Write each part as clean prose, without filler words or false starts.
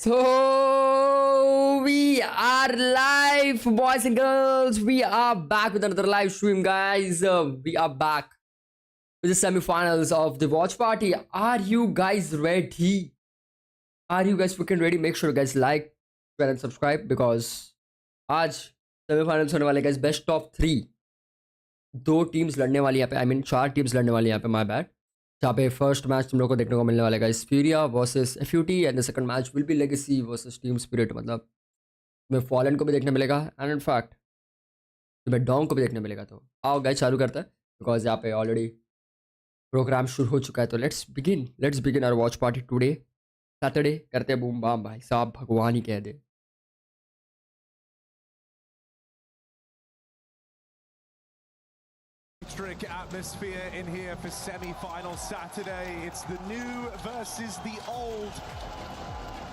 So we are live, boys and girls. We are back with another live stream, guys. We are back with the semifinals of the watch party. Are you guys ready? Are you guys freaking ready? Make sure you guys like, share and subscribe because आज semifinals होने वाले guys. Best of 3 दो teams लड़ने वाली यहाँ पे. I mean 4 teams लड़ने वाली यहाँ पे. My bad. जहाँ पे फर्स्ट मैच तुम लोग को देखने को मिलने वाला है guys Furia versus FUT and the second match will be Legacy versus team Spirit. मतलब तुम्हें फॉलन को भी देखने मिलेगा एंड इन फैक्ट तुम्हें डोंग को भी देखने मिलेगा. तो आओ गाइस चालू करते हैं बिकॉज यहाँ पे ऑलरेडी प्रोग्राम शुरू हो चुका है. तो let's begin our watch party today Saturday. करते हैं बूम बाम भाई साहब, भगवान ही कह दे. Electric atmosphere in here for semi-final Saturday. It's the new versus the old.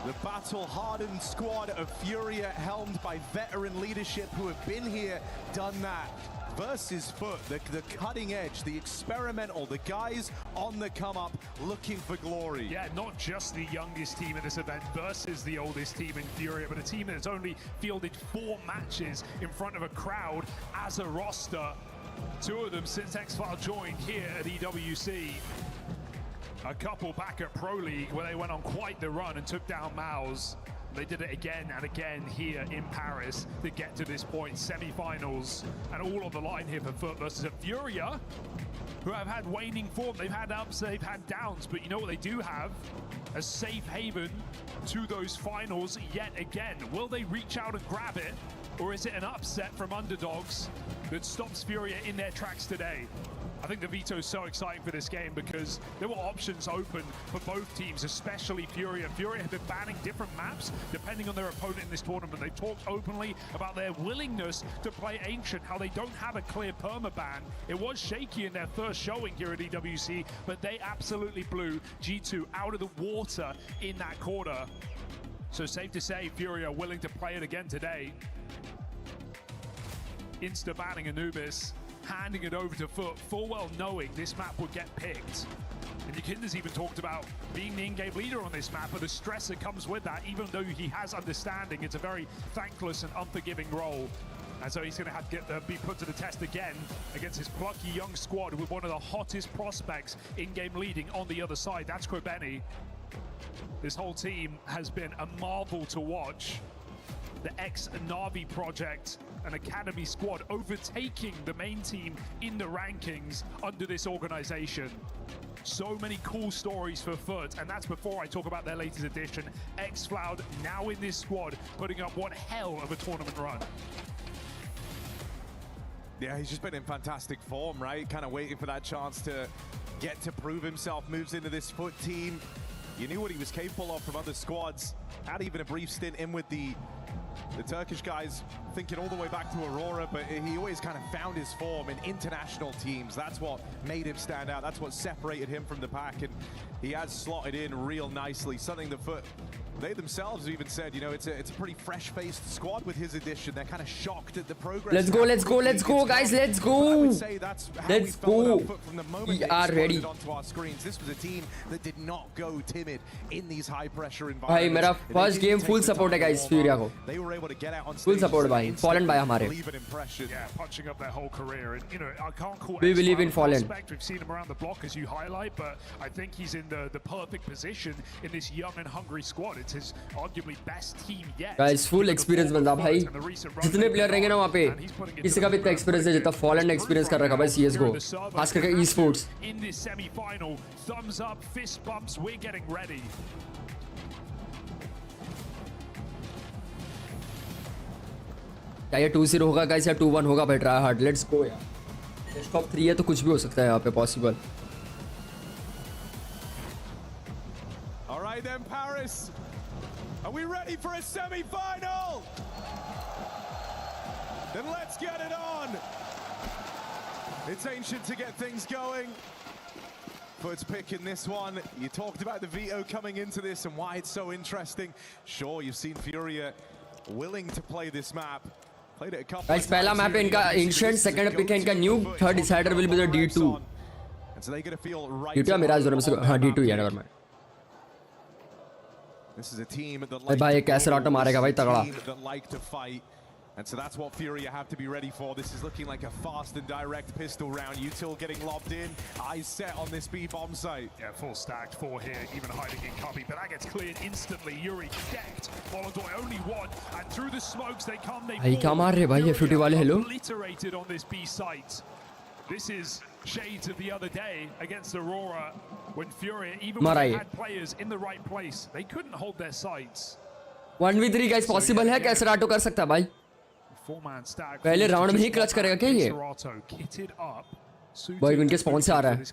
The battle-hardened squad of FURIA, helmed by veteran leadership who have been here, done that. Versus FUT, the cutting edge, the experimental, the guys on the come up looking for glory. Yeah, not just the youngest team at this event versus the oldest team in FURIA, but a team that's only fielded 4 matches in front of a crowd as a roster. 2 of them since X-File joined here at EWC. A couple back at Pro League where they went on quite the run and took down Maus. They did it again and again here in Paris to get to this point, semi-finals, and all on the line here for FUT versus a FURIA who have had waning form. They've had ups, they've had downs, but you know what they do have? A safe haven to those finals yet again. Will they reach out and grab it, or is it an upset from underdogs that stops FURIA in their tracks today? I think the veto is so exciting for this game because there were options open for both teams, especially FURIA. FURIA have been banning different maps depending on their opponent in this tournament. They've talked openly about their willingness to play Ancient, how they don't have a clear permaban. It was shaky in their first showing here at EWC, but they absolutely blew G2 out of the water in that quarter. So safe to say FURIA are willing to play it again today. Insta-banning Anubis, handing it over to FUT, full well knowing this map would get picked. And Yakinda's even talked about being the in-game leader on this map, but the stress that comes with that, even though he has understanding, it's a very thankless and unforgiving role. And so he's going to have to be put to the test again against his plucky young squad with one of the hottest prospects in-game leading on the other side. That's Quebeni. This whole team has been a marvel to watch. The ex-Navi project, an academy squad overtaking the main team in the rankings under this organization. So many cool stories for FUT, and that's before I talk about their latest addition, X-Cloud, now in this squad, putting up one hell of a tournament run. Yeah, he's just been in fantastic form, right? Kind of waiting for that chance to get to prove himself, moves into this FUT team. You knew what he was capable of from other squads. Had even a brief stint in with the Turkish guys, thinking all the way back to Aurora, but he always kind of found his form in international teams. That's what made him stand out. That's what separated him from the pack, and he has slotted in real nicely. Something the FUT, they themselves have even said, you know, it's a pretty fresh-faced squad with his addition. They're kind of shocked at the progress. Let's go, guys, let's go. I would say that's how Let's we felt go. about FUT from the moment We they are ready. exploded onto our screens. This was a team that did not go timid in these high-pressure भाई environments. मेरा They first didn't game take full the support है time to guys warm फ्यूरिया up. को. They were able to get out on full stage support भाई. Fallen भाई हमारे. leave an impression. Yeah, punching up their whole career, and you know I can't call. We believe in Fallen. We've seen him around the block as you highlight, but I think he's in the perfect position in this young and hungry squad. It's his arguably best team yet. Guys full experience बंदा भाई. जितने player रहेंगे ना वहाँ पे किसी का भी इतना एक्सपीरियंस है जितना फॉलन ने एक्सपीरियंस कर रखा है भाई CS:GO, खास करके esports. In this semi-final, thumbs up, fist bumps. We're getting ready. क्या ये 2-0 होगा गाइस या 2-1 होगा भाई? ट्राई हार्ड, लेट्स गो यार. बेस्ट ऑफ 3 है तो कुछ भी हो सकता है यहाँ पे possible. All right then, Paris. Are we ready for a semi-final? Then let's get it on. It's ancient to get things going. FUT's pick in this one. You talked about the veto coming into this and why it's so interesting. Sure, you've seen FURIA willing to play this map. Played it a couple Guys, of पहला times map है here. इनका This is ancient, the second pick है इनका go-to new, FUT. third decider will be the All D2. on. And so they're going to feel right. D2 है मेरा जोर में से हाँ D2 ही है never mind. This is a team that भाई like एक कैसे राउट मारेगा भाई तगड़ा. that like to fight. And so that's what FURIA have to be ready for. This is looking like a fast and direct pistol round. Util getting lobbed in. Eyes set on this B bomb site. Yeah, full stacked, 4 here, even hiding in cubby, but that gets cleared instantly. Yuri decked. Molodoi only one, and through the smokes they come, they भाई क्या मार रहे भाई ये FUT वाले hello. obliterated on this B site. This is shades of the other day against Aurora, when FURIA, even when they had players in the right place, they couldn't hold their sights. 1v3 guys possible है कैसे राटो कर सकता है भाई. पहले round में ही clutch करेगा क्या ये. भाई उनके स्पॉन से आ रहा है.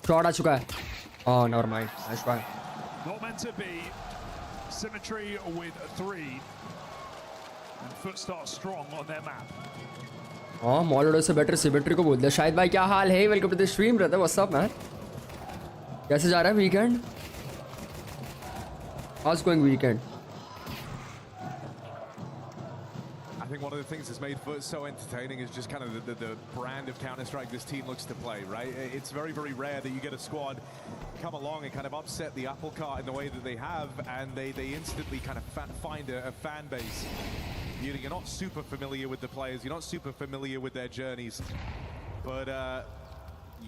शॉट आ चुका है. Oh never mind. Nice try. Not meant to be. Symmetry with 3. And FUT starts strong on their map. हाँ मॉलोडो से बेटर सिमेट्री को बोल दिया. शायद भाई क्या हाल है. Welcome to the stream brother. What's up man. कैसे जा रहा है weekend. How's going weekend. I think one of the things that's made FUT so entertaining is just kind of the brand of Counter-Strike this team looks to play, right? It's very, very rare that you get a squad come along and kind of upset the apple cart in the way that they have, and they instantly kind of find a fan base. You're not super familiar with the players, you're not super familiar with their journeys, but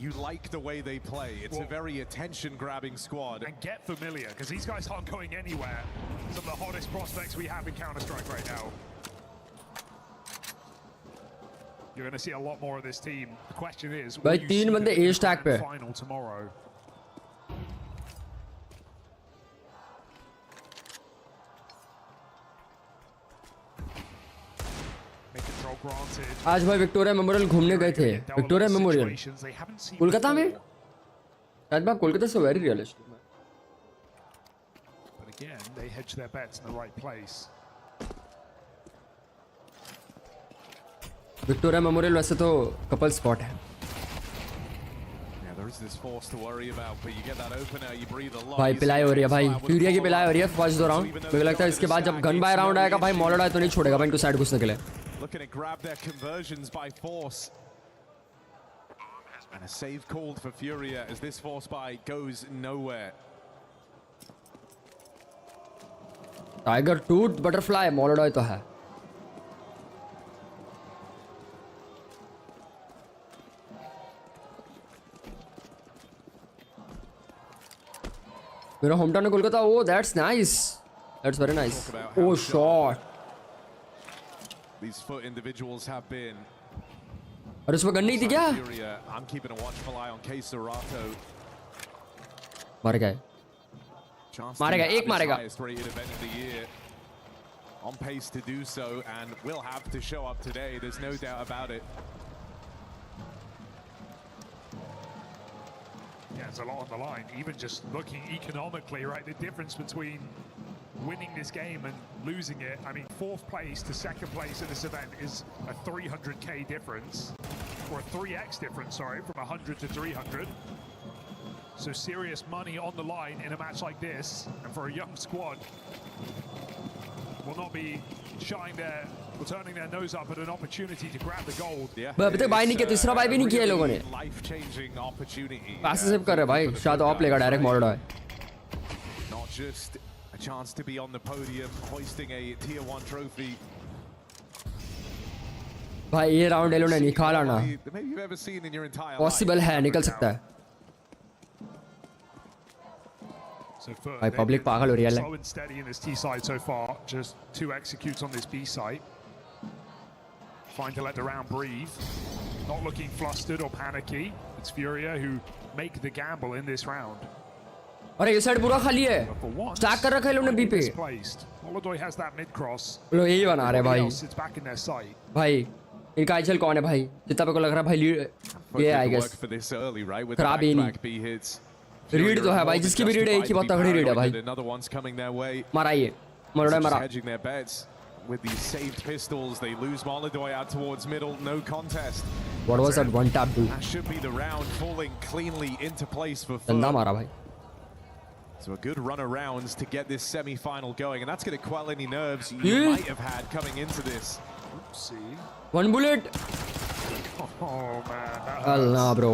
you like the way they play. It's a very attention-grabbing squad. And get familiar, because these guys aren't going anywhere. Some of the hottest prospects we have in Counter-Strike right now. You're going to see a lot more of this team. The question is, भाई 3 बंदे A stack पे. Final tomorrow. आज भाई Victoria memorial घूमने गए थे. Victoria memorial Kolkata में. शायद भाई कोलकाता से very realistic. But again, they hedge their bets in the right place. Victoria memorial वैसे तो कपल स्पॉट है. भाई पिलाई हो रही है भाई. फ्यूरिया की पिलाई हो रही है फर्स्ट 2 राउंड. मुझे लगता है इसके बाद जब गन बाय राउंड आएगा भाई मॉलोडा तो नहीं छोड़ेगा भाई इनको साइड घुसने के लिए. Looking to grab their conversions by force. And a save called for FURIA as this force buy goes nowhere. Tiger tooth butterfly मॉलोडा तो है. मेरा होम टाउन है Kolkata. Oh that's nice. That's very nice. Oh shot. These FUT individuals have been. और उसमें gun नहीं थी क्या. I'm keeping a watchful eye on Serato. मारेगा. मारेगा एक मारेगा. On pace to do so and will have to show up today. There's no doubt about it. Yeah, it's a lot on the line. Even just looking economically, right? The difference between winning this game and losing it. I mean, 4th place to 2nd place in this event is a 300k difference, or a 3x difference, sorry, from 100 to 300. So serious money on the line in a match like this, and for a young squad, will not be shying there or turning their nose up at an opportunity to grab the gold. अभी तक bye नहीं किया. तीसरा bye भी नहीं किया लोगों ने. Life-changing opportunity. पैसे सेव कर रहे भाई. शायद ऑफ लेगा direct मॉलोडा. Not just a chance to be on the podium, hoisting a tier 1 trophy. भाई ये राउंड एलो ने निकाला ना. पॉसिबल है निकल सकता है. भाई पब्लिक पागल हो रही है. Slow and steady in this T side so far. Just 2 executes on this B site. Fine to let the round breathe. Not looking flustered or panicky. It's FURIA who make the gamble in this round. अरे ये side पूरा खाली है. Stack कर रखा है लोगों ने बी पे. Molodoi has that mid cross. लोग यही बना रहे भाई. भाई इनका आईचल कौन है भाई. जितना पे को लग रहा है भाई लीड ये आई गेस. खराब ही नहीं. रीड तो है भाई, जिसकी भी रीड है एक ही बहुत तगड़ी रीड है भाई. Another one's coming their way. मारा ये, मरोड़ा Just मारा. hedging their bets with these saved pistols. They lose Molodoi out towards middle. No contest. What was that one tap do? That should be the round falling cleanly into place for गंदा FUT. मारा भाई. So a good run of rounds to get this semi-final going, and that's going to quell any nerves you Yeah. might have had coming into this. Oopsie. One bullet. Oh man. Allah bro.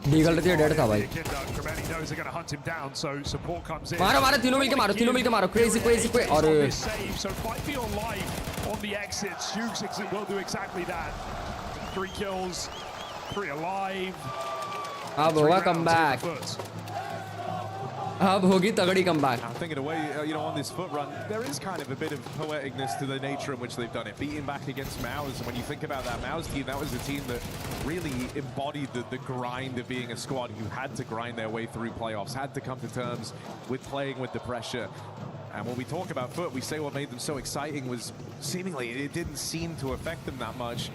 Diggle रही है, dead था भाई. Krabeni knows they're going to hunt him down, so support comes in. मारो मारो, तीनों मिलके मारो. Crazy. और save, so fight for your life on the exits. Jukes will do exactly that. 3 kills, 3 alive. अब होगा comeback. अब होगी तगड़ी comeback. I'm thinking away, on this FUT run, there is kind of a bit of poeticness to the nature in which they've done it. Beating back against Mao's, and when you think about that Mao's team, that was a team that really embodied the grind of being a squad who had to grind their way through playoffs, had to come to terms with playing with the pressure. And when we talk about FUT, we say what made them so exciting was seemingly it didn't seem to affect them that much.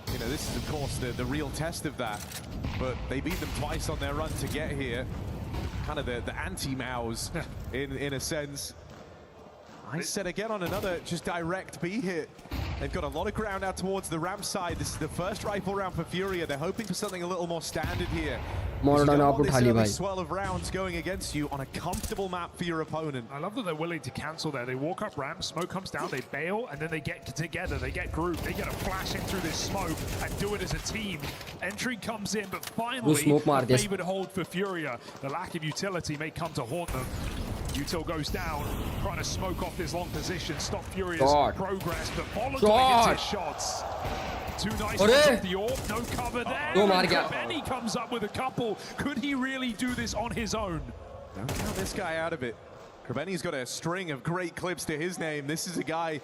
This is of course the real test of that. But they beat them twice on their run to get here. Kind of the anti-Maos in a sense. I said again on another just direct B hit. They've got a lot of ground out towards the ramp side. This is the first rifle round for FURIA. They're hoping for something a little more standard here. This swell of rounds going against you on a comfortable map for your opponent. I love that they're willing to cancel there. They walk up ramp, smoke comes down, they bail, and then they get together. They get grouped. They get a flash in through this smoke and do it as a team. Entry comes in, but finally, the favored hold for FURIA. The lack of utility may come to haunt them. Util goes down, trying to smoke off this long position, stop FURIA's progress, but Molodoi hits his shots. 2 nice ones off the AWP, no cover there. Krabeni comes up with a couple. Could he really do this on his own? Don't count this guy out of it. Krabeni's got a string of great clips to his name. This is a guy,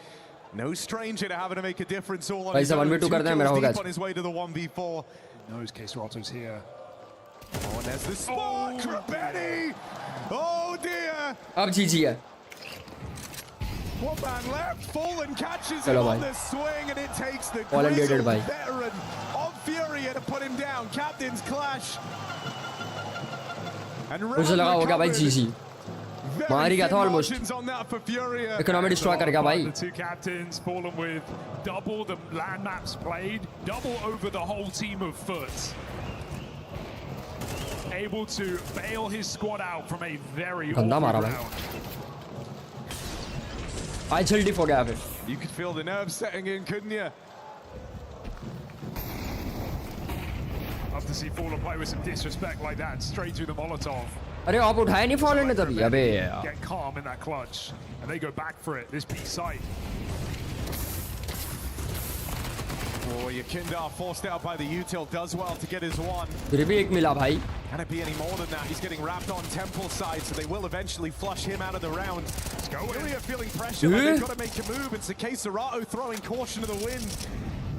no stranger to having to make a difference all on his own. 2 kills deep on his way to the 1v4. Knows K-Serato's here. Oh, and there's the spot, Krabeni! Oh dear! अब GG है. One man left, Fallen catches him on the swing, and it takes the grizzled veteran of FURIA to put him down. Captain's clash. And मुझे लगा हो गया भाई GG. मार ही गया था almost. Economy destroy कर गया भाई. The 2 captains Fallen with double the land maps played, double over the whole team of FUT. Able to bail his squad out from a very awful round. I jildi हो गया फिर. You could feel the nerves setting in, couldn't you? Love to see Fallen play with some disrespect like that, straight through the Molotov. अरे आप उठाया नहीं Fallen ने तभी. अबे get calm in that clutch, and they go back for it. This B site. Oh, Yakindar forced out by the Util does well to get his one. फिर भी एक मिला भाई. Can it be any more than that? He's getting wrapped on Temple side, so they will eventually flush him out of the round. FURIA feeling pressure, but they've got to make a move. It's the K-Serrato throwing caution to the wind.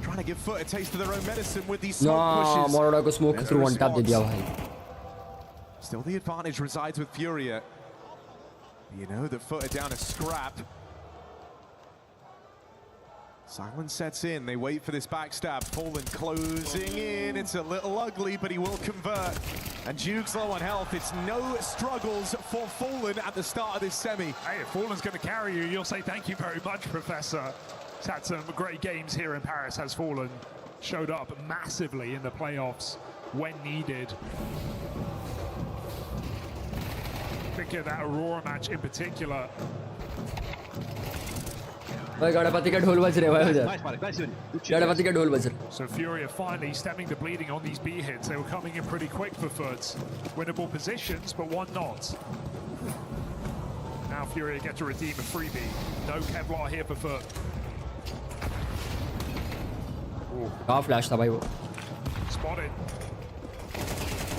Trying to give FUT a taste of their own medicine with these smoke pushes. Molodoi को smoke through one tap दे दिया भाई. Still the advantage resides with FURIA. You know that FUT are down a scrap. Silence sets in, they wait for this backstab. Fallen closing in, it's a little ugly, but he will convert. And Duke's low on health, it's no struggles for Fallen at the start of this semi. Hey, if Fallen's going to carry you, you'll say thank you very much, Professor. He's had some great games here in Paris, has Fallen. Showed up massively in the playoffs when needed. Think of that Aurora match in particular. Ganpati का ढोल बज रहे भाई उधर. गणपति का ढोल बज रहे. So FURIA finally stemming the bleeding on these B hits. They were coming in pretty quick for FUT. Winnable positions, but one not. Now FURIA get to redeem a freebie. No Kevlar here for FUT. कहाँ flash था भाई वो. Spotted.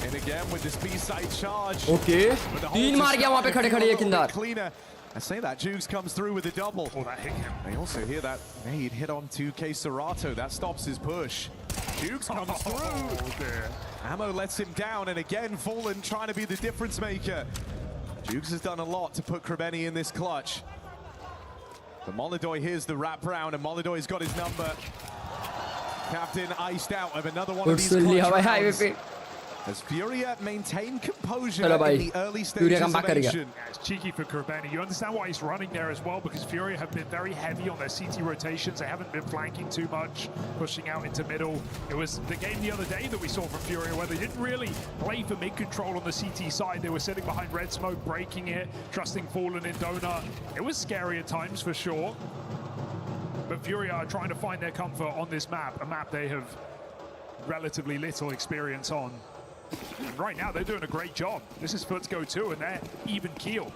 And again with this B-side charge. Okay. 3 मार गया वहाँ पे खड़े-खड़े Yakindar. I say that, Jugs comes through with a double. Oh, that hit him. They also hear that nade hit onto K-Serrato. That stops his push. Jugs comes through. Ammo lets him down, and again, Fallen trying to be the difference maker. Jugs has done a lot to put Krabeni in this clutch. But Molodoi hears the wrap round, and Molodoi's got his number. Captain iced out of another one of these clutch rounds. As FURIA maintain composure Hello, in bhai. the early FURIA stages come of back करेगा. action. Yeah, it's cheeky for Kurbani. You understand why he's running there as well, because FURIA have been very heavy on their CT rotations. They haven't been flanking too much, pushing out into middle. It was the game the other day that we saw from FURIA where they didn't really play for mid-control on the CT side. They were sitting behind red smoke, breaking it, trusting Fallen in Donut. It was scary at times for sure. But FURIA are trying to find their comfort on this map, a map they have relatively little experience on. And right now, they're doing a great job. This is FUT's go-to, and they're even keel.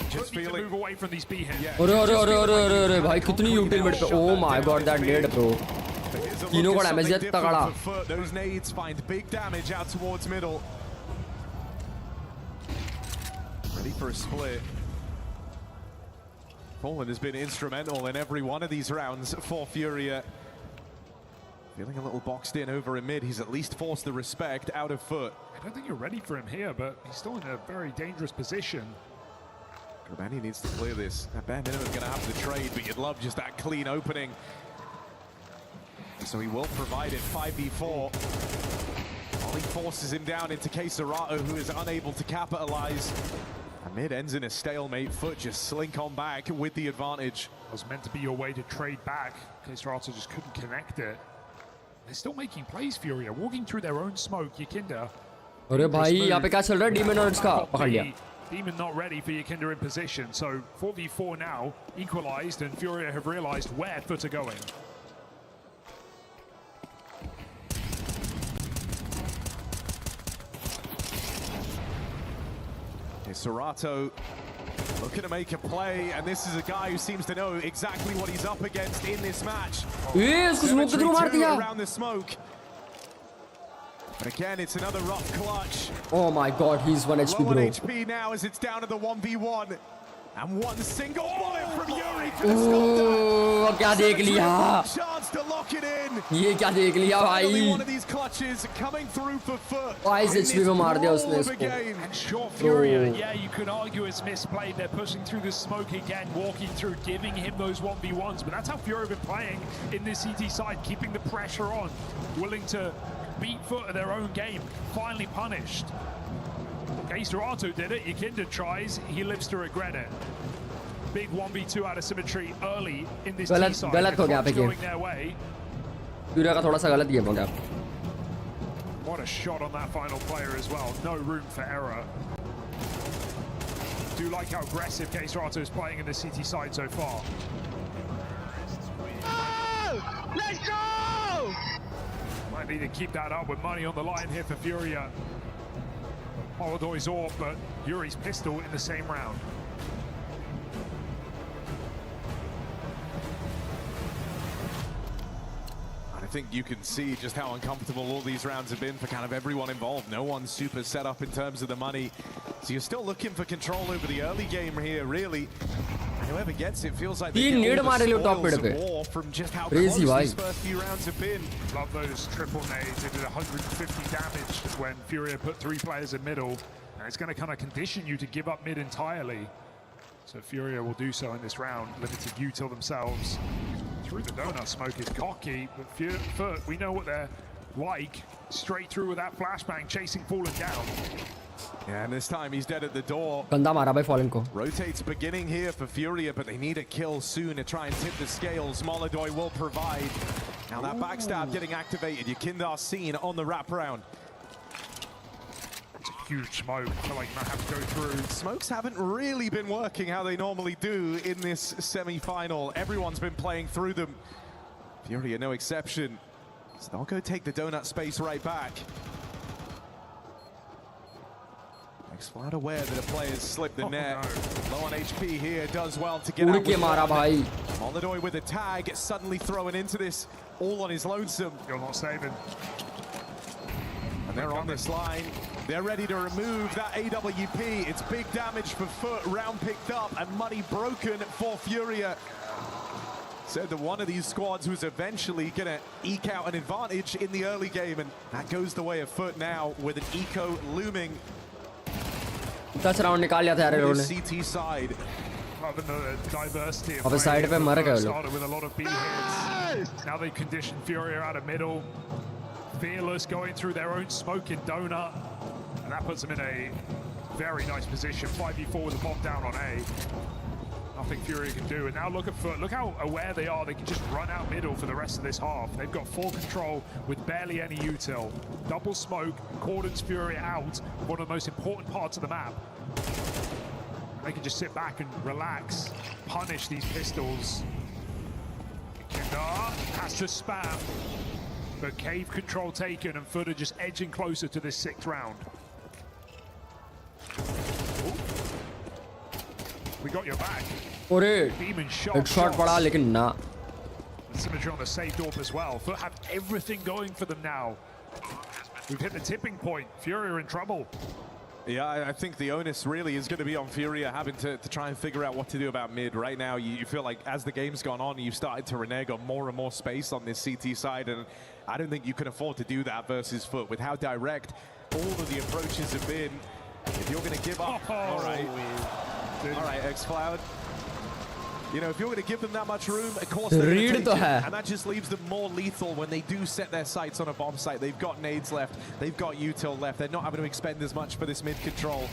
Just FUT need to feeling move away from these B hits. Yeah, अरे भाई कितनी यूटिल mid पे. Oh my god, that nade bro. Here's a तीनों look का at damage something है तगड़ा. different for FUT. Those nades find big damage out towards middle. Ready for a split. Fallen has been instrumental in every one of these rounds for FURIA. Feeling a little boxed in over in mid. He's at least forced the respect out of FUT. I don't think you're ready for him here, but he's still in a very dangerous position. Kurbani needs to clear this. At bare minimum, going to have the trade, but you'd love just that clean opening. So he will provide it 5v4. Ollie forces him down into Keserato, who is unable to capitalize. And mid ends in a stalemate. FUT just slink on back with the advantage. It was meant to be your way to trade back. Keserato just couldn't connect it. They're still making plays, FURIA, walking through their own smoke. Yakinda. अरे भाई यहाँ पे क्या चल रहा है? Demon और इसका पकड़ लिया. Demon not ready for Yakinda in position. So 4v4 now, equalized, and FURIA have realized where FUT are going. Serato looking to make a play, and this is a guy who seems to know exactly what he's up against in this match. ये इसको smoke के through मार दिया. Around the smoke. But again, it's another rough clutch. Oh my god, he's 1 HP Low on bro. HP now as it's down to the 1v1. And one single bullet from Yuri. ओह क्या देख लिया. Chance to lock it in. ये क्या देख लिया Finally, भाई. one of these clutches coming through for FUT. 22 HP में मार दिया उसने इसको. And sure, FURIA, yeah, you could argue it's misplayed. They're pushing through the smoke again, walking through, giving him those 1v1s. But that's how FURIA have been playing in this CT side, keeping the pressure on, willing to beat FUT at their own game. Finally punished. Keserato did it. Yakinda tries. He lives to regret it. Big 1v2 out of symmetry early in this T side. गलत हो गया पे Going their way. FURIA का थोड़ा सा गलत game हो गया. What a shot on that final player as well. No room for error. Do like how aggressive Keserato is playing in the CT side so far. Oh, let's go! Might need to keep that up with money on the line here for FURIA. Holodoy's off, but Yuri's pistol in the same round. I think you can see just how uncomfortable all these rounds have been for kind of everyone involved. No one's super set up in terms of the money. So you're still looking for control over the early game here, really. And whoever gets it feels like they get all the spoils of war from just how close these first few rounds have been. Love those triple nades. They did 150 damage when FURIA put 3 players in middle. And it's going to kind of condition you to give up mid entirely. So FURIA will do so in this round, limited util themselves. Through the donut smoke is cocky, but FUT, we know what they're like. Straight through with that flashbang, chasing Fallen down. Yeah, and this time he's dead at the door. गंदा मारा भाई Fallen को. Rotates beginning here for FURIA, but they need a kill soon to try and tip the scales. Molodoy will provide. Now that backstab getting activated. Yakinda seen on the wraparound. It's a huge smoke. I feel like you might have to go through. Smokes haven't really been working how they normally do in this semi-final. Everyone's been playing through them. FURIA no exception. So they'll go take the donut space right back. Xfloud aware that a player's slipped the net. No. Low on HP here, does well to get out with one. Molodoy with a tag, suddenly thrown into this, all on his lonesome. You're not saving. And they're on this line. They're ready to remove that AWP. It's big damage for FUT, round picked up, and money broken for FURIA. Said that one of these squads was eventually going to eke out an advantage in the early game, and that goes the way of FUT now with an eco looming. 10 round निकाल लिया था यार इन्होंने. CT side. Loving the diversity of अब side पे मर गए लोग. started with a lot of B hits. Now they condition FURIA out of middle. Fearless going through their own smoking donut. And that puts them in a very nice position. 5v4 with a bomb down on A. Nothing FURIA can do. And now look at FUT. Look how aware they are. They can just run out middle for the rest of this half. They've got full control with barely any util. Double smoke, cordons FURIA out. One of the most important parts of the map. They can just sit back and relax, punish these pistols. Kindar has to spam. But cave control taken, and FUT are just edging closer to this 6th round. Ooh. We got your back. अरे Demon एक shot पड़ा लेकिन ना. Symmetry on the safe door as well. FUT have everything going for them now. We've hit the tipping point. FURIA are in trouble. Yeah, I think the onus really is going to be on FURIA having to try and figure out what to do about mid. Right now, you feel like as the game's gone on, you've started to renege on more and more space on this CT side, and I don't think you can afford to do that versus FUT. With how direct all of the approaches have been, if you're going to give up, all right, xCloud. You know, if you're going to give them that much room, of course they're going to take it. And that just leaves them more lethal when they do set their sights on a bomb site. They've got nades left. They've got util left. They're not having to expend as much for this mid control.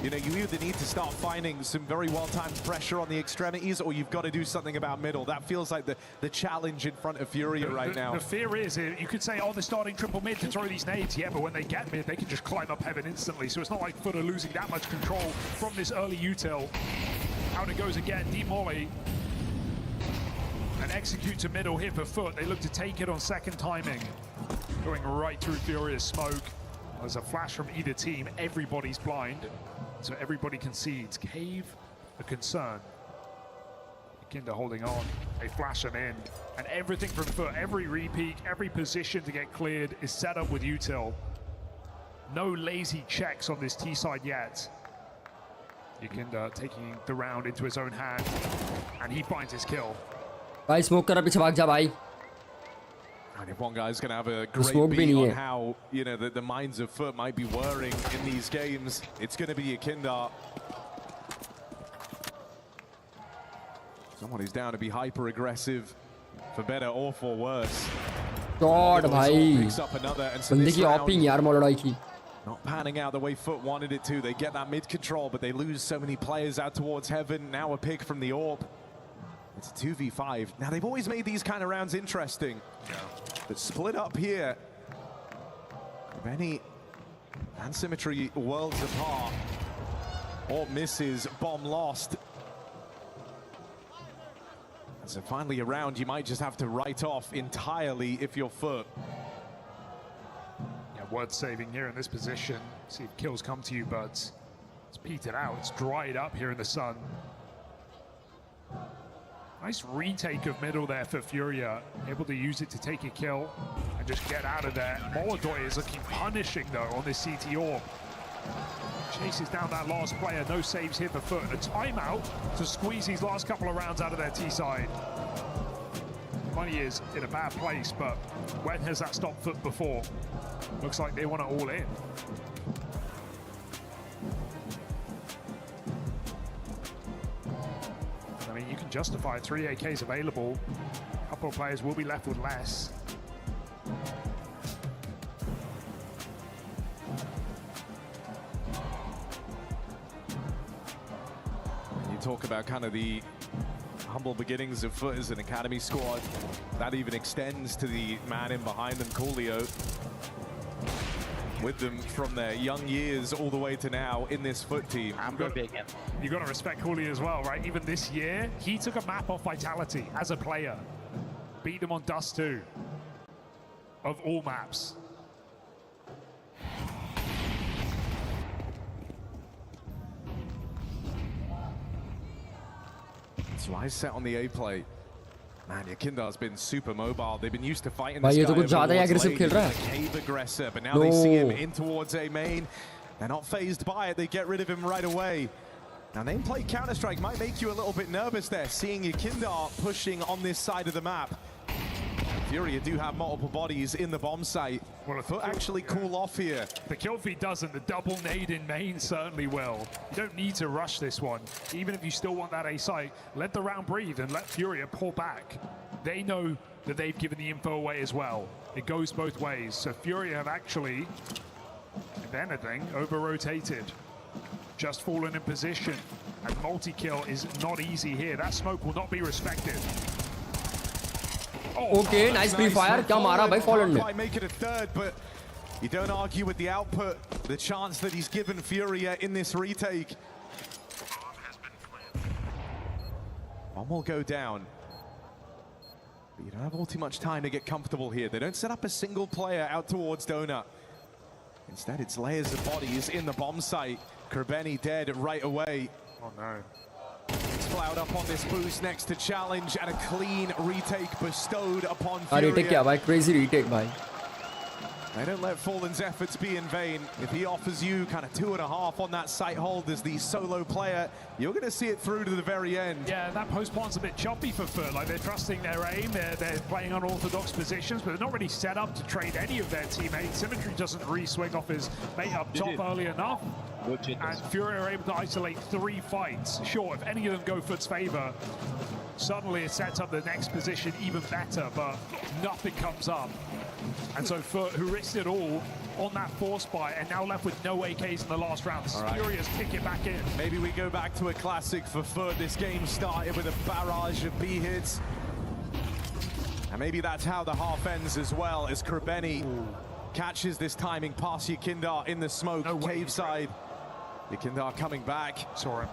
You know, you either need to start finding some very well-timed pressure on the extremities, or you've got to do something about middle. That feels like the challenge in front of FURIA right now. The fear is, you could say, oh, they're starting triple mid to throw these nades. Yeah, but when they get mid, they can just climb up heaven instantly. So it's not like FUT are losing that much control from this early util. Out it goes again, Demolly. And execute to middle here for FUT. They look to take it on second timing. Going right through FURIA's smoke. There's a flash from either team. Everybody's blind. So everybody concedes. Cave, a concern. Kinder holding on. They flash them in. And everything from FUT, every repeat, every position to get cleared is set up with util. No lazy checks on this T side yet. Kinder taking the round into his own hand. And he finds his kill. भाई smoke करा पीछे भाग जा भाई. And if one guy's going to have a great beat on how, you know, the minds of FUT might be whirring in these games, it's going to be Kindar. Someone who's down to be hyper-aggressive, for better or for worse. God, भाई. Picks up another, and so बंदे this की ऑपिंग यार mall लड़ाई की. Not panning out the way FUT wanted it to. They get that mid control, but they lose so many players out towards heaven. Now a pick from the AWP. It's a 2v5. Now, they've always made these kind of rounds interesting. Yeah. But split up here. Benny and Symmetry worlds apart. AWP misses, bomb lost. And so finally a round you might just have to write off entirely if you're FUT. Yeah, word saving here in this position. See if kills come to you, but it's petered out. It's dried up here in the sun. Nice retake of middle there for FURIA, able to use it to take a kill and just get out of there. Molodoy is looking punishing though on this CT AWP. Chases down that last player, no saves here for FUT. A timeout to squeeze these last couple of rounds out of their T side. Money is in a bad place, but when has that stopped FUT before? Looks like they want it all in. I mean, you can justify 3 AKs available. A couple of players will be left with less. You talk about kind of the humble beginnings of FUT as an academy squad. That even extends to the man in behind them, Coolio. With them from their young years all the way to now in this FUT team. I'm going big again. You got to respect Coolio as well, right? Even this year, he took a map off Vitality as a player. Beat them on Dust 2. Of all maps. So I set on the A play. Man, Yakindar's been super mobile. They've been used to fighting भाई this ये guy तो कुछ ज़्यादा ही aggressive खेल रहा है. a cave aggressor, but now they see him in towards A main. They're not phased by it. They get rid of him right away. Now, nameplate Counter-Strike might make you a little bit nervous there, seeing Yakindar pushing on this side of the map. FURIA do have multiple bodies in the bomb site. Well, if FUT actually cool off here. The kill feed doesn't. The double nade in main certainly will. You don't need to rush this one. Even if you still want that A site, let the round breathe and let FURIA pull back. They know that they've given the info away as well. It goes both ways. So FURIA have actually, if anything, over-rotated. Just fallen in position. And multi-kill is not easy here. That smoke will not be respected. Okay, nice pre-fire. क्या मारा भाई Fallen ने? Make it a third, but you don't argue with the output, the chance that he's given FURIA in this retake. One will go down. But you don't have all too much time to get comfortable here. They don't set up a single player out towards Donut. Instead, it's layers of bodies in the bomb site. Kerbeni dead right away. Oh no. It's plowed up on this boost next to challenge, and a clean retake bestowed upon retake क्या FURIA. भाई? Crazy retake भाई. They don't let Fallen's efforts be in vain. If he offers you kind of 2.5 on that site hold as the solo player, you're going to see it through to the very end. Yeah, that post plant's a bit choppy for FUT. Like, they're trusting their aim, they're playing unorthodox positions, but they're not really set up to trade any of their teammates. Symmetry doesn't re-swing off his mate up top early enough. And FURIA are able to isolate 3 fights. Sure, if any of them go FUT's favor, suddenly it sets up the next position even better, but nothing comes up. And so FUT, who risked it all on that force buy, and now left with no AKs in the last round. FURIA's kick it back in. Maybe we go back to a classic for FUT. This game started with a barrage of B hits. And maybe that's how the half ends as well, as Kerbeni catches this timing past Yakindar in the smoke, cave side. Yakindar coming back. Saw him.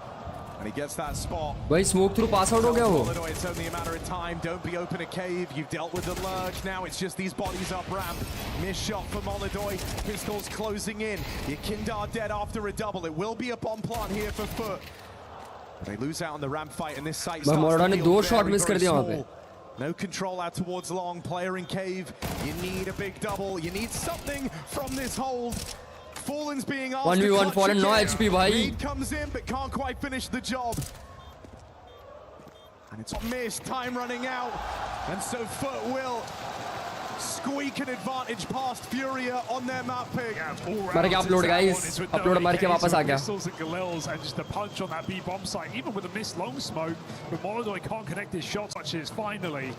And he gets that spot. भाई smoke through pass out हो गया वो. It's only a matter of time. Don't be open a cave. You've dealt with the lurch. Now it's just these bodies up ramp. Missed shot for Molodoy. Pistols closing in. Yakindar dead after a double. It will be a bomb plant here for FUT. They lose out on the ramp fight, and this site starts Morada to ने feel 2 shot very, miss कर very दिया वहाँ small. पे. No control out towards long. Player in cave. You need a big double. You need something from this hold. Fallen's being asked 1v1 Fallen, no HP भाई. Lead comes in but can't quite finish the job. And it's missed, time running out. And so FUT will squeak an advantage past FURIA on their map pick. मार के upload guys. Upload मार के वापस आ गया. Pistols and Galils and just a punch on that B bomb site, even with a missed long smoke. But Molodoy can't connect his shots, which is finally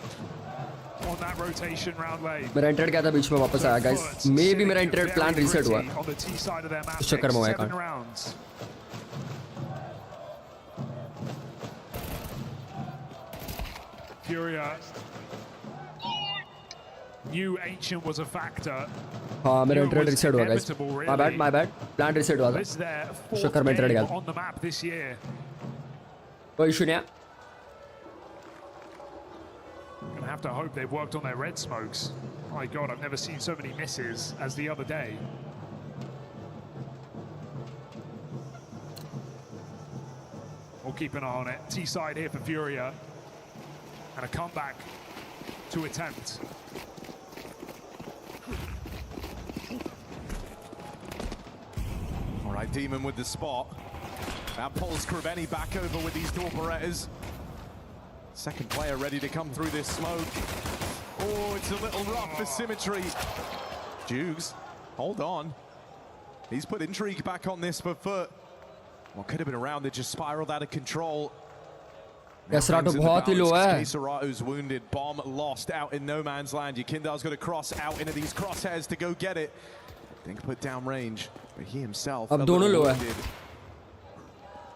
on that rotation round lane. मेरा internet क्या था बीच में वापस आया guys. Maybe मेरा internet plan reset हुआ. On the T side of their map. इस चक्कर में हुआ है 7 rounds. FURIA knew Ancient was a factor. हाँ मेरा इंटरनेट रीसेट हुआ guys. My bad. Plan reset हुआ था. This is their चक्कर में 4th इंटरनेट game गया. on the map this year. कोई इशू नहीं है. Gonna have to hope they've worked on their red smokes. My God, I've never seen so many misses as the other day. We'll keep an eye on it. T-side here for FURIA. And a comeback to attempt. All right, Demon with the spot. That pulls Kerbeni back over with these dual Berettas. Second player ready to come through this smoke. Oh, it's a little rough for Symmetry. Jugs, hold on. He's put intrigue back on this for FUT. What could have been a round that just spiraled out of control. Serato बहुत ही low है. Serato's wounded. Bomb lost out in no man's land. Yakindar's got to cross out into these crosshairs to go get it. Think put down range, but he himself. अब दोनों low है.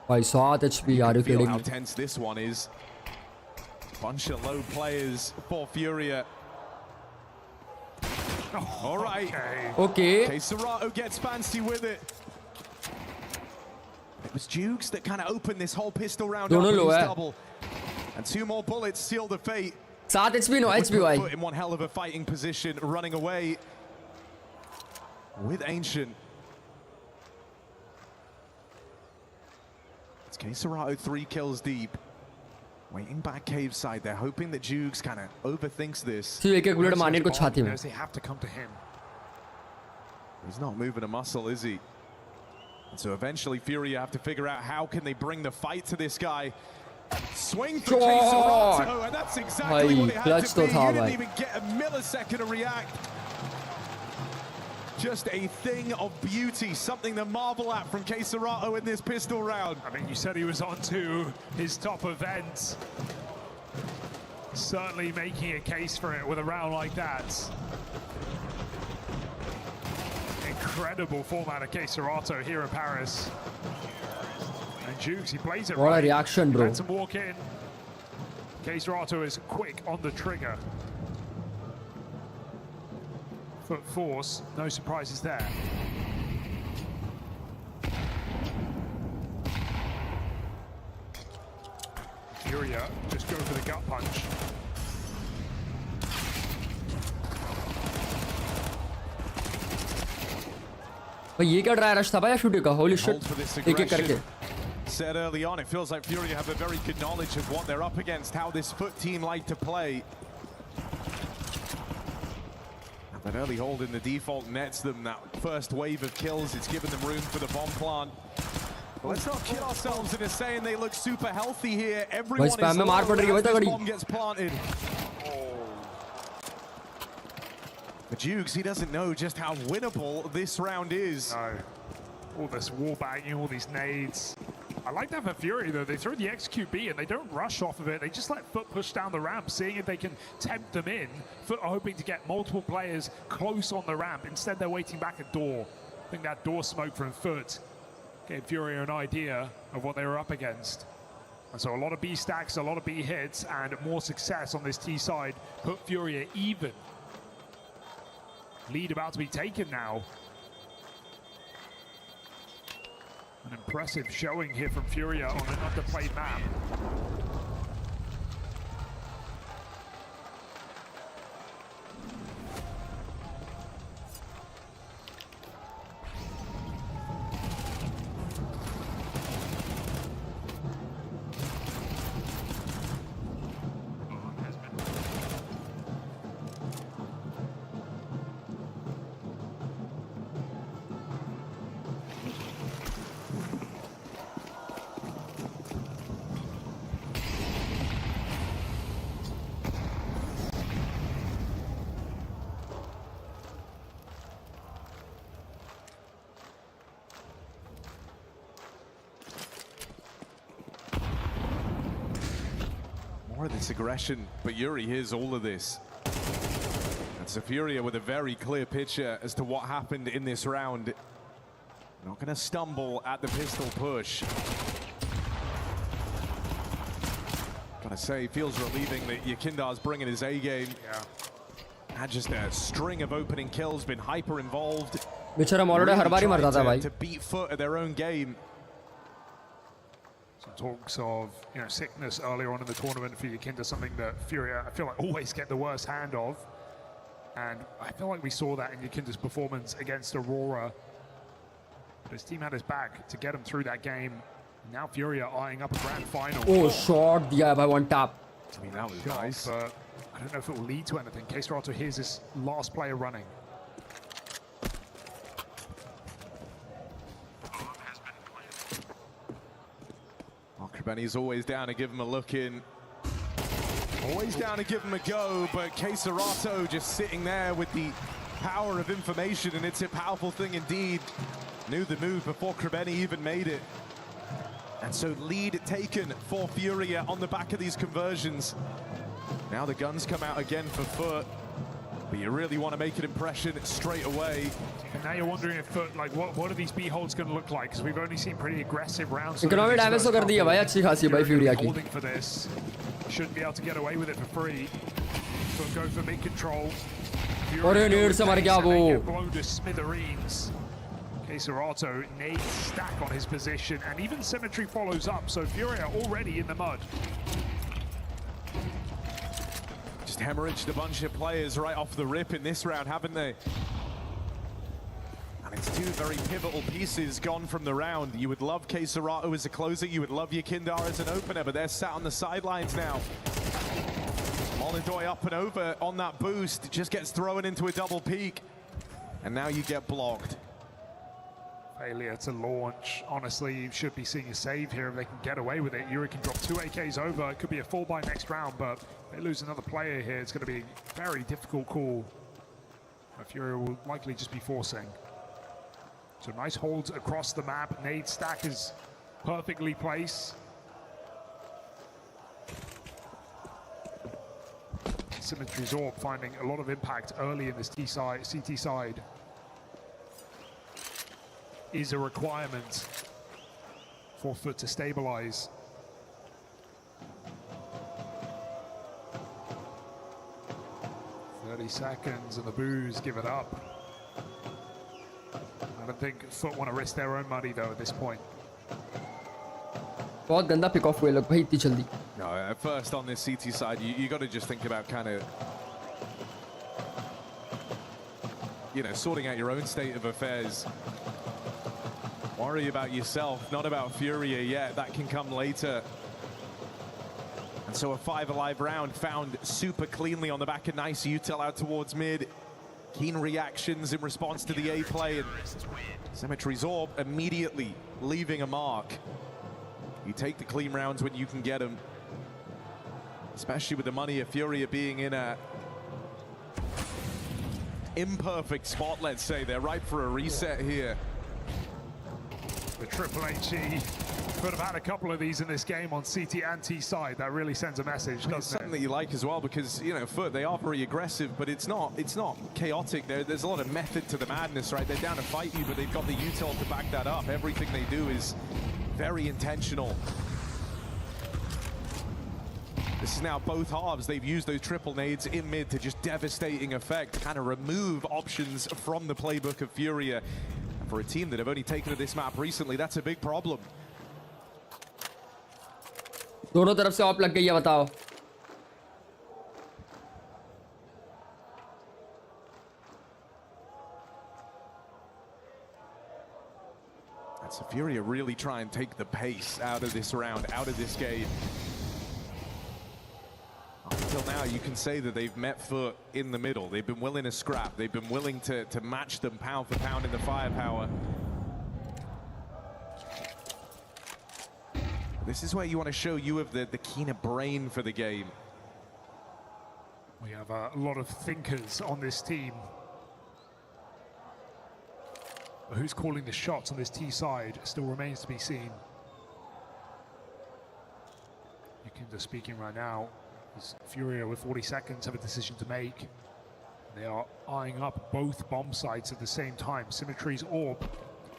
भाई 7 HP. Are you Feel kidding how me? tense this one is. Bunch of low players for FURIA. All right. Okay. Serato gets fancy with it. It was Jugs that kind of opened this whole pistol round up with his double. And 2 more bullets seal the fate. 7 HP no HP भाई. Put in one hell of a fighting position, running away with Ancient. It's Serato 3 kills deep. Waiting back cave side. They're hoping that Jugs kind of overthinks this. सिर्फ एक bullet मारने को छाती में. They have to come to him. He's not moving a muscle, is he? And so eventually FURIA have to figure out how can they bring the fight to this guy. Swing for Serato, and that's exactly what it had to be. You didn't even get a millisecond to react. Just a thing of beauty, something to marvel at from Serato in this pistol round. I mean, you said he was on to his top events. certainly making a case for it with a round like that. Incredible form out of K-Serato here in Paris. And Jukes, he plays it What right. a reaction, bro. Lets him walk in. K-Serato is quick on the trigger. Foot force, no surprises there. FURIA just go for the gut punch. भाई ये क्या try rush था भाई FUT का holy shit Hold for this एक एक करके aggression. Said early on, it feels like FURIA have a very good knowledge of what they're up against, how this FUT team like to play. And that early hold in the default nets them that first wave of kills. It's given them room for the bomb plant. But let's not kid ourselves into saying they look super healthy here. Everyone is spam में मार पड़ रही है low भाई as this तगड़ी. bomb gets planted. But Jukes, he doesn't know just how winnable this round is. No. All this wall banging, all these nades. I like that for FURIA though. They throw the XQB and they don't rush off of it. They just let FUT push down the ramp, seeing if they can tempt them in. FUT are hoping to get multiple players close on the ramp. Instead, they're waiting back at door. I think that door smoke from FUT gave FURIA an idea of what they were up against. And so a lot of B stacks, a lot of B hits, and more success on this T side put FURIA even. Lead about to be taken now. An impressive showing here from FURIA on an underplayed map. More of this aggression, but Yuri hears all of this. And FURIA with a very clear picture as to what happened in this round. Not going to stumble at the pistol push. Gotta say, feels relieving that Yakindar's bringing his A game. Yeah. Had just a string of opening kills, been hyper involved. बेचारा मॉलर हर बार ही मरता था भाई. To beat FUT at their own game. Some talks of sickness earlier on in the tournament for Yakinda, something that FURIA I feel like always get the worst hand of, and I feel like we saw that in Yakinda's performance against Aurora. But his team had his back to get him through that game. Now FURIA eyeing up a grand final. Oh, shot दिया है भाई one tap. I mean, that was Shot, nice. but I don't know if it will lead to anything. K-Serato here's his last player running. Benny's always down to give him a look in. Always down to give him a go, but K-Serato just sitting there with the power of information, and it's a powerful thing indeed. Knew the move before Krabeni even made it. And so lead taken for FURIA on the back of these conversions. Now the guns come out again for FUT, but you really want to make an impression straight away. And now you're wondering if FUT, like, what are these B holds going to look like? Because we've only seen pretty aggressive rounds. Economic damage तो कर दी है भाई अच्छी खासी भाई FURIA की. Holding for this, shouldn't be able to get away with it for free. So go for mid control. और ये नीड से मर गया वो. Blown to smithereens. K-Serato nade stack on his position, and even Symmetry follows up. So FURIA already in the mud. Just hemorrhaged a bunch of players right off the rip in this round, haven't they? And it's two very pivotal pieces gone from the round. You would love K-Serato as a closer, you would love Yakindar as an opener, but they're sat on the sidelines now. Molidoy up and over on that boost, just gets thrown into a double peak. And now you get blocked. Failure to launch. Honestly, you should be seeing a save here if they can get away with it. Yuri can drop 2 AKs over. It could be a 4 by next round, but they lose another player here. It's going to be a very difficult call. FURIA will likely just be forcing. So nice holds across the map. Nade stack is perfectly placed. Symmetry's Orb finding a lot of impact early in this CT side is a requirement for FUT to stabilize. Seconds and the boos give it up. I don't think FUT want to risk their own money though at this point. बहुत गंदा pick of हुए लोग भाई इतनी जल्दी. No, at first on this CT side, you got to just think about kind of, you know, sorting out your own state of affairs. Worry about yourself, not about FURIA yet. That can come later. And so a 5 alive round found super cleanly on the back of nice util out towards mid. Keen reactions in response to the A play, and Symmetry's Orb immediately leaving a mark. You take the clean rounds when you can get them, especially with the money of FURIA being in a imperfect spot, let's say. They're ripe for a reset here. The Triple HE could have had a couple of these in this game on CT and T side. That really sends a message, doesn't it? It's something that you like as well, because, you know, FUT, they are very aggressive, but it's not chaotic. There's a lot of method to the madness, right? They're down to fight you, but they've got the util to back that up. Everything they do is very intentional. This is now both halves. They've used those triple nades in mid to just devastating effect, kind of remove options from the playbook of FURIA. And for a team that have only taken to this map recently, that's a big problem. दोनों तरफ से op लग गई है बताओ. And so FURIA really try and take the pace out of this round, out of this game. Until now, you can say that they've met FUT in the middle. They've been willing to scrap. They've been willing to match them pound for pound in the firepower. This is where you want to show you have the keener brain for the game. We have a lot of thinkers on this team. But who's calling the shots on this T side still remains to be seen. Yukinda speaking right now. FURIA with 40 seconds have a decision to make. They are eyeing up both bomb sites at the same time. Symmetry's Orb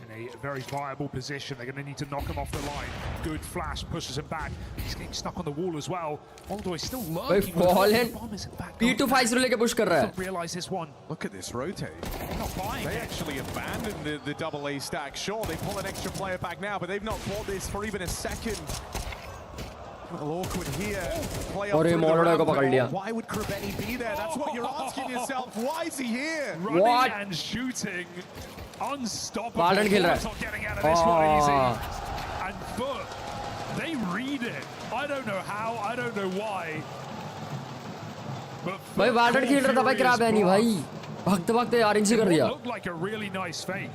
in a very viable position. They're going to need to knock him off the line. Good flash pushes him back. He's getting stuck on the wall as well. Although he's still lurking. P2 से लेके push कर रहा है. Realize this one. Look at this rotate. Not buying. They actually abandoned the double A stack. Sure, they pull an extra player back now, but they've not bought this for even a second. A little awkward here. Play up through the round. Why would Krabeni be there? That's what you're asking yourself. Why is he here? Running and shooting. Unstoppable. Not getting out of this one easy. And FUT, they read it. I don't know how, I don't know why. But भाई warden खेल रहा था भाई खराब है नहीं भाई. भागते भागते आरएनसी कर दिया. Looked like a really nice fake.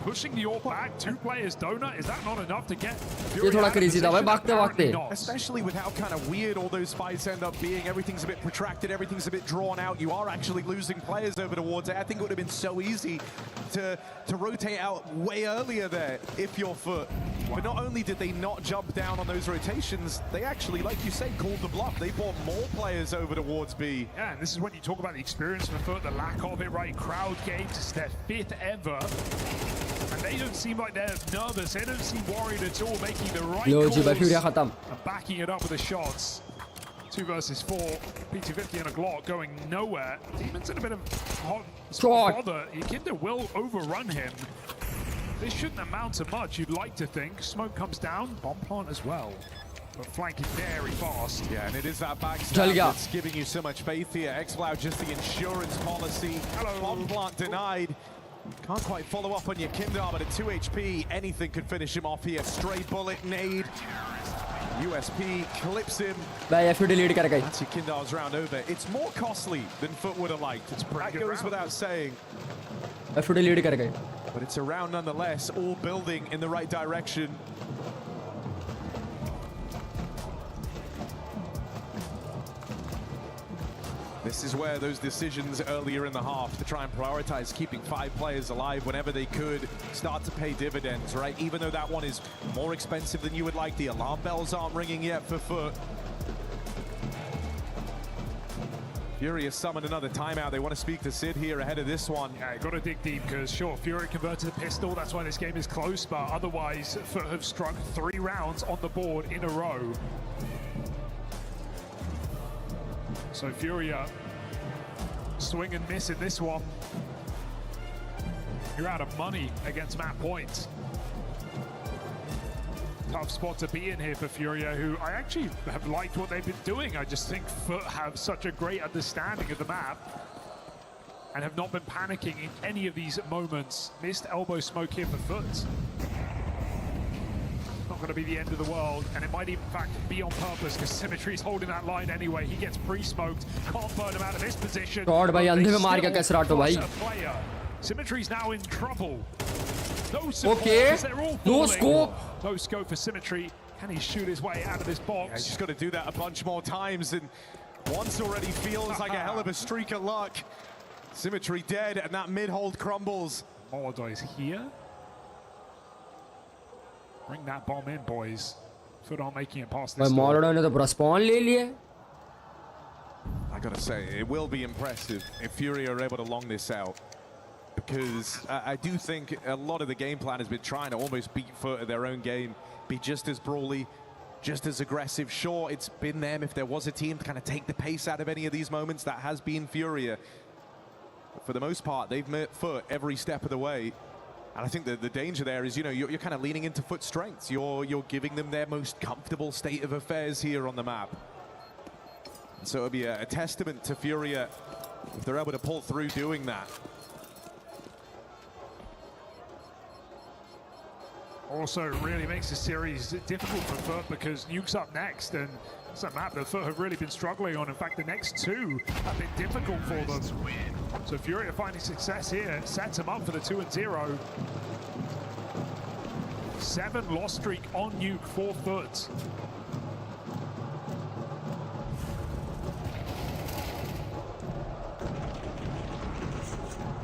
Pushing the AWP back, 2 players donut, is that not enough to get ये थोड़ा crazy था भाई भागते भागते. Especially with how kind of weird all those fights end up being. Everything's a bit protracted, everything's a bit drawn out. You are actually losing players over towards it. I think it would have been so easy to rotate out way earlier there if you're FUT. But not only did they not jump down on those rotations, they actually, like you say, called the bluff. They brought more players over towards B. Yeah, and this is when you talk about the experience for FUT, the lack of it, right? Crowd games, it's their 5th ever. And they don't seem like they're nervous. They don't seem worried at all, making the right calls and backing it up with the shots. 2 versus 4. P250 and a Glock going nowhere. Demon's in a bit of hot bother. Yukinda will overrun him. This shouldn't amount to much, you'd like to think. Smoke comes down, bomb plant as well. But flanking very fast. Yeah, and it is that backstab that's giving you so much faith here. xCloud just the insurance policy. Bomb plant denied. Can't quite follow up on Yukinda, but at 2 HP, anything could finish him off here. Stray bullet, nade. USP clips him. That's Yukinda's round over. It's more costly than FUT would have liked. That goes without saying. But it's a round nonetheless, all building in the right direction. This is where those decisions earlier in the half to try and prioritize keeping 5 players alive whenever they could start to pay dividends, right? Even though that one is more expensive than you would like, the alarm bells aren't ringing yet for FUT. FURIA summoned another timeout. They want to speak to Sid here ahead of this one. Yeah, got to dig deep because sure, FURIA converted the pistol. That's why this game is close. But otherwise, FUT have struck 3 rounds on the board in a row. So FURIA swing and miss in this one. You're out of money against Matt Point. Tough spot to be in here for FURIA, who I actually have liked what they've been doing. I just think FUT have such a great understanding of the map and have not been panicking in any of these moments. Missed elbow smoke here for FUT. Not going to be the end of the world, and it might even, in fact, be on purpose because Symmetry's holding that line anyway. He gets pre-smoked, can't burn him out of this position. God, bhai, andhe mein maar ke kaise rato bhai. Symmetry's now in trouble. No support, Okay, they're all no falling. scope. No scope for Symmetry. Can he shoot his way out of this box? Yeah, he's just got to do that a bunch more times, and once already feels like a hell of a streak of luck. Symmetry dead, and that mid-hold crumbles. Molodoi is here. Bring that bomb in, boys. FUT aren't making it past this. Bhai Molodoi ne to pura spawn le liya. I gotta say, it will be impressive if FURIA are able to long this out. Because I do think a lot of the game plan has been trying to almost beat FUT at their own game, be just as brawly, just as aggressive. Sure, it's been them. If there was a team to kind of take the pace out of any of these moments, that has been FURIA. But for the most part, they've met FUT every step of the way. And I think that the danger there is, you know, you're kind of leaning into FUT's strengths. You're giving them their most comfortable state of affairs here on the map. And so it'll be a testament to FURIA if they're able to pull through doing that. Also, really makes the series difficult for FUT because Nuke's up next, and it's a map that FUT have really been struggling on. In fact, the next 2 have been difficult for them. So FURIA finding success here sets them up for the 2-0. 7 loss streak on Nuke for FUT.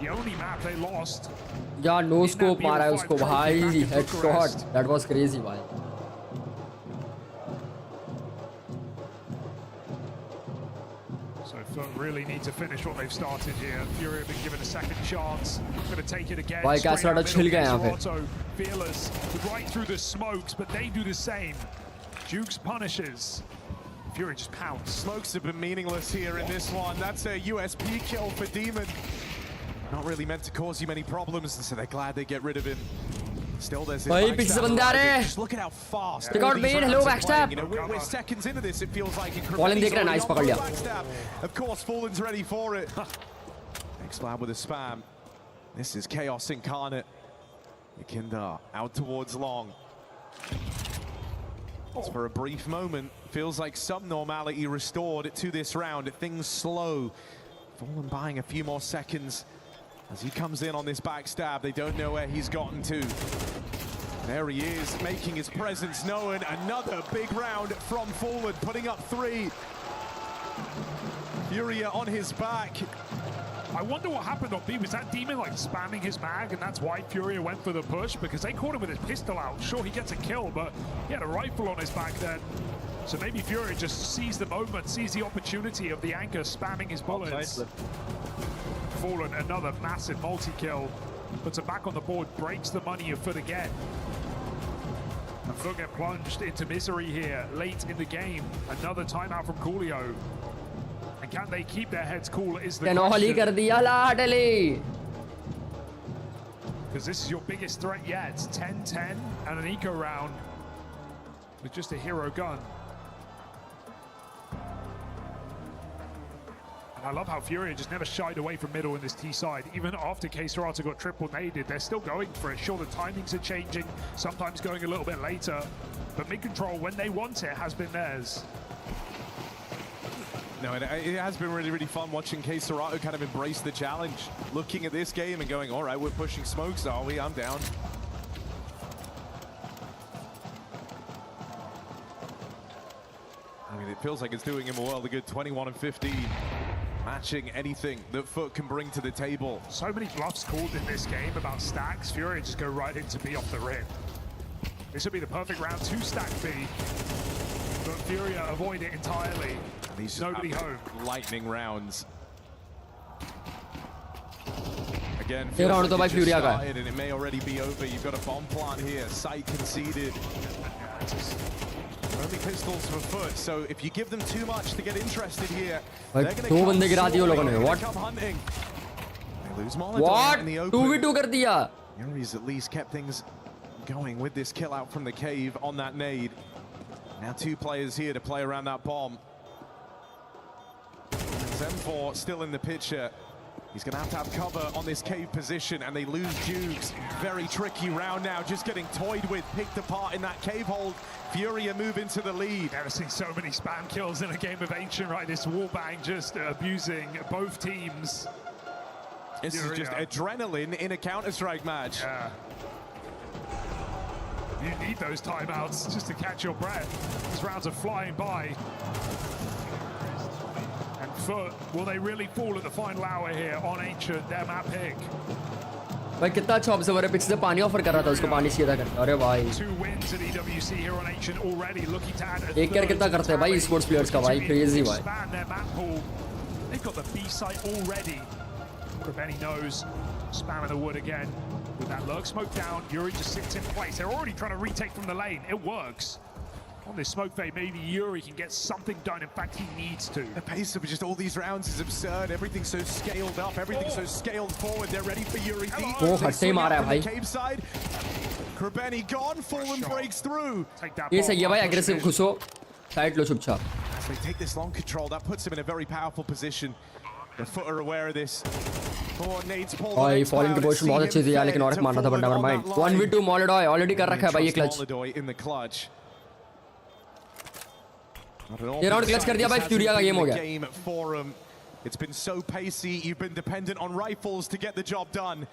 The only map they lost. यार no scope मारा है उसको भाई, headshot. That was crazy भाई. So FUT really need to finish what they've started here. FURIA have been given a second chance. Going to take it again. भाई कैसा रहा छिल गया यहाँ पे. Fearless right through the smokes, but they do the same. Jukes punishes. FURIA just pounds. Smokes have been meaningless here in this one. That's a USP kill for Demon. Not really meant to cause you many problems, and so they're glad they get rid of him. Still, there's this. Just look at how fast. Take out main. Hello, backstab. You know, we're seconds into this. It feels like Fallen देख रहा है, nice पकड़ लिया. Of course, Fallen's ready for it. Xlab with a spam. This is chaos incarnate. Yakinda out towards long. It's for a brief moment. Feels like some normality restored to this round. Things slow. Fallen buying a few more seconds. As he comes in on this backstab, they don't know where he's gotten to. There he is, making his presence known. Another big round from Fallen, putting up 3. FURIA on his back. I wonder what happened on B. Was that Demon like spamming his mag, and that's why FURIA went for the push? Because they caught him with his pistol out. Sure, he gets a kill, but he had a rifle on his back then. So maybe FURIA just sees the moment, sees the opportunity of the anchor spamming his bullets. Fallen, another massive multi-kill, puts him back on the board, breaks the money of FUT again. And FUT get plunged into misery here late in the game. Another timeout from Coolio. And can they keep their heads cool is the question. Because this is your biggest threat yet. 10-10 and an eco round with just a hero gun. I love how FURIA just never shied away from middle in this T side. Even after K-Serata got triple naded, they're still going for it. Sure, the timings are changing, sometimes going a little bit later, but mid-control, when they want it, has been theirs. No, it has been really, really fun watching K-Serata kind of embrace the challenge. Looking at this game and going, all right, we're pushing smokes, are we? I'm down. I mean, it feels like it's doing him a world of good. 21 and 15. Matching anything that FUT can bring to the table. So many bluffs called in this game about stacks. FURIA just go right into B off the rip. This would be the perfect round to stack B, but FURIA avoid it entirely. These Nobody home. lightning rounds. Again, ये round तो भाई just FURIA का है. started and it may already be over. You've got a bomb plant here. Site conceded. Only pistols for FUT. So if you give them too much to get interested here, भाई they're going दो to बंदे गिरा दिए उन लोगों ने. What? come hunting. They lose Molotov What? in the open. 2v2 कर दिया. Yuri's at least kept things going with this kill out from the cave on that nade. Now 2 players here to play around that bomb. M4 still in the picture. He's going to have cover on this cave position, and they lose Jukes. Very tricky round now, just getting toyed with, picked apart in that cave hold. FURIA move into the lead. Never seen so many spam kills in a game of Ancient, right? This wallbang just abusing both teams. This is just adrenaline in a Counter-Strike match. Yeah. You need those timeouts just to catch your breath. These rounds are flying by. And FUT, will they really fall at the final hour here on Ancient, their map pick? भाई कितना अच्छा observer है, पीछे से पानी offer कर रहा था उसको, पानी सीधा करता. अरे भाई 2 wins at EWC here on Ancient already, looking to add a एक कर कितना करते हैं भाई esports players का भाई, crazy भाई. expand their map pool. They've got the B site already. Benny knows, spamming the wood again. With that lurk smoke down, Yuri just sits in place. They're already trying to retake from the lane. It works. On this smoke fade, maybe Yuri can get something done. In fact, he needs to. The pace of just all these rounds is absurd. Everything's so scaled up. Everything's so scaled forward. They're ready for Yuri. Oh, हट्टे मारा है भाई. Cave side. Krabeni gone. Fallen breaks through. Take that ये ball, सही है भाई, push aggressive it. घुसो, side लो चुपचाप. As they take this long control, that puts him in a very powerful position. The FUT are aware of this. भाई falling की position बहुत अच्छी थी यार, लेकिन और एक मारना था, but never mind. 1v2 Molotov already कर रखा है भाई ये क्लच. ये राउंड क्लच कर दिया भाई, FURIA का गेम हो गया. It's been so pacey. You've been dependent on rifles to get the job done.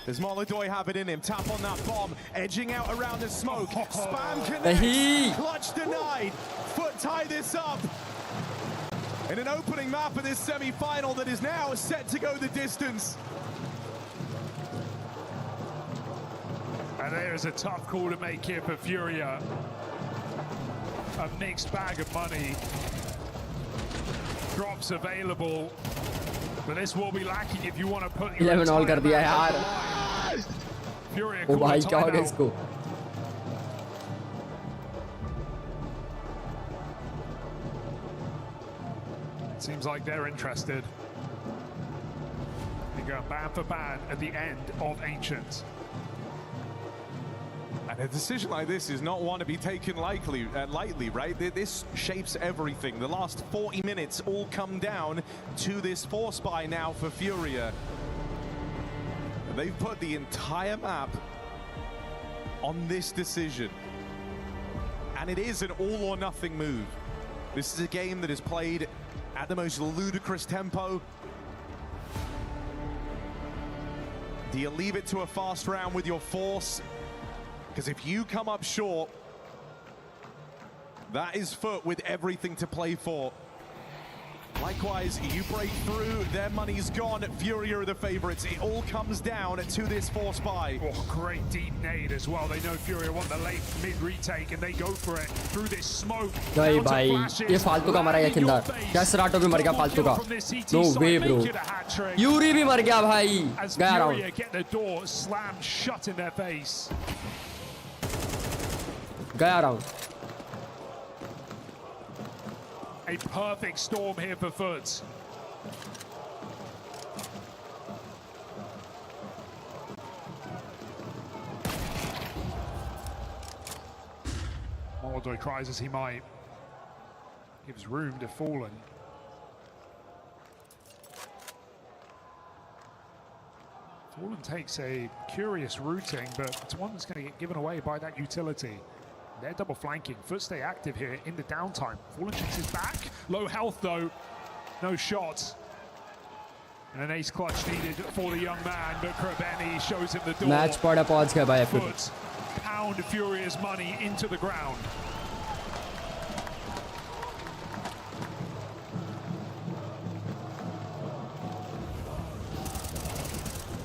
Does Molotov have it in him? Tap on that bomb, edging out around the smoke. Spam connects. Clutch denied. FUT tie this up. In an opening map of this semi-final that is now set to go the distance. And there's a tough call to make here for FURIA. A mixed bag of money. Drops available. But this will be lacking if you want to put your 11 all कर दिया यार. FURIA ओ भाई क्या हो गया timeout. इसको. Seems like they're interested. They go ban for ban at the end of Ancient. And a decision like this is not one to be taken lightly, right? This shapes everything. The last 40 minutes all come down to this force buy now for FURIA. They've put the entire map on this decision. And it is an all or nothing move. This is a game that is played at the most ludicrous tempo. Do you leave it to a fast round with your force? Because if you come up short, that is FUT with everything to play for. Likewise, you break through, their money's gone. FURIA are the favorites. It all comes down to this force buy. Oh, great deep nade as well. They know FURIA want the late mid retake and they go for it through this smoke. भाई भाई ये फालतू का मरा ये किंदा. क्या सराटो भी मर गया फालतू का. No way bro. Yuri भी मर गया भाई. गया round. Get the door slammed shut in their face. गया round. A perfect storm here for FUT. Molotov tries as he might. Gives room to Fallen. Fallen takes a curious routing, but it's one that's going to get given away by that utility. They're double flanking. FUT stay active here in the downtime. Fallen checks his back. Low health though. No shots. And an ace clutch needed for the young man, but Krabeni shows him the door. Match पड़ा पहुंच गया भाई. FUT pound FURIA's money into the ground.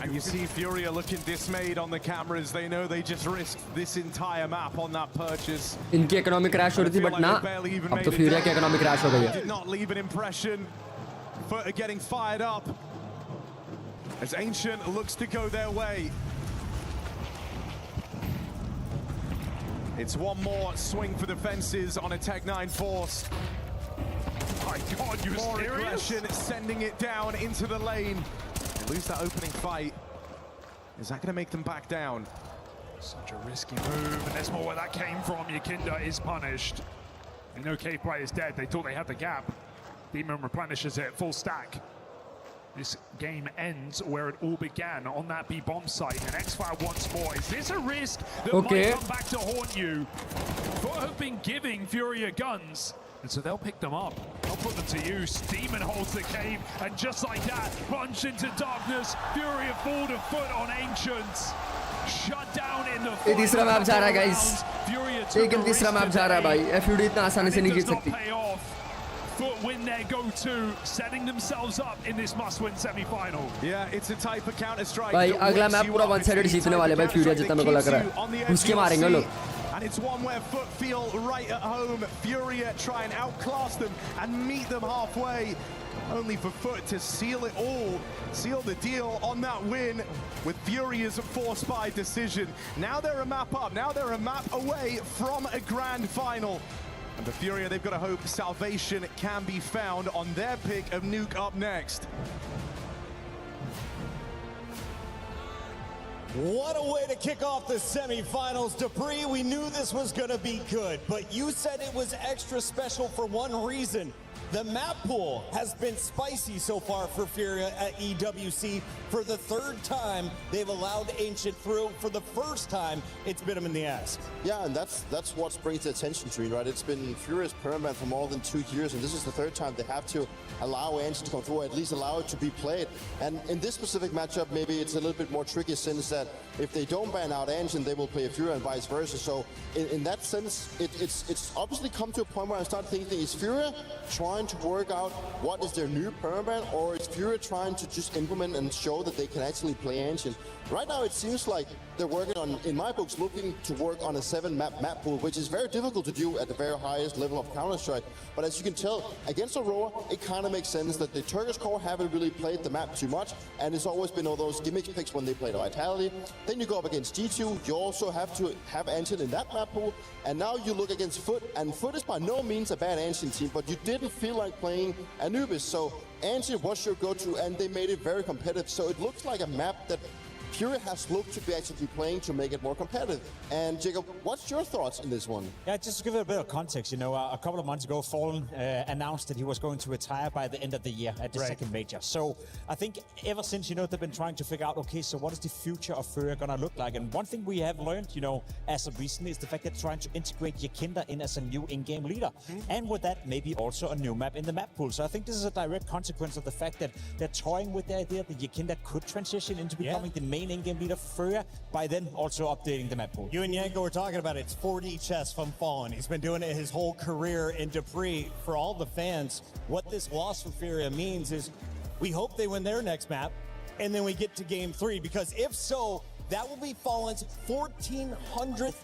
And You see FURIA looking dismayed on the cameras. They know they just risked this entire map on that purchase. इनकी economic crash हो रही थी but ना अब तो FURIA की economic crash हो गई है. Did not leave an impression. FUT are getting fired up as Ancient looks to go their way. It's one more swing for the fences on a Tech-9 force. My God, you More serious? aggression, sending it down into the lane. They lose that opening fight. Is that going to make them back down? Such a risky move, and there's more where that came from. Yakinda is punished. They know Cave Play is dead. They thought they had the gap. Demon replenishes it, full stack. This game ends where it all began, on that B bomb site, and X-Fire once more. Is this a risk that might come back to haunt you? FUT have been giving FURIA guns, and so they'll pick them up. They'll put them to use. Demon holds the cave, and just like that, plunged into darkness. FURIA fall to FUT on Ancients. Shut down in the ये तीसरा map जा रहा है guys. लेकिन तीसरा map जा रहा है भाई. FUD इतना आसानी से नहीं जीत सकती. FUT win their go-to, setting themselves up in this must-win semi-final. Yeah, it's a type of counter-strike. भाई अगला मैप पूरा one-sided जीतने वाले भाई FURIA जितना मेरे को लग रहा है. उसके मारेंगे लोग. And it's one where FUT feel right at home. FURIA try and outclass them and meet them halfway. Only for FUT to seal it all, seal the deal on that win with FURIA's force by decision. Now they're a map up, now they're a map away from a grand final. And for FURIA, they've got to hope salvation can be found on their pick of Nuke up next. What a way to kick off the semifinals. Dupree, we knew this was going to be good, but you said it was extra special for one reason. The map pool has been spicy so far for FURIA at EWC. For the third time, they've allowed Ancient through. For the first time, it's bit them in the ass. Yeah, and that's what brings the attention to it, right? It's been FURIA's permanent for more than 2 years, and this is the third time they have to allow Ancient to come through, or at least allow it to be played. And in this specific matchup, maybe it's a little bit more tricky, since that if they don't ban out Ancient, they will play a FURIA and vice versa. So in that sense, it's obviously come to a point where I start thinking, is FURIA trying to work out what is their new permaban, or is FURIA trying to just implement and show that they can actually play Ancient? Right now it seems like they're working on, in my books, looking to work on a 7-map pool, which is very difficult to do at the very highest level of Counter-Strike. But as you can tell, against Aurora, it kind of makes sense that the Turkish core haven't really played the map too much, and it's always been all those gimmick picks when they play the Vitality. Then you go up against G2, you also have to have Ancient in that map pool, and now you look against FUT, and FUT is by no means a bad Ancient team, but you didn't feel like playing Anubis, so Ancient was your go-to, and they made it very competitive. So it looks like a map that FURIA has looked to be actually playing to make it more competitive. And Jacob, what's your thoughts on this one? Yeah, just to give it a bit of context, you know, a couple of months ago, Fallen announced that he was going to retire by the end of the year at the second major. So I think ever since, you know, they've been trying to figure out, okay, so what is the future of FURIA going to look like? And one thing we have learned, you know, as of recently is the fact that they're trying to integrate Yakinda in as a new in-game leader. And with that, maybe also a new map in the map pool. So I think this is a direct consequence of the fact that they're toying with the idea that Yakinda could transition into becoming the main in-game leader for FURIA, by then also updating the map pool. You and Yanko were talking about it. It's 4D chess from Fallen. He's been doing it his whole career in Dupree. For all the fans, what this loss for FURIA means is we hope they win their next map, and then we get to game 3, because if so, that will be Fallen's 1400th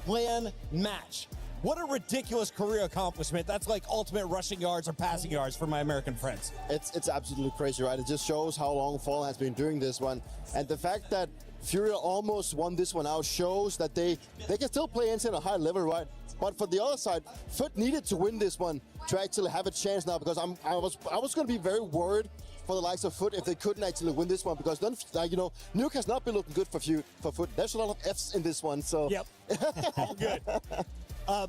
LAN match. What a ridiculous career accomplishment. That's like ultimate rushing yards or passing yards for my American friends. It's absolutely crazy, right? It just shows how long Fallen has been doing this one. And the fact that FURIA almost won this one out shows that they can still play Ancient at a high level, right? But for the other side, FUT needed to win this one to actually have a chance now, because I was going to be very worried for the likes of FUT if they couldn't actually win this one, because then, you know, Nuke has not been looking good for FUT. There's a lot of Fs in this one, so. Yep. Good.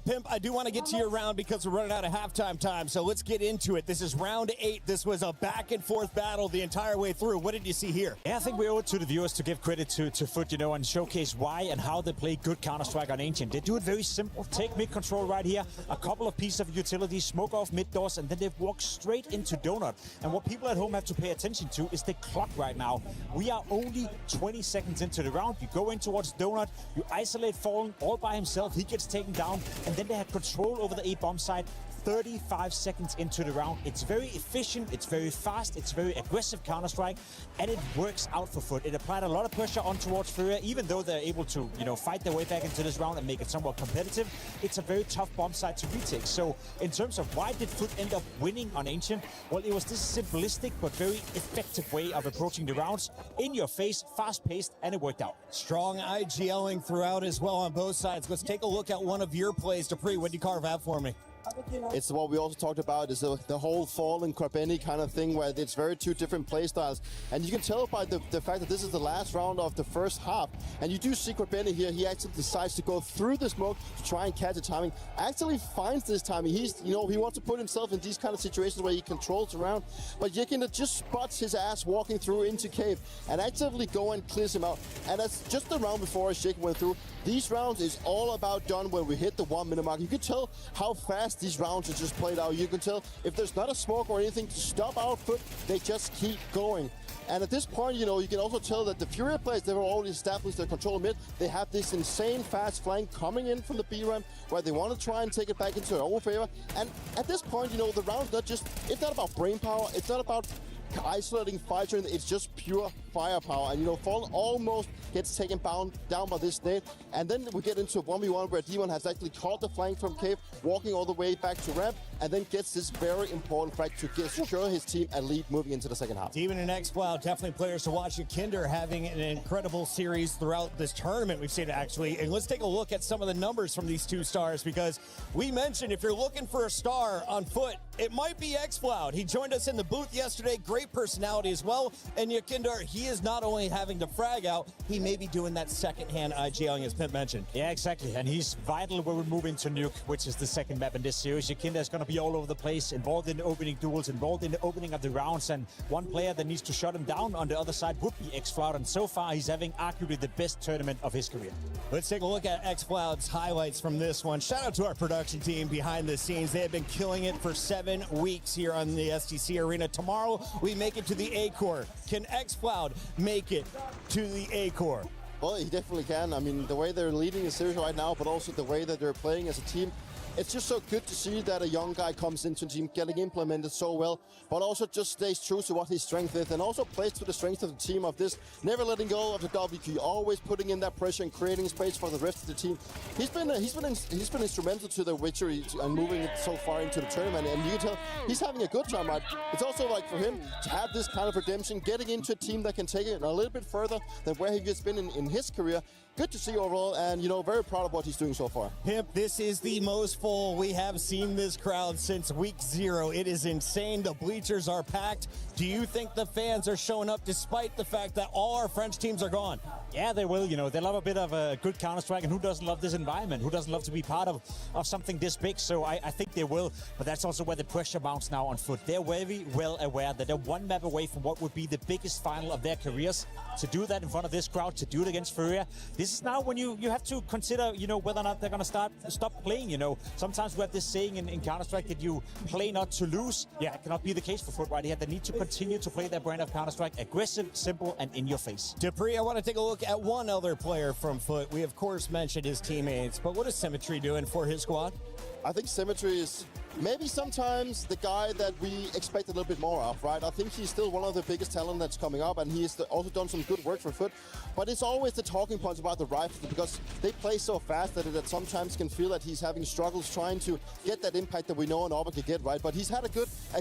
Pimp, I do want to get to your round because we're running out of halftime time, so let's get into it. This is round 8. This was a back-and-forth battle the entire way through. What did you see here? Yeah, I think we owe it to the viewers to give credit to FUT, you know, and showcase why and how they play good Counter-Strike on Ancient. They do it very simple. Take mid-control right here, a couple of pieces of utility, smoke off mid-doors, and then they walk straight into Donut. And what people at home have to pay attention to is the clock right now. We are only 20 seconds into the round. You go in towards Donut, you isolate Fallen all by himself, he gets taken down, and then they had control over the A-bomb side. 35 seconds into the round. It's very efficient, it's very fast, it's very aggressive Counter-Strike, and it works out for FUT. It applied a lot of pressure on towards FURIA, even though they're able to, fight their way back into this round and make it somewhat competitive. It's a very tough bomb site to retake. So in terms of why did FUT end up winning on Ancient? Well, it was this simplistic but very effective way of approaching the rounds. In your face, fast-paced, and it worked out. Strong IGLing throughout as well on both sides. Let's take a look at one of your plays. Dupree, what do you carve out for me? It's what we also talked about, is the whole fall and Corbeni kind of thing, where it's very two different play styles. And you can tell by the fact that this is the last round of the first half. And you do see Corbeni here, he actually decides to go through the smoke to try and catch the timing. Actually finds this timing. He wants to put himself in these kind of situations where he controls the round. But Yekinder just spots his ass walking through into cave and actively go and clears him out. And that's just the round before as Jake went through. These rounds is all about done when we hit the 1 minute mark. You can tell how fast these rounds are just played out. You can tell if there's not a smoke or anything to stop our FUT, they just keep going. And at this point, you can also tell that the FURIA players, they've already established their control mid. They have this insane fast flank coming in from the B ramp where they want to try and take it back into their own favor. And at this point, the round's it's not about brain power. It's not about isolating fighter, it's just pure firepower. And Fallen almost gets taken down by this nade, and then we get into a 1v1 where D1 has actually caught the flank from cave, walking all the way back to ramp, and then gets this very important frag to secure his team a lead moving into the second half. Demon and xCloud, definitely players to watch. Yekinder having an incredible series throughout this tournament, we've seen actually. And let's take a look at some of the numbers from these two stars, because we mentioned if you're looking for a star on FUT, it might be xCloud. He joined us in the booth yesterday, great personality as well. And Yekinder, he is not only having to frag out, he may be doing that second-hand IGLing, as Pimp mentioned. Yeah, exactly. And he's vital when we move into Nuke, which is the second map in this series. Yekinder is going to be all over the place, involved in the opening duels, involved in the opening of the rounds, and one player that needs to shut him down on the other side would be xCloud. And so far, he's having arguably the best tournament of his career. Let's take a look at xCloud's highlights from this one. Shout out to our production team behind the scenes. They have been killing it for 7 weeks here on the STC Arena. Tomorrow, we make it to the A-Core. Can xCloud make it to the A-Core? Well, he definitely can. I mean, the way they're leading the series right now, but also the way that they're playing as a team, it's just so good to see that a young guy comes into the team, getting implemented so well, but also just stays true to what his strength is, and also plays to the strength of the team of this, never letting go of the WQ, always putting in that pressure and creating space for the rest of the team. He's been instrumental to the victory and moving it so far into the tournament, and you can tell he's having a good time, right? It's also like for him to have this kind of redemption, getting into a team that can take it a little bit further than where he's been in his career. Good to see overall, and very proud of what he's doing so far. Pimp, this is the most full we have seen this crowd since week 0. It is insane. The bleachers are packed. Do you think the fans are showing up despite the fact that all our French teams are gone? Yeah, they will. They love a bit of a good Counter-Strike, and who doesn't love this environment? Who doesn't love to be part of something this big? So I think they will, but that's also where the pressure mounts now on FUT. They're very well aware that they're one map away from what would be the biggest final of their careers. To do that in front of this crowd, to do it against FURIA, this is now when you have to consider, whether or not they're going to stop playing. Sometimes we have this saying in Counter-Strike that you play not to lose. Yeah, it cannot be the case for FUT right here. They need to continue to play their brand of Counter-Strike, aggressive, simple, and in your face. Dupree, I want to take a look at one other player from FUT. We, of course, mentioned his teammates, but what is Symmetry doing for his squad? I think Symmetry is maybe sometimes the guy that we expect a little bit more of, right? I think he's still one of the biggest talent that's coming up, and he's also done some good work for FUT. But it's always the talking points about the rifles, because they play so fast that it sometimes can feel that he's having struggles trying to get that impact that we know an Auburn can get, right? But he's had a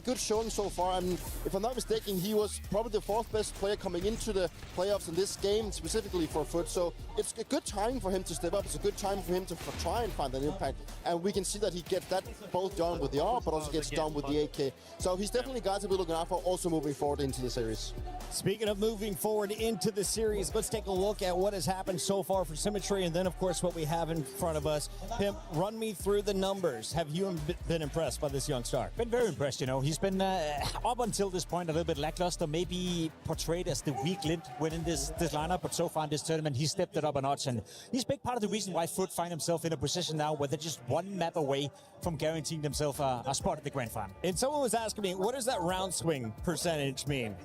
good showing so far. I mean, if I'm not mistaken, he was probably the 4th best player coming into the playoffs in this game, specifically for FUT. So it's a good time for him to step up. It's a good time for him to try and find that impact. And we can see that he gets that both done with the R, but also gets done with the AK. So he's definitely a guy to be looking out for, also moving forward into the series. Speaking of moving forward into the series, let's take a look at what has happened so far for Symmetry, and then, of course, what we have in front of us. Pimp, run me through the numbers. Have you been impressed by this young star? Been very impressed, He's been, up until this point, a little bit lackluster, maybe portrayed as the weak link within this lineup, but so far in this tournament, he stepped it up a notch, and he's a big part of the reason why FUT find himself in a position now where they're just one map away from guaranteeing themselves a spot at the grand final. And someone was asking me, what does that round swing percentage mean?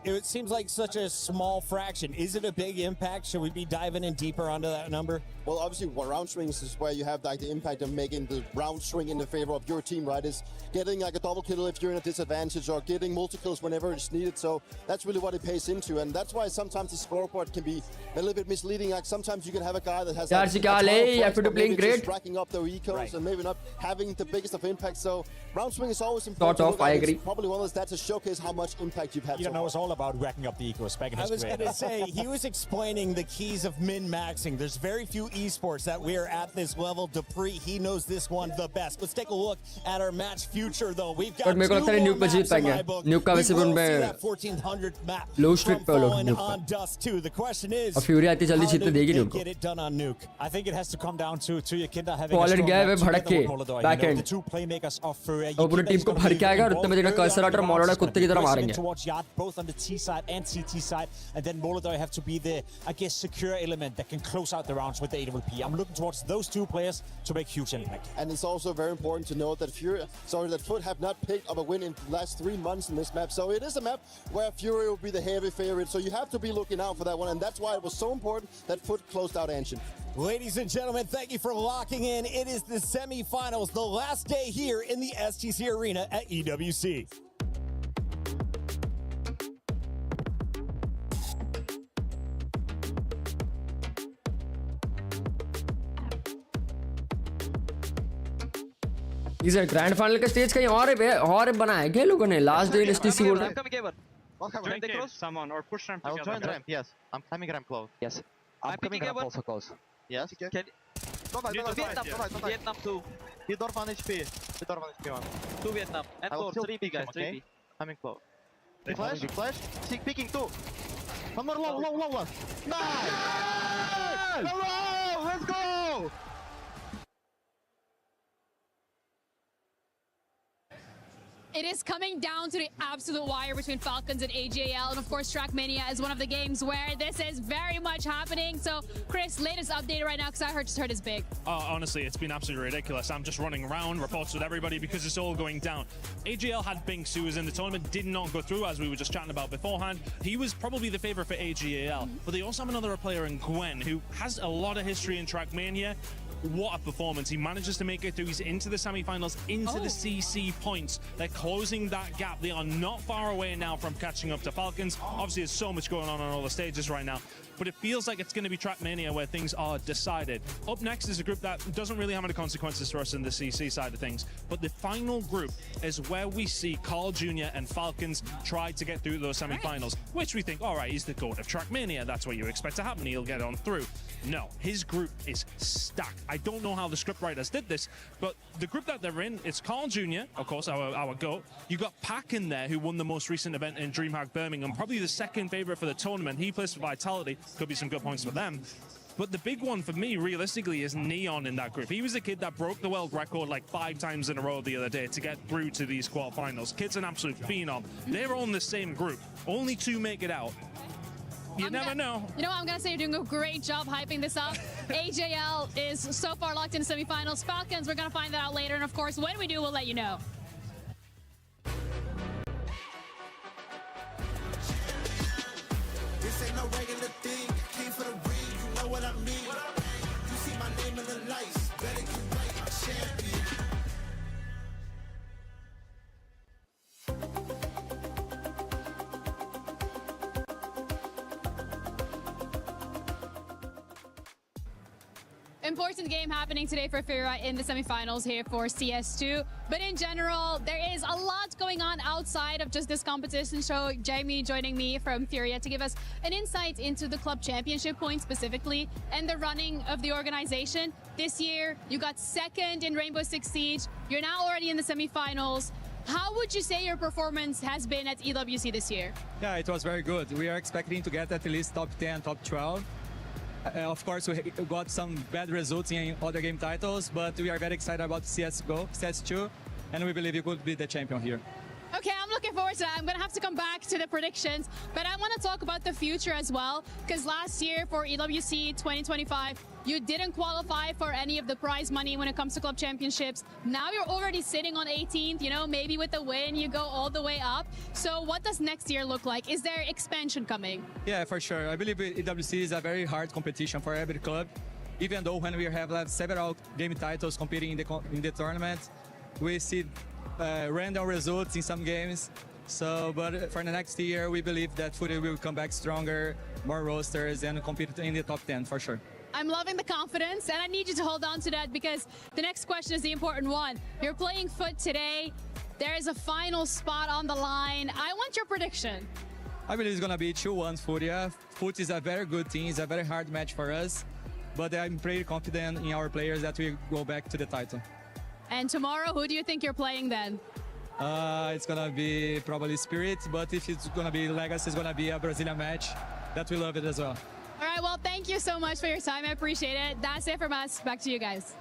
It seems like such a small fraction. Is it a big impact? Should we be diving in deeper onto that number? Well, obviously, round swings is where you have like the impact of making the round swing in the favor of your team, right? Is getting like a double kill if you're in a disadvantage or getting multi-kills whenever it's needed. So that's really what it pays into. And that's why sometimes the scoreboard can be a little bit misleading. Like sometimes you can have a guy that has like, playing great, racking up their ecos and maybe not having the biggest of impact. So round swing is always important. Sort of, I agree. It's probably one of those stats to showcase how much impact you've had. You know, it's all about racking up the ecos back in his I was going to say, he was explaining the keys of min-maxing. There's very few esports that we're at this level. Dupree, he knows this one the best. Let's take a look at our match future, though. We've got 2 more maps in my book. We will see that 1400th map from Fallen on Dust 2. The question is, how do they get it done on Nuke? I think it has to come down to Yakinda having Fallen a गया है strong भड़क के back end. The two playmakers of FURIA. और पूरी team को भर के आएगा और उतने में देखना कर्सर आउट और मोलोडा कुत्ते की तरह मारेंगे. Towards Yard, both on the T side and CT side, and then Molodoi have to be the, I guess, secure element that can close out the rounds with the AWP. I'm looking towards those two players to make huge impact. And it's also very important to note that FUT have not picked up a win in the last 3 months in this map. So it is a map where FURIA will be the heavy favorite. So you have to be looking out for that one, and that's why it was so important that FUT closed out Ancient. Ladies and gentlemen, thank you for locking in. It is the semifinals, the last day here in the STC Arena at EWC. इसे grand final का stage कहीं और बना है क्या लोगों ने last day STC बोल रहे हैं. Someone or push ramp. I will join ramp. Yes, I'm coming ramp close. Yes, I'm coming ramp also close. Yes. Don't die. Vietnam 2. He door 1 HP. He door 1 HP. 2 Vietnam. And 4, 3B guys, 3B. Coming close. Flash. Seek picking 2. One more low. Nice! Hello! Let's go! It is coming down to the absolute wire between Falcons and AJL, and of course Trackmania is one of the games where this is very much happening. So Chris, latest update right now, because I just heard it's big. Honestly, it's been absolutely ridiculous. I'm just running around, reports with everybody because it's all going down. AJL had Binks, who was in the tournament, did not go through, as we were just chatting about beforehand. He was probably the favorite for AJL, but they also have another player in Gwen, who has a lot of history in Trackmania. What a performance. He manages to make it through. He's into the semi-finals, into the CC points. They're closing that gap. They are not far away now from catching up to Falcons. Obviously, there's so much going on all the stages right now, but it feels like it's going to be Trackmania where things are decided. Up next is a group that doesn't really have any consequences for us in the CC side of things, but the final group is where we see Carl Jr. and Falcons try to get through those semi-finals, which we think, all right, he's the goat of Trackmania. That's what you expect to happen. He'll get on through. No, his group is stacked. I don't know how the scriptwriters did this, but the group that they're in, it's Carl Jr., of course, our GOAT. You got Pack in there, who won the most recent event in DreamHack Birmingham, probably the second favorite for the tournament. He plays for Vitality, could be some good points for them. But the big one for me, realistically, is Neon in that group. He was a kid that broke the world record like 5 times in a row the other day to get through to these quarterfinals. Kid's an absolute phenom. They're all in the same group. Only 2 make it out. You never know. You know what, I'm going to say you're doing a great job hyping this up. AJL is so far locked in the semifinals. Falcons, we're going to find that out later. And of course, when we do, we'll let you know. This ain't no regular thing. Came for the ring, you know what I mean. You see my name in the lights. Better get right, champion. Important game happening today for FURIA in the semifinals here for CS2. But in general, there is a lot going on outside of just this competition. So Jamie joining me from FURIA to give us an insight into the club championship points specifically and the running of the organization. This year, you got 2nd in Rainbow Six Siege. You're now already in the semifinals. How would you say your performance has been at EWC this year? Yeah, it was very good. We are expecting to get at least top 10, top 12. Of course, we got some bad results in other game titles, but we are very excited about CS2, and we believe we could be the champion here. Okay, I'm looking forward to that. I'm going to have to come back to the predictions, but I want to talk about the future as well, because last year for EWC 2025, you didn't qualify for any of the prize money when it comes to club championships. Now you're already sitting on 18th, you know, maybe with the win, you go all the way up. So what does next year look like? Is there expansion coming? Yeah, for sure. I believe EWC is a very hard competition for every club. Even though when we have several game titles competing in the tournament, we see random results in some games. So, but for the next year, we believe that FURIA will come back stronger, more rosters, and compete in the top 10 for sure. I'm loving the confidence, and I need you to hold on to that because the next question is the important one. You're playing FUT today. There is a final spot on the line. I want your prediction. I believe it's going to be 2-1 FURIA. FUT is a very good team. It's a very hard match for us. But I'm pretty confident in our players that we go back to the title. And tomorrow, who do you think you're playing then? It's going to be probably Spirit, but if it's going to be Legacy, it's going to be a Brazilian match. That we love it as well. All right, well, thank you so much for your time. I appreciate it. That's it from us. Back to you guys.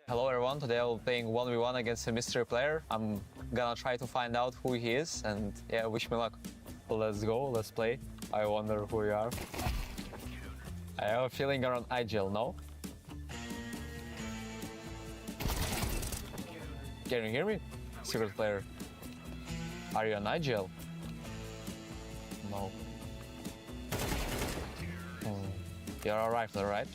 Hello everyone, today I'll be playing 1v1 against a mystery player. I'm gonna try to find out who he is and yeah, wish me luck. So let's go, let's play. I wonder who you are. I have a feeling you're on IGL, no? Can you hear me? Secret player. Are you on IGL? No. You're a rifler, right?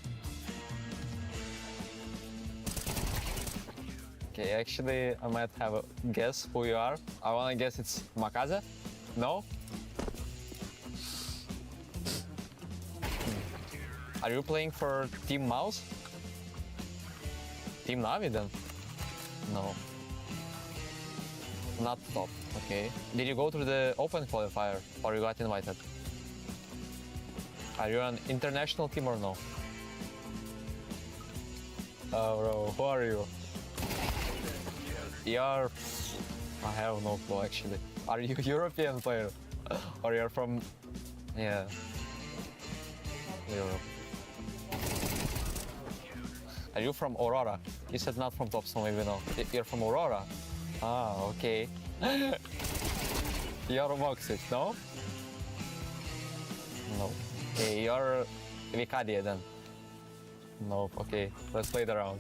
Okay, actually, I might have a guess who you are. I wanna guess it's Makaze? No? Are you playing for Team Mouse? Team Navi then? No. Not top, okay. Did you go through the open qualifier or you got invited? Are you an international team or no? Oh bro, who are you? You're... I have no clue actually. Are you European player? Or you're from... Yeah. Europe. Are you from Aurora? You said not from top, so maybe no. You're from Aurora? Ah, okay. You're Moxic, no? No. Okay, you're Vicadia then? No, okay. Let's play the round.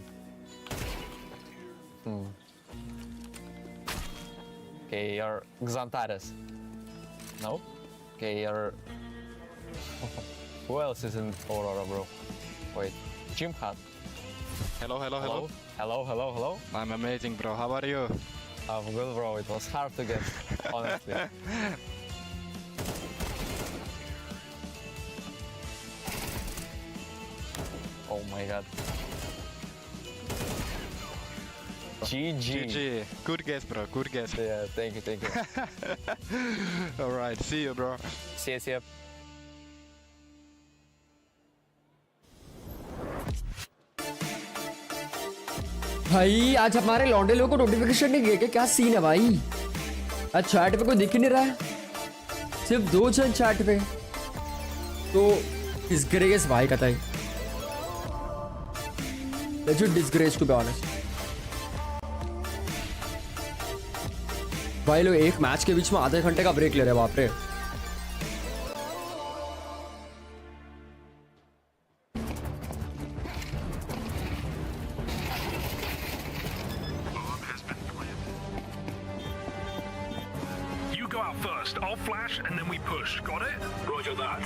Okay, you're Xantares. No? Okay, you're... Who else is in Aurora, bro? Wait, Jim Hat. Hello. Hello. I'm amazing, bro. How are you? I'm good, bro. It was hard to get, honestly. Oh my god. GG. Good guess, bro. Good guess. Yeah, thank you. Alright, see you, bro. See you. भाई आज हमारे लौंडे लोगों को notification नहीं गया क्या scene है भाई? आज चैट पे कोई दिख ही नहीं रहा है, सिर्फ 2 जन चैट पे, तो डिस्ग्रेस भाई कहता है, legit disgrace to be honest. भाई लोग एक मैच के बीच में आधे घंटे का ब्रेक ले रहे हैं, बाप रे। You go out first. I'll flash and then we push. Got it? Roger that.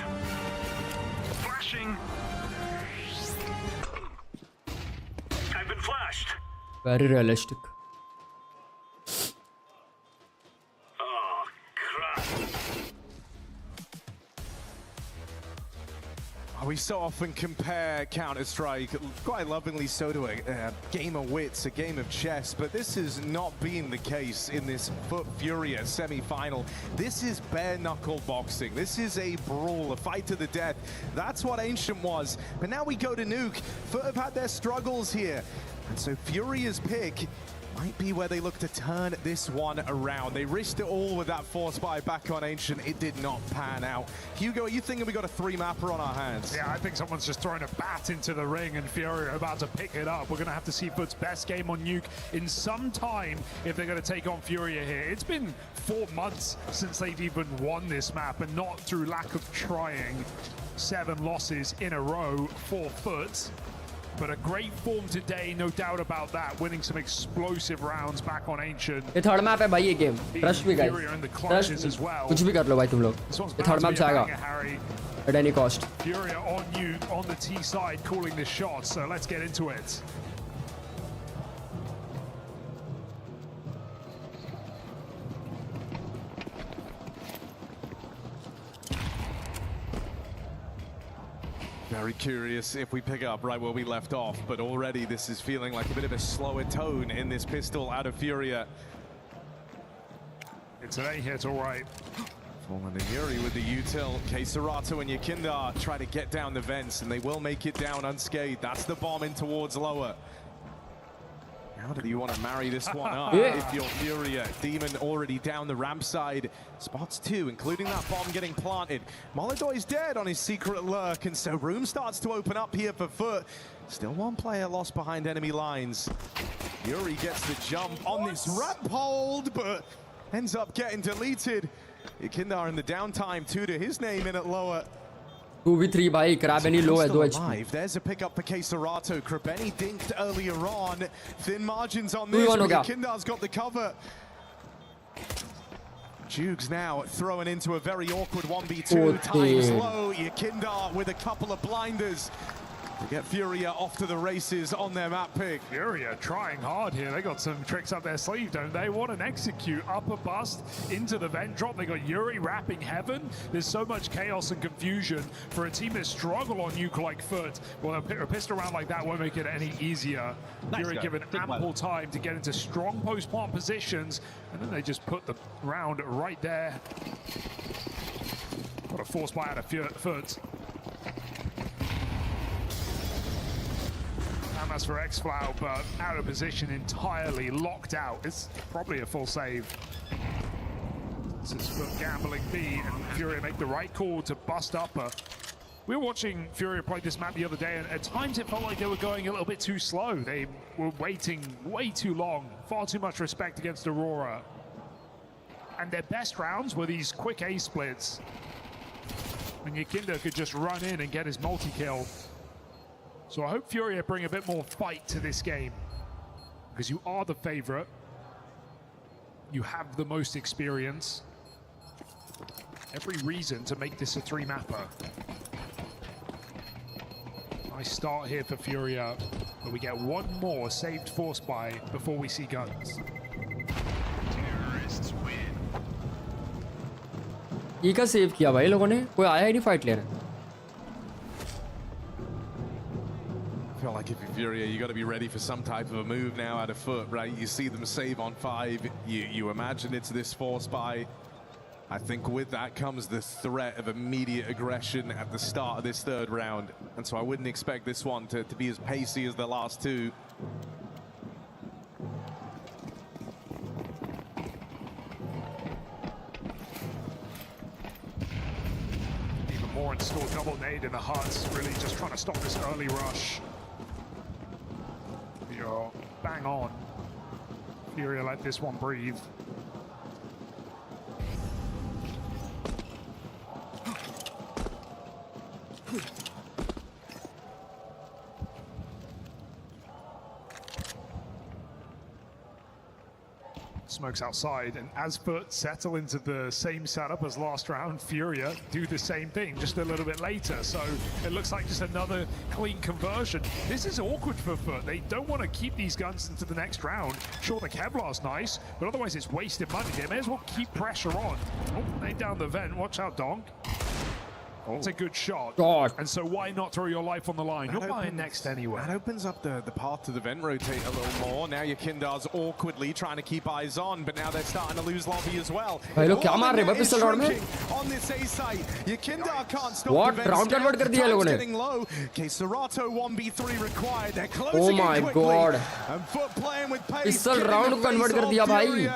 Flashing. I've been flashed. Very realistic. We so often compare Counter-Strike, quite lovingly so, to a game of wits, a game of chess, but this has not been the case in this FUT FURIA semi-final. This is bare-knuckle boxing. This is a brawl, a fight to the death. That's what Ancient was. But now we go to Nuke. FUT have had their struggles here. And so FURIA's pick might be where they look to turn this one around. They risked it all with that force buy back on Ancient. It did not pan out. Hugo, are you thinking we got a 3-mapper on our hands? Yeah, I think someone's just throwing a bat into the ring and FURIA are about to pick it up. We're going to have to see FUT's best game on Nuke in some time if they're going to take on FURIA here. It's been 4 months since they've even won this map, and not through lack of trying. 7 losses in a row for FUT. But a great form today, no doubt about that. Winning some explosive rounds back on Ancient. ये third map है भाई ये game. Trust me guys. Trust me. कुछ भी कर लो भाई तुम लोग. ये थर्ड मैप जाएगा. At any cost. FURIA on you on the T side, calling this shot. So let's get into it. Very curious if we pick up right where we left off, but already this is feeling like a bit of a slower tone in this pistol out of FURIA. It's an A-hit, all right. Fallen and Yuri with the util. Keserato and Yakindar try to get down the vents, and they will make it down unscathed. That's the bomb in towards lower. How do you want to marry this one up if you're FURIA? Demon already down the ramp side. Spots 2, including that bomb getting planted. Molodoy's dead on his secret lurk, and so room starts to open up here for FUT. Still 1 player lost behind enemy lines. Yuri gets the jump on this ramp hold, but ends up getting deleted. Yakindar in the downtime, 2 to his name in at lower. 2v3 भाई. Krabeni low है 2 HP. There's a pickup for Keserato. Krabeni dinked earlier on. Thin margins on this. Yakindar's got the cover. Jugs now throwing into a very awkward 1v2. Times low. Yakindar with a couple of blinders to get FURIA off to the races on their map pick. FURIA trying hard here. They got some tricks up their sleeve, don't they? Want an execute, upper bust into the vent drop. They got Yuri wrapping heaven. There's so much chaos and confusion for a team that struggle on Nuke like FUT. Well, a pistol round like that won't make it any easier. FURIA given ample time to get into strong post-plant positions, and then they just put the round right there. Got a force buy out of FUT. And that's for xFlow, but out of position entirely, locked out. It's probably a full save. This is for gambling B, and FURIA make the right call to bust upper. We were watching FURIA play this map the other day, and at times it felt like they were going a little bit too slow. They were waiting way too long, far too much respect against Aurora. And their best rounds were these quick A splits. And Yakinda could just run in and get his multi-kill. So I hope FURIA bring a bit more fight to this game, because you are the favorite. You have the most experience. Every reason to make this a 3-mapper. Nice start here for FURIA, but we get 1 more saved force buy before we see guns. Terrorists win. ये का save किया भाई लोगों ने. कोई आया ही नहीं fight लेने. I feel like if you're FURIA, you got to be ready for some type of a move now out of FUT, right? You see them save on 5. You imagine it's this force buy. I think with that comes the threat of immediate aggression at the start of this 3rd round. And so I wouldn't expect this one to be as pacey as the last 2. Even more installed double nade in the huts, really just trying to stop this early rush. You're bang on. FURIA let this one breathe. Smokes outside, and as FUT settle into the same setup as last round, FURIA do the same thing just a little bit later. So it looks like just another clean conversion. This is awkward for FUT. They don't want to keep these guns into the next round. Sure, the Kevlar's nice, but otherwise it's wasted money. They may as well keep pressure on. Oh, they down the vent. Watch out, Donk. It's a good shot. God. And so why not throw your life on the line? You're buying next anyway. That opens up the path to the vent rotate a little more. Now your Kindar's awkwardly trying to keep eyes on, but now they're starting to lose lobby as well. भाई लोग क्या मार रहे हैं भाई pistol round में? On this A site, your Kindar can't stop. What? Round convert कर दिया लोगों ने? Getting low. Okay, Serato 1v3 required. They're Oh closing my it quickly. God. And FUT playing with pace. Pistol round convert कर दिया भाई.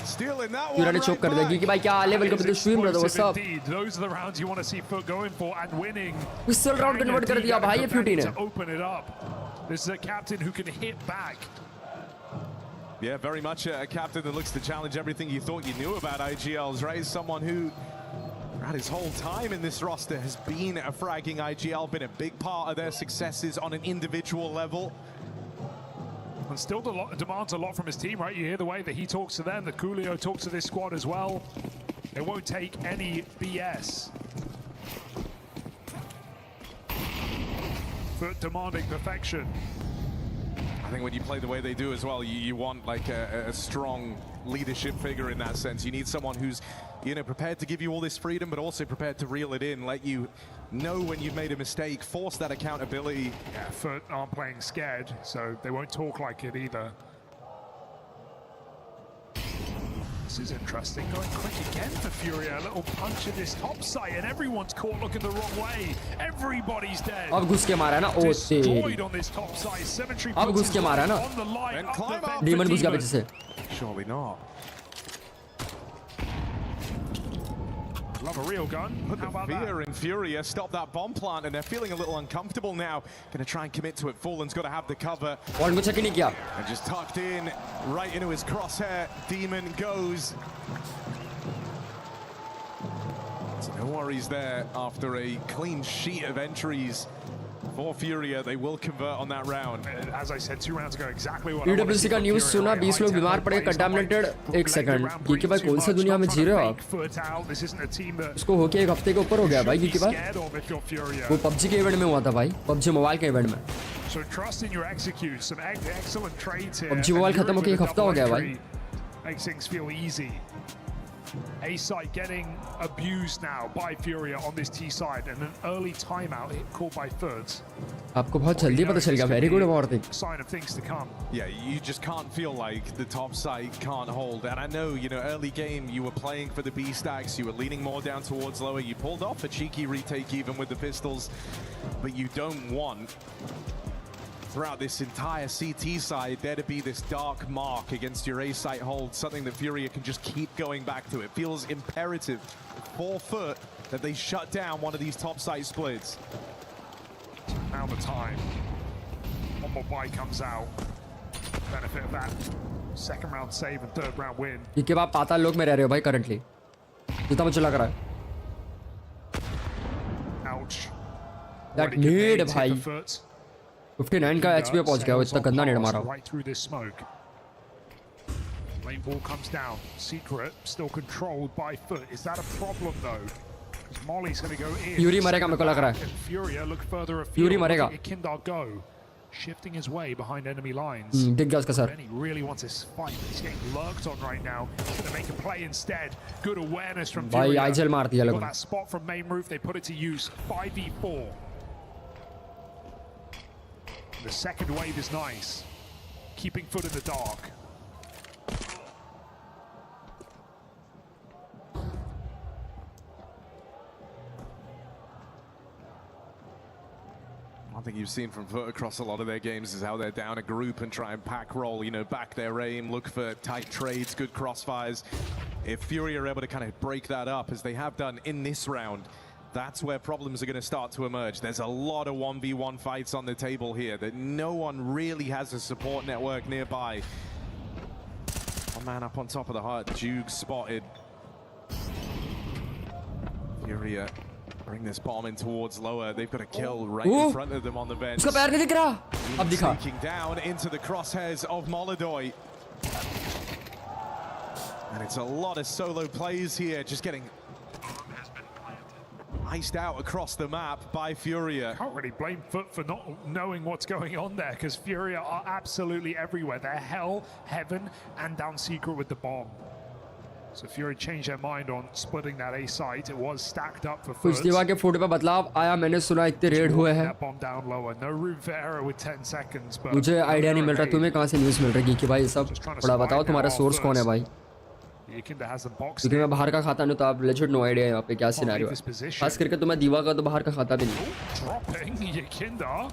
Stealing that Furia one ने choke कर दिया क्योंकि भाई क्या हाल है? Welcome to the stream brother. What's up? Those are the rounds you want to see FUT going for and winning. Pistol round convert कर दिया भाई ये FUT ने. To open it up. This is a captain who can hit back. Yeah, very much a captain that looks to challenge everything you thought you knew about IGLs, right? Someone who, throughout his whole time in this roster, has been a fragging IGL, been a big part of their successes on an individual level. And still demands a lot from his team, right? You hear the way that he talks to them, that Coolio talks to this squad as well. It won't take any BS. For demanding perfection. I think when you play the way they do as well, you want like a strong leadership figure in that sense. You need someone who's, you know, prepared to give you all this freedom, but also prepared to reel it in, let you know when you've made a mistake, force that accountability. Yeah, FUT aren't playing scared, so they won't talk like it either. This is interesting, going quick again for FURIA. A little punch in this top site, and everyone's caught looking the wrong way. Everybody's dead. अब घुस के मारा है ना ओ तेरी. Destroyed on this top site. Symmetry अब घुस के मारा है ना. on the line. Demon घुस गया पीछे से. Surely not. Love a real gun. Put How the about fear that? in FURIA, stop that bomb plant, and they're feeling a little uncomfortable now. Gonna try and commit to it. Fallen's got to have the cover. Ball को check ही नहीं किया. And just tucked in, right into his crosshair. Demon goes. So no worries there after a clean sheet of entries for FURIA. They will convert on that round. As I said 2 rounds ago, exactly what EWC का news सुना 20 लोग बीमार पड़े contaminated. एक second क्योंकि भाई कौन सा दुनिया में जी रहे हो आप? उसको हो के एक हफ्ते के ऊपर हो गया भाई क्योंकि भाई वो PUBG के इवेंट में हुआ था भाई, PUBG मोबाइल के इवेंट में. So trust in your execute, some excellent trades here. PUBG mobile खत्म होके एक हफ्ता हो गया भाई. Makes things feel easy. A side getting abused now by FURIA on this T side, and an early timeout hit called by FUT. आपको बहुत जल्दी पता चल गया. Very good Morty. Sign of things to come. Yeah, you just can't feel like the top side can't hold. And I know, you know, early game you were playing for the B stacks, you were leaning more down towards lower, you pulled off a cheeky retake even with the pistols, but you don't want throughout this entire CT side there to be this dark mark against your A site hold, something that FURIA can just keep going back to. It feels imperative for FUT that they shut down one of these top site splits. Now the time. One more buy comes out. Benefit of that second round save and third round win. क्योंकि आप पाताल लोक में रह रहे हो भाई currently. जितना मुझे लग रहा है. Ouch. That need भाई. 59 का HP पहुंच गया. वो इतना गंदा नेड मारा. Right through this smoke. Lane ball comes down. Secret still controlled by FUT. Is that a problem though? Because Molly's going to go in. Fury मरेगा मेरे को लग रहा है. FURIA look further afield. Fury मरेगा. Kindar go. Shifting his way behind enemy lines. दिख गया उसका sir. Benny really wants this fight. He's getting lurked on right now. He's going to make a play instead. Good awareness from भाई FURIA. Aizawl मार दिया Got लोगों ने. that spot from main roof. They put it to use. 5v4. The second wave is nice. Keeping FUT in the dark. One thing you've seen from FUT across a lot of their games is how they're down a group and try and pack roll, you know, back their aim, look for tight trades, good crossfires. If FURIA are able to kind of break that up, as they have done in this round, that's where problems are going to start to emerge. There's a lot of 1v1 fights on the table here that no one really has a support network nearby. One man up on top of the hut, Juke spotted. FURIA bring this bomb in towards lower. They've got a kill right in front of them on the bench. उसका पैर नहीं दिख रहा. अब दिखा. Taking down into the crosshairs of Molodoy. And it's a lot of solo plays here, just getting iced out across the map by FURIA. Can't really blame FUT for not knowing what's going on there, because FURIA are absolutely everywhere. They're hell, heaven, and down secret with the bomb. So Fury changed their mind on splitting that A site. It was stacked up for कुछ दीवार के photo पे बदलाव आया, मैंने सुना इतने red हुए हैं. That bomb down lower. No room for error with 10 seconds. But मुझे आइडिया नहीं मिल रहा, तुम्हें कहाँ से न्यूज़ मिल रही है कि भाई सब थोड़ा बताओ तुम्हारा सोर्स कौन है भाई, क्योंकि मैं बाहर का खाता नहीं तो आप लेजिट नो आइडिया यहाँ पे क्या सिनेरियो है, खास करके तो मैं दीवा का तो बाहर का खाता भी नहीं. Dropping Yakinda.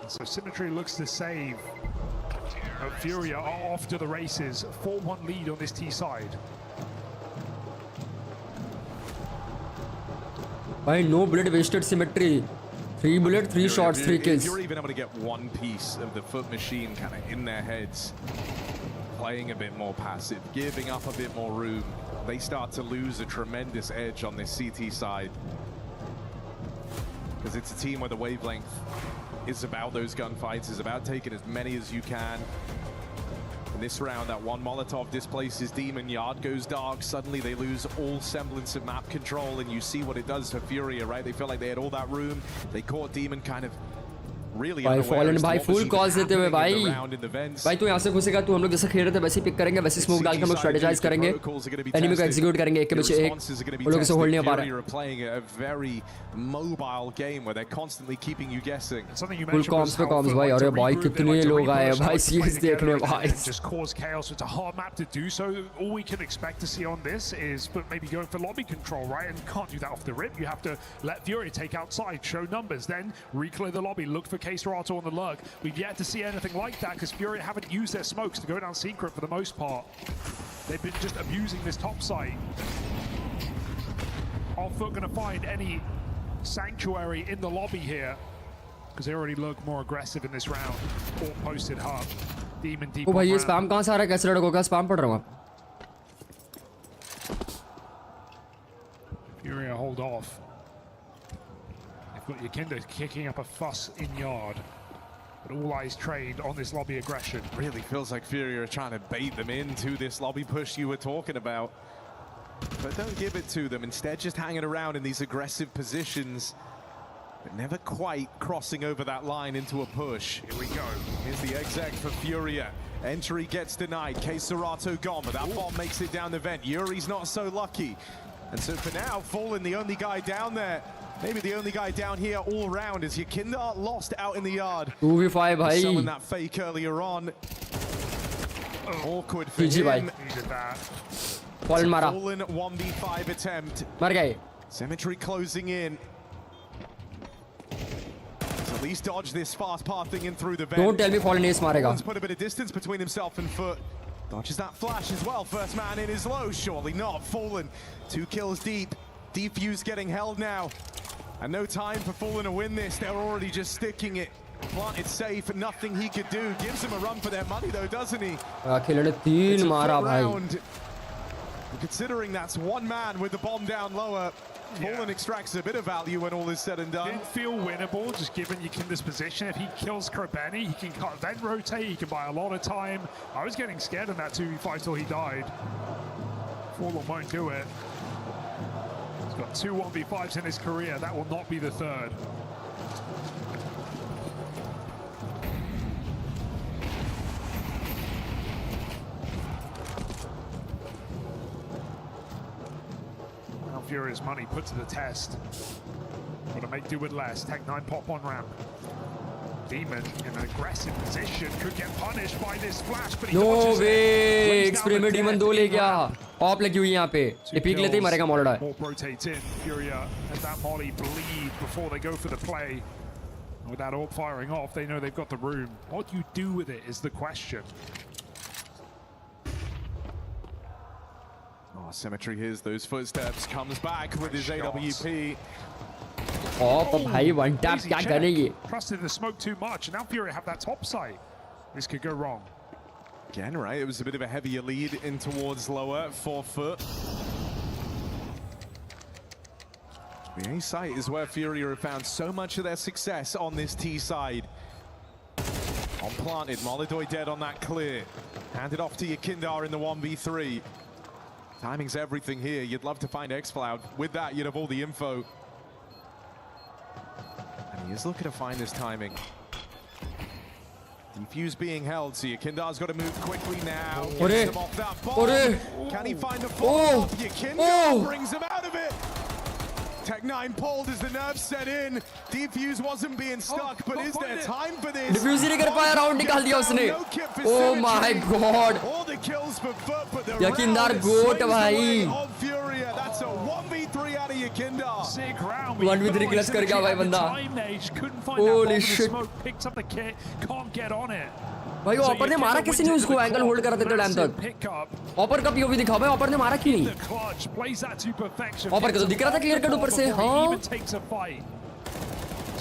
So Symmetry looks to save. Furia are off to the races. 4-1 lead on this T side. By no bullet wasted Symmetry. 3 bullets, 3 shots, 3 kills. If you're even able to get one piece of the FUT machine kind of in their heads, playing a bit more passive, giving up a bit more room, they start to lose a tremendous edge on this CT side. Because it's a team where the wavelength is about those gunfights, is about taking as many as you can. In this round, that one Molotov displaces Demon, Yard goes dark, suddenly they lose all semblance of map control, and you see what it does for Furia, right? They feel like they had all that room, they caught Demon kind of really भाई fallen भाई full calls देते हुए भाई तू यहाँ से घुसेगा, तू हम लोग जैसे खेल रहे थे वैसे पिक करेंगे, वैसे स्मोक डाल के हम लोग स्ट्रेटेजाइज करेंगे, एनिमी को एग्जीक्यूट करेंगे एक के पीछे एक, वो लोग इसे होल्ड नहीं पा रहे. फुल कॉम्स पे कॉम्स भाई, अरे भाई कितने लोग आए भाई सीरीज देखने भाई. Just cause chaos. It's a hard map to do so. All we can expect to see on this is maybe going for lobby control, right? And you can't do that off the rip. You have to let Fury take outside, show numbers, then reclear the lobby, look for K-Serato on the lurk. We've yet to see anything like that because Fury haven't used their smokes to go down secret for the most part. They've been just abusing this top site. Are FUT going to find any sanctuary in the lobby here? Because they already look more aggressive in this round. All posted hub. Demon deep. ओ भाई ये spam कहाँ से आ रहा है, कैसे लड़कों का spam पढ़ रहा हूँ. Furia hold off. They've got Yakinda kicking up a fuss in yard. But all eyes trained on this lobby aggression. Really feels like Furia are trying to bait them into this lobby push you were talking about. But don't give it to them. Instead, just hanging around in these aggressive positions. But never quite crossing over that line into a push. Here we go. Here's the exec for Furia. Entry gets denied. K-Serato gone, but that bomb makes it down the vent. Yuri's not so lucky. And so for now, Fallen, the only guy down there. Maybe the only guy down here all round is Yakinda lost out in the yard. 2v5 भाई. Someone that fake earlier on. Awkward for GG him. Fallen मारा. Fallen 1v5 attempt. मर गए. Symmetry closing in. At least dodge this fast pathing in through the vent. Don't tell me Fallen ace मारेगा. Fallen's put a bit of distance between himself and FUT. Dodges that flash as well. First man in is low. Surely not. Fallen 2 kills deep. Defuse getting held now. And no time for Fallen to win this. They're already just sticking it. Planted safe, nothing he could do. Gives him a run for their money though, doesn't he? अकेले ने 3 मारा भाई. Considering that's one man with the bomb down lower, Fallen extracts a bit of value when all is said and done. Didn't feel winnable, just given Yakinda's position. If he kills Krabeni, he can cut vent rotate, he can buy a lot of time. I was getting scared in that 2v5 till he died. Fallen won't do it. He's got 2 1v5s in his career. That will not be the third. Furious money put to the test. Gotta make do with less. Tech 9 pop on ramp. Demon in an aggressive position could get punished by this flash, but he No way! Experiment Demon 2 ले गया. Pop लगी हुई यहाँ पे. ये peak लेते ही मरेगा मॉलडा. More rotates in. Furia and that molly bleed before they go for the play. With that AWP firing off, they know they've got the room. What you do with it is the question. Oh, Symmetry hears those footsteps, comes back with his AWP. Oh, भाई one tap क्या करेंगे? Trusted the smoke too much, and now Fury have that top side. This could go wrong. Again, right, it was a bit of a heavier lead in towards lower for FUT. The A site is where Furia have found so much of their success on this T side. On planted, Molidoy dead on that clear. Handed off to Yakindar in the 1v3. Timing's everything here. You'd love to find xCloud. With that, you'd have all the info. And he is looking to find this timing. Defuse being held, so Yakindar's got to move quickly now. Ore. Gets him off that bomb. Ore. Can he find the Oh. fall? Yakindar Oh. brings him out of it. Tech9 pulled as the nerves set in. Defuse wasn't being stuck, but is there time for this? Defuse ही नहीं कर पाया, round निकाल दिया उसने. Oh my god. All the kills for FUT, but the Yakindar round goat slips away भाई. on FURIA. That's a 1v3 out of Yakindar. Sick round. 1v3 clutch कर गया भाई बंदा. Couldn't find that Holy bomb in the shit. smoke, picked up the kit, can't get on it. भाई ऑपर ने मारा किसी ने उसको एंगल होल्ड करा था टाइम तक. ऑपर का पीओवी दिखा भाई, ऑपर ने मारा क्यों नहीं? ऑपर का तो दिख रहा था क्लियर कट ऊपर से. हाँ.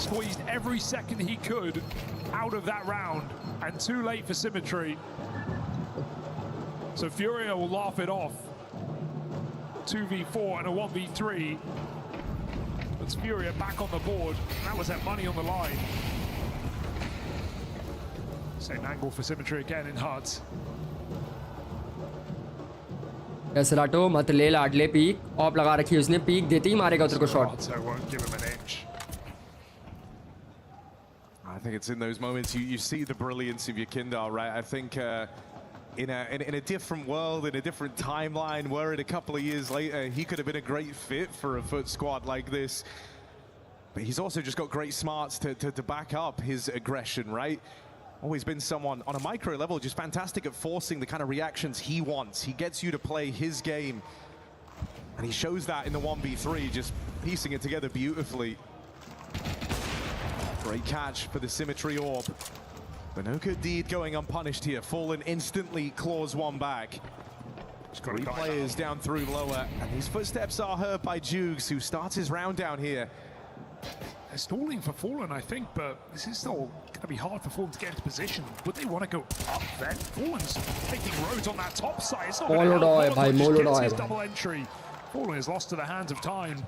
Squeezed every second he could out of that round, and too late for Symmetry. So FURIA will laugh it off. 2v4 and a 1v3. Puts FURIA back on the board. That was that money on the line. Same angle for Symmetry again in hearts. एसलाटो मत ले लाडले peak of लगा रखी है उसने, peak देते ही मारेगा उधर को shot. So won't give him an inch. I think it's in those moments you see the brilliance of Yakindar, right? I think in a different world, in a different timeline, were it a couple of years later, he could have been a great fit for a FUT squad like this. But he's also just got great smarts to back up his aggression, right? Always been someone on a micro level just fantastic at forcing the kind of reactions he wants. He gets you to play his game. And he shows that in the 1v3, just piecing it together beautifully. Great catch for the Symmetry orb. But no good deed going unpunished here. Fallen instantly claws one back. 3 players down through lower, and these footsteps are heard by Jugs, who starts his round down here. They're stalling for Fallen, I think, but this is still going to be hard for Fallen to get into position. Would they want to go up then? Fallen's taking roads on that top side. It's not going to help. Fallen just gets his double entry. Fallen is lost to the hands of time.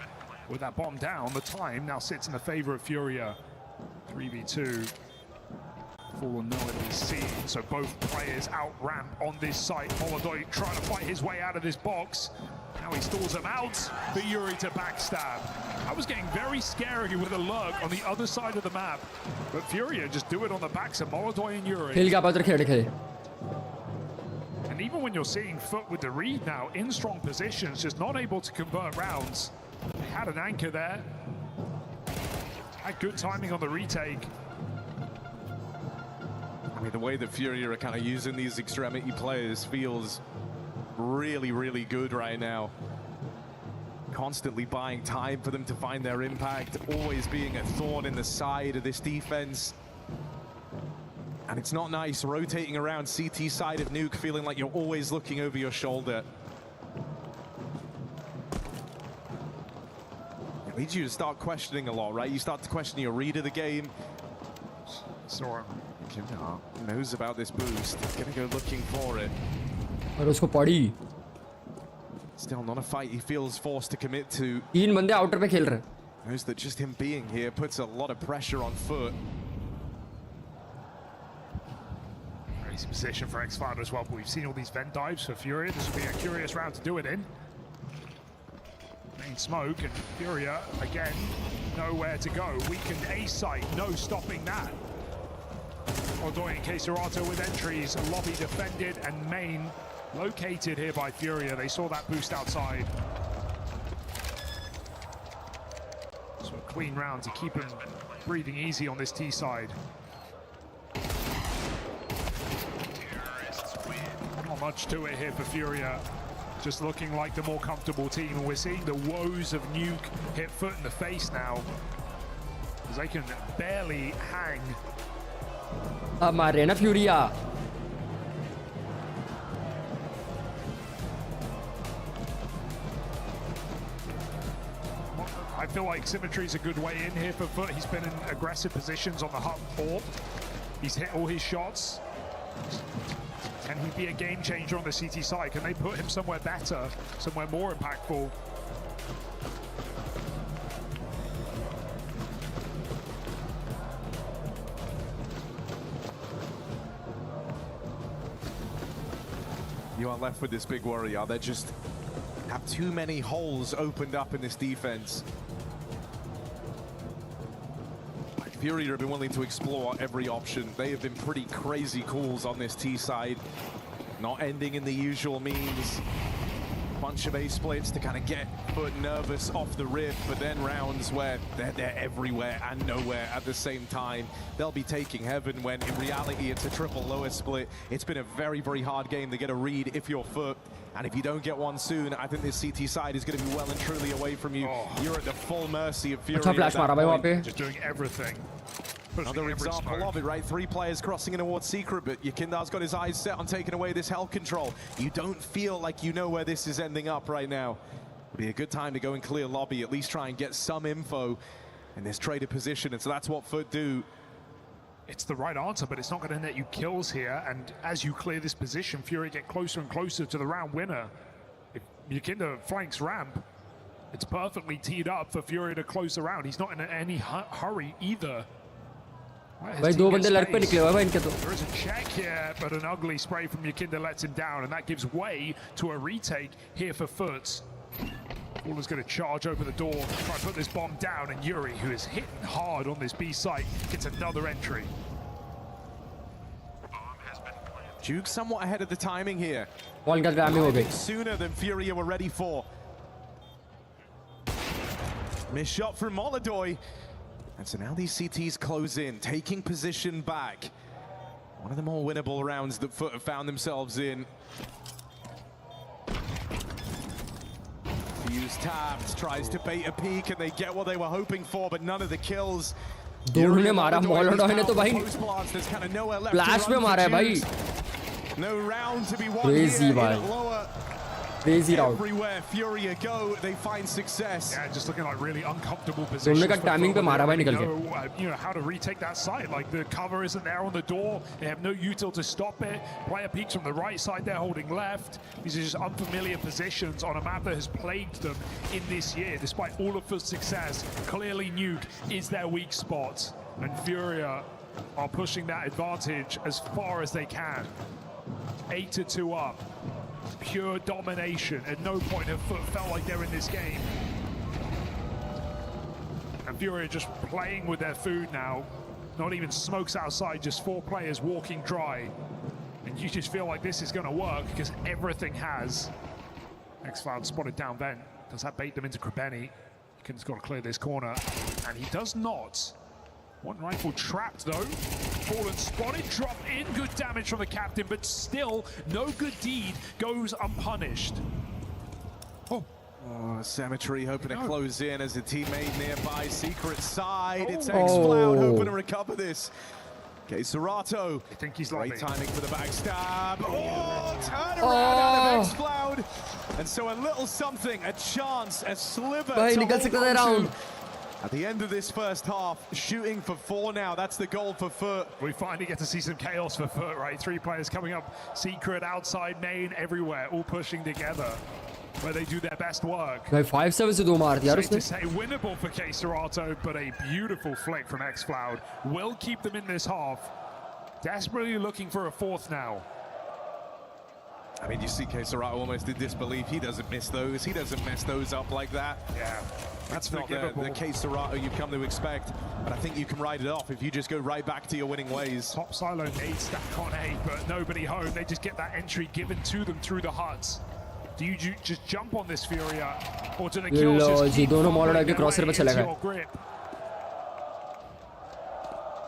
With that bomb down, the time now sits in the favor of FURIA. 3v2. Fallen nowhere to be seen, so both players out ramp on this site. Molodoi trying to fight his way out of this box. Now he stalls him out for Yuri to backstab. I was getting very scary with a lurk on the other side of the map, but FURIA just do it on the backs of Molodoi and Yuri. And even when you're seeing FUT with the read now, in strong positions, just not able to convert rounds. They had an anchor there. Had good timing on the retake. I mean, the way that FURIA are kind of using these extremity players feels really, really good right now. Constantly buying time for them to find their impact, always being a thorn in the side of this defense. And it's not nice rotating around CT side of Nuke, feeling like you're always looking over your shoulder. It leads you to start questioning a lot, right? You start to question your read of the game. Saw him. Knows about this boost. Gonna go looking for it. और उसको पड़ी. Still not a fight he feels forced to commit to. 3 बंदे outer पे खेल रहे. Knows that just him being here puts a lot of pressure on FUT. Easy position for X-Fighter as well, but we've seen all these vent dives for FURIA. This will be a curious round to do it in. Main smoke, and FURIA, again, nowhere to go. Weakened A site, no stopping that. Molodoi and Keserato with entries, lobby defended, and main located here by FURIA. They saw that boost outside. So a clean round to keep him breathing easy on this T side. Not much to it here for FURIA. Just looking like the more comfortable team, and we're seeing the woes of Nuke hit FUT in the face now, as they can barely hang. अब मार रहे हैं ना FURIA. I feel like Symmetry's a good way in here for FUT. He's been in aggressive positions on the hub orb. He's hit all his shots. Can he be a game changer on the CT side? Can they put him somewhere better, somewhere more impactful? You are left with this big worry. They just have too many holes opened up in this defense. FURIA have been willing to explore every option. They have been pretty crazy calls on this T side. Not ending in the usual means. Bunch of A splits to kind of get FUT nervous off the rip, but then rounds where they're everywhere and nowhere at the same time. They'll be taking heaven when in reality it's a triple lower split. It's been a very, very hard game to get a read if you're FUT. And if you don't get one soon, I think this CT side is going to be well and truly away from you. You're at the full mercy of FURIA. Just doing everything. Another example of it, right? 3 players crossing in towards Secret, but Yakindar's got his eyes set on taking away this hell control. You don't feel like you know where this is ending up right now. It'd be a good time to go and clear lobby, at least try and get some info in this traded position, and so that's what FUT do. It's the right answer, but it's not going to net you kills here, and as you clear this position, FURIA get closer and closer to the round winner. If Yakindar flanks ramp, it's perfectly teed up for FURIA to close the round. He's not in any hurry either. भाई 2 बंदे लड़ पे निकले हुए भाई इनके तो. There is a check here, but an ugly spray from Yakindar lets him down, and that gives way to a retake here for FUT. Waller's going to charge over the door, try to put this bomb down, and Yuri, who is hitting hard on this B site, gets another entry. Juke somewhat ahead of the timing here. Ball का grabbing हो गई. Sooner than FURIA were ready for. Missed shot from Molodoy. And so now these CTs close in, taking position back. One of the more winnable rounds that FUT have found themselves in. Fuse tapped, tries to bait a peek, and they get what they were hoping for, but none of the kills. दोनों ने मारा, Molodoy ने तो भाई flash में मारा है भाई. No round to be won. Crazy भाई. Crazy round. Everywhere FURIA go, they find success. Yeah, just looking like really uncomfortable positions. दोनों का timing पे मारा भाई निकल के. You know how to retake that site. Like the cover isn't there on the door. They have no util to stop it. Player peeks from the right side. They're holding left. These are just unfamiliar positions on a map that has plagued them in this year. Despite all of FUT's success, clearly Nuke is their weak spot, and FURIA are pushing that advantage as far as they can. 8-2 up. Pure domination. At no point have FUT felt like they're in this game. And FURIA just playing with their food now. Not even smokes outside, just 4 players walking dry. And you just feel like this is going to work because everything has. xCloud spotted down vent. Does that bait them into Krabeni? He's got to clear this corner. And he does not. One rifle trapped though. Fallen spotted, drop in, good damage from the captain, but still no good deed goes unpunished. Oh, Cemetery hoping to close in as a teammate nearby. Secret side, it's xCloud hoping to recover this. Okay, Serato. I think he's great like timing for the backstab. Oh, turn around out of xCloud. And so a little something, a chance, a sliver to hold on to. At the end of this first half, shooting for 4 now. That's the goal for FUT. We finally get to see some chaos for FUT, right? 3 players coming up, Secret, outside, main, everywhere, all pushing together, where they do their best work. भाई 5-7 से 2 मार दिया यार उसने. To say winnable for Serato, but a beautiful flick from xCloud will keep them in this half. Desperately looking for a 4th now. I mean, you see Serato almost in disbelief. He doesn't miss those. He doesn't mess those up like that. Yeah, that's not the Serato you've come to expect. But I think you can ride it off if you just go right back to your winning ways. Top silo nade stack on A, but nobody home. They just get that entry given to them through the huts. Do you just jump on this FURIA, or do the kills just keep दोनों Molodoy के क्रॉसर पे चला गया.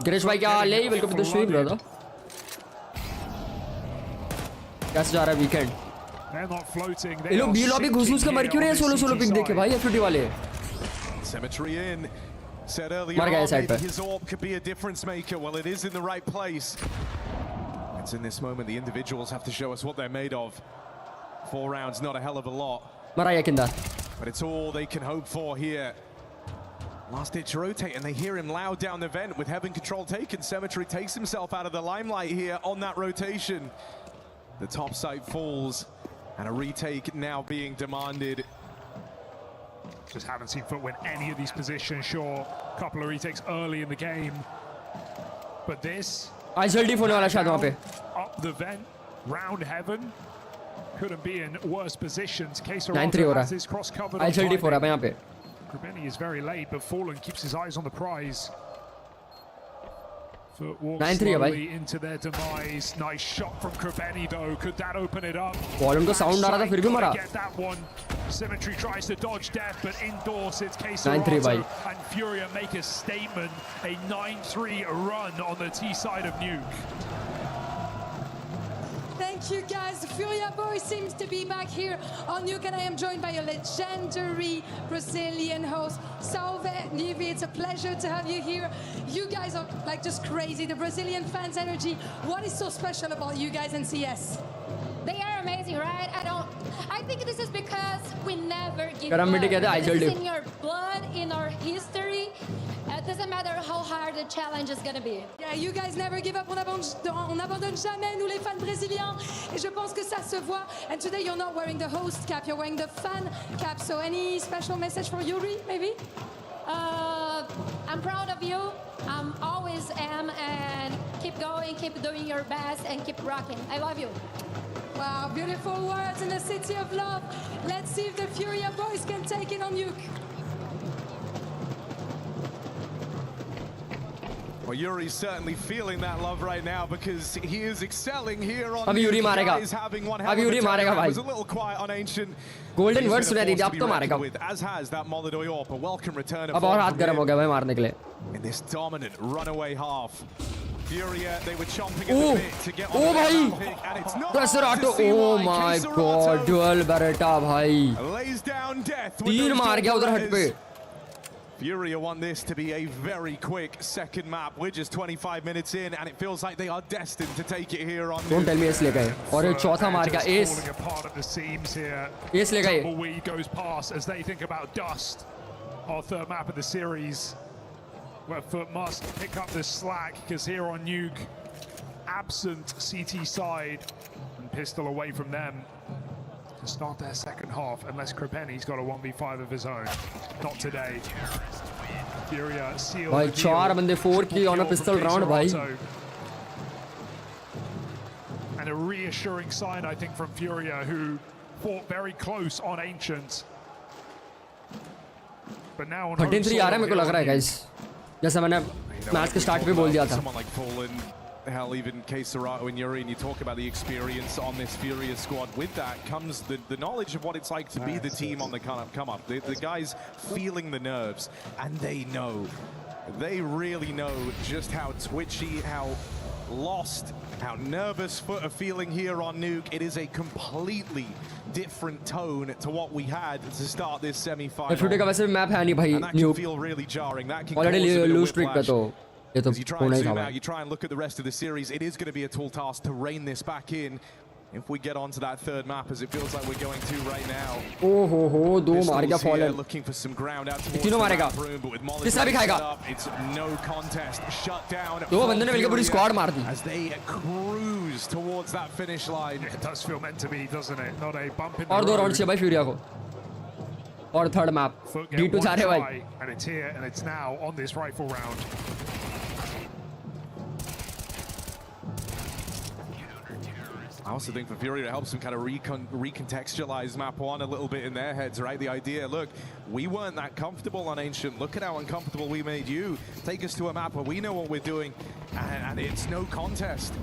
गिरीश भाई क्या हाल है? Welcome to the stream brother. कैसे जा रहा है वीकेंड? ये लोग बी लॉबी घुस के मर क्यों रहे हैं सोलो पिक देख के भाई FUT वाले? Cemetery in. Said earlier on his AWP could be a difference maker. Well, it is in the right place. It's in this moment the individuals have to show us what they're made of. 4 rounds, not a hell of a lot. मरा Yakinda. But it's all they can hope for here. Last ditch rotate, and they hear him loud down the vent with heaven control taken. Cemetery takes himself out of the limelight here on that rotation. The top site falls, and a retake now being demanded. Just haven't seen FUT win any of these positions. Sure, a couple of retakes early in the game, but this आज जल्दी phone वाला शायद वहाँ पे. Up the vent, round heaven, couldn't be in worse positions. 9-3 हो रहा है. आज जल्दी फोन रहा है यहाँ पे. Krabeni is very late, but Fallen keeps his eyes on the prize. walks slowly into their demise. Nice shot from Krabeni though. Could that open it up? Fallen को sound आ रहा था फिर भी मरा. Get that one. Symmetry tries to dodge death, but indoors it's K-Serato 9-3 and FURIA make a statement. A 9-3 run on the T side of Nuke. Thank you guys. FURIA boy seems to be back here on Nuke, and I am joined by a legendary Brazilian host, Salve Nivi. It's a pleasure to have you here. You guys are like just crazy. The Brazilian fans' energy. What is so special about you guys in CS? They are amazing, right? I think this is because we never give up. This is in your blood, in our history. It doesn't matter how hard the challenge is gonna be. Yeah, you guys never give up. On n'abandonne jamais, nous les fans brésiliens. Et je pense que ça se voit. And today you're not wearing the host cap, you're wearing the fan cap. So any special message for Yuri, maybe? I'm proud of you. Always am, and keep going, keep doing your best, and keep rocking. I love you. Wow, beautiful words in the city of love. Let's see if the FURIA boys can take it on Nuke. Well, Yuri's certainly feeling that love right now because he is excelling here on Abhi Yuri marega. Abhi Yuri marega bhai. It was a little quiet on Ancient. Golden words सुना दीजिए अब तो मारेगा. As has that Molodoyorp, a welcome return of अब और हाथ गर्म हो गया भाई मारने के लिए. In this dominant runaway half. FURIA, they were chomping at the bit to get on the pick, and it's not K-Serato. Oh my god, dual Beretta bhai. Lays down death. तीन मार गया उधर हट पे. FURIA want this to be a very quick second map. We're just 25 minutes in, and it feels like they are destined to take it here on. Don't tell me ace ले गए. और ये चौथा मार गया ace. Ace ले गए. Tumbleweed goes past as they think about Dust, our third map of the series, where FUT must pick up the slack because here on Nuke, absent CT side and pistol away from them to start their second half, unless Krabeni's got a 1v5 of his own. Not today. FURIA sealed भाई चार बंदे 4 की on a pistol round भाई. And a reassuring sign, I think, from FURIA, who fought very close on Ancient. But now on 13-3 आ रहा है मेरे को लग रहा है guys. जैसा मैंने मैच के स्टार्ट पे बोल दिया था. Hell, even K-Serato and Yuri, and you talk about the experience on this FURIA squad. With that comes the knowledge of what it's like to be the team on the come up. The guys feeling the nerves, and they know. They really know just how twitchy, how lost, how nervous FUT are feeling here on Nuke. It is a completely different tone to what we had to start this semi-final. FUT का वैसे भी map है नहीं भाई. And that can feel really jarring. That can already cause a bit of lose streak पे तो. As you try and zoom out, you try and look at the rest of the series, it is going to be a tall task to rein this back in if we get onto that third map, as it feels like we're going to right now. Oh, दो मार गया Fallen. Looking for some ground out towards तीनों मारेगा. तीसरा भी खाएगा. It's no contest. Shut down. दो बंदे ने मिलकर पूरी स्क्वाड मार दी. As they cruise towards that finish line. It does feel meant to be, doesn't it? Not a bump in the और दो road. राउंड चाहिए भाई FURIA को. और थर्ड मैप. D2 जा रहे भाई. And it's here and it's now on this rifle round. I also think for FURIA it helps them kind of recontextualize map one a little bit in their heads, right? The idea, look, we weren't that comfortable on Ancient. Look at how uncomfortable we made you. Take us to a map where we know what we're doing, and it's no contest.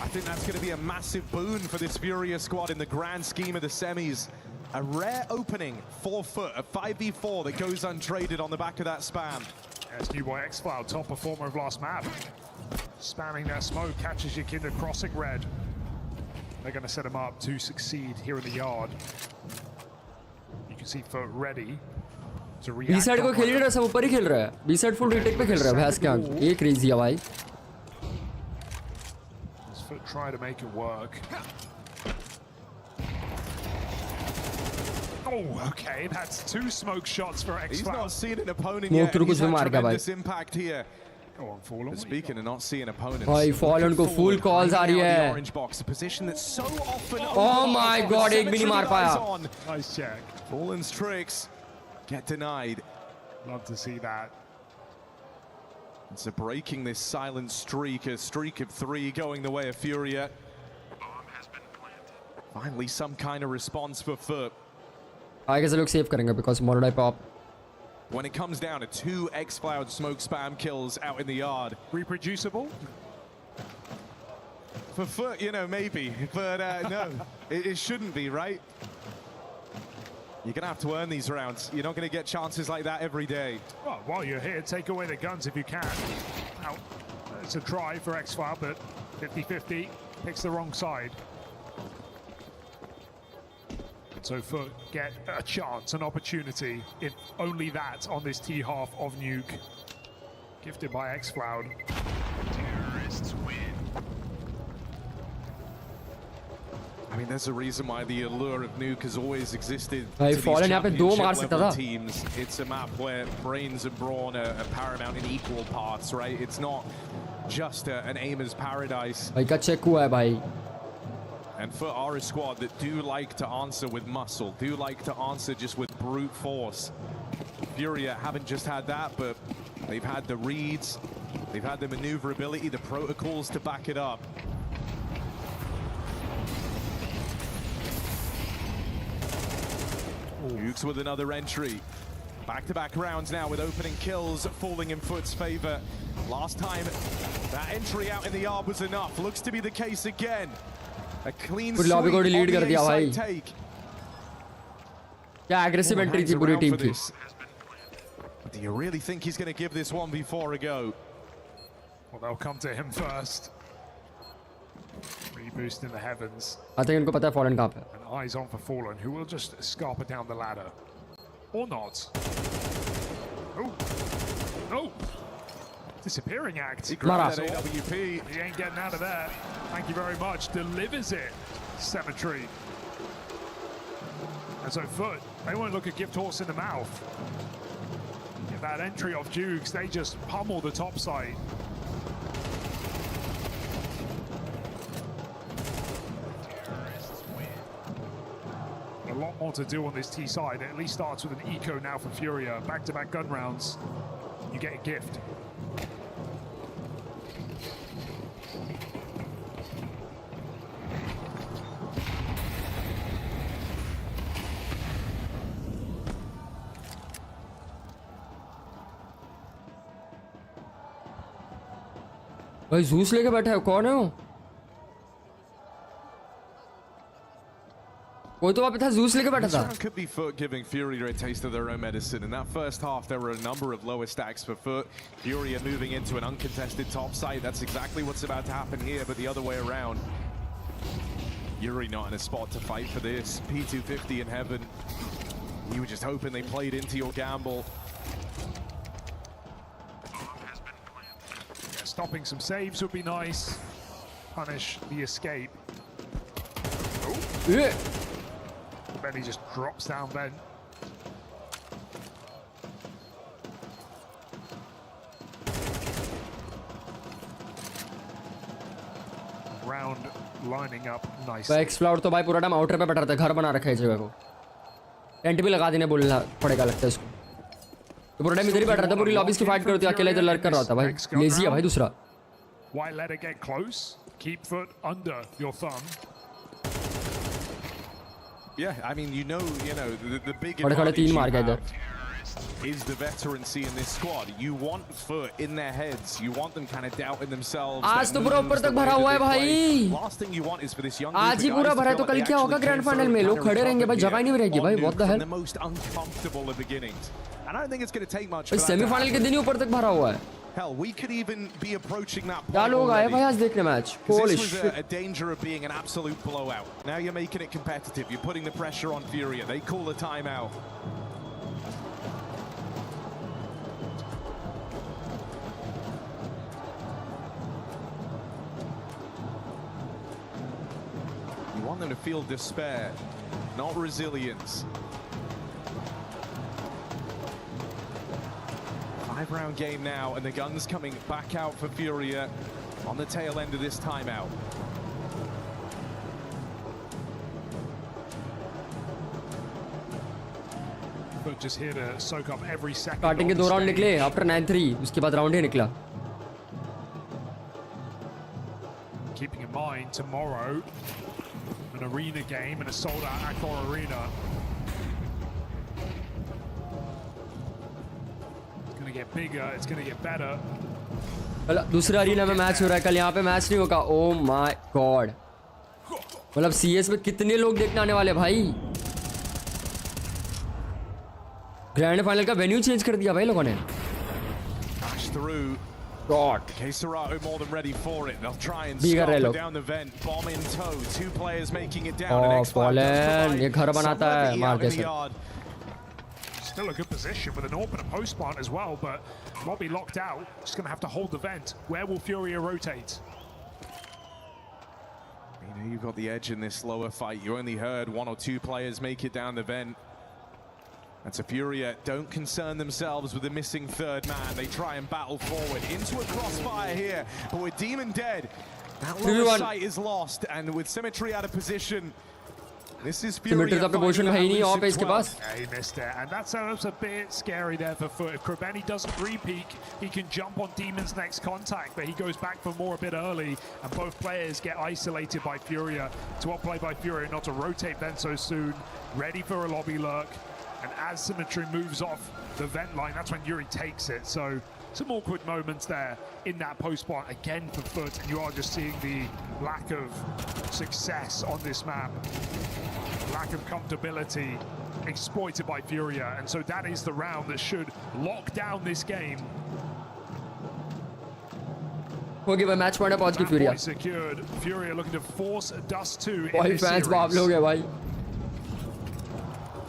I think that's going to be a massive boon for this FURIA squad in the grand scheme of the semis. A rare opening for FUT, a 5v4 that goes untraded on the back of that spam. Yes, new boy X-Cloud, top performer of last map. Spamming that smoke, catches your kid at crossing red. They're going to set him up to succeed here in the yard. You can see FUT ready to react. B side को खेल नहीं रहा, सब ऊपर ही खेल रहा है. B side full retake पे खेल रहा है भैंस के आंख. ये crazy है भाई. Let's FUT try to make it work. Oh, okay, that's 2 smoke shots for X-Cloud. He's not seen an opponent yet. He's had tremendous impact here. Go on, Fallen. Speaking of not seeing opponents. भाई Fallen को full calls आ रही है. Orange box, a position that's so often. Oh my God, एक भी नहीं मार पाया. Nice check. Fallen's tricks get denied. Love to see that. So breaking this silent streak, a streak of 3 going the way of FURIA. Finally, some kind of response for FUT. आगे से लोग save करेंगे because Morodai pop. when it comes down to 2 xCloud smoke spam kills out in the yard. Reproducible? For FUT, you know, maybe, but no, it shouldn't be, right? You're going to have to earn these rounds. You're not going to get chances like that every day. Well, while you're here, take away the guns if you can. Now, it's a try for xFUT, but 50-50, picks the wrong side. So FUT get a chance, an opportunity, if only that, on this T half of Nuke. Gifted by xCloud. Terrorists win. I mean, there's a reason why the allure of Nuke has always existed. भाई Fallen यहाँ पे 2 मार सकता था. Teams. It's a map where brains and brawn are paramount in equal parts, right? It's not just an aimer's paradise. भाई का check हुआ है भाई. And FUT are a squad that do like to answer with muscle, do like to answer just with brute force. FURIA haven't just had that, but they've had the reads, they've had the maneuverability, the protocols to back it up. Ukes with another entry. Back-to-back rounds now with opening kills falling in FUT's favor. Last time, that entry out in the yard was enough. Looks to be the case again. A clean sweep on the A-side take. क्या aggressive entry थी पूरी team की. Do you really think he's going to give this 1v4 a go? Well, they'll come to him first. Reboost in the heavens. I think इनको पता है Fallen कहाँ पे. And eyes on for Fallen, who will just scarper down the ladder. Or not. Oh. No. Disappearing act. He grabbed that AWP. He ain't getting out of there. Thank you very much. Delivers it. Cemetery. And so FUT, they won't look a gift horse in the mouth. Get that entry off Dukes, they just pummel the top side. A lot more to do on this T side. It at least starts with an eco now for FURIA. Back-to-back gun rounds. You get a gift. भाई juice लेके बैठा है. कौन है वो? कोई तो वहाँ पे था, जूस लेके बैठा था. Could be FUT giving FURIA a taste of their own medicine. In that first half, there were a number of lower stacks for FUT. FURIA moving into an uncontested top side. That's exactly what's about to happen here, but the other way around. Yuri not in a spot to fight for this. P250 in heaven. You were just hoping they played into your gamble. Stopping some saves would be nice. Punish the escape. Oh. Yeah. Benny just drops down Ben. Round lining up nicely. xCloud तो भाई पूरा time outer पे बैठा रहता है. घर बना रखा है जगह को. टेंट भी लगा देने बोलना पड़ेगा लगता है इसको. तो पूरा टाइम इधर ही बैठ रहा था. पूरी लॉबीज की फाइट करती है. अकेला इधर लर्क कर रहा था भाई. लेजी है भाई दूसरा. Why let it get close? Keep FUT under your thumb. Yeah, I mean, you know, the big खड़े खड़े 3 मार गया इधर. is the veterancy in this squad. You want FUT in their heads. You want them kind of doubting themselves. आज तो पूरा ऊपर तक भरा हुआ है भाई. Last thing you want is for this young आज ही पूरा भरा है तो कल क्या होगा ग्रैंड फाइनल में? लोग खड़े रहेंगे भाई, जगह ही नहीं रहेगी भाई. What the hell? The most uncomfortable of beginnings. And I don't think it's going to take much. Semifinal के दिन ही ऊपर तक भरा हुआ है. Hell, we could even be approaching that point. क्या लोग आए भाई आज देखने match. Holy shit. This was a danger of being an absolute blowout. Now you're making it competitive. You're putting the pressure on FURIA. They call the timeout. You want them to feel despair, not resilience. 5-round game now, and the gun's coming back out for FURIA on the tail end of this timeout. But just here to soak up every second. Starting के 2 round निकले after 9-3. उसके बाद round ही निकला. Keeping in mind tomorrow, an arena game and a sold-out Accor Arena. going to get bigger. It's going to get better. दूसरे arena में match हो रहा है, कल यहाँ पे मैच नहीं होगा. ओ माय गॉड, मतलब CS में कितने लोग देखने आने वाले भाई. ग्रैंड फाइनल का वेन्यू चेंज कर दिया भाई लोगों ने. God. K-Serato more than ready for it. They'll try and Bigger scarper look. down the vent. Bomb in tow. 2 players making it down. Oh, Fallen. ये घर बनाता है मार के sir. Still a good position with an AWP and a post plant as well, but Lobby locked out. Just going to have to hold the vent. Where will FURIA rotate? You know, you've got the edge in this lower fight. You only heard 1 or 2 players make it down the vent. And so FURIA don't concern themselves with the missing third man. They try and battle forward into a crossfire here. But with Demon dead, that lower sight is lost. And with Symmetry out of position, this is FURIA. Yeah, he missed it. And that sounds a bit scary there for FUT. If Krabeni doesn't re-peek, he can jump on Demon's next contact. But he goes back for more a bit early. And both players get isolated by FURIA. To well played by FURIA not to rotate vent so soon. Ready for a lobby lurk. And as Symmetry moves off the vent line, that's when Yuri takes it. So some awkward moments there in that post spot again for FUT. And you are just seeing the lack of success on this map. Lack of comfortability exploited by FURIA. And so that is the round that should lock down this game. We'll give a match point up to FURIA. Secured. FURIA looking to force Dust 2 in Why this fans series.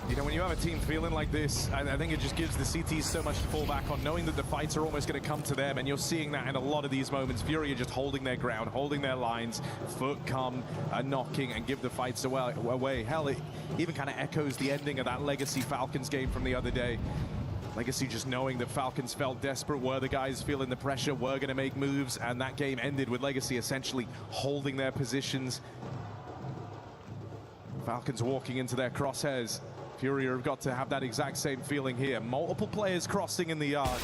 You know, when you have a team feeling like this, I think it just gives the CTs so much to fall back on, knowing that the fights are almost going to come to them, and you're seeing that in a lot of these moments. FURIA just holding their ground, holding their lines. FUT come knocking and give the fights away. Hell, it even kind of echoes the ending of that Legacy Falcons game from the other day. Legacy just knowing that Falcons felt desperate, were the guys feeling the pressure, were going to make moves, and that game ended with Legacy essentially holding their positions. Falcons walking into their crosshairs. FURIA have got to have that exact same feeling here. Multiple players crossing in the yard.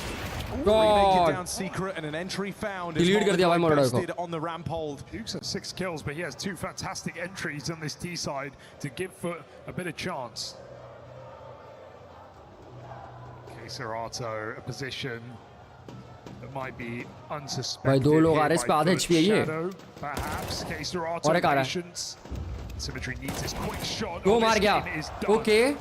Remake it down secret and an entry found. Posted on the ramp hold. Dukes has 6 kills, but he has 2 fantastic entries on this T side to give FUT a bit of chance. K-Serato, a position that might be unsuspected. Shadow, perhaps. K-Serato patience. Symmetry needs his quick shot. Okay.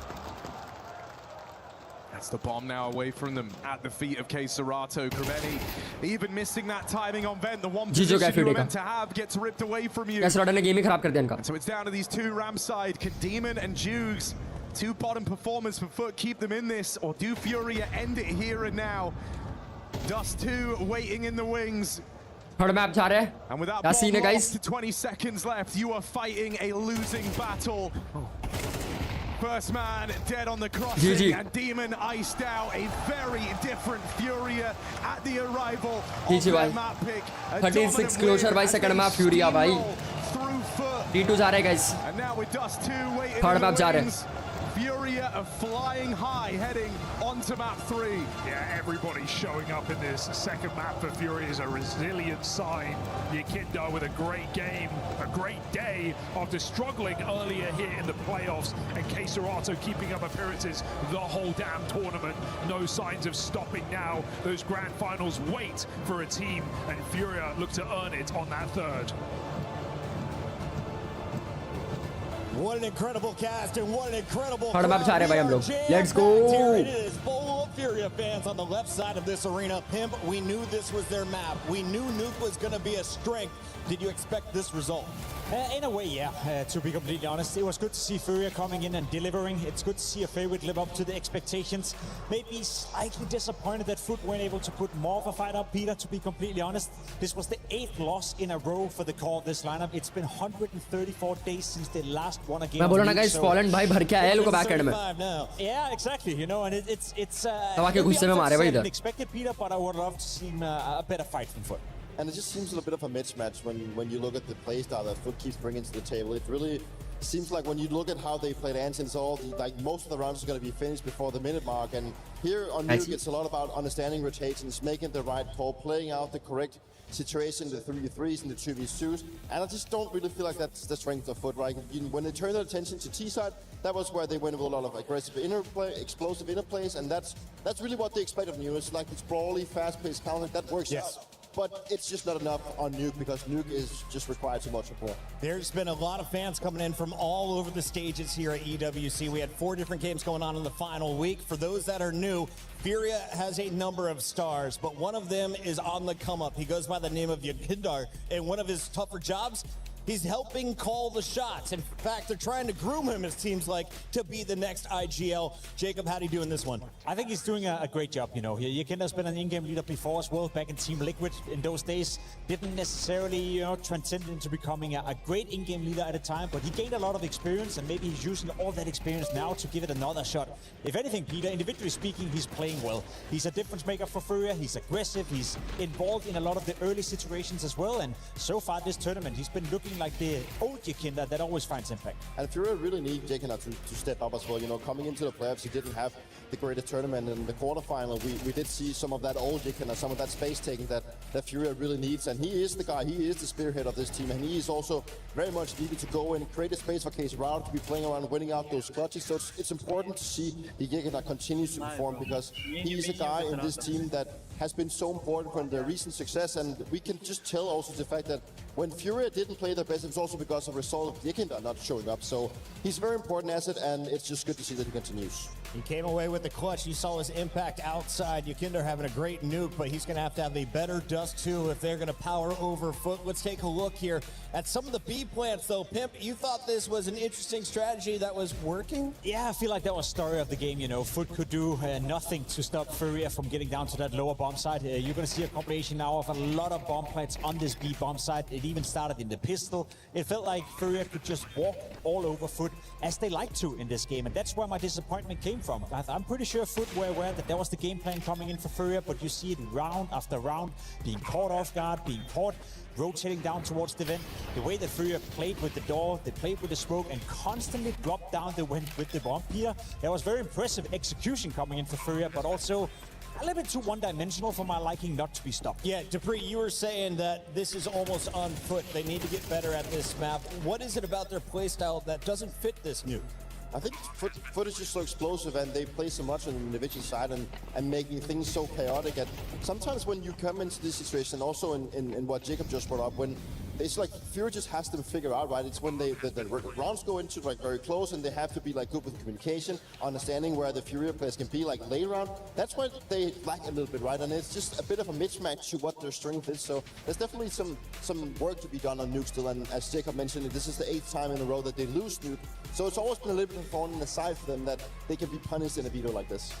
That's the bomb now away from them at the feet of K-Serato. Krabeni even missing that timing on vent. The one position you were meant to have gets ripped away from you. And so it's down to these 2 ramp side. Can Demon and Jugs, 2 bottom performers for FUT, keep them in this, or do FURIA end it here and now? Dust 2 waiting in the wings. And with that bomb lost to 20 seconds left, you are fighting a losing battle. First man dead on the crossing, and Demon iced out. A very different FURIA at the arrival of their map pick. 36 closure by second map FURIA bhai. T2 जा रहे हैं guys. And now with Dust 2 waiting Third in the map जा रहे wings. हैं. FURIA are flying high, heading onto map 3. Yeah, everybody showing up in this second map for FURIA is a resilient sign. Yakinda with a great game, a great day after struggling earlier here in the playoffs, and K-Serato keeping up appearances the whole damn tournament. No signs of stopping now. Those grand finals wait for a team, and FURIA look to earn it on that third. What an incredible cast and what an incredible Let's go. It is full of FURIA fans on the left side of this arena. Pimp, we knew this was their map. We knew Nuke was going to be a strength. Did you expect this result? In a way, yeah, to be completely honest. It was good to see FURIA coming in and delivering. It's good to see a favorite live up to the expectations. Maybe slightly disappointed that FUT weren't able to put more of a fight up, Peter, to be completely honest. This was the 8th loss in a row for the core of this lineup. It's been 134 days since they last won a game. Yeah, exactly, you know, and it's expected, Peter, but I would love to see a better fight from FUT. And it just seems a little bit of a mismatch when you look at the playstyle that FUT keeps bringing to the table. It really seems like when you look at how they played Anson, it's all like most of the rounds are going to be finished before the minute mark, and Here on Nuke, it's a lot about understanding rotations, making the right call, playing out the correct situation, the 3v3s and the 2v2s, and I just don't really feel like that's the strength of FUT, right? When they turned their attention to T-side, that was where they went with a lot of aggressive interplay, explosive interplays, and that's really what they expect of Nuke. It's like it's brawly, fast-paced counter, that works out. But it's just not enough on Nuke because Nuke is just required too much support. There's been a lot of fans coming in from all over the stages here at EWC. We had 4 different games going on in the final week. For those that are new, FURIA has a number of stars, but one of them is on the come up. He goes by the name of Yakindar, and one of his tougher jobs, he's helping call the shots. In fact, they're trying to groom him, it seems like, to be the next IGL. Jacob, how do you do in this one? I think he's doing a great job, you know. Yakinda's been an in-game leader before as well, back in Team Liquid in those days. Didn't necessarily, you know, transcend into becoming a great in-game leader at a time, but he gained a lot of experience, and maybe he's using all that experience now to give it another shot. If anything, Peter, individually speaking, he's playing well. He's a difference maker for FURIA. He's aggressive. He's involved in a lot of the early situations as well, and so far this tournament, he's been looking like the old Yakinda that always finds impact. And FURIA really need Yakinda to step up as well. You know, coming into the playoffs, he didn't have the greatest tournament. In the quarterfinal, we did see some of that old Yakinda, some of that space taking that FURIA really needs. And he is the guy, he is the spearhead of this team. And he is also very much needed to go and create a space for Case Round to be playing around, winning out those clutches. So it's important to see the Yakinda continues to perform because he's a guy in this team that has been so important for their recent success, and we can just tell also the fact that when FURIA didn't play their best, it was also because of result of Yakinda not showing up. So he's a very important asset, and it's just good to see that he continues. He came away with the clutch. You saw his impact outside. Yakinda having a great nuke, but he's going to have a better Dust 2 if they're going to power over FUT. Let's take a look here at some of the B plants, though. Pimp, you thought this was an interesting strategy that was working? Yeah, I feel like that was story of the game, you know. FUT could do nothing to stop FURIA from getting down to that lower bomb side. You're going to see a combination now of a lot of bomb plants on this B bomb side. It even started in the pistol. It felt like FURIA could just walk all over FUT as they like to in this game, and that's where my disappointment came from. I'm pretty sure FUT were aware that was the game plan coming in for FURIA, but you see it round after round, being caught off guard, being caught, rotating down towards the vent. The way that FURIA played with the door, they played with the smoke, and constantly dropped down the vent with the bomb, Peter. That was very impressive execution coming in for FURIA, but also a little bit too one-dimensional for my liking not to be stopped. Yeah, Dupree, you were saying that this is almost on FUT. They need to get better at this map. What is it about their playstyle that doesn't fit this nuke? I think FUT is just so explosive, and they play so much on the individual side and making things so chaotic. And sometimes when you come into this situation, also in what Jacob just brought up, when it's like FURIA just has to figure out, right? It's when the rounds go into like very close, and they have to be like good with communication, understanding where the FURIA players can be like late round. That's why they lack a little bit, right? And it's just a bit of a mismatch to what their strength is. So there's definitely some work to be done on Nuke still. And as Jacob mentioned, this is the 8th time in a row that they lose Nuke. So it's always been a little bit of a thorn in the side for them that they can be punished in a video like this.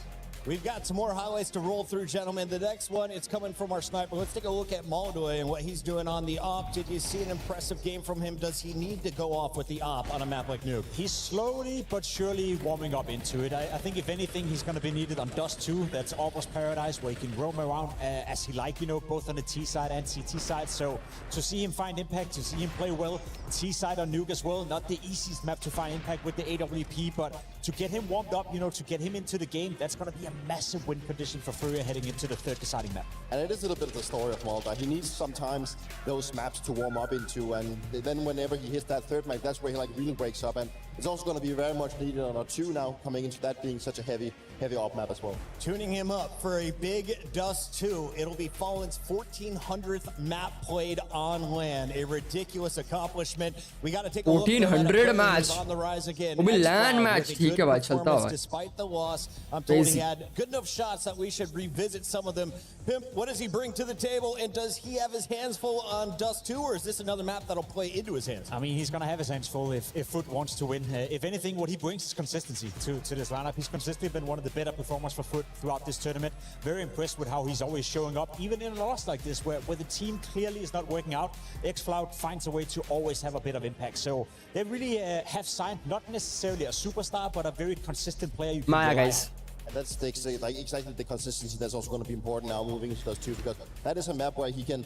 We've got some more highlights to roll through, gentlemen. The next one, it's coming from our sniper. Let's take a look at Moldoy and what he's doing on the op. Did you see an impressive game from him? Does he need to go off with the op on a map like Nuke? He's slowly but surely warming up into it. I think if anything, he's going to be needed on Dust 2. That's Opus Paradise, where he can roam around as he like, you know, both on the T side and CT side. So to see him find impact, to see him play well, T side on Nuke as well, not the easiest map to find impact with the AWP, but to get him warmed up, you know, to get him into the game, that's going to be a massive win condition for FURIA heading into the 3rd deciding map. And it is a little bit of the story of Moldoy. He needs sometimes those maps to warm up into, and then whenever he hits that 3rd map, that's where he like really wakes up. And it's also going to be very much needed on our 2 now, coming into that being such a heavy op map as well. Tuning him up for a big Dust 2. It'll be Fallen's 1400th map played on land. A ridiculous accomplishment. We got to take a look. 1400 match. On the rise again. वो भी LAN match ठीक है भाई चलता हुआ. Despite the loss, I'm told he had good enough shots that we should revisit some of them. Pimp, what does he bring to the table, and does he have his hands full on Dust 2, or is this another map that'll play into his hands? I mean, he's going to have his hands full if FUT wants to win. If anything, what he brings is consistency to this lineup. He's consistently been one of the better performers for FUT throughout this tournament. Very impressed with how he's always showing up, even in a loss like this, where the team clearly is not working out. xFloud finds a way to always have a bit of impact. So they really have signed not necessarily a superstar, but a very consistent player. Maya, guys. And that's exactly the consistency that's also going to be important now moving into those two, because that is a map where he can,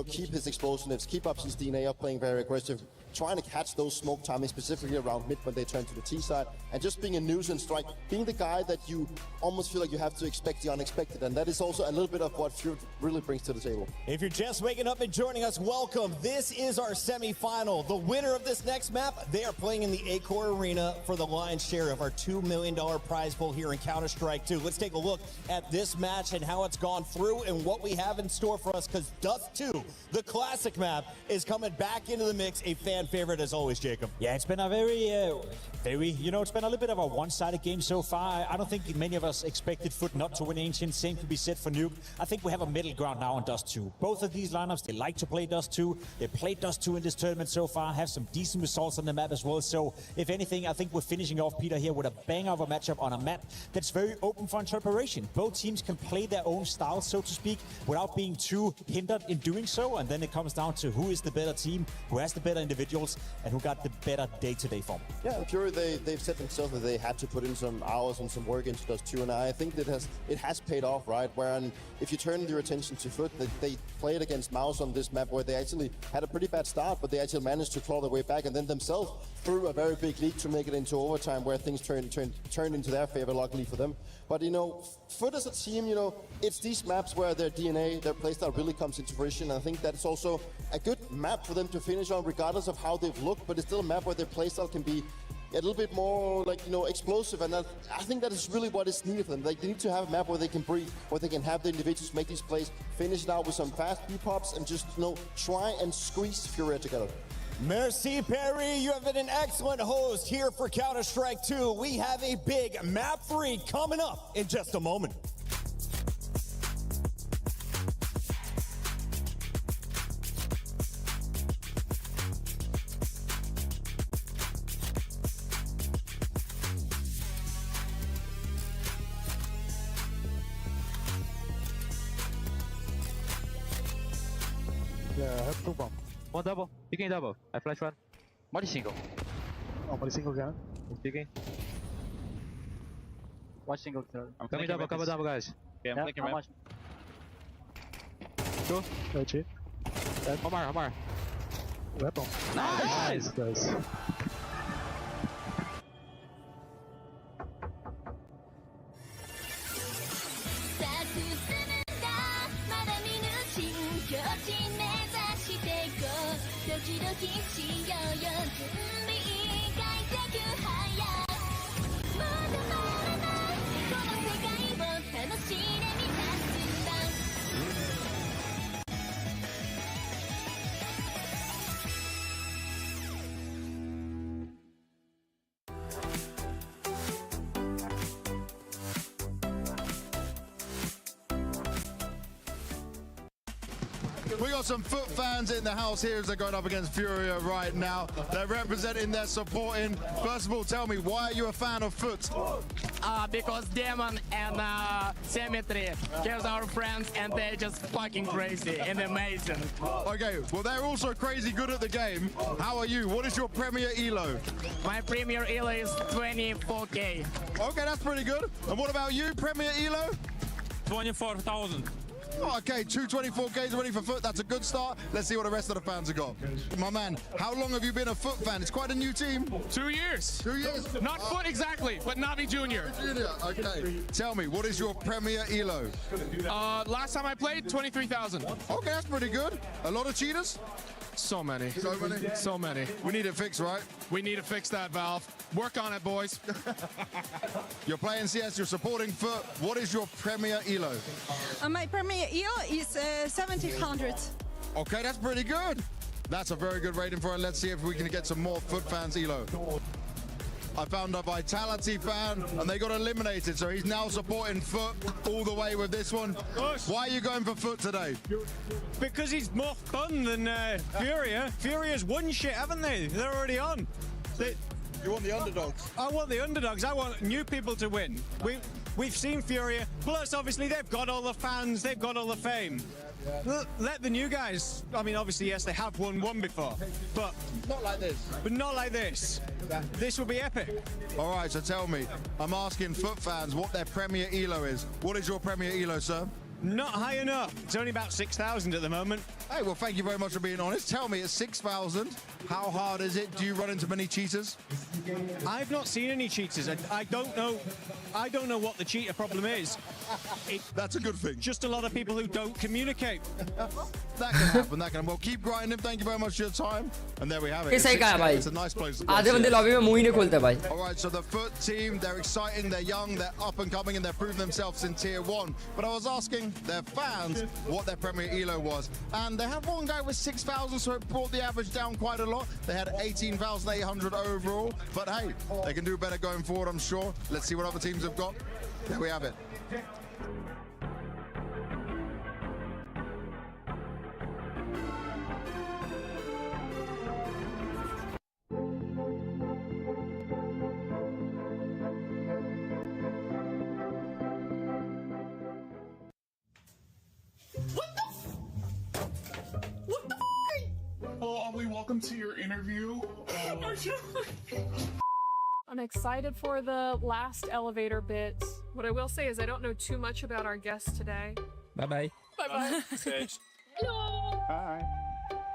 keep his explosiveness, keep up his DNA of playing very aggressive, trying to catch those smoke timings specifically around mid when they turn to the T side, and just being a nuisance strike, being the guy that you almost feel like you have to expect the unexpected, and that is also a little bit of what FURIA really brings to the table. If you're just waking up and joining us, welcome. This is our semifinal. The winner of this next map, they are playing in the Accor Arena for the lion's share of our $2 million prize pool here in Counter-Strike 2. Let's take a look at this match and how it's gone through and what we have in store for us, because Dust 2, the classic map, is coming back into the mix. A fan favorite as always, Jacob. Yeah, it's been a very, it's been a little bit of a one-sided game so far. I don't think many of us expected FUT not to win Ancient. Same could be said for Nuke. I think we have a middle ground now on Dust 2. Both of these lineups, they like to play Dust 2. They played Dust 2 in this tournament so far, have some decent results on the map as well. So, if anything, I think we're finishing off Peter here with a bang of a matchup on a map that's very open for interpretation. Both teams can play their own style, so to speak, without being too hindered in doing so. And then it comes down to who is the better team, who has the better individuals, and who got the better day-to-day form. Yeah, FURIA, they've said themselves that they had to put in some hours and some work into Dust 2, and I think that it has paid off, right? Where if you turn your attention to FUT, they played against Mouse on this map where they actually had a pretty bad start, but they actually managed to claw their way back, and then themselves threw a very big lead to make it into overtime where things turned into their favor, luckily for them. But FUT as a team, it's these maps where their DNA, their playstyle really comes into fruition, and I think that's also a good map for them to finish on, regardless of how they've looked, but it's still a map where their playstyle can be a little bit more explosive, and I think that is really what is needed for them. They need to have a map where they can breathe, where they can have the individuals make these plays, finish it out with some fast B-pops, and just try and squeeze FURIA together. Merci, Perry. You have been an excellent host here for Counter-Strike 2. We have a big map freak coming up in just a moment. Yeah, I have 2 bomb. One double. Picking double. I flash one. Molly single. Oh, Molly single again. Picking. Watch single third. I'm coming double, cover double, guys. Okay, I'm flanking ramp. 2. Legit. Omar. Weapon. Nice! Guys. We got some FUT fans in the house here as they're going up against FURIA right now. They're representing, they're supporting. First of all, tell me, why are you a fan of FUT? Because Demon and Symmetry gives our friends, and they're just fucking crazy and amazing. Okay, well, they're also crazy good at the game. How are you? What is your Premier Elo? My Premier Elo is 24K. Okay, that's pretty good. And what about you, Premier Elo? 24,000. Oh, okay, 224Ks ready for FUT. That's a good start. Let's see what the rest of the fans have got. My man, how long have you been a FUT fan? It's quite a new team. 2 years. 2 years? Not FUT exactly, but Navi Junior. Okay. Tell me, what is your Premier Elo? Last time I played, 23,000. Okay, that's pretty good. A lot of cheaters? So many. So many? So many. We need it fixed, right? We need to fix that, Valve. Work on it, boys. You're playing CS, you're supporting FUT. What is your Premier Elo? My Premier Elo is 1700. Okay, that's pretty good. That's a very good rating for it. Let's see if we can get some more FUT fans Elo. I found a Vitality fan, and they got eliminated, so he's now supporting FUT all the way with this one. Why are you going for FUT today? Because it's more fun than FURIA. FURIA's won shit, haven't they? They're already on. You want the underdogs? I want the underdogs. I want new people to win. We've seen FURIA, plus obviously they've got all the fans, they've got all the fame. Let the new guys, I mean obviously yes they have won one before, but not like this. But not like this. This will be epic. All right, so tell me, I'm asking FUT fans what their Premier ELO is. What is your Premier ELO, sir? Not high enough. It's only about 6,000 at the moment. Hey, well, thank you very much for being honest. Tell me, it's 6,000. How hard is it? Do you run into many cheaters? I've not seen any cheaters. I don't know. I don't know what the cheater problem is. That's a good thing. Just a lot of people who don't communicate. That can happen. That can. Well, keep grinding. Thank you very much for your time. And there we have it. It's a nice place to आधे बंदे lobby में मुंह ही नहीं खोलते भाई. All right, so the FUT team, they're exciting, they're young, they're up and coming, and they're proving themselves in Tier 1. But I was asking their fans what their Premier ELO was. And they have one guy with 6,000, so it brought the average down quite a lot. They had 18,800 overall. But hey, they can do better going forward, I'm sure. Let's see what other teams have got. There we have it. Hello, Ollie. Welcome to your interview. I'm excited for the last elevator bit. What I will say is I don't know too much about our guest today. Bye-bye. Bye-bye. Hello. Hi.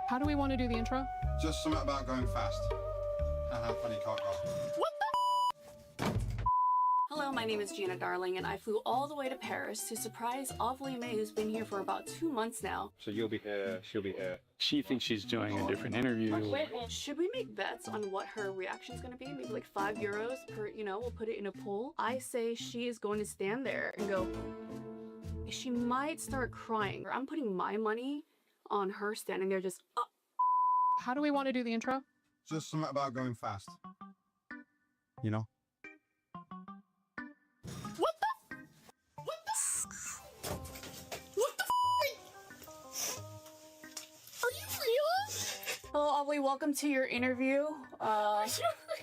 How do we want to do the intro? Just something about going fast and how funny can't go. Hello, my name is Gina Darling, and I flew all the way to Paris to surprise Ovly May, who's been here for about 2 months now. So you'll be here, she'll be here. She thinks she's doing a different interview. Wait, should we make bets on what her reaction's gonna be? Maybe like €5 per, we'll put it in a pool. I say she is going to stand there and go, she might start crying. I'm putting my money on her standing there just, How do we want to do the intro? Just something about going fast. You know? Hello, Ovly, welcome to your interview. Are you actually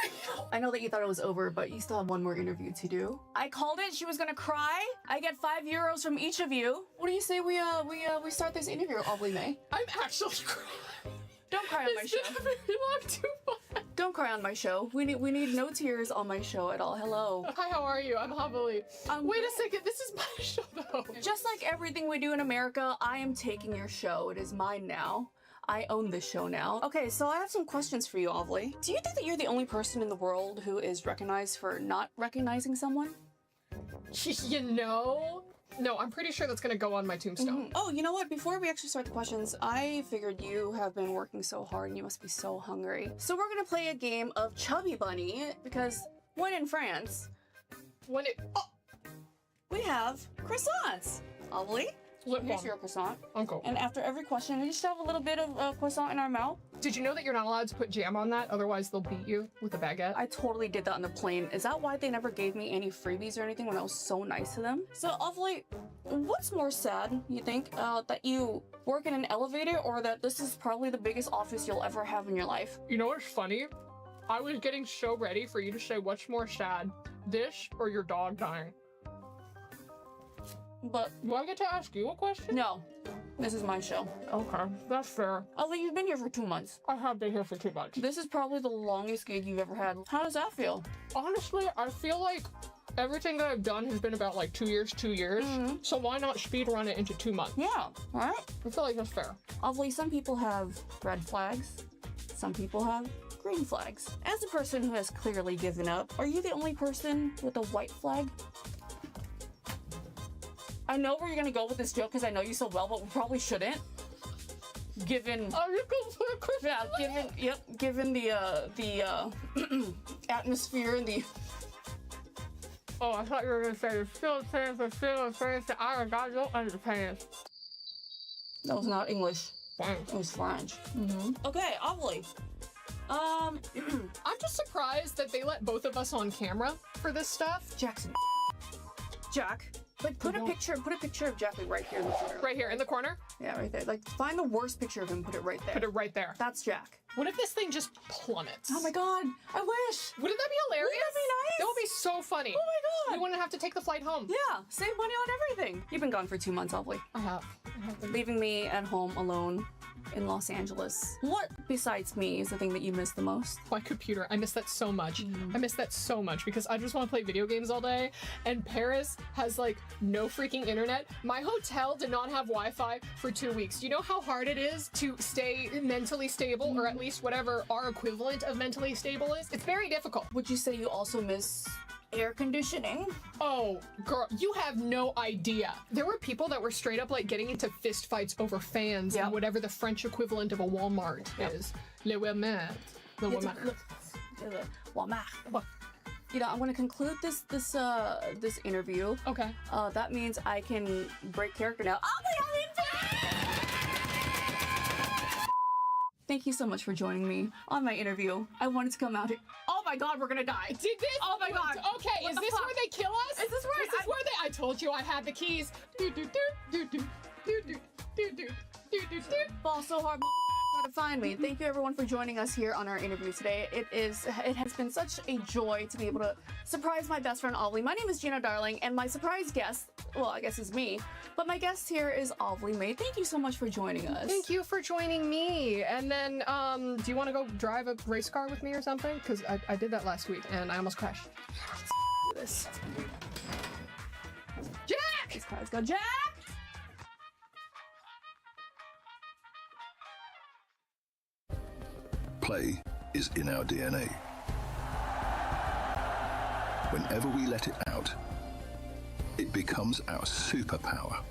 real? I know that you thought it was over, but you still have one more interview to do. I called it. She was gonna cry. I get €5 from each of you. What do you say we start this interview, Ovly May? I'm actually crying. Don't cry on my show. Don't cry on my show. We need no tears on my show at all. Hello. Hi, how are you? I'm Havali. Wait a second, this is my show though. Just like everything we do in America, I am taking your show. It is mine now. I own this show now. Okay, so I have some questions for you, Ovly. Do you think that you're the only person in the world who is recognized for not recognizing someone? No, I'm pretty sure that's gonna go on my tombstone. Oh, you know what? Before we actually start the questions, I figured you have been working so hard and you must be so hungry. So we're gonna play a game of Chubby Bunny because when in France, we have croissants. Ovly, here's your croissant. Uncle. And after every question, we just shove a little bit of croissant in our mouth. Did you know that you're not allowed to put jam on that? Otherwise, they'll beat you with a baguette. I totally did that on the plane. Is that why they never gave me any freebies or anything when I was so nice to them? So, Ovly, what's more sad, you think? That you work in an elevator or that this is probably the biggest office you'll ever have in your life? You know what's funny? I was getting so ready for you to say what's more sad, this or your dog dying. But do I get to ask you a question? No, this is my show. Okay, that's fair. Ovly, you've been here for 2 months. I have been here for 2 months. This is probably the longest gig you've ever had. How does that feel? Honestly, I feel like everything that I've done has been about like 2 years. So why not speed run it into 2 months? Yeah, right? I feel like that's fair. Ovly, some people have red flags. Some people have green flags. As a person who has clearly given up, are you the only person with a white flag? I know where you're gonna go with this joke because I know you so well, but we probably shouldn't. Given given the atmosphere and the. Oh, I thought you were gonna say the Philippines, I got no underpants. That was not English. French. It was French. Okay, Ovly. I'm just surprised that they let both of us on camera for this stuff. Jackson. Jack. Like put a picture of Jack like, right here in the corner. Right here in the corner? Yeah, right there. Like find the worst picture of him, put it right there. Put it right there. That's Jack. What if this thing just plummets? Oh my god, I wish. Wouldn't that be hilarious? Wouldn't that be nice? That would be so funny. Oh my god. We wouldn't have to take the flight home. Yeah, save money on everything. You've been gone for 2 months, Ollie. I have been. Leaving me at home alone in Los Angeles. What besides me is the thing that you miss the most? My computer. I miss that so much. I miss that so much because I just want to play video games all day, and Paris has like no freaking internet. My hotel did not have Wi-Fi for 2 weeks. Do you know how hard it is to stay mentally stable, or at least whatever our equivalent of mentally stable is? It's very difficult. Would you say you also miss air conditioning? Oh, girl, you have no idea. There were people that were straight up like getting into fist fights over fans and whatever the French equivalent of a Walmart is. Le Walmart. Le Walmart. Walmart. You know, I'm going to conclude this interview. Okay. That means I can break character now. Oh my god! Thank you so much for joining me on my interview. I wanted to come out here. Oh my god, we're gonna die. Did this? Oh my god. Okay, is this where they kill us? Is this where? This is where they? I told you I had the keys. Ball so hard. How to find me. Thank you everyone for joining us here on our interview today. It has been such a joy to be able to surprise my best friend Ovly. My name is Gina Darling, and my surprise guest, well, I guess is me, but my guest here is Ovly May. Thank you so much for joining us. Thank you for joining me. And then, do you want to go drive a race car with me or something? Because I did that last week and I almost crashed. Let's do this. Jack! Let's go, Jack! Play is in our DNA. Whenever we let it out, it becomes our superpower.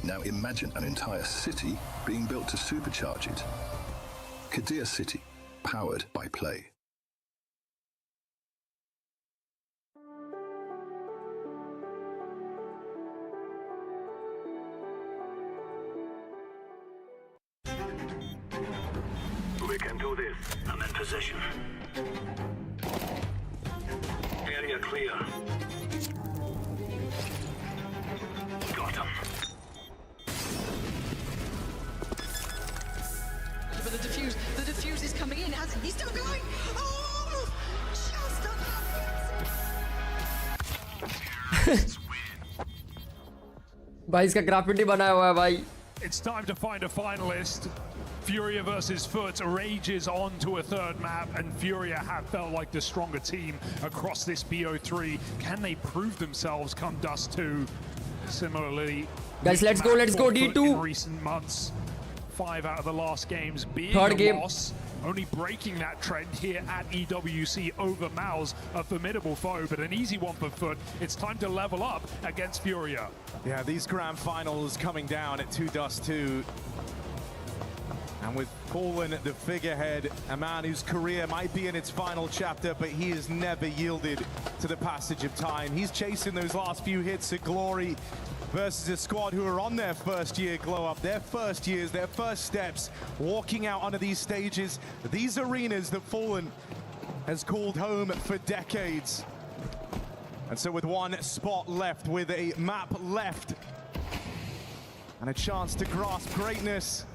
Now imagine an entire city being built to supercharge it. Kadir City, powered by Play. We can do this. I'm in position. Area clear. Got him. But the defuse is coming in. He's still going. Oh, just भाई इसका graffiti बनाया हुआ है भाई. It's time to find a finalist. FURIA versus FUT rages on to a third map, and FURIA have felt like the stronger team across this BO3. Can they prove themselves come Dust 2? Similarly, guys, let's go D2. In recent months, 5 out of the last games being Third a game. loss. Only breaking that trend here at EWC over Maus, a formidable foe, but an easy one for FUT. It's time to level up against FURIA. Yeah, these grand finals coming down at 2 Dust 2. And with Paulin, the figurehead, a man whose career might be in its final chapter, but he has never yielded to the passage of time. He's chasing those last few hits of glory versus a squad who are on their first year glow up, their first years, their first steps, walking out onto these stages, these arenas that Fallen has called home for decades. And so with one spot left, with a map left, and a chance to grasp greatness,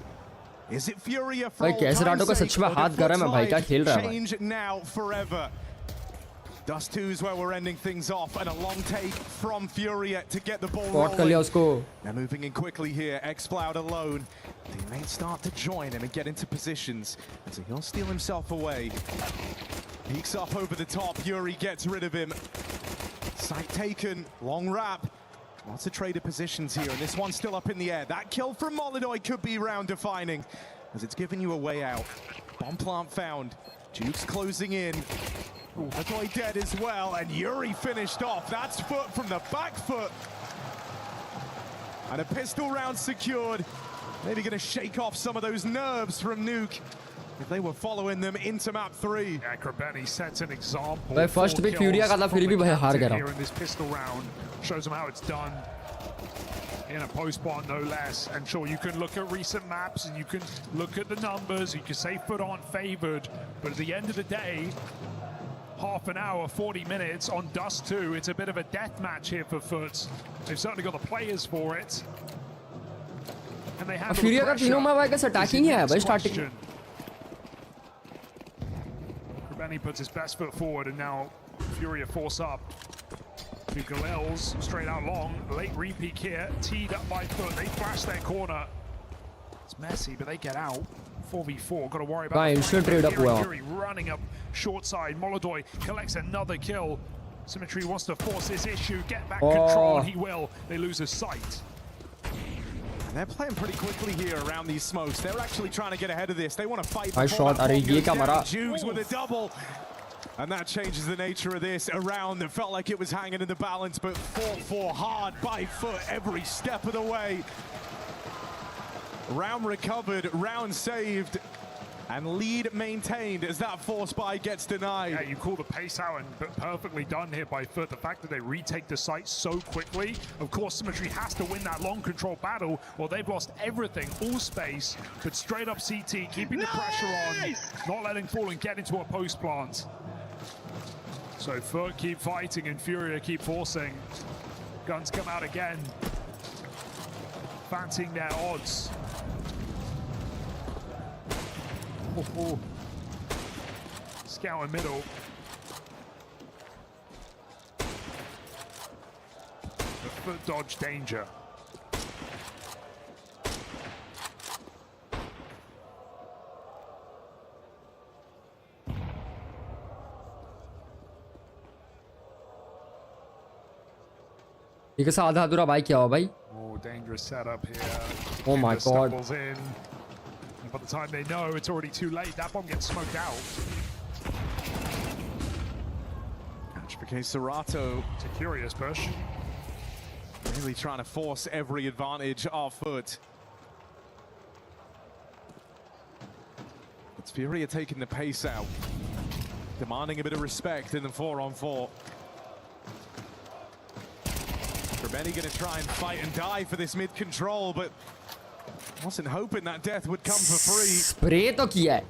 is it FURIA for all time's sake, or did FUT's life change now forever? Dust 2 is where we're ending things off, and a long take from FURIA to get the ball rolling. They're moving in quickly here. xFloud alone. Teammates start to join him and get into positions. And so he'll steal himself away. Peeks up over the top. Yuri gets rid of him. Sight taken. Long wrap. Lots of traded positions here, and this one's still up in the air. That kill from Molidoy could be round defining, as it's giving you a way out. Bomb plant found. Jukes closing in. Molidoy dead as well, and Yuri finished off. That's FUT from the back foot. And a pistol round secured. Maybe going to shake off some of those nerves from Nuke if they were following them into map 3. Yeah, Krabeni sets an example. भाई first pick FURIA का था, फिर भी भाई हार गया. Here in this pistol round shows them how it's done in a post-spawn, no less. And sure, you can look at recent maps and you can look at the numbers. You can say FUT aren't favored, but at the end of the day, half an hour, 40 minutes on Dust 2. It's a bit of a death match here for FUT. They've certainly got the players for it. And they have FURIA का तीनों में भाई का attacking है भाई starting. Benny puts his best foot forward, and now FURIA force up. To Galil's straight out long, late repeat here, teed up by FUT. They flash their corner. It's messy, but they get out. 4v4, got to worry about instant trade up Fury running up short side. Molodoy collects another kill. Symmetry wants to force this issue, get back control, and he will. They lose his sight. And they're playing pretty quickly here around these smokes. They're actually trying to get ahead of this. They want to fight. Nice shot. Jugs with a double. And that changes the nature of this. A round that felt like it was hanging in the balance, but fought for hard by FUT every step of the way. Round recovered, round saved, and lead maintained as that force buy gets denied. Yeah, you call the pace out, and perfectly done here by FUT. The fact that they retake the site so quickly. Of course, Symmetry has to win that long control battle, or they've lost everything, all space, but straight up CT, keeping the pressure on, not letting Fallen get into a post plant. So FUT keep fighting and FURIA keep forcing. Guns come out again. Fancying their odds. Oh. Scout in middle. The FUT dodge danger. ये कैसा आधा अधूरा भाई क्या हुआ भाई? Oh, dangerous setup here. Oh my god. In. And by the time they know, it's already too late. That bomb gets smoked out. Catch for Serato. It's a curious push. Really trying to force every advantage of FUT. It's FURIA taking the pace out. Demanding a bit of respect in the 4-on-4. Benny going to try and fight and die for this mid control, but wasn't hoping that death would come for free. Spray to kiya hai.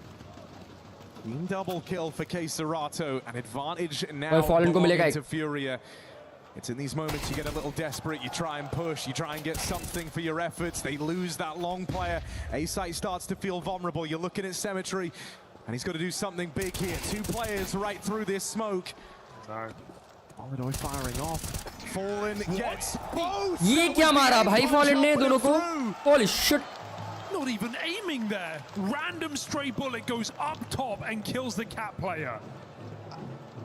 Clean double kill for Serato. An advantage now to FURIA. It's in these moments you get a little desperate, you try and push, you try and get something for your efforts. They lose that long player. A-site starts to feel vulnerable. You're looking at Symmetry, and he's got to do something big here. Two players right through this smoke. No. Molodoy firing off. Fallen gets both. ये क्या मारा भाई Fallen ने दोनों को? Holy shit! Not even aiming there. Random stray bullet goes up top and kills the cat player.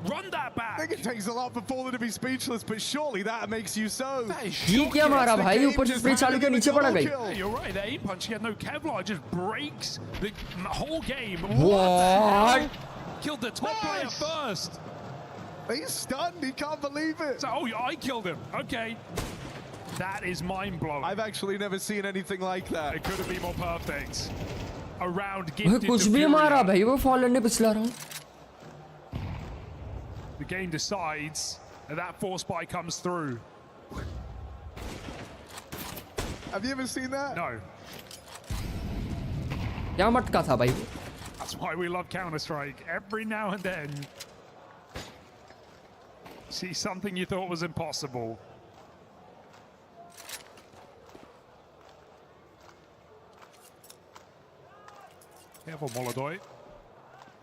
Run that back. I think it takes a lot for Fallen to be speechless, but surely that makes you so. ये क्या मारा भाई? ऊपर से spray चालू किया नीचे पड़ा गई. You're right. The aim punch, he had no Kevlar, just breaks the whole game. What? Killed the top player first. He's stunned, he can't believe it. So, oh, yeah, I killed him. Okay. That is mind-blowing. I've actually never seen anything like that. It couldn't be more perfect. A round gifted कुछ to भी FURIA. मारा भाई वो Fallen ने पिछला round. The game decides and that force buy comes through. Have you ever seen that? No. क्या मटका था भाई? That's why we love Counter-Strike. Every now and then, see something you thought was impossible. Careful, Molodoy.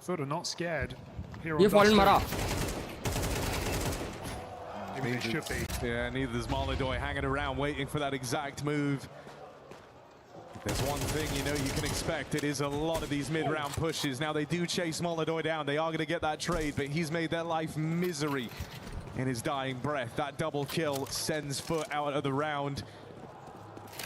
FUT are not scared. Here ये Fallen मारा. Maybe they should be. Yeah, neither is Molodoy hanging around waiting for that exact move. If there's one thing you know you can expect, it is a lot of these mid-round pushes. Now they do chase Molodoy down. They are going to get that trade, but he's made their life misery in his dying breath. That double kill sends FUT out of the round.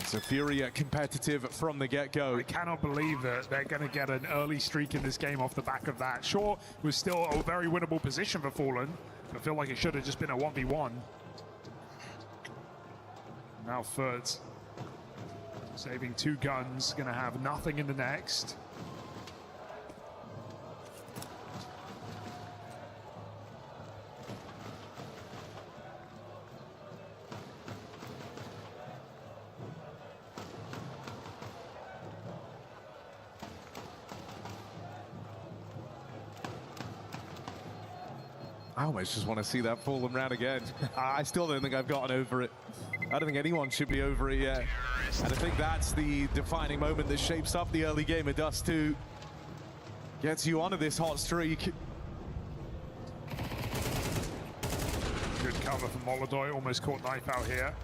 So FURIA competitive from the get-go. I cannot believe that they're going to get an early streak in this game off the back of that. Sure, it was still a very winnable position for Fallen. I feel like it should have just been a 1v1. Now FUT saving two guns, going to have nothing in the next. I almost just want to see that fallen round again. I still don't think I've gotten over it. I don't think anyone should be over it yet. And I think that's the defining moment that shapes up the early game of Dust 2. Gets you onto this hot streak. Good cover from Molodoy, almost caught knife out here.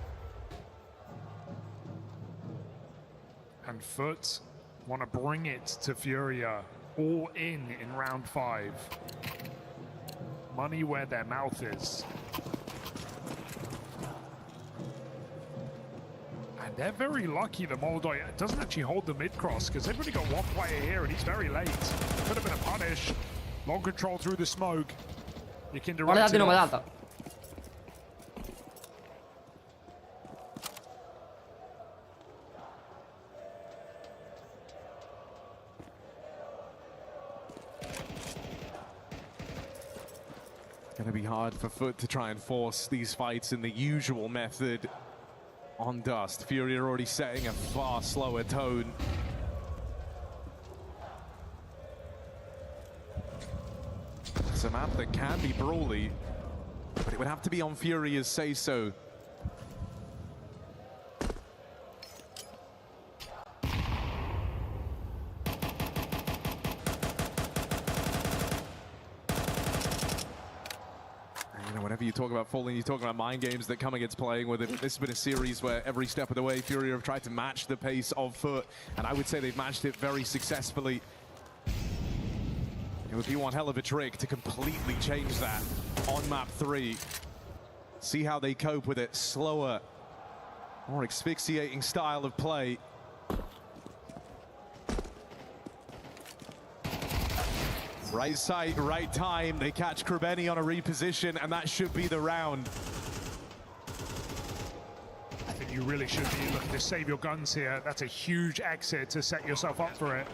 And FUT want to bring it to FURIA, all in round 5. Money where their mouth is. And they're very lucky that Molodoy doesn't actually hold the mid-cross, because they've only got one player here and he's very late. Could have been a punish. Long control through the smoke. You can direct it off. Going to be hard for FUT to try and force these fights in the usual method on Dust. FURIA already setting a far slower tone. It's a map that can be brawly, but it would have to be on FURIA's say-so. Whenever you talk about falling, you talk about mind games that come against playing with it. This has been a series where every step of the way, FURIA have tried to match the pace of FUT, and I would say they've matched it very successfully. It would be one hell of a trick to completely change that on map 3. See how they cope with it. Slower, more asphyxiating style of play. Right site, right time. They catch Krabeni on a reposition, and that should be the round. I think you really should be looking to save your guns here. That's a huge exit to set yourself up for it.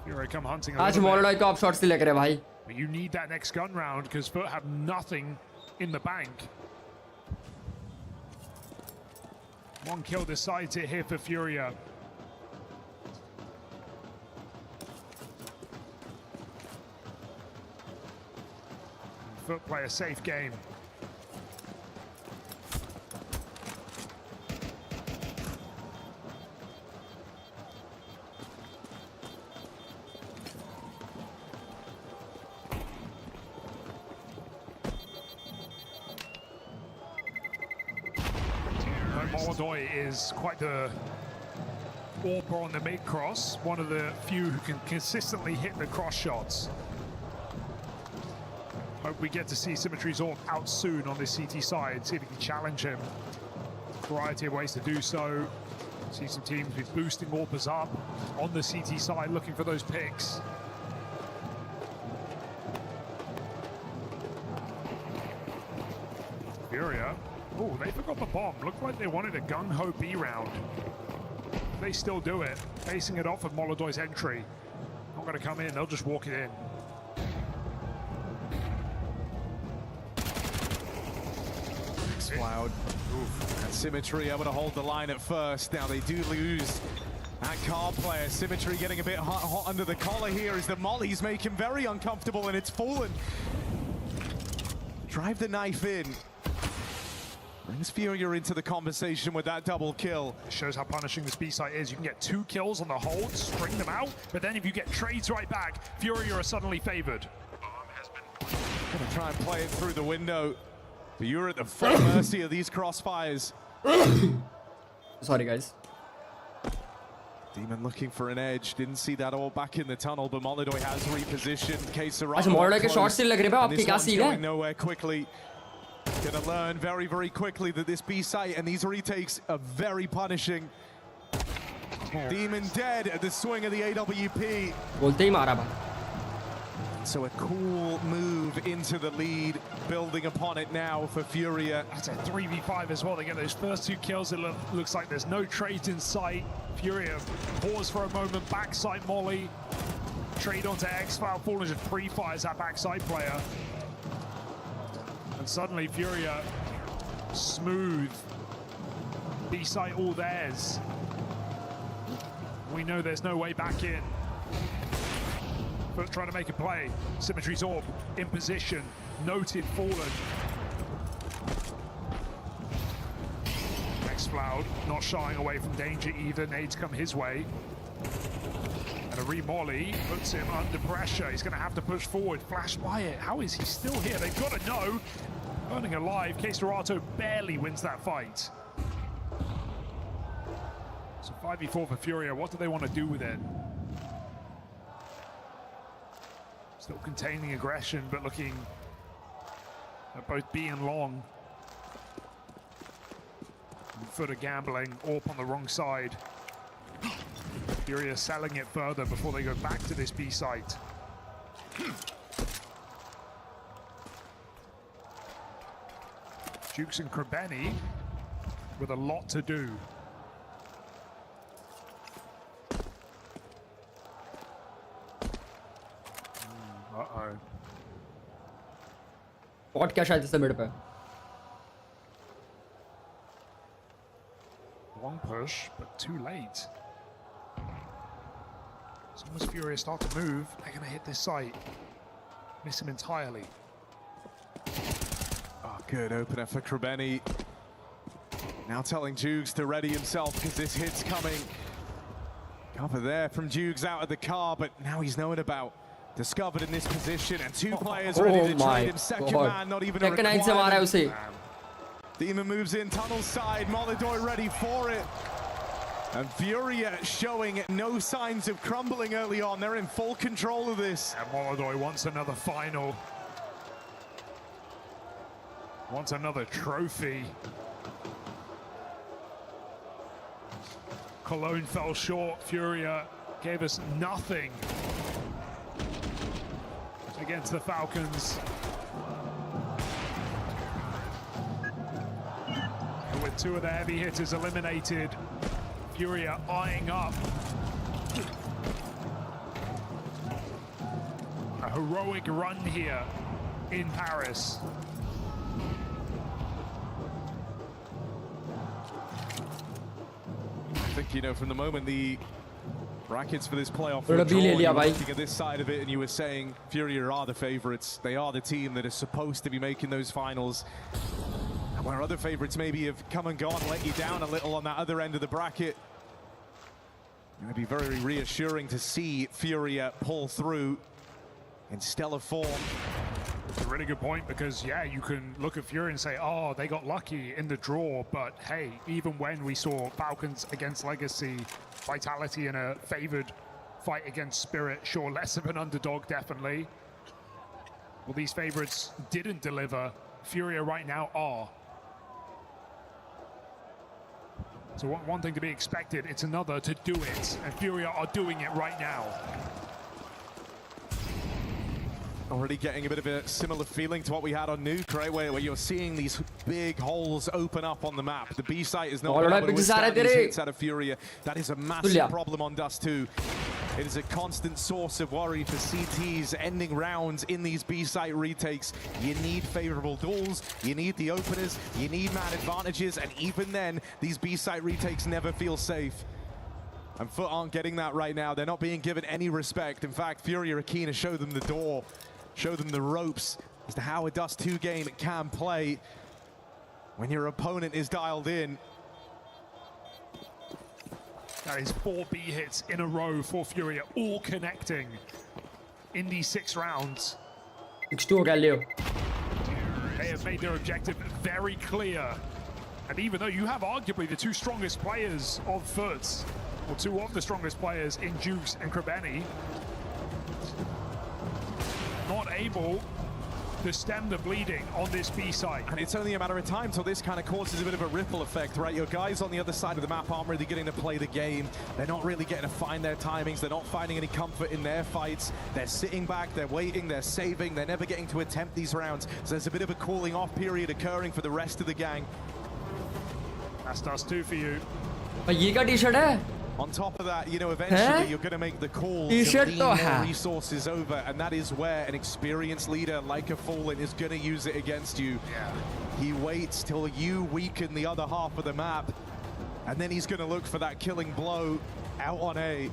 FURIA come hunting a little bit. को आप shots से लेकर भाई. But you need that next gun round because FUT have nothing in the bank. One kill decided here for FURIA. FUT play a safe game. Molodoy is quite the AWPer on the mid-cross, one of the few who can consistently hit the cross shots. Hope we get to see Symmetry's AWP out soon on this CT side, see if we can challenge him. Variety of ways to do so. See some teams with boosting AWPers up on the CT side, looking for those picks. FURIA. Oh, they forgot the bomb. Looked like they wanted a gung-ho B round. They still do it. Facing it off of Molodoy's entry. Not going to come in, they'll just walk it in. Cloud. And Symmetry able to hold the line at first. Now they do lose that car player. Symmetry getting a bit hot under the collar here as the mollies make him very uncomfortable, and it's fallen. Drive the knife in. Brings FURIA into the conversation with that double kill. Shows how punishing this B site is. You can get 2 kills on the hold, string them out, but then if you get trades right back, FURIA are suddenly favored. Gonna try and play it through the window. But you're at the full mercy of these crossfires. Sorry, guys. Demon looking for an edge. Didn't see that all back in the tunnel, but Molodoy has repositioned. अच्छा Molodoy के shot से लग रहे हैं आपकी क्या scene है? Nowhere quickly. Gonna learn very, very quickly that this B site and these retakes are very punishing. Demon dead at the swing of the AWP. बोलते ही मारा बा. So a cool move into the lead, building upon it now for FURIA. That's a 3v5 as well. They get those first 2 kills. It looks like there's no trades in sight. FURIA pause for a moment, backside molly. Trade onto X-File, Fallen just pre-fires that backside player. And suddenly FURIA, smooth. B-site all theirs. We know there's no way back in. FUT trying to make a play. Symmetry's orb in position. Noted fallen. Xcloud not shying away from danger either. Nades come his way. And a re-molly puts him under pressure. He's going to have to push forward. Flash Wyatt, how is he still here? They've got to know. Burning alive, Case Dorato barely wins that fight. So 5v4 for Furia, what do they want to do with it? Still containing aggression, but looking at both B and long. And FUT are gambling, AWP on the wrong side. Furia selling it further before they go back to this B site. Jukes and Krebeni with a lot to do. Uh-oh. What क्या शायद से mid पे? Long push, but too late. As soon as Furia start to move, they're going to hit this site. Miss him entirely. Oh, good opener for Krebeni. Now telling Jugs to ready himself because this hit's coming. Cover there from Jugs out of the car, but now he's known about. Discovered in this position, and two players ready to trade him. Second man, not even a requirement. Demon moves in, tunnel side, Molidoy ready for it. And Furia showing no signs of crumbling early on. They're in full control of this. And Molidoy wants another final. Wants another trophy. Cologne fell short. Furia gave us nothing against the Falcons. And with two of the heavy hitters eliminated, Furia eyeing up a heroic run here in Paris. I think, you know, from the moment the brackets for this playoff were drawn, you were looking at this side of it and you were saying Furia are the favorites. They are the team that is supposed to be making those finals. And where other favorites maybe have come and gone, let you down a little on that other end of the bracket. It would be very reassuring to see Furia pull through in stellar form. It's a really good point because, yeah, you can look at Furia and say, oh, they got lucky in the draw. But hey, even when we saw Falcons against Legacy, Vitality in a favored fight against Spirit, sure, less of an underdog, definitely. Well, these favorites didn't deliver. Furia right now are. So one thing to be expected, it's another to do it. And Furia are doing it right now. Already getting a bit of a similar feeling to what we had on Nuke, right? Where you're seeing these big holes open up on the map. The B site is not able to withstand these hits out of Furia. That is a massive problem on Dust 2. It is a constant source of worry for CTs ending rounds in these B site retakes. You need favorable duels, you need the openers, you need man advantages, and even then, these B site retakes never feel safe. And FUT aren't getting that right now. They're not being given any respect. In fact, Furia are keen to show them the door, show them the ropes as to how a Dust 2 game can play when your opponent is dialed in. That is 4 B hits in a row for Furia, all connecting in these 6 rounds. They have made their objective very clear. And even though you have arguably the 2 strongest players of FUT, or 2 of the strongest players in Jukes and Krebeni, not able to stem the bleeding on this B site. And it's only a matter of time till this kind of causes a bit of a ripple effect, right? Your guys on the other side of the map aren't really getting to play the game. They're not really getting to find their timings. They're not finding any comfort in their fights. They're sitting back, they're waiting, they're saving. They're never getting to attempt these rounds. So there's a bit of a cooling off period occurring for the rest of the gang. That's Dust 2 for you. On top of that, you know, eventually you're going to make the call to lean more resources over, and that is where an experienced leader like a Fallen is going to use it against you. He waits till you weaken the other half of the map, and then he's going to look for that killing blow out on A.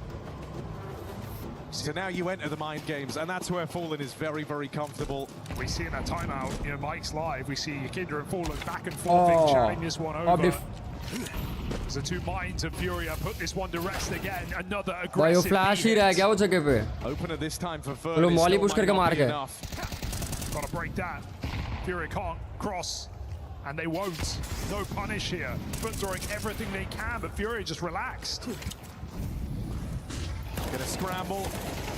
So now you enter the mind games, and that's where Fallen is very, very comfortable. We see in that timeout, you know, Mike's live, we see Kindra and Fallen back and forth, chatting this one over. As the two minds of Furia put this one to rest again. Another aggressive flash ही रह गया वो जगह पे. Opener this time for FUT. लोग Molly push करके मार गए. Gotta break that. Furia can't cross, and they won't. No punish here. FUT throwing everything they can, but Furia just relaxed. Gonna scramble.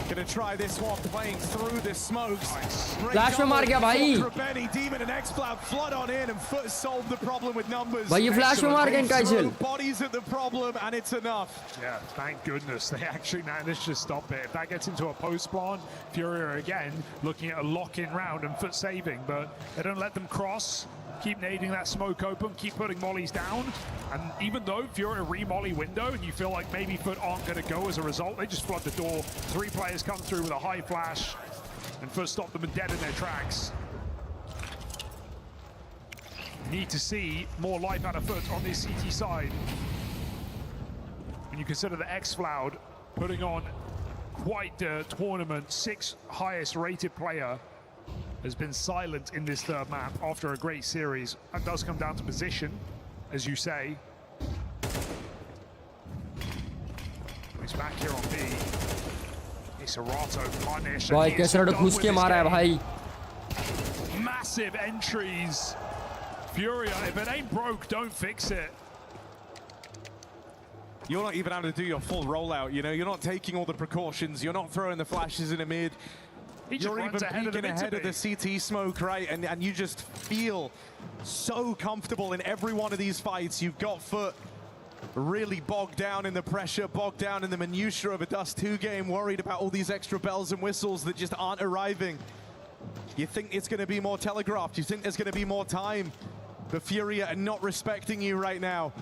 Gonna try this one, playing through the smokes. Flash में मार गया भाई. Demon and Xcloud flood on in, and FUT solved the problem with numbers. भाई ये flash में मार गया इनका equal. Bodies at the problem, and it's enough. Yeah, thank goodness they actually managed to stop it. If that gets into a post spawn, Furia again looking at a lock-in round and FUT saving, but they don't let them cross. Keep nading that smoke open, keep putting mollies down, and even though Furia re-molly window and you feel like maybe FUT aren't going to go as a result, they just flood the door. 3 players come through with a high flash, and FUT stop them dead in their tracks. Need to see more life out of FUT on this CT side. When you consider the X-Cloud putting on quite a tournament, 6th highest rated player has been silent in this third map after a great series. That does come down to position, as you say. He's back here on B. Serato punish. भाई कैसे रटो घुस के मारा है भाई. Massive entries. Furia, if it ain't broke, don't fix it. You're not even having to do your full rollout, you know? You're not taking all the precautions. You're not throwing the flashes in a mid. You're even peeking ahead of the CT smoke, right? And you just feel so comfortable in every one of these fights. You've got FUT really bogged down in the pressure, bogged down in the minutiae of a Dust 2 game, worried about all these extra bells and whistles that just aren't arriving. You think it's going to be more telegraphed. You think there's going to be more time. But Furia are not respecting you right now.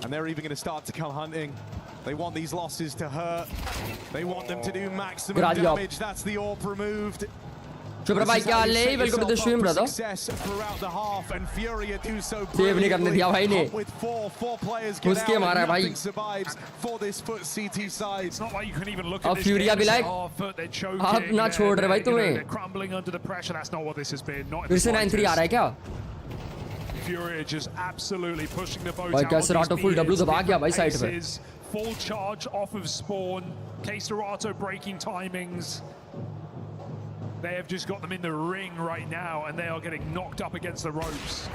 And they're even going to start to come hunting. They want these losses to hurt. They want them to do maximum damage. That's the AWP removed. Shubhra bhai kya haal hai? Welcome to the stream, brother. Success throughout the half, and Furia do so Save nahi karne diya bhai ne. With four players get out, and nothing survives for this FUT CT side. It's not like you can even look at this Furia game. भी like, FUT, they're choking. आप ना छोड़ रहे भाई तुम्हें. They're crumbling under the pressure. That's not what this has been. Not फिर से 9-3 आ रहा है क्या? Furia just absolutely pushing the boat भाई out. कैसे राटो full W दबा गया भाई साइड पे. Full charge off of spawn. Serato breaking timings. They have just got them in the ring right now, and they are getting knocked up against the ropes.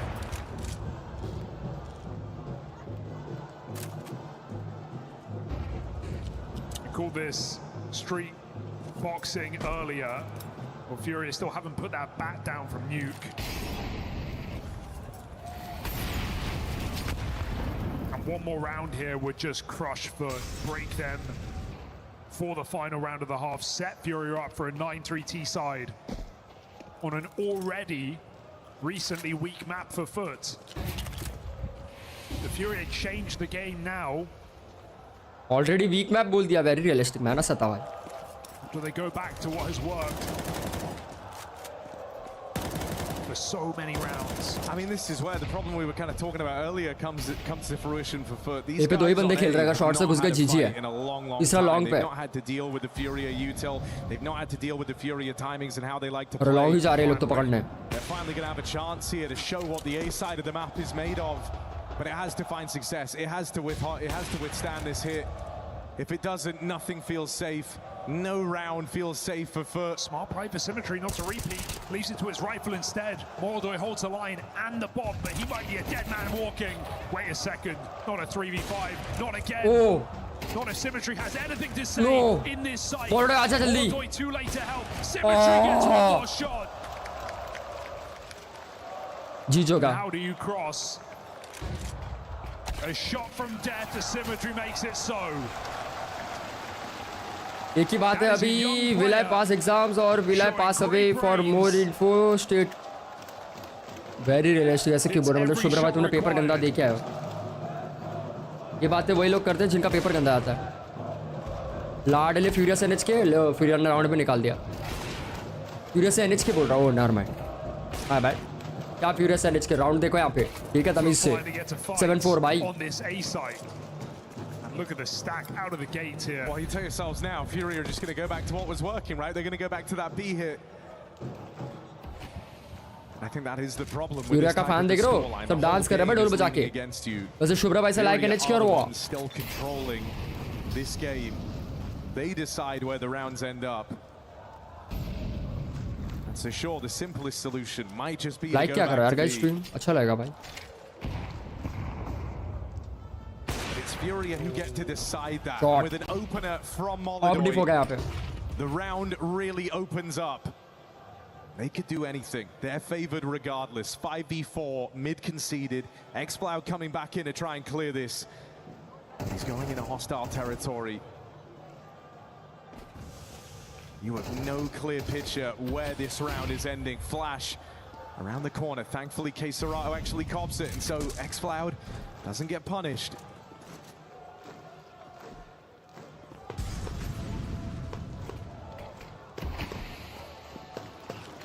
We called this street boxing earlier. Well, Furia still haven't put that bat down from Nuke. And one more round here would just crush FUT, break them for the final round of the half, set Furia up for a 9-3 T side on an already recently weak map for FUT. The Furia changed the game now. Already weak map बोल दिया, very realistic. मैं ना सता भाई. Do they go back to what has worked for so many rounds? I mean, this is where the problem we were kind of talking about earlier comes to fruition for FUT. ये पे दो ही बंदे खेल रहे हैं, shot से घुस गए GG है. तीसरा लॉन्ग पे. They've not had to deal with the Furia util. They've not had to deal with the Furia timings and how they like to और play. लॉन्ग ही जा रहे हैं लोग तो पकड़ने. They're finally going to have a chance here to show what the A side of the map is made of. But it has to find success. It has to withstand this hit. If it doesn't, nothing feels safe. No round feels safe for FUT. Smart play for Symmetry not to repeat. Leaves it to his rifle instead. Mordoi holds the line and the bomb, but he might be a dead man walking. Wait a second. Not a 3v5. Not again. Oh. Not if Symmetry has anything to say No. in this site. Mordoi too late to help. Symmetry gets one more shot. GG How do you cross? A shot from death to Symmetry makes it so. एक ही बात है अभी will I pass exams और will I pass away for more info state very realistic ऐसे क्यों बोल रहा हूँ मतलब शुभ्रा भाई तूने पेपर गंदा दे के आया हो ये बातें वही लोग करते हैं जिनका पेपर गंदा आता है लाडले फ्यूरिया से एनएच के फ्यूरिया ने राउंड में निकाल दिया फ्यूरिया से एनएच के बोल रहा हूँ नॉर्मल हाँ भाई क्या फ्यूरिया से एनएच के राउंड देखो यहाँ पे ठीक है तमीज से 7-4 भाई look at the stack out of the gate here. Well, you tell yourselves now, FURIA are just going to go back to what was working, right? They're going to go back to that B hit. I think that is the problem with FURIA का fan देख रहे हो? सब dance कर रहे हैं ढोल बजा के. वैसे शुभ्रा भाई से लाइक एंड एच किया हुआ. Still controlling this game. They decide where the rounds end up. And so sure, the simplest solution might just be like क्या करो यार guys stream अच्छा लगेगा भाई. It's FURIA who get to decide that with an opener from Molotov. The round really opens up. They could do anything. They're favored regardless. 5v4, mid conceded. xFloud coming back in to try and clear this. He's going in a hostile territory. You have no clear picture where this round is ending. Flash around the corner. Thankfully, Keserato actually cops it, and so xFloud doesn't get punished.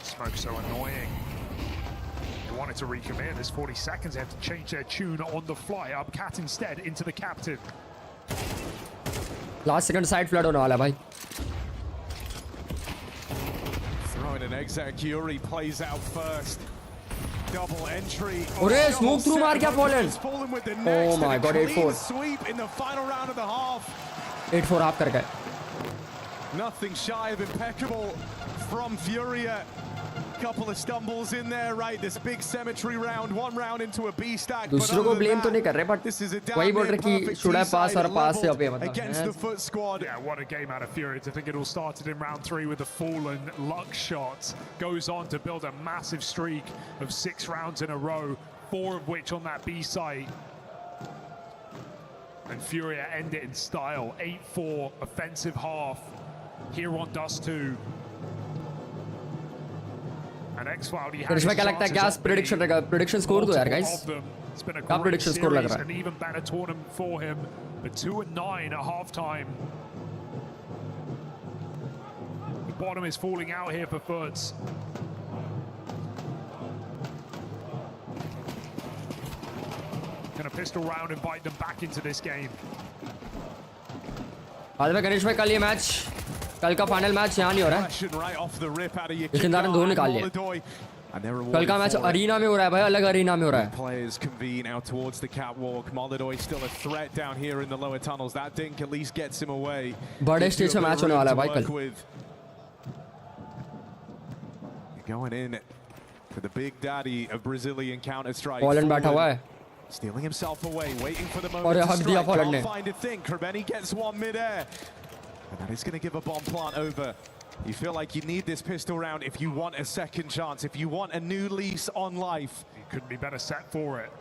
Smoke's so annoying. They wanted to recommit. There's 40 seconds. They have to change their tune on the fly. Up cat instead into the captain. Last second side flood होने वाला भाई. Throwing an exec. Yuri plays out first. Double entry. अरे smoke through मार क्या Fallen? Oh my god, 8-4. Sweep in the final round of the half. 8-4 half कर गए. Nothing shy of impeccable from FURIA. Couple of stumbles in there, right? This big cemetery round, one round into a B stack. दूसरों को blame तो नहीं कर रहे, but वही बोल रहे कि should I pass or pass से अभी मतलब. Against the FUT squad. Yeah, what a game out of FURIA. To think it all started in round 3 with a fallen luck shot. Goes on to build a massive streak of 6 rounds in a row, 4 of which on that B site. And FURIA end it in style. 8-4 offensive half here on Dust 2. And xFloud, he has क्या लगता है क्या prediction रहेगा? Prediction score दो यार guys. It's been a क्या great prediction score लग series, रहा है? an even better tournament for him. But 2-9 at halftime. The bottom is falling out here for FUTs. Can a pistol round invite them back into this game? बाद में गणेश भाई कल ये match कल का फाइनल मैच यहाँ नहीं हो रहा है. लेकिन दो निकाल लिए. कल का मैच अरीना में हो रहा है भाई, अलग अरीना में हो रहा है. Players convene out towards the catwalk. Molidoy still a threat down here in the lower tunnels. That dink at least gets him away. बड़े स्टेज पे मैच होने वाला है भाई कल. Going in for the big daddy of Brazilian Counter-Strike. Fallen बैठा हुआ है. Stealing himself away, waiting for the और moment to हक दिया strike. Fallen ने. Can't find a thing. Krabeni gets one mid-air. And that is going to give a bomb plant over. You feel like you need this pistol round if you want a second chance, if you want a new lease on life. You couldn't be better set for it.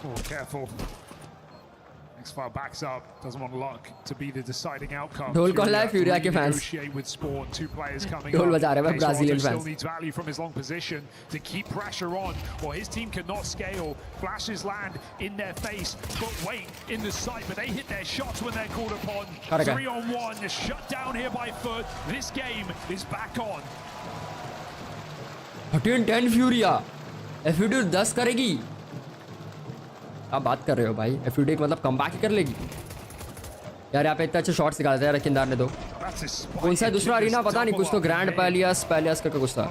Oh, careful. xFloud backs up, doesn't want luck to be the deciding outcome. ढोल कौन लाया FURIA के fans? Negotiate with Sport, 2 players coming ढोल up. बजा रहे हैं Brazilian still fans. needs value from his long position to keep pressure on, or his team cannot scale. Flashes land in their face, but wait in the sight, but they hit their shots when they're called upon. 3-on-1, shut down here by FUT. This game is back on. 13-10 FURIA. FUD 10 करेगी. आप बात कर रहे हो भाई? FUD मतलब comeback ही कर लेगी यार. यहाँ पे इतने अच्छे शॉट्स निकालते हैं रकिंदार ने. दो कौन सा दूसरा अरीना पता नहीं, कुछ तो ग्रैंड पैलियस करके कुछ था.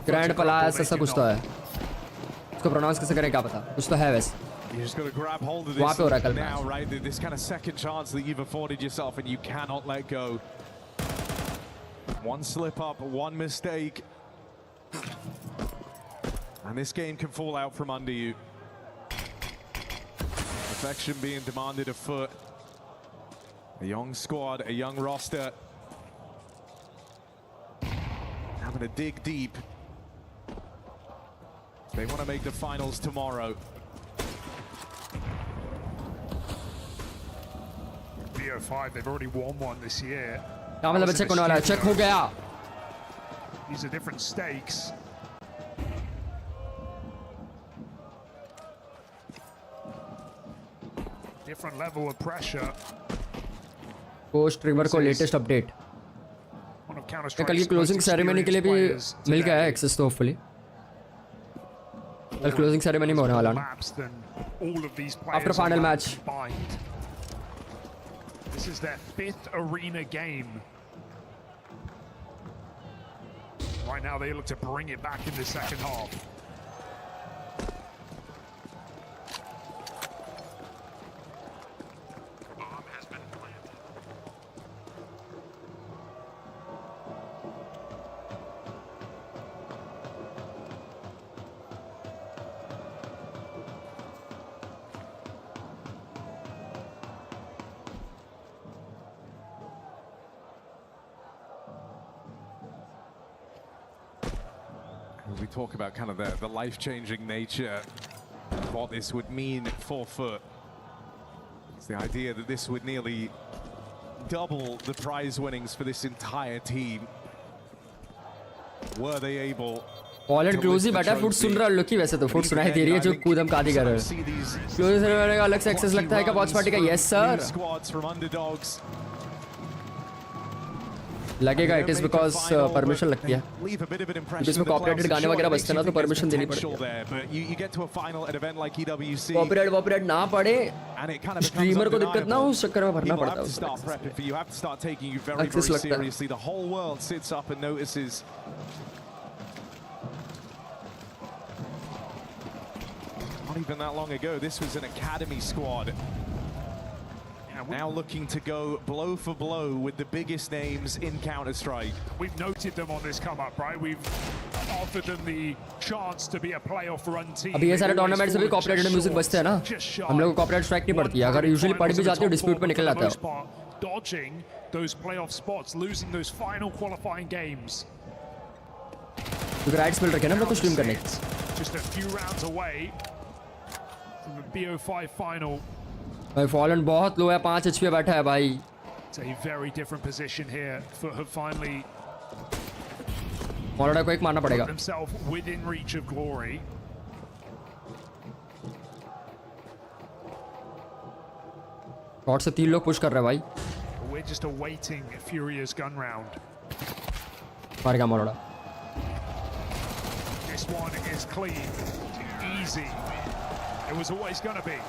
ग्रैंड पैलियस ऐसा कुछ तो है, उसको प्रोनाउंस कैसे करें क्या पता, कुछ तो है वैसे. You just got to grab hold of वहाँ पे हो रहा है this कल now, match. right? This kind of second chance that you've afforded yourself, and you cannot let go. One slip up, one mistake, and this game can fall out from under you. Perfection being demanded of FUT. A young squad, a young roster. Having to dig deep. They want to make the finals tomorrow. BO5, they've already won one this year. क्या मतलब check होने वाला है? Check हो गया. These are different stakes. Different level of pressure. Coach trimmer को latest update. One of कल की क्लोजिंग सेरेमनी के लिए भी मिल गया है एक्सेस तो होपफुली कल क्लोजिंग सेरेमनी में होने वाला है after final match This is their 5th arena game. Right now they look to bring it back in the second half. We talk about kind of the life-changing nature of what this would mean for FUT. It's the idea that this would nearly double the prize winnings for this entire team. Were they able? Poland close ही बैठा foot सुन रहा है लोकी वैसे तो foot सुनाई दे रही है जो कूदम कादी कर रहा है क्लोज सेरेमनी का अलग से एक्सेस लगता है क्या वॉच पार्टी का यस सर लगेगा इट इज बिकॉज परमिशन लगती है जिसमें कॉपीराइटेड गाने वगैरह बजते ना तो परमिशन देनी पड़ती है कॉपीराइट ना पड़े स्ट्रीमर को दिक्कत ना हो उस चक्कर में भरना पड़ता है एक्सेस लगता है Not even that long ago, this was an academy squad. Now looking to go blow for blow with the biggest names in Counter-Strike. We've noted them on this come up, right? We've offered them the chance to be a playoff run team. अभी ये सारे tournaments में भी copyrighted music बजते हैं ना हम लोग को कॉपीराइट स्ट्राइक नहीं पड़ती है अगर यूजुअली पड़ भी जाती है डिस्प्यूट में निकल जाता है Dodging those playoff spots, losing those final qualifying games. क्योंकि राइट्स मिल रखे हैं ना हम लोग को स्ट्रीम करने Just a few rounds away from the BO5 final. भाई फॉलन बहुत लो है 5 HP पे बैठा है भाई It's a very different position here. FUT have finally मोलोडा को एक मारना पड़ेगा themselves within reach of glory. Shot से 3 लोग पुश कर रहे हैं भाई We're just awaiting FURIA's gun round. मार गया मोलोडा This one is clean, easy. It was always gonna be.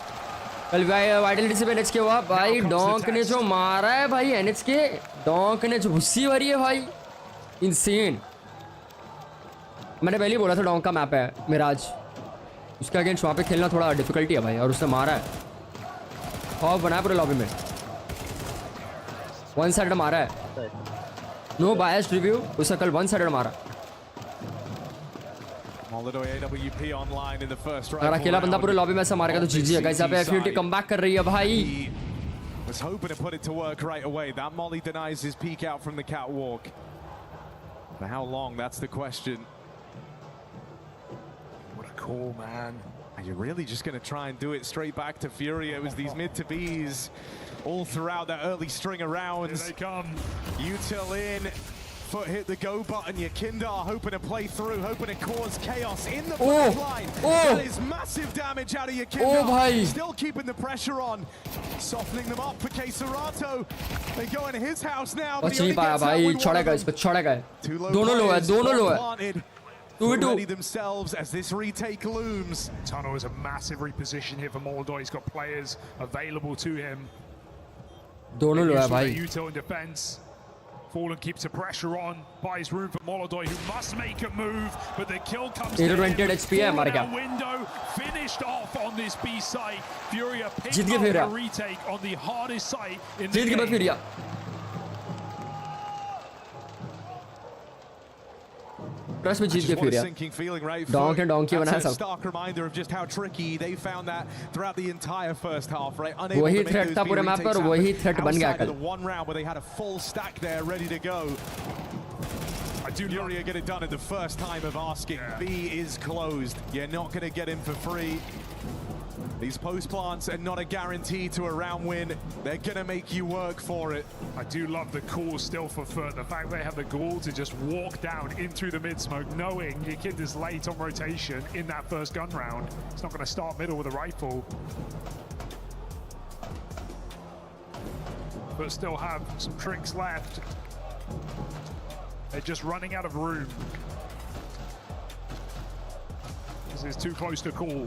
कल भाई वाइटलिटी से एनएच के हुआ भाई डोंक ने जो मारा है भाई एनएच के डोंक ने जो भुस्सी भरी है भाई इंसेन मैंने पहले ही बोला था डोंक का मैप है मिराज उसके अगेंस्ट वहाँ पे खेलना थोड़ा डिफिकल्टी है भाई और उसने मारा है खौफ बनाया पूरे लॉबी में 1 साइड मारा है नो बायस्ड रिव्यू उसने कल 1 साइड मारा अगर अकेला बंदा पूरे लॉबी में ऐसा मारेगा तो जीजी है गाइस यहाँ पे FUT कमबैक कर रही है भाई Was hoping to put it to work right away. That molly denies his peek out from the catwalk. For how long? That's the question. What a call, man. Are you really just going to try and do it straight back to FURIA? It was these mid to Bs all throughout that early string of rounds. Here they come. Util in. FUT hit the go button. Yakindar hoping to play through, hoping to cause chaos in the first line. That is massive damage out of Yakindar. Still keeping the pressure on. Softening them up for Keserato. They go in his house now. बच नहीं पाया भाई छोड़ेगा इस पे छोड़ेगा दोनों लो है ready themselves as this retake looms. Tunnel is a massive reposition here for Moldoy. He's got players available to him. दोनों लो है भाई Util in defense. Fallen keeps the pressure on, buys room for Moldoy, who must make a move, but the kill comes to him. 20 HP है मार गया Window finished off on this B site. FURIA Jeet picked गया up a retake on the hardest site in the जीत गया game. FURIA trust में जीत गया FURIA donkey बनाया सब Stark reminder of just how tricky they found that throughout the entire first half, right? वही threat था पूरे map पर वही थ्रेट बन गया कल one round where they had a full stack there ready to go. FURIA get it done at the first time of asking. B is closed. You're not going to get him for free. These post plants are not a guarantee to a round win. They're going to make you work for it. I do love the call still for FUT. The fact they have the gall to just walk down in through the mid-smoke, knowing your kid is late on rotation in that first gun round. It's not going to start middle with a rifle. But still have some tricks left. They're just running out of room. This is too close to call.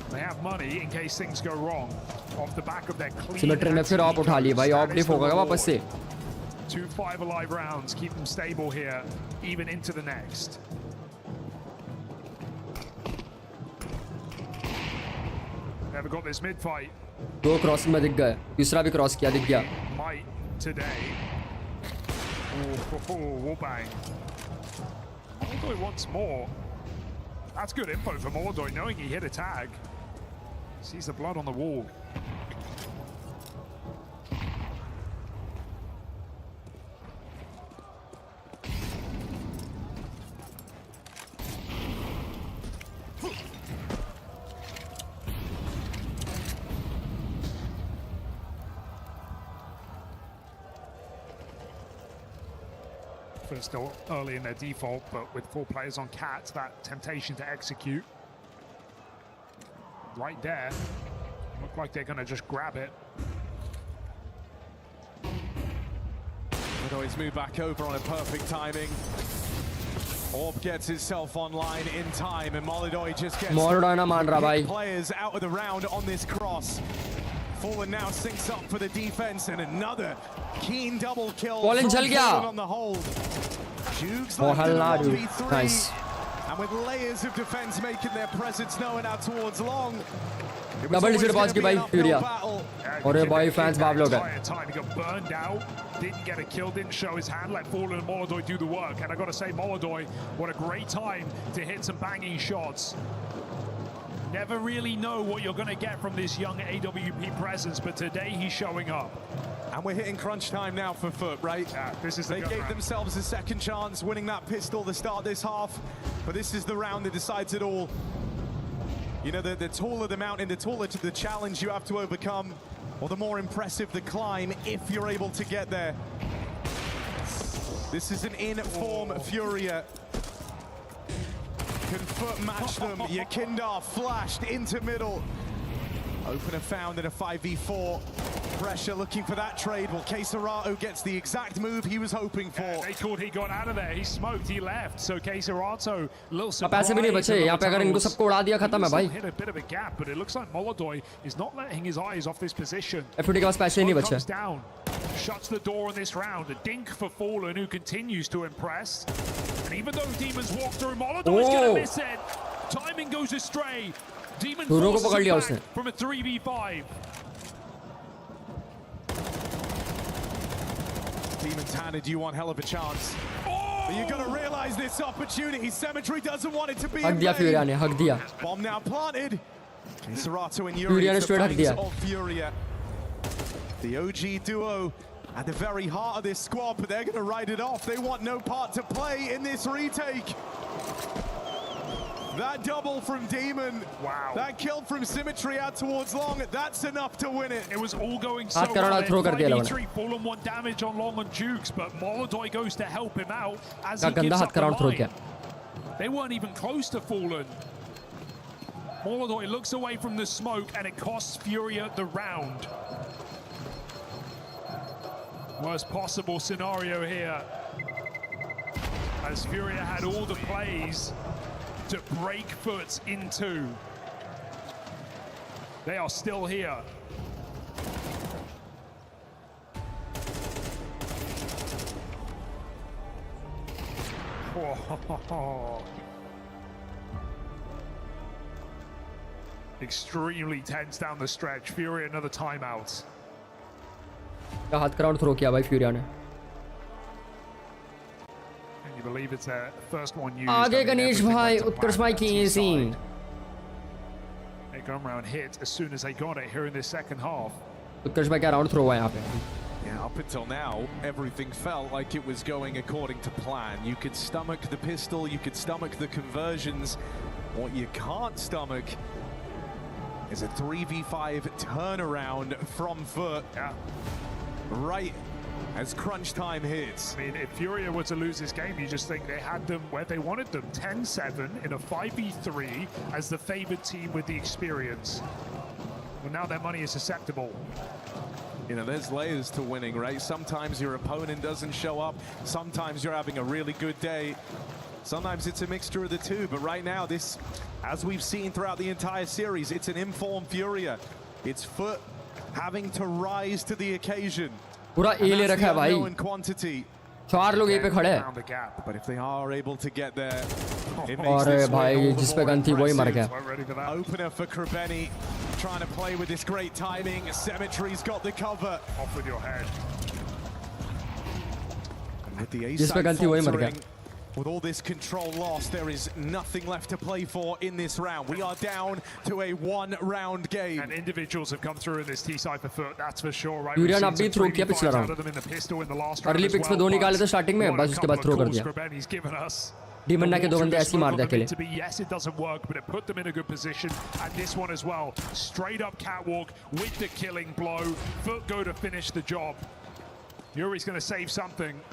They have money in case things go wrong. Off the back of their clean. Symmetry ने फिर op उठा ली भाई, op डिफ होगा वापस से. 2-5 alive rounds keep them stable here, even into the next. Never got this mid fight. दो cross में दिख गए, तीसरा भी क्रॉस किया, दिख गया. Might today. Wall bang. Mordoi wants more. That's good info for Mordoi, knowing he hit a tag. Sees the blood on the wall. Still early in their default, but with 4 players on Cat, that temptation to execute right there. Look like they're going to just grab it. Mordoi moved back over on a perfect timing. Orb gets himself online in time, and Mordoi just gets players out of the round on this cross. Fallen now syncs up for the defense, and another keen double kill on the hold. Jugs left in 1v3, nice. And with layers of defense making their presence known out towards long. Double digit पहुंच गई भाई FURIA. और ये भाई fans बाप लोग हैं. He got burned out, didn't get a kill, didn't show his hand, let Fallen and Mordoi do the work. And I got to say, Mordoi, what a great time to hit some banging shots. Never really know what you're going to get from this young AWP presence, but today he's showing up. And we're hitting crunch time now for FUT, right? Yeah, this is they gave themselves a second chance, winning that pistol to start this half. But this is the round that decides it all. You know, the taller the mountain, the taller the challenge you have to overcome, or the more impressive the climb if you're able to get there. This is an in-form FURIA. Can FUT match them? Yakindar flashed into middle. Opener found in a 5v4. Pressure looking for that trade. Well, Keiserato gets the exact move he was hoping for. Yeah, they thought he got out of there. He smoked, he left. So Keiserato, a little surprise. पैसे भी नहीं बचे यहाँ पे, अगर इनको सबको उड़ा दिया खत्म है भाई. Hit a bit of a gap, but it looks like Mordoi is not letting his eyes off this position. FUT के पास पैसे नहीं बचे. Down, shuts the door on this round. A dink for Fallen, who continues to impress. And even though Demons walk through, Mordoi is going to miss it. Timing goes astray. Demon forces back from a 3v5. Demons handed you one hell of a chance. But you're going to realize this opportunity. Cemetery doesn't want it to be. हक दिया FURIA ने, हक दिया. Bomb now planted. Keiserato and Yuri, the bangs of FURIA. The OG duo at the very heart of this squad, but they're going to ride it off. They want no part to play in this retake. That double from Demon. Wow. That kill from Symmetry out towards Long. That's enough to win it. It was all going so well. 5v3, Fallen 1 damage on Long on Jukes, but Mordoi goes to help him out as he gives up the line. They weren't even close to Fallen. Mordoi looks away from the smoke, and it costs FURIA the round. Worst possible scenario here, as FURIA had all the plays to break FUT in 2. They are still here. Oh. Extremely tense down the stretch. FURIA another timeout. हाथ crowd throw किया भाई FURIA ने. You believe it's their first one used. आगे गणेश भाई, उत्कर्ष भाई की Singh. They come around hit as soon as they got it here in this second half. उत्कर्ष भाई क्या राउंड थ्रो हुआ यहाँ पे. Yeah, up until now, everything felt like it was going according to plan. You could stomach the pistol, you could stomach the conversions. What you can't stomach is a 3v5 turnaround from FUT. Yeah. Right as crunch time hits. I mean, if FURIA were to lose this game, you just think they had them where they wanted them. 10-7 in a 5v3 as the favored team with the experience. Well, now their money is susceptible. You know, there's layers to winning, right? Sometimes your opponent doesn't show up. Sometimes you're having a really good day. Sometimes it's a mixture of the two. But right now, this, as we've seen throughout the entire series, it's an informed FURIA. It's FUT having to rise to the occasion. पूरा ए ले रखा है भाई. Quantity. 4 लोग ए पे खड़े हैं. But if they are able to get there, अरे भाई जिस पे गन थी वही मर गया. Opener for Krabeni, trying to play with this great timing. Symmetry's got the cover. Off with your head. With the जिस पे गन थी वही मर गया. With all this control lost, there is nothing left to play for in this round. We are down to a one-round game. And individuals have come through in this T-side for FUT, that's for sure, right? FURIA ने अभी throw किया पिछला round. Early pics पे 2 निकाले थे starting में, बस उसके बाद थ्रो कर दिया. डीमन ना के 2 बंदे ऐसे ही मार दिया अकेले. Yes, it doesn't work, but it put them in a good position. And this one as well, straight up catwalk with the killing blow. FUT go to finish the job. Yuri's going to save something.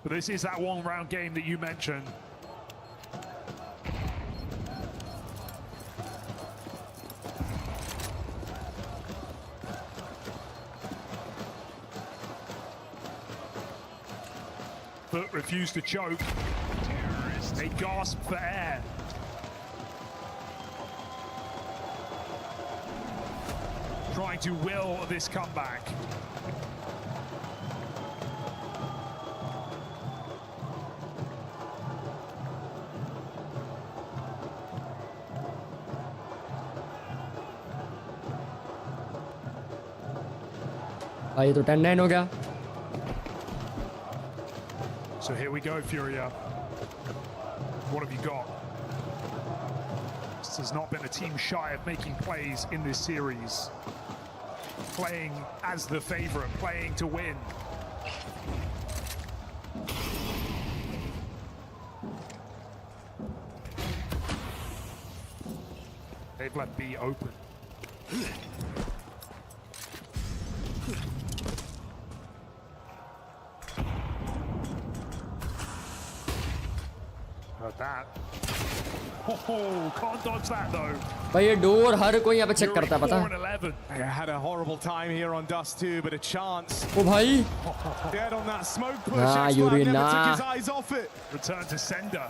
But this is that one-round game that you mentioned. FUT refused to choke. They gasped for air. Trying to will this comeback. भाई तो 10-9 हो गया. So here we go, FURIA. What have you got? This has not been a team shy of making plays in this series. Playing as the favorite, playing to win. They've left B open. Heard that. Oh, can't dodge that though. भाई ये door हर कोई यहाँ पे check करता है पता. They had a horrible time here on Dust 2, but a chance. ओ भाई. Dead on that smoke push. Nah, Yuri, nah. Took his eyes off it. Return to sender.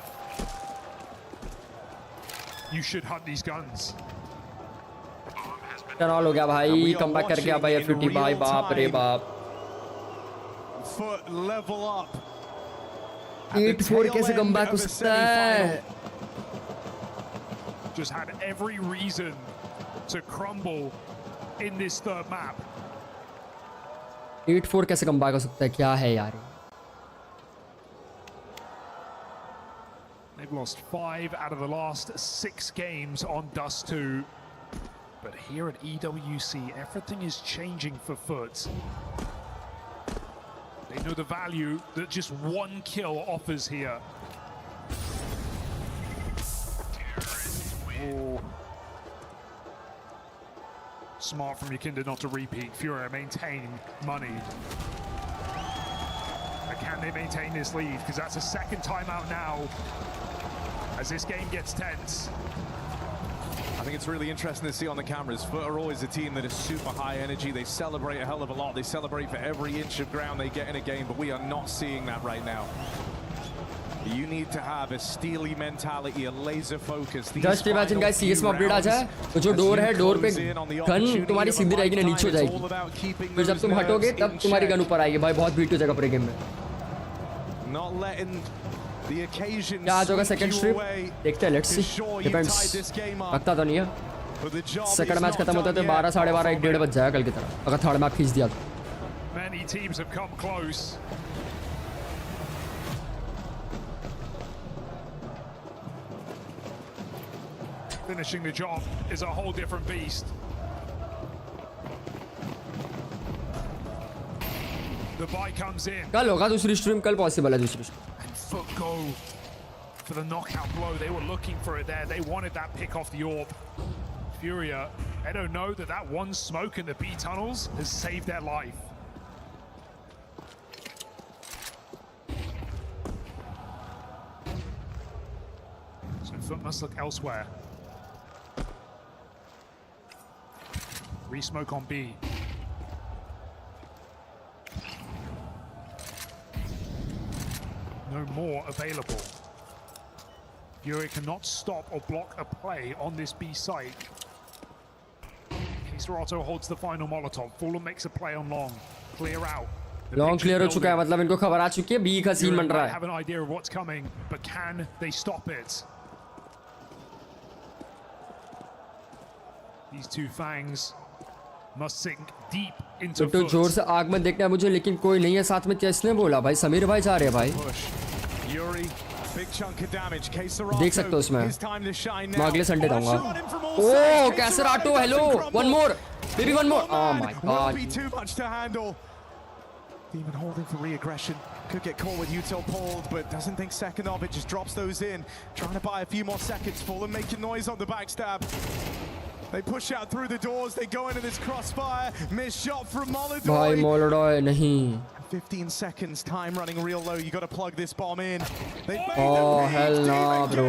You should hunt these guns. Turn हो गया भाई. Come back कर गया भाई FUT भाई. बाप रे बाप. FUT level up. 8-4 कैसे कम बैक हो सकता है? Just had every reason to crumble in this third map. 8-4 कैसे कम बैक हो सकता है? क्या है यार? They've lost 5 out of the last 6 games on Dust 2. But here at EWC, everything is changing for FUT. They know the value that just one kill offers here. Oh. Smart from Yakinda not to repeat. FURIA maintain money. But can they maintain this lead? Because that's a second timeout now as this game gets tense. I think it's really interesting to see on the cameras. FUT are always a team that is super high energy. They celebrate a hell of a lot. They celebrate for every inch of ground they get in a game, but we are not seeing that right now. You need to have a steely mentality, a laser focus. Just imagine guys, CS में update आ जाए तो जो door है, door पे gun तुम्हारी सीधी रहेगी ना नीचे हो जाएगी. फिर जब तुम हटोगे तब तुम्हारी गन ऊपर आएगी. भाई बहुत बीट हो जाएगा पूरे गेम में. क्या आज होगा सेकंड स्ट्रिप? देखते हैं, लेट्स सी. डिपेंड्स. लगता तो नहीं है. सेकंड मैच खत्म होता है तो 12, 12:30, 1:30 बज जाएगा कल की तरह अगर थर्ड मैच खींच दिया तो. Many teams have come close. Finishing the job is a whole different beast. The buy comes in. कल होगा दूसरी स्ट्रीम. कल पॉसिबल है दूसरी stream. FUT go for the knockout blow. They were looking for it there. They wanted that pick off the orb. FURIA, they don't know that that one smoke in the B tunnels has saved their life. So FUT must look elsewhere. Re-smoke on B. No more available. Furia cannot stop or block a play on this B site. Serato holds the final Molotov. Fulham makes a play on long. Clear out. Long clear हो चुका है, मतलब इनको खबर आ चुकी है B का scene बन रहा है. Have an idea of what's coming, but can they stop it? These two fangs must sink deep into तो जोर से आग में देखना है मुझे, लेकिन कोई नहीं है साथ में. किसने बोला भाई? समीर भाई जा रहे हैं भाई. देख सकते हो उसमें. मैं अगले संडे जाऊंगा. ओह कैसराटो, hello. One more baby, one more. Oh my God. Demon holding for re-aggression. Could get caught with util pulled, but doesn't think second of it. Just drops those in. Trying to buy a few more seconds. Fulham making noise on the backstab. They push out through the doors. They go into this crossfire. Missed shot from Molodoi. भाई मोलोडॉय नहीं. 15 seconds. Time running real low. You got to plug this bomb in. Oh hell no, bro.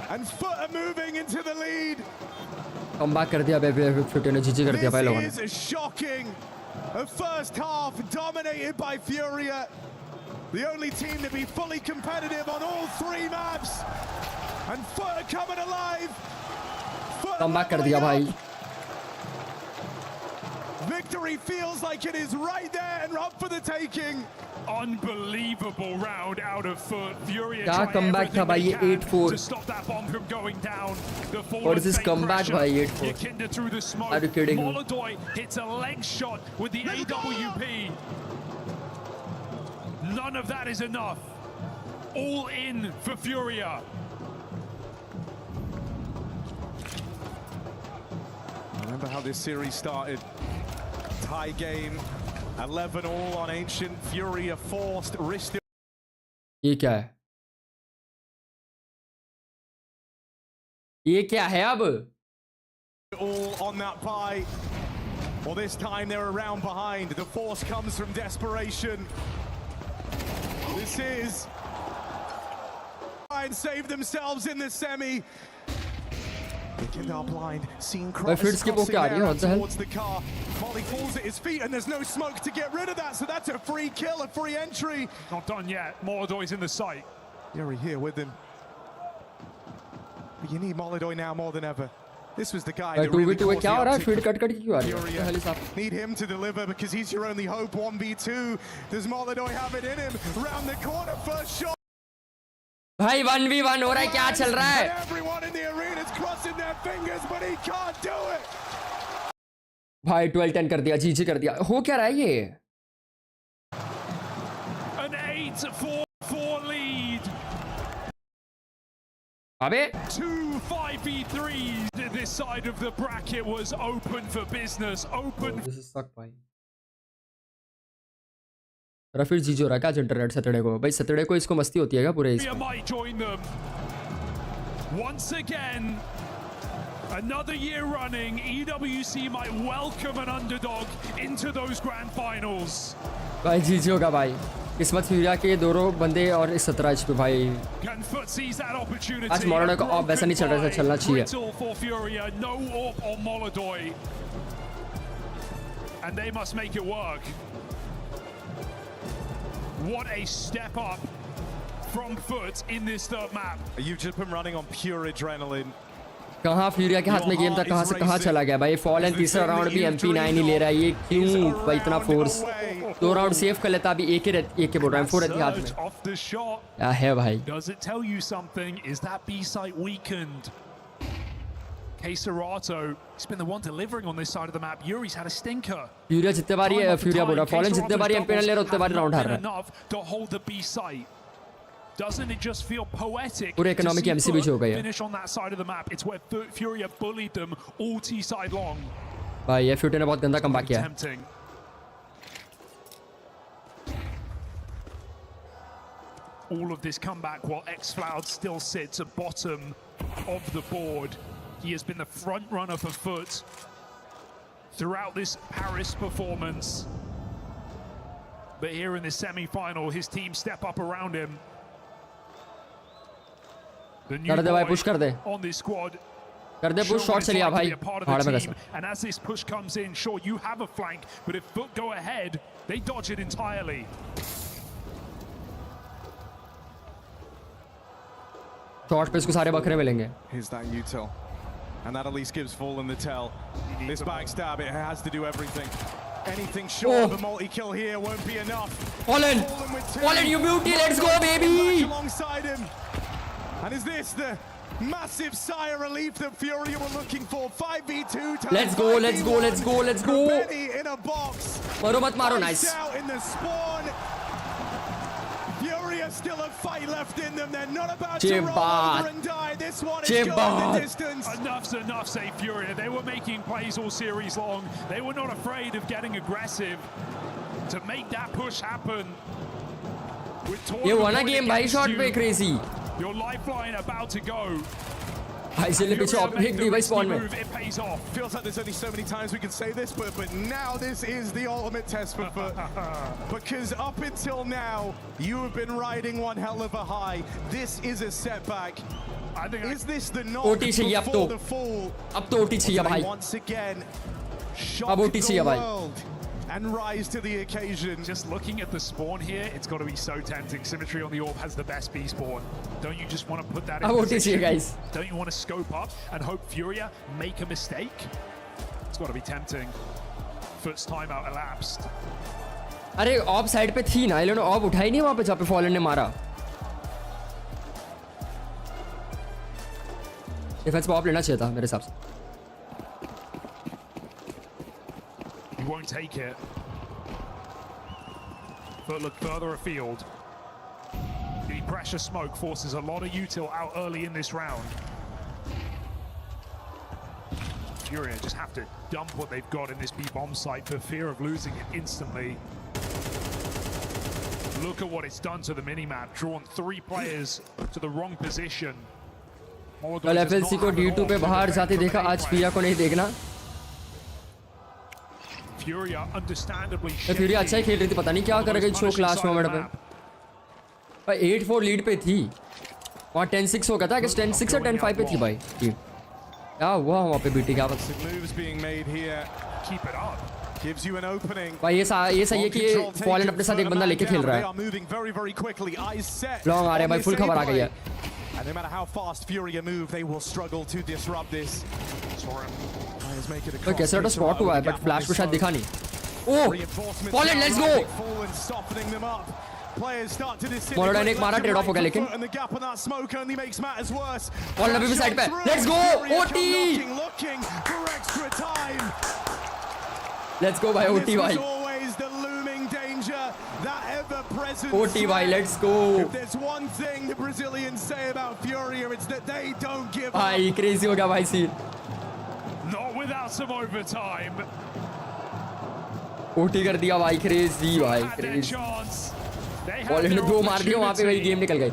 And FUT are moving into the lead. Come back कर दिया FUT ने, जीजी कर दिया भाई लोगों ने. This is shocking. A first half dominated by FURIA. The only team to be fully competitive on all three maps. And FUT are coming alive. Come back कर दिया भाई. Victory feels like it is right there and up for the taking. Unbelievable round out of FUT. Furia क्या comeback था भाई ये 8-4. to stop that bomb from going down. What is this comeback भाई 8-4? Yakinda through the smoke. Are you kidding? Molodoi hits a leg shot with the AWP. None of that is enough. All in for Furia. Remember how this series started? Tie game, 11 all on Ancient. Furia forced, wrist. ये क्या है? ये क्या है अब? All on that buy. Well, this time they're around behind. The force comes from desperation. This is try and save themselves in the semi. Yakinda blind, seen crossing there towards the car. Molly falls at his feet and there's no smoke to get rid of that, so that's a free kill, a free entry. Not done yet. Molodoi's in the site. Yuri here with him. But you need Molodoi now more than ever. This was the guy that really caused the uptick. Need him to deliver because he's your only hope. 1v2. Does Molodoi have it in him? Round the corner, first shot. भाई 1v1 हो रहा है, क्या चल रहा है? Everyone in the arena is crossing their fingers, but he can't do it. भाई 12-10 कर दिया, जीजी कर दिया. हो क्या रहा है ये? An 8-4 lead. अबे 2 5v3s. This side of the bracket was open for business. Open. This is suck भाई. फिर जीजो रहा है क्या इंटरनेट सैटरडे को? भाई सैटरडे को इसको मस्ती होती है क्या पूरे इसमें? might join them once again. Another year running, EWC might welcome an underdog into those grand finals. भाई जीजो का भाई किस्मत फ्यूरिया के दोनों बंदे और इस 17 एच पे भाई. आज मोलोडॉय का ऑफ वैसा नहीं चल रहा था, चलना चाहिए. No AWP on Molodoi. And they must make it work. What a step up from FUT in this third map. You've just been running on pure adrenaline. कहाँ फ्यूरिया के हाथ में गेम था, कहाँ से कहाँ चला गया भाई. फॉलन तीसरा राउंड भी MP9 ही ले रहा है. ये क्यों भाई इतना फोर्स? 2 राउंड सेव कर लेता, अभी एक के बोल रहा है 4 रहती हाथ में. क्या है भाई? Does it tell you something? Is that B site weakened? Serato, he's been the one delivering on this side of the map. Yuri's had a stinker. फ्यूरिया जितने बार ये फ्यूरिया बोल रहा है, फॉलन जितने बार MP9 ले रहा है उतने बार राउंड हार रहा है. Enough to hold the B site. Doesn't it just feel poetic पूरे इकोनॉमिक एमसी भी हो गई है. finish on that side of the map? It's where Furia bullied them all T side long. भाई ये FUT ने बहुत गंदा कमबैक किया है. All of this comeback while xFloud still sits at bottom of the board. He has been the front runner for FUT throughout this Paris performance. But here in the semi-final, his team step up around him. The new boy on this squad कर दे push shot चलिए भाई हाड़ में कैसा And as this push comes in, sure, you have a flank, but if FUT go ahead, they dodge it entirely. Shot पे इसको सारे बकरे मिलेंगे. Here's that util. And that at least gives Fallen the tell. This backstab, it has to do everything. Anything short of a multi-kill here won't be enough. Fallen, you beauty, let's go, baby! Alongside him. And is this the massive sigh of relief that FURIA were looking for? 5v2. Let's go. In a box. Maro, nice. Out in the spawn. FURIA still a fight left in them. They're not about to roll over and die. This one is going the distance. Enough's enough, say FURIA. They were making plays all series long. They were not afraid of getting aggressive to make that push happen. ये वाला game भाई shot पे crazy. Your lifeline about to go. भाई चले पीछे op फेंक दी भाई spawn में. It pays off. Feels like there's only so many times we can say this, but now this is the ultimate test for FUT. Because up until now, you have been riding one hell of a high. This is a setback. I think is this the knock before the fall? अब तो OT चाहिए भाई. Once again, अब OT चाहिए भाई. And rise to the occasion. Just looking at the spawn here, it's got to be so tempting. Symmetry on the AWP has the best B spawn. Don't you just want to put that in position? Guys. Don't you want to scope up and hope FURIA make a mistake? It's got to be tempting. FUT's timeout elapsed. अरे of side पे थी ना, इन्होंने of उठाई नहीं वहाँ पे जहाँ पे फॉलन ने मारा. डिफेंस पे ऑफ लेना चाहिए था मेरे हिसाब से. He won't take it. FUT look further afield. The pressure smoke forces a lot of util out early in this round. FURIA just have to dump what they've got in this B bomb site for fear of losing it instantly. Look at what it's done to the minimap. Drawn 3 players to the wrong position. कल FLC को D2 पे बाहर जाते देखा, आज FURIA को नहीं देखना. FURIA understandably FURIA अच्छा ही खेल रही थी, पता नहीं क्या कर गई चोक लास्ट मोमेंट पे. भाई 8-4 लीड पे थी. वहाँ 10-6 हो गया था, कि 10-6 और 10-5 पे थी भाई. क्या हुआ वहाँ पे बीटी क्या बस. Gives you an opening. भाई ये सही है कि फॉलन अपने साथ एक बंदा लेके खेल रहा है. लॉन्ग आ रहे हैं भाई, फुल खबर आ गई है. And no matter how fast FURIA move, they will struggle to disrupt this. तो कैसे तो स्पॉट हुआ है, बट फ्लैश को शायद दिखा नहीं. ओह फॉलन, लेट्स गो. मोनोडाइन एक मारा, ट्रेड ऑफ हो गया लेकिन. फॉलन अभी भी साइड पे. Let's go OT. Let's go भाई ओटी भाई. OT भाई, let's go. If there's one thing the Brazilians say about FURIA, it's that they don't give up. भाई crazy हो गया भाई scene. Not without some overtime. OT कर दिया भाई, crazy भाई, crazy. ऑलरेडी 2 मार दिया वहाँ पे, भाई गेम निकल गई.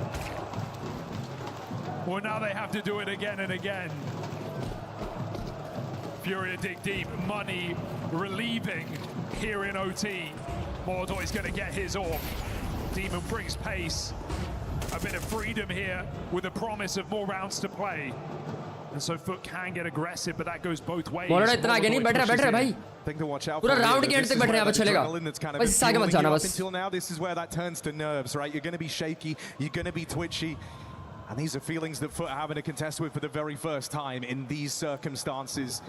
Well, now they have to do it again and again. FURIA dig deep, money relieving here in OT. Mordor is going to get his off. Demon brings pace. A bit of freedom here with the promise of more rounds to play. And so FUT can get aggressive, but that goes both ways. Mordor इतना आगे नहीं बैठ रहा है भाई. पूरा round के and तक बैठ रहा है, अब चलेगा. बस इससे आगे मत जाना बस. Until now, this is where that turns to nerves, right? You're going to be shaky, you're going to be twitchy. And these are feelings that FUT are having to contest with for the very first time in these circumstances.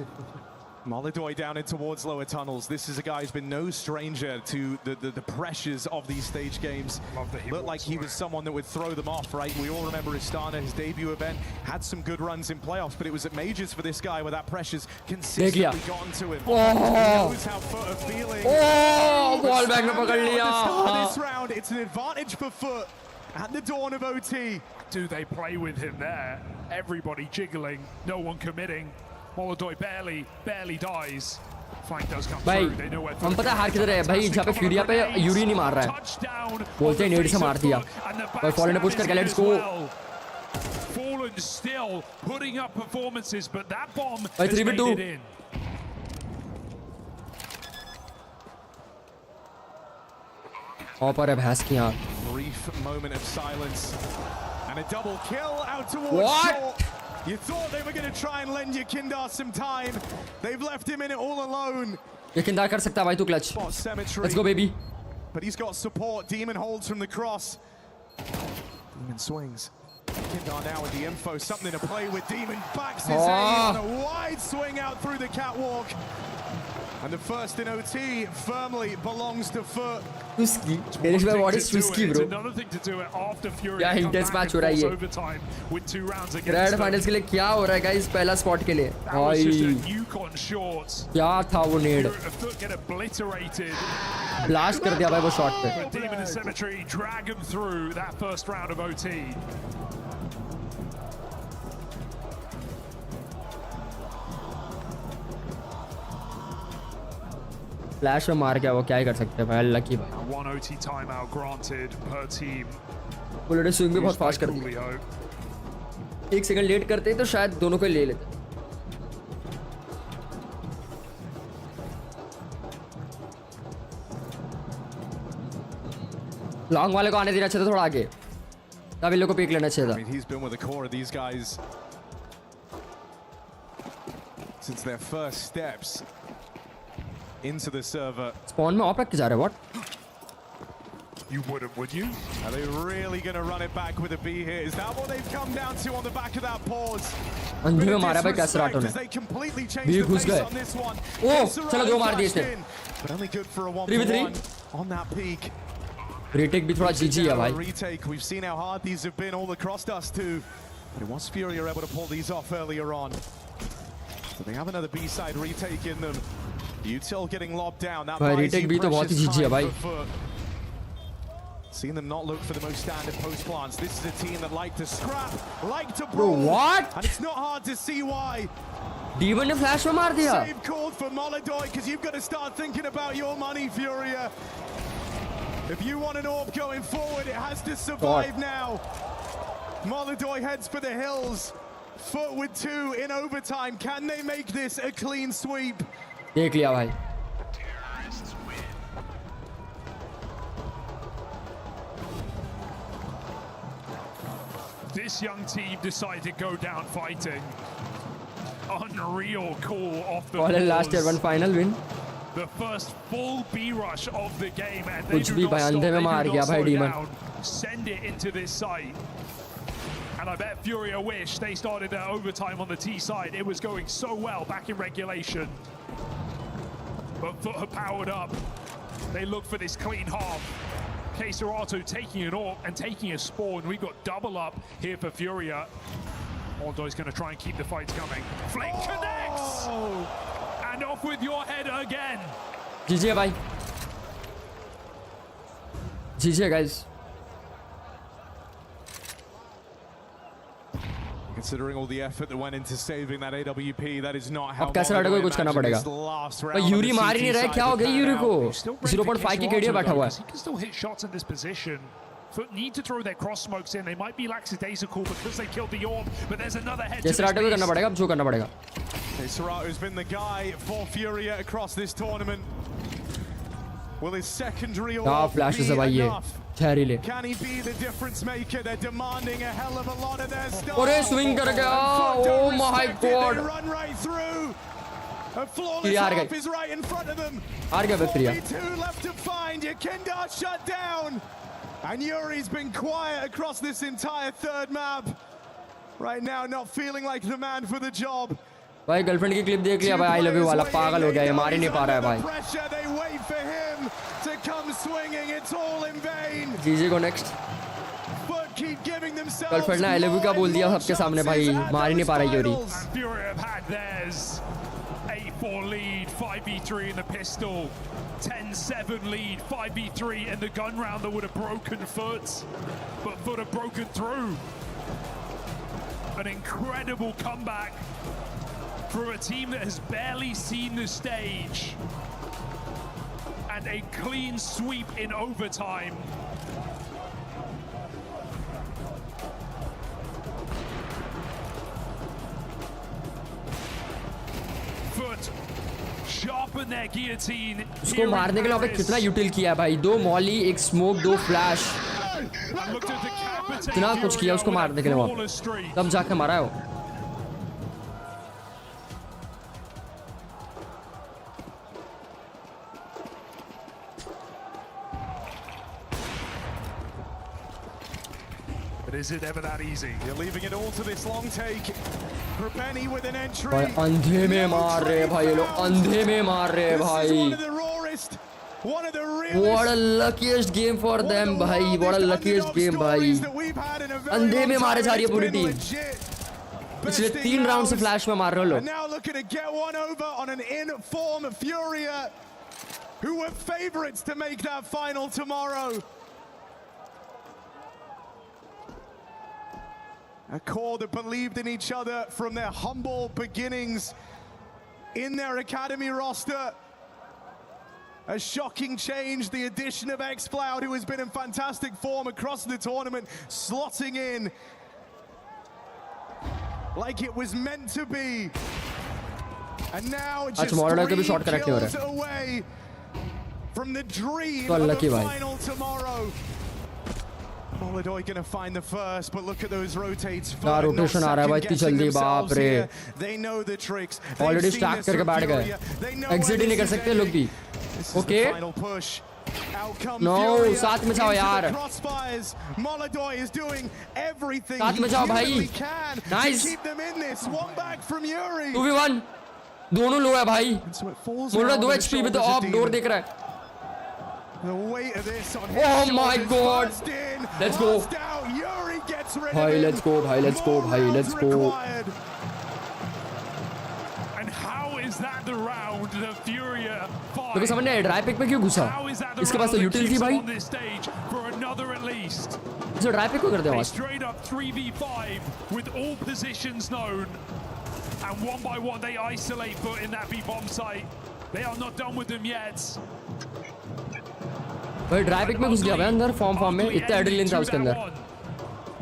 Molodoi down in towards lower tunnels. This is a guy who's been no stranger to the pressures of these stage games. Looked like he was someone that would throw them off, right? We all remember Istana, his debut event, had some good runs in playoffs, but it was at majors for this guy where that pressure's consistently gotten to him. He knows how FUT are feeling. Ball back में पकड़ लिया. This round, it's an advantage for FUT at the dawn of OT. Do they play with him there? Everybody jiggling, no one committing. Molodoi barely dies. Flank does come through. They know where हम पता है हार किधर है भाई, जहाँ पे फ्यूरिया पे यूरी नहीं मार रहा है, बोलते हैं नेट से मार दिया. भाई फॉलन ने पुश करके let's go. Fallen still putting up performances, but that bomb भाई has 3v2. made it in. ऑपर है भैंस की आँख. Brief moment of silence and a double kill out towards What? short. You thought they were going to try and lend your Kindar some time. They've left him in it all alone. ये Kindar कर सकता है भाई तू clutch. Let's go baby. But he's got support. Demon holds from the cross. Demon swings. Kindar now with the info. Something to play with. Demon backs his head on a wide swing out through the catwalk. And the first in OT firmly belongs to FUT. Tuski. What is Tuski, bro? It's another thing to do it after FURIA. क्या intense match हो रहा है ये? Overtime with 2 rounds against Grand finals के लिए क्या हो रहा है guys पहला spot के लिए? भाई क्या था वो need? Get obliterated. Blast कर दिया भाई वो shot पे. But Demon and Cemetery drag him through that first round of OT. Flash में मार गया वो क्या ही कर सकते हैं भाई लकी भाई 1 OT timeout granted per team. Bullet swing भी बहुत फास्ट कर दी 1 सेकंड लेट करते तो शायद दोनों को ले लेते लॉन्ग वाले को आने देना चाहिए था थोड़ा आगे तब इन लोगों को पीक लेना चाहिए था He's been with the core of these guys since their first steps into the server. Spawn में ऑफ रख के जा रहे हैं what? You wouldn't, would you? Are they really going to run it back with a B here? Is that what they've come down to on the back of that pause? अंधे में मारा भाई कैसे राटो ने भी घुस गए ओह चलो 2 मार दिए इसने 3v3 on that peak. Retake भी थोड़ा जीजी है भाई Retake. We've seen how hard these have been, all the cross dust too. But it was FURIA able to pull these off earlier on. So they have another B-side retake in them. Util getting lobbed down. That भाई retake भी तो बहुत ही जीजी है भाई Seeing them not look for the most standard post plants. This is a team that like to scrap, like to bro brawl. what? And it's not hard to see why. Demon ने flash में मार दिया Save called for Molodoy because you've got to start thinking about your money, FURIA. If you want an orb going forward, it has to survive now. Molodoy heads for the hills. FUT with 2 in overtime. Can they make this a clean sweep? देख लिया भाई This young team decided to go down fighting. Unreal call off the last year 1 final win. The first full B rush of the game, and they कुछ भी भाई अंधे में मार गया भाई Demon. Send it into this site. And I bet FURIA wish they started their overtime on the T side. It was going so well back in regulation. But FUT have powered up. They look for this clean half. Keserato taking an AWP and taking a spawn. We've got double up here for FURIA. Moldo's going to try and keep the fights coming. Flink connects! And off with your head again. GG bhai. GG guys. Considering all the effort that went into saving that AWP, that is not how. अब कैसे लड़के को कुछ करना पड़ेगा भाई Yuri मार ही नहीं रहा क्या हो गया यूरी को 0.5 की केडी बैठा हुआ है He can still hit shots in this position. FUT need to throw their cross smokes in. They might be lackadaisical because they killed the orb, but there's another head. जैसे राटो को करना पड़ेगा अब जो करना पड़ेगा Serato's been the guy for FURIA across this tournament. Will his secondary orb be enough? Can he be the difference maker? They're demanding a hell of a lot of their stuff. और ये swing कर गया oh my god They run right through. A flawless half is right in front of them. हार गया FURIA. Only 2 left to find. Your Kindar shut down. And Yuri's been quiet across this entire third map. Right now, not feeling like the man for the job. भाई girlfriend की clip देख लिया भाई I love you वाला पागल हो गया ये मार ही नहीं पा रहा है भाई जीजी को नेक्स्ट गर्लफ्रेंड ने आई लव यू का बोल दिया सबके सामने भाई मार ही नहीं पा रहा Yuri 8-4 lead 5v3 in the pistol 10-7 lead 5v3 in the gun round that would have broken FUT, but FUT have broken through. An incredible comeback from a team that has barely seen the stage, and a clean sweep in overtime. FUT sharpen their guillotine. उसको मारने के लिए अबे कितना यूटिल किया भाई 2 Molly 1 smoke 2 flash इतना कुछ किया उसको मारने के लिए वहाँ तब जाके मारा है वो is it ever that easy? You're leaving it all to this long take. Prepeni with an entry. भाई अंधे में मार रहे भाई ये लोग अंधे में मार रहे भाई. What a luckiest game for them भाई. What a luckiest game भाई. अंधे में मारे जा रही है पूरी टीम. पिछले 3 राउंड से फ्लैश में मार रहे हो लोग. Now looking to get one over on an in-form FURIA, who were favorites to make that final tomorrow. A core that believed in each other from their humble beginnings in their academy roster. A shocking change, the addition of xCloud, who has been in fantastic form across the tournament, slotting in like it was meant to be. And now just 3 kills away from the dream of the final tomorrow. Molodoy gonna find the first, but look at those rotates. Rotation आ रहा है भाई इतनी जल्दी. बाप रे. They know the tricks. Already stack करके बैठ गए. एग्जिट ही नहीं कर सकते लोग भी. ओके. नो साथ में जाओ यार. साथ में जाओ भाई. नाइस. 2v1 दोनों लो है भाई. बोल रहा 2 HP में तो ऑफ डोर देख रहा है. Oh my god. Let's go. भाई let's go भाई let's go भाई let's go. And how is that the round the FURIA fight? देखो समझ नहीं ड्राई पिक पे क्यों घुसा. इसके पास तो यूटिलिटी भाई. For another at least. जो ड्राई पिक को कर दे आवाज. Straight up 3v5 with all positions known. And one by one they isolate FUT in that B-bomb site. They are not done with them yet. भाई dry pick में घुस गया भाई अंदर फॉर्म में. इतना एड्रेनलिन था उसके अंदर.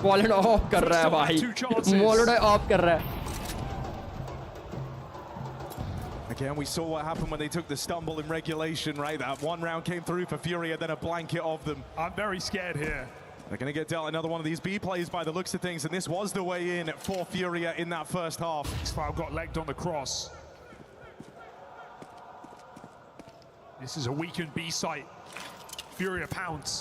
पॉलैंड ऑफ कर रहा है भाई. मोलोडॉय ऑफ कर रहा है. Again, we saw what happened when they took the stumble in regulation, right? That one round came through for FURIA, then a blanket of them. I'm very scared here. They're going to get dealt another one of these B plays by the looks of things, and this was the way in for FURIA in that first half. xCloud got legged on the cross. This is a weakened B site. FURIA pounce.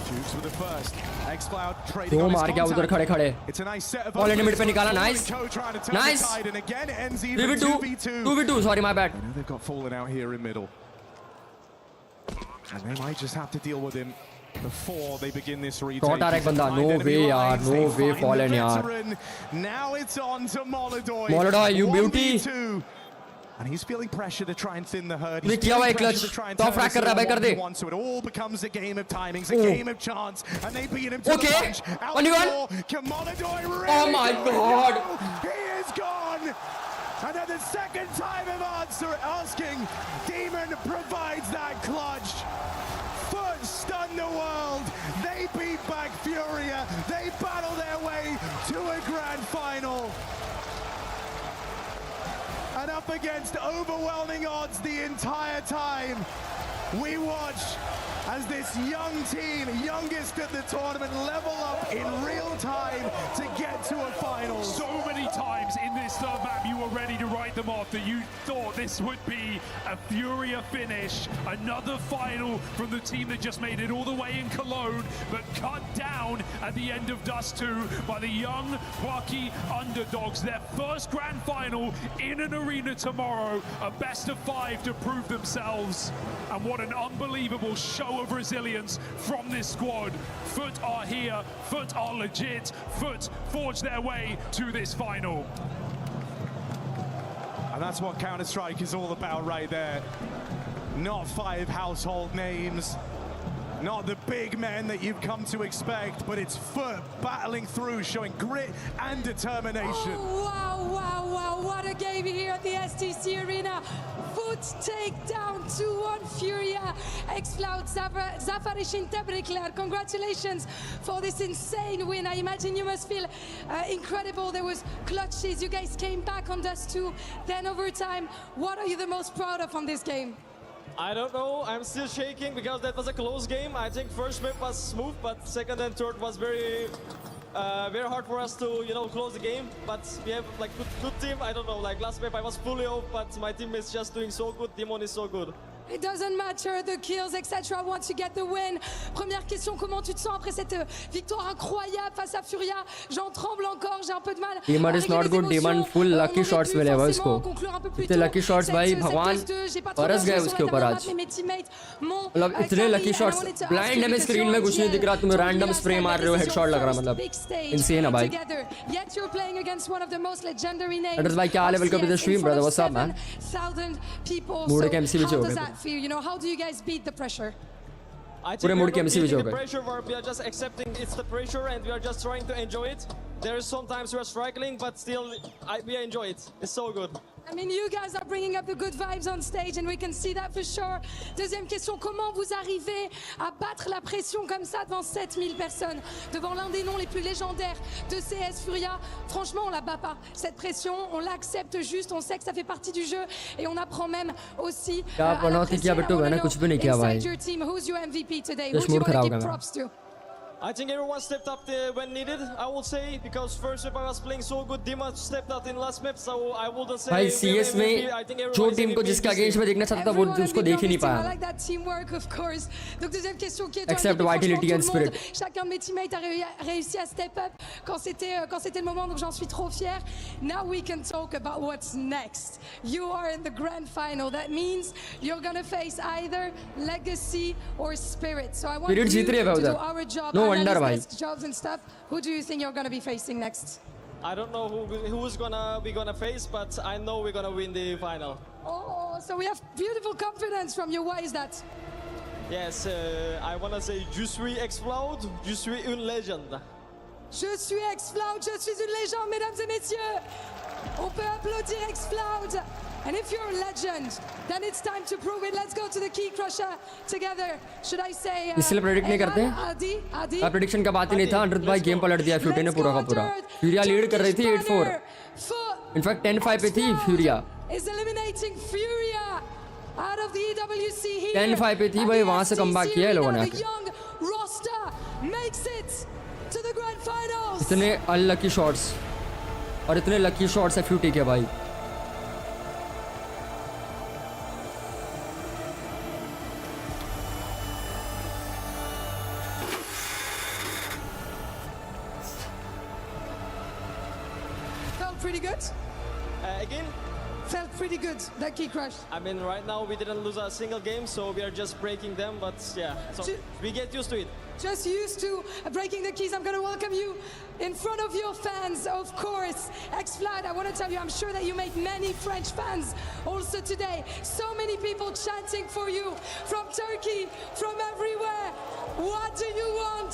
Jukes with the first. xCloud trading दो on his मार गया उधर खड़े खड़े. It's a nice set of already mid पे निकाला. Nice nice. 2v2 sorry my bad. They've got fallen out here in middle. And they might just have to deal with him before they begin this retake. टॉट आ रहा है बंदा. No way यार. No way Fallen यार. Now it's on to Molodoy. Molodoy you beauty. And he's feeling pressure to try and thin the herd. He's किया हुआ है क्लच. टॉप फ्रैग कर रहा है भाई. कर दे. So it all becomes a game of timings, a game of chance, and they beat him to the punch. Only one. Can Molodoy really Oh my god. He is gone. And then the second time of asking, Demon provides that clutch. FUT stun the world. They beat back FURIA. They battle their way to a grand final. And up against overwhelming odds the entire time, we watch as this young team, youngest at the tournament, level up in real time to get to a final. So many times in this third map you were ready to write them off, that you thought this would be a FURIA finish, another final from the team that just made it all the way in Cologne, but cut down at the end of Dust 2 by the young, plucky underdogs. Their first grand final in an arena tomorrow, a best of 5 to prove themselves. And what an unbelievable show of resilience from this squad. FUT are here, FUT are legit, FUT forged their way to this final. And that's what Counter-Strike is all about right there. Not 5 household names, not the big men that you've come to expect, but it's FUT battling through, showing grit and determination. Oh, wow, wow, wow, what a game here at the STC Arena. FUT take down 2-1 FURIA. xCloud, Zafarishin Tebrikler, congratulations for this insane win. I imagine you must feel incredible. There was clutches, you guys came back on Dust 2, then overtime. What are you the most proud of on this game? I don't know, I'm still shaking because that was a close game. I think first map was smooth, but second and third was very hard for us to, close the game. But we have like good team. I don't know, like last map I was fully off, but my team is just doing so good. Demon is so good. It doesn't matter the kills, etc. Once you get the win. Première question, comment tu te sens après cette victoire incroyable face à Furia? J'en tremble encore, j'ai un peu de mal. Demon is not good. Demon full lucky shots मिले हुए इसको. इतने lucky shots भाई भगवान बरस गए उसके ऊपर आज. मतलब इतने lucky shots. Blind है मैं screen में कुछ नहीं दिख रहा. तुम्हें random spray मार रहे हो headshot लग रहा मतलब. Insane है भाई. Yet you're playing against one of the most legendary names. Address भाई क्या हाल है? Welcome to the stream, brother. What's up, man? Mood के MC भी How हो does गए. that feel? You know, how do you guys beat the pressure? I पूरे think mood we're के not MC भी beating हो the गए. pressure, we are just accepting it's the pressure and we are just trying to enjoy it. There is sometimes we are struggling, but still we enjoy it. It's so good. I mean, you guys are bringing up the good vibes on stage and we can see that for sure. Deuxième question, comment vous arrivez à battre la pression comme ça devant 7000 personnes, devant l'un des noms les plus légendaires de CS Furia? Franchement, on la bat pas. Cette pression, on l'accepte juste, on sait que ça fait partie du jeu et on apprend même aussi à l'apprécier. Inside your team, who's your MVP today? Who do you want to give props to? I think everyone stepped up when needed, I would say, because first map I was playing so good, Dima stepped up in last map, so I wouldn't say भाई CS में जो team को जिसका against में देखना चाहता था वो उसको देख ही नहीं पाया. I like that teamwork, of course. Donc deuxième question qui est Except vitality and spirit. Chacun de mes teammates a réussi à step up quand c'était le moment, donc j'en suis trop fière. Now we can talk about what's next. You are in the grand final. That means you're gonna face either Legacy or Spirit. So I want you to do our job. No wonder, bhai. Jobs and stuff. Who do you think you're gonna be facing next? I don't know who's gonna face, but I know we're gonna win the final. Oh, so we have beautiful confidence from you. Why is that? Yes, I wanna say je suis Explode, je suis une légende. Je suis Explode, je suis une légende, mesdames et messieurs. On peut applaudir Explode. And if you're a legend, then it's time to prove it. Let's go to the key crusher together. Should I say? इसलिए predict नहीं करते. Adi. Prediction का बात ही नहीं था. 100 भाई game पलट दिया फ्यूटी ने पूरा का पूरा. फ्यूरिया लीड कर रही थी 8-4. इनफैक्ट 10-5 पे थी फ्यूरिया. Is eliminating Furia out of the EWC here. 10-5 पे थी भाई, वहां से कमबैक किया है लोगों ने. The young roster makes it to the grand finals. इतने अनलकी शॉट्स और इतने लकी शॉट्स है फ्यूटी के भाई. Pretty good. Again? Felt pretty good, that key crush. I mean, right now we didn't lose a single game, so we are just breaking them, but yeah, so we get used to it. Just used to breaking the keys. I'm going to welcome you in front of your fans, of course. X-Flat, I want to tell you, I'm sure that you made many French fans also today. So many people chanting for you from Turkey, from everywhere. What do you want?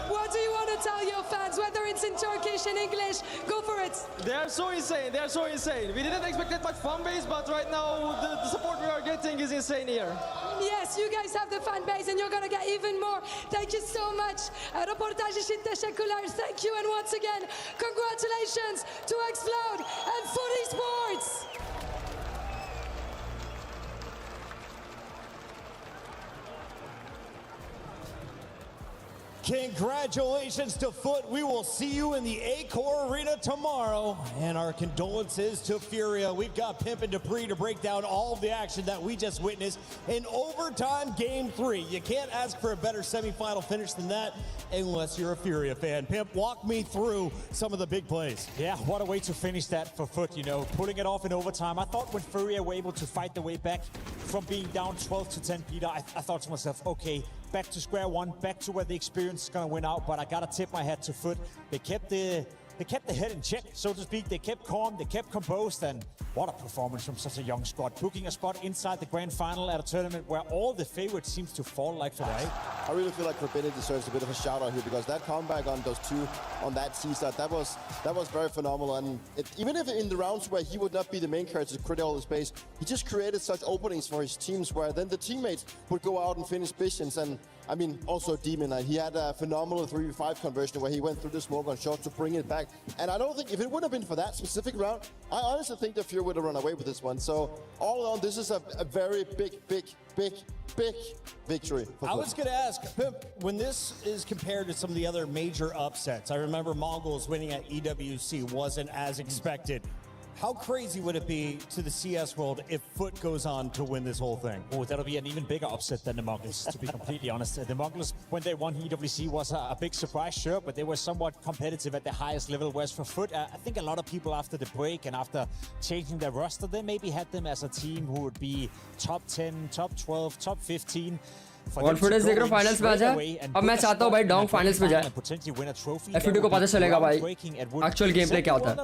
What do you want to tell your fans, whether it's in Turkish, in English? Go for it. They are so insane. They are so insane. We didn't expect that much fan base, but right now the support we are getting is insane here. Yes, you guys have the fan base and you're going to get even more. Thank you so much. Röportaj için teşekkürler. Thank you, and once again, congratulations to Explode and FUT Esports. Congratulations to FUT. We will see you in the Accor Arena tomorrow. And our condolences to Furia. We've got Pimp and Dupree to break down all of the action that we just witnessed in overtime game 3. You can't ask for a better semifinal finish than that unless you're a Furia fan. Pimp, walk me through some of the big plays. Yeah, what a way to finish that for FUT, you know, pulling it off in overtime. I thought when Furia were able to fight their way back from being down 12-10, Peter, I thought to myself, okay, back to square one, back to where the experience is going to win out, but I got to tip my hat to FUT. They kept the head in check, so to speak. They kept calm, they kept composed, and what a performance from such a young squad. Booking a spot inside the grand final at a tournament where all the favorites seems to fall like flies. I really feel like Forbidden deserves a bit of a shout out here, because that comeback on those two on that C-side, that was very phenomenal. And even if in the rounds where he would not be the main character to create all the space, he just created such openings for his teams where then the teammates would go out and finish missions. And I mean, also Demon, he had a phenomenal 3v5 conversion where he went through the smoke on shot to bring it back back. And I don't think, if it would have been for that specific round, I honestly think the Fury would have run away with this one. So all in all, this is a very big victory. I was going to ask, Pimp, when this is compared to some of the other major upsets, I remember Mongols winning at EWC wasn't as expected. How crazy would it be to the CS world if FUT goes on to win this whole thing? Oh, that'll be an even bigger upset than the Mongols, to be completely honest. The Mongols, when they won EWC, was a big surprise, sure, but they were somewhat competitive at the highest level. Whereas for FUT, I think a lot of people after the break and after changing their roster, they maybe had them as a team who would be top 10, top 12, top 15. Confidence देख रहे हो finals में आजा अब मैं चाहता हूँ भाई डोंग फाइनल्स में जाए FUT को पता चलेगा भाई एक्चुअल गेम प्ले क्या होता है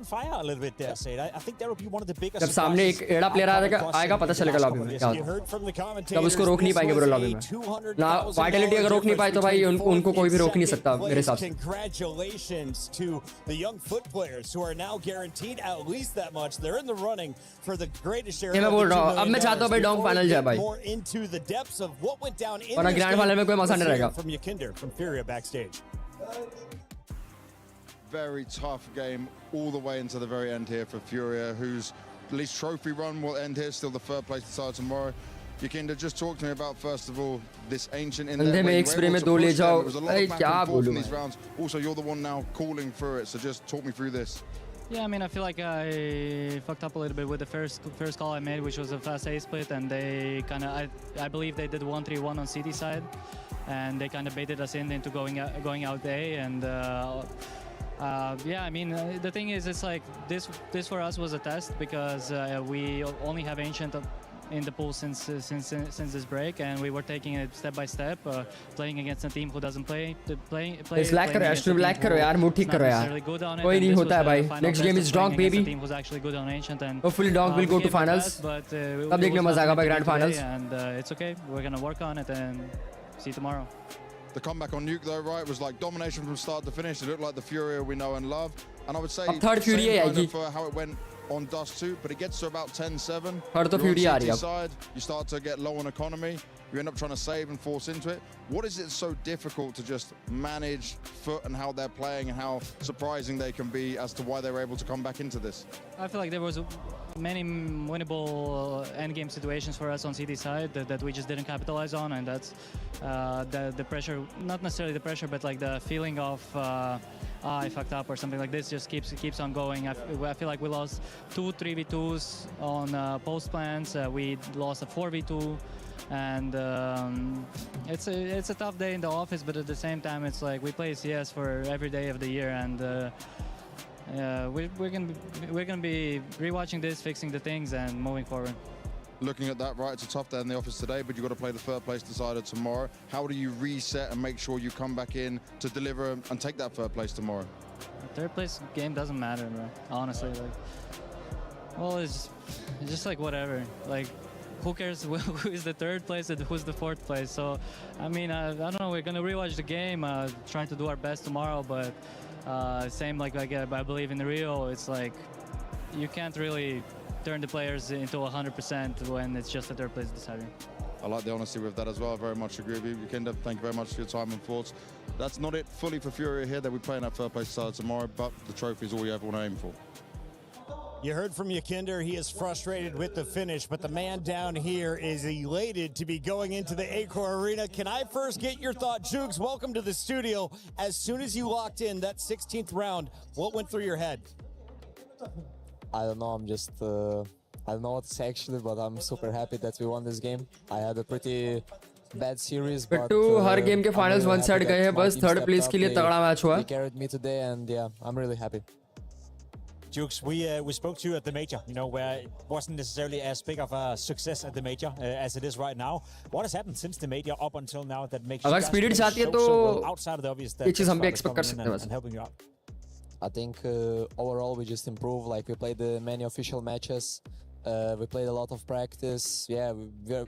जब सामने एक एड़ा प्लेयर आएगा पता चलेगा लॉबी में क्या होता है तब उसको रोक नहीं पाएंगे पूरे लॉबी में ना वाइटलिटी अगर रोक नहीं पाए तो भाई उनको कोई भी रोक नहीं सकता मेरे हिसाब से मैं बोल रहा हूँ अब मैं चाहता हूँ भाई डोंग फाइनल जाए भाई वरना ग्रैंड फाइनल में कोई मजा नहीं रहेगा From Yakinder from FURIA backstage. Very tough game all the way into the very end here for FURIA, whose at least trophy run will end here. Still the third place decided tomorrow. Yakinder, just talk to me about first of all this ancient in there. में एक्सप्रे में दो ले जाओ क्या बोलूं मैं Also, you're the one now calling through it, so just talk me through this. Yeah, I mean, I feel like I fucked up a little bit with the first call I made, which was a fast A split, and they kind of, I believe they did 1-3-1 on CD side, and they kind of baited us into going out A, and yeah, I mean, the thing is, it's like this for us was a test because we only have Ancient in the pool since this break, and we were taking it step by step, playing against a team who doesn't play. Slack करो यार, stream black करो यार, move ठीक करो यार. कोई नहीं होता है भाई. Next game is Donk baby. Hopefully Donk will go to finals. तब देखने मजा आएगा भाई grand finals. And it's okay. We're gonna work on it and see you tomorrow. The comeback on Nuke though, right, was like domination from start to finish. It looked like the FURIA we know and love. And I would say third FURIA kind of for how it went on Dust 2, but it gets to about 10-7. Third तो FURIA आ रही है. Side, you start to get low on economy. You end up trying to save and force into it. What is it so difficult to just manage FUT and how they're playing and how surprising they can be as to why they were able to come back into this? I feel like there was many winnable endgame situations for us on CD side that we just didn't capitalize on, and that's the pressure, not necessarily the pressure, but like the feeling of I fucked up or something like this just keeps on going. I feel like we lost 2 3v2s on post plans. We lost a 4v2. And it's a tough day in the office, but at the same time, it's like we play CS for every day of the year, and we're gonna be rewatching this, fixing the things, and moving forward. Looking at that, right, it's a tough day in the office today, but you've got to play the third place decider tomorrow. How do you reset and make sure you come back in to deliver and take that third place tomorrow? Third place game doesn't matter, bro. Honestly, like, well, it's just like whatever, like. Who cares who is the third place and who's the fourth place? So, I mean, I don't know. We're gonna rewatch the game, trying to do our best tomorrow. But same like I believe in Rio, it's like you can't really turn the players into 100% when it's just a third place decider. I like the honesty with that as well. I very much agree with you, Yakinder. Thank you very much for your time and thoughts. That's not it fully for FURIA here. They'll be playing that third place decider tomorrow, but the trophy is all you ever want to aim for. You heard from Yakinder. He is frustrated with the finish, but the man down here is elated to be going into the Acor Arena. Can I first get your thought? Jukes, welcome to the studio. As soon as you locked in that 16th round, what went through your head? I don't know. I'm just, I don't know what to say actually, but I'm super happy that we won this game. I had a pretty bad series, but her game के finals one side गए हैं, बस third place के लिए तगड़ा match हुआ. They carried me today, and yeah, I'm really happy. Jukes, we spoke to you at the major, you know, where it wasn't necessarily as big of a success at the major as it is right now. What has happened since the major up until now that makes you guys spirit so well outside of the obvious that चीज हम भी expect कर सकते हैं and helping you out? I think overall we just improved. Like we played many official matches. We played a lot of practice. Yeah,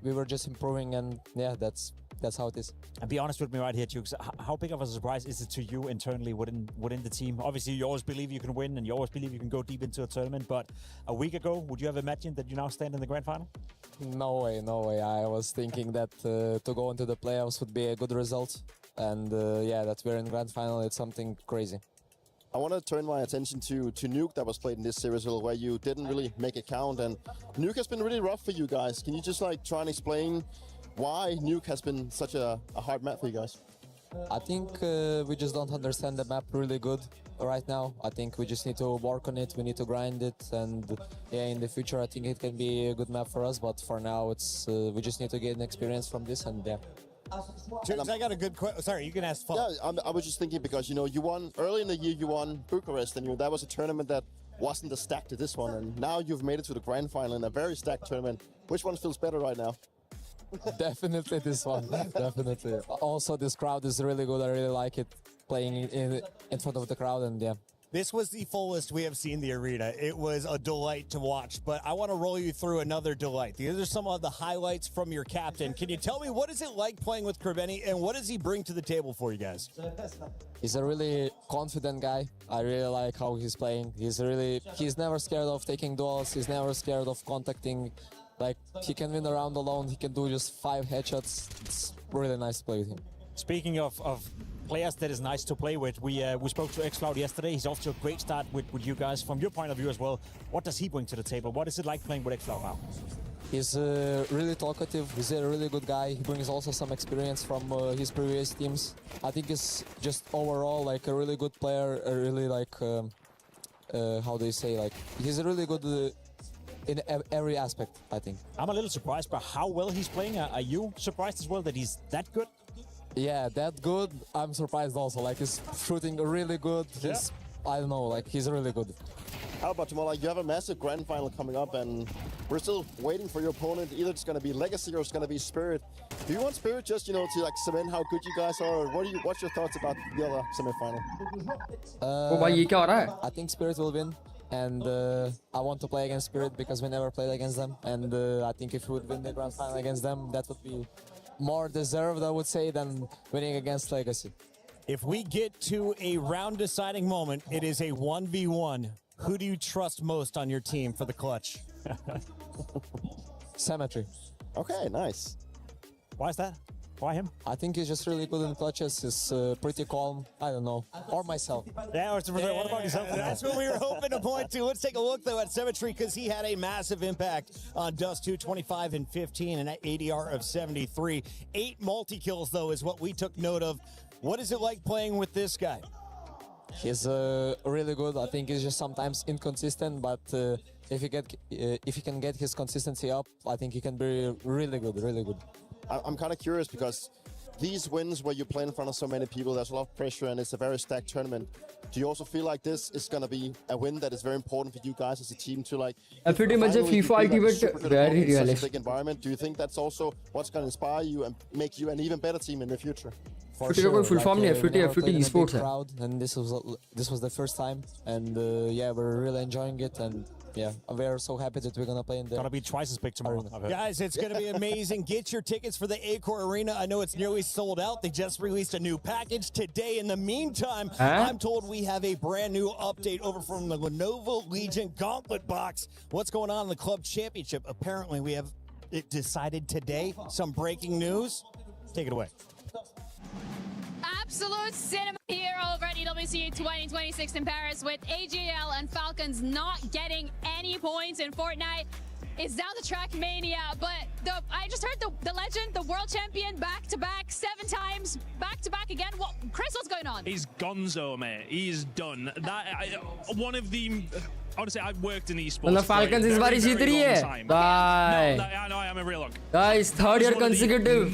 we were just improving, and yeah, that's how it is. And be honest with me right here, Jukes. How big of a surprise is it to you internally within the team? Obviously, you always believe you can win, and you always believe you can go deep into a tournament. But a week ago, would you have imagined that you now stand in the grand final? No way. I was thinking that to go into the playoffs would be a good result, and yeah, that we're in grand final, it's something crazy. I want to turn my attention to Nuke that was played in this series where you didn't really make a count, and Nuke has been really rough for you guys. Can you just like try and explain why Nuke has been such a hard map for you guys? I think we just don't understand the map really good right now. I think we just need to work on it, we need to grind it, and yeah, in the future I think it can be a good map for us, but for now it's we just need to gain experience from this, and yeah. James, I got a good question. Sorry, you can ask. Yeah, I was just thinking because you won early in the year. You won Bucharest, and that was a tournament that wasn't as stacked as this one. And now you've made it to the grand final in a very stacked tournament. Which one feels better right now? Definitely this one. Definitely. Also, this crowd is really good. I really like it playing in front of the crowd, and yeah. This was the fullest we have seen the arena. It was a delight to watch, but I want to roll you through another delight. These are some of the highlights from your captain. Can you tell me what is it like playing with Krabeni, and what does he bring to the table for you guys? He's a really confident guy. I really like how he's playing. He's never scared of taking duels. He's never scared of contacting. Like, he can win a round alone. He can do just 5 headshots. It's really nice to play with him. Speaking of players that is nice to play with, we spoke to xCloud yesterday. He's off to a great start with you guys. From your point of view as well, what does he bring to the table? What is it like playing with xCloud now? He's really talkative. He's a really good guy. He brings also some experience from his previous teams. I think he's just overall like a really good player. A really like how do you say, like he's a really good in every aspect, I think. I'm a little surprised by how well he's playing. Are you surprised as well that he's that good? Yeah, that good. I'm surprised also. Like, he's shooting really good. Yeah. I don't know, like, he's really good. How about tomorrow? Like, you have a massive grand final coming up, and we're still waiting for your opponent. Either it's going to be Legacy or it's going to be Spirit. Do you want Spirit just, to like cement how good you guys are, or what's your thoughts about the other semi-final? I think Spirit will win, and I want to play against Spirit because we never played against them, and I think if we would win the grand final against them, that would be more deserved, I would say, than winning against Legacy. If we get to a round deciding moment, it is a 1v1. Who do you trust most on your team for the clutch? Symmetry. Okay, nice. Why is that? Why him? I think he's just really good in clutches. He's pretty calm. I don't know. Or myself. Yeah, what about yourself? That's what we were hoping to point to. Let's take a look, though, at Symmetry, because he had a massive impact on Dust 2, 25 and 15, and an ADR of 73. 8 multi-kills, though, is what we took note of. What is it like playing with this guy? He's really good. I think he's just sometimes inconsistent, but if he can get his consistency up, I think he can be really good, really good. I'm kind of curious because these wins where you play in front of so many people, there's a lot of pressure and it's a very stacked tournament. Do you also feel like this is going to be a win that is very important for you guys as a team to like... pretty much a FIFA Ultimate very realistic. Big environment. Do you think that's also what's going to inspire you and make you an even better team in the future? For sure. Full form FUT Esports crowd, and this was the first time, and yeah, we're really enjoying it, and yeah, we're so happy that we're gonna play in the... Gonna be twice as big tomorrow. Guys, it's gonna be amazing. Get your tickets for the Accor Arena. I know it's nearly sold out. They just released a new package today. In the meantime, I'm told we have a brand new update over from the Lenovo Legion Gauntlet box. What's going on in the club championship? Apparently, we have it decided today. Some breaking news. Take it away. Absolute cinema here over at EWC 2026 in Paris, with AGL and Falcons not getting any points in Fortnite. It's down to Trackmania, but I just heard the legend, the world champion, back-to-back, 7 times, back-to-back again. Chris, what's going on? He's gonzo, mate. He's done. One of the... Honestly, I've worked in esports. And the Falcons is very Jeet Bye. No, I know, I am a real look. Guys, 3rd year consecutive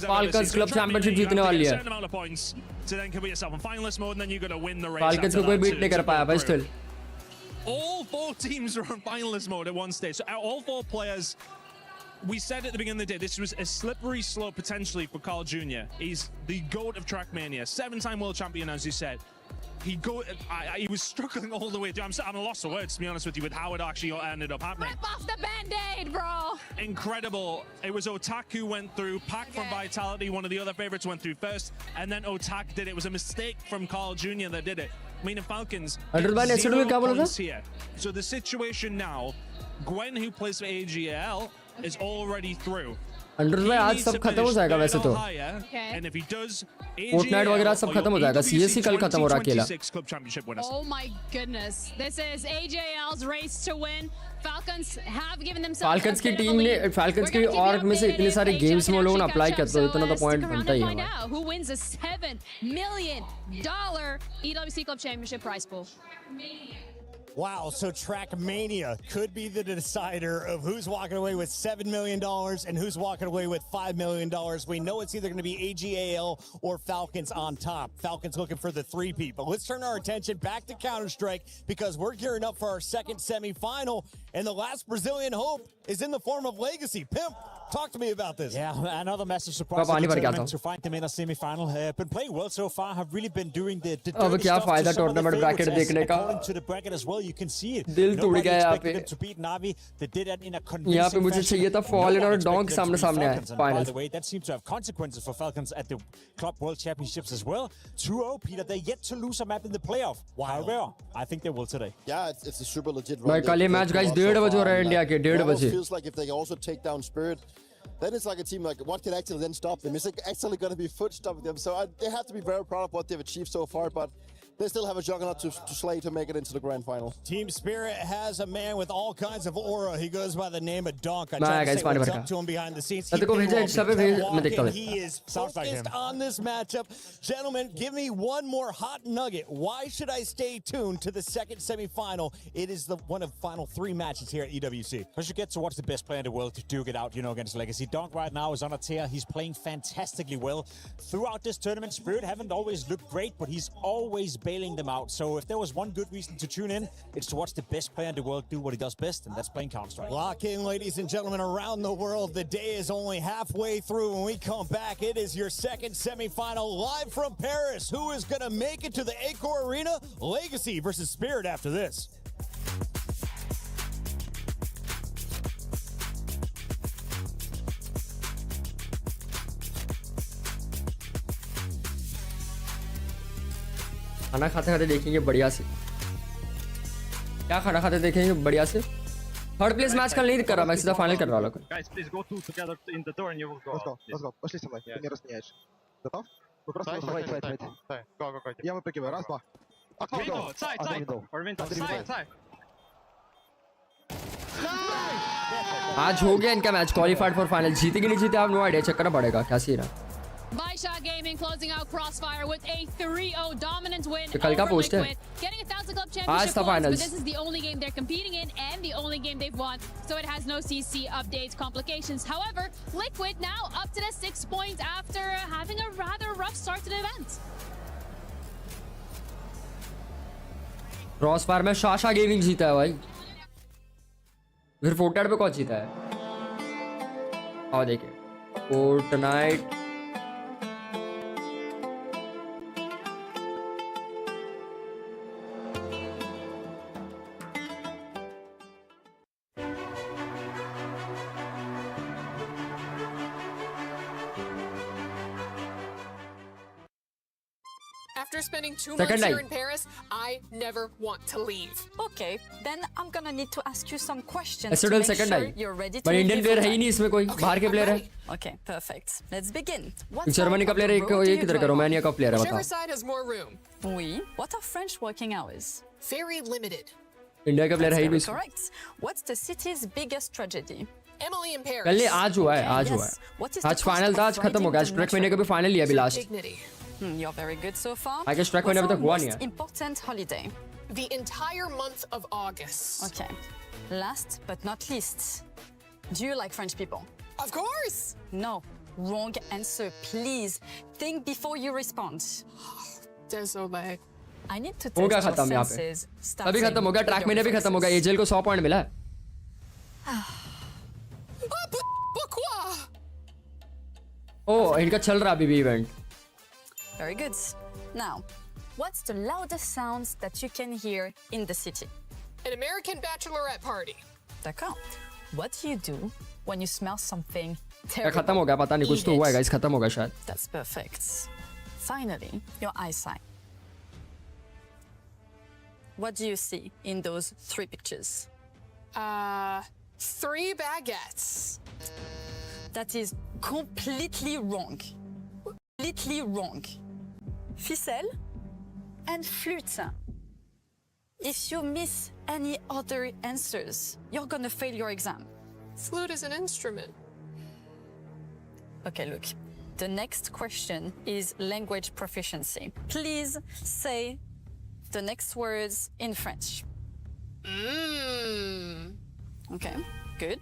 Falcons club championship जीतने वाली है. A certain amount of points to then complete yourself in finalist mode, and then you got to win the race. Falcons को कोई beat नहीं कर पाया, but still. All 4 teams are on finalist mode at one stage. So all 4 players. We said at the beginning of the day, this was a slippery slope potentially for Carl Jr. He's the GOAT of Trackmania, 7-time world champion, as you said. He was struggling all the way through. I'm at a loss of words, to be honest with you, with how it actually ended up happening. Rip off the Band-Aid, bro! Incredible. It was Otak who went through. Pac from Vitality, one of the other favorites, went through first, and then Otak did it. It was a mistake from Carl Jr. that did it. I mean, the Falcons, 0 points here. So the situation now, Gwen, who plays for AGL, is already through. Under भाई आज सब खत्म हो जाएगा वैसे तो Fortnite वगैरह सब खत्म हो जाएगा CSC कल खत्म हो रहा अकेला Oh my goodness. This is AJL's race to win. Falcons have given themselves falcons की टीम ने फाल्कन्स की ऑर्ग में से इतने सारे गेम्स में वो लोगों ने अप्लाई किया तो इतना तो पॉइंट बनता ही है who wins a $7 million EWC Club Championship prize pool. Wow, so Trackmania could be the decider of who's walking away with $7 million and who's walking away with $5 million. We know it's either going to be AGAL or Falcons on top. Falcons looking for the three-peat. But let's turn our attention back to Counter-Strike because we're gearing up for our second semifinal, and the last Brazilian hope is in the form of Legacy. Pimp, talk to me about this. Yeah, another massive surprise to find them in a semifinal. Been playing well so far, have really been doing the dirty अब क्या फायदा tournament bracket देखने का according to the bracket as well. You can see it. दिल टूट गया यहाँ पे to beat Navi. They did that in a convincing यहाँ पे मुझे चाहिए था Fallen और Donk सामने सामने आए By final the way, that seems to have consequences for Falcons at the Club World Championships as well. 2-0, Peter. They're yet to lose a map in the playoff. However, I think they will today. Yeah, it's a super legit भाई कल ये match guys 1:30 बजे हो रहा है India के 1:30 बजे feels like if they also take down Spirit, then it's like a team like what can actually then stop them? Is it actually going to be FUT stopping them? So they have to be very proud of what they've achieved so far, but they still have a juggernaut to slay to make it into the grand final. Team Spirit has a man with all kinds of aura. He goes by the name of Donk. I मैं tried to guys say पानी what's भर up to him behind the scenes. मैं तेरे को भेजा Insta पे भेज मैं देखता हूँ He is focused on this matchup. Gentlemen, give me one more hot nugget. Why should I stay tuned to the second semifinal? It is the one of final 3 matches here at EWC. Because you get to watch the best player in the world to duke it out, against Legacy. Donk right now is on a tear. He's playing fantastically well. Throughout this tournament, Spirit haven't always looked great, but he's always bailing them out. So if there was one good reason to tune in, it's to watch the best player in the world do what he does best, and that's playing Counter-Strike. Lock in, ladies and gentlemen, around the world. The day is only halfway through. When we come back, it is your second semifinal live from Paris. Who is going to make it to the Accor Arena? Legacy versus Spirit after this. खाना खाते खाते देखेंगे बढ़िया से क्या खाना खाते देखेंगे बढ़िया से थर्ड प्लेस मैच कल नहीं कर रहा मैं सीधा फाइनल कर रहा हूँ Guys, please go together in the door and you will go. Let's go. Пошли со мной. Ты не разменяешь. Готов? Вы просто wait. Go. Я выпрыгиваю. Раз, два. Window, side. Or window, side. आज हो गया इनका मैच क्वालिफाइड फॉर फाइनल जीते कि नहीं जीते आप नो आइडिया चेक करना पड़ेगा क्या सीन है Baisha Gaming closing out Crossfire with a 3-0 dominant win कल का over पोस्ट है Liquid, getting 1,000 Club Championship points, but this is the only game they're competing in and the only game they've won, so it has no CC updates, complications. However, Liquid now up to the 6 points after having a rather rough start to the event. Crossfire में Sasha gaming जीता है भाई फिर Fortnite पे कौन जीता है आओ देखें Fortnite After spending 2 Second months here line. in Paris, I never want to leave. Okay, then I'm gonna need to ask you some questions Let's to do make second sure line. you're ready to पर leave Indian the player है full ही नहीं time. इसमें कोई बाहर के player है Okay, perfect. Let's begin. What Germany का player है ये किधर का रोमानिया का प्लेयर है Whichever बताओ side has more room. Oui. What are French working hours? Very limited. India का प्लेयर है ही That's नहीं very correct. What's the city's biggest tragedy? Emily in Paris. पहले आज हुआ है Yes. What is the आज फाइनल cost था of आज खत्म हो गया आज riding ट्रैक the महीने का भी फाइनल लिया अभी last Dignity. You're very good so far. I guess track What's मैंने अभी our तक हुआ नहीं most है important holiday? The entire month of August. Okay. Last but not least, do you like French people? Of course. No. Wrong answer. Please think before you respond. Désolé. I need to हो test गया your खत्म यहाँ पे senses. अभी खत्म हो गया track महीने भी खत्म हो गया एजेल को 100 पॉइंट मिला है Pourquoi? ओ इनका चल रहा अभी भी event Very good. Now, what's the loudest sounds that you can hear in the city? An American bachelorette party. D'accord. What do you do when you smell something क्या terrible? खत्म हो गया पता नहीं कुछ तो हुआ है गाइस खत्म हो गया शायद That's perfect. Finally, your eyesight. What do you see in those 3 pictures? 3 baguettes. That is completely wrong. Completely wrong. Ficelle and flute. If you miss any other answers, you're gonna fail your exam. Flute is an instrument. Okay, look. The next question is language proficiency. Please say the next words in French. Okay, good.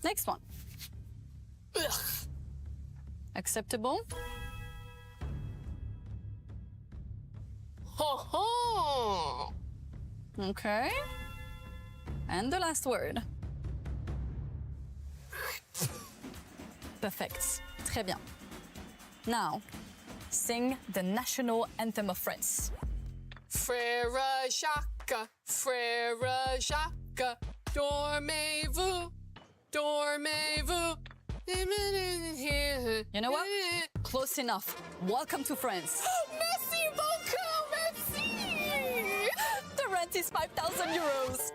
Next one. Acceptable? Okay. And the last word. Perfect. Très bien. Now, sing the national anthem of France. Frère Jacques, Frère Jacques, dormez-vous, dormez-vous. You know what? Close enough. Welcome to France. Merci beaucoup, merci. The rent is 5,000 euros.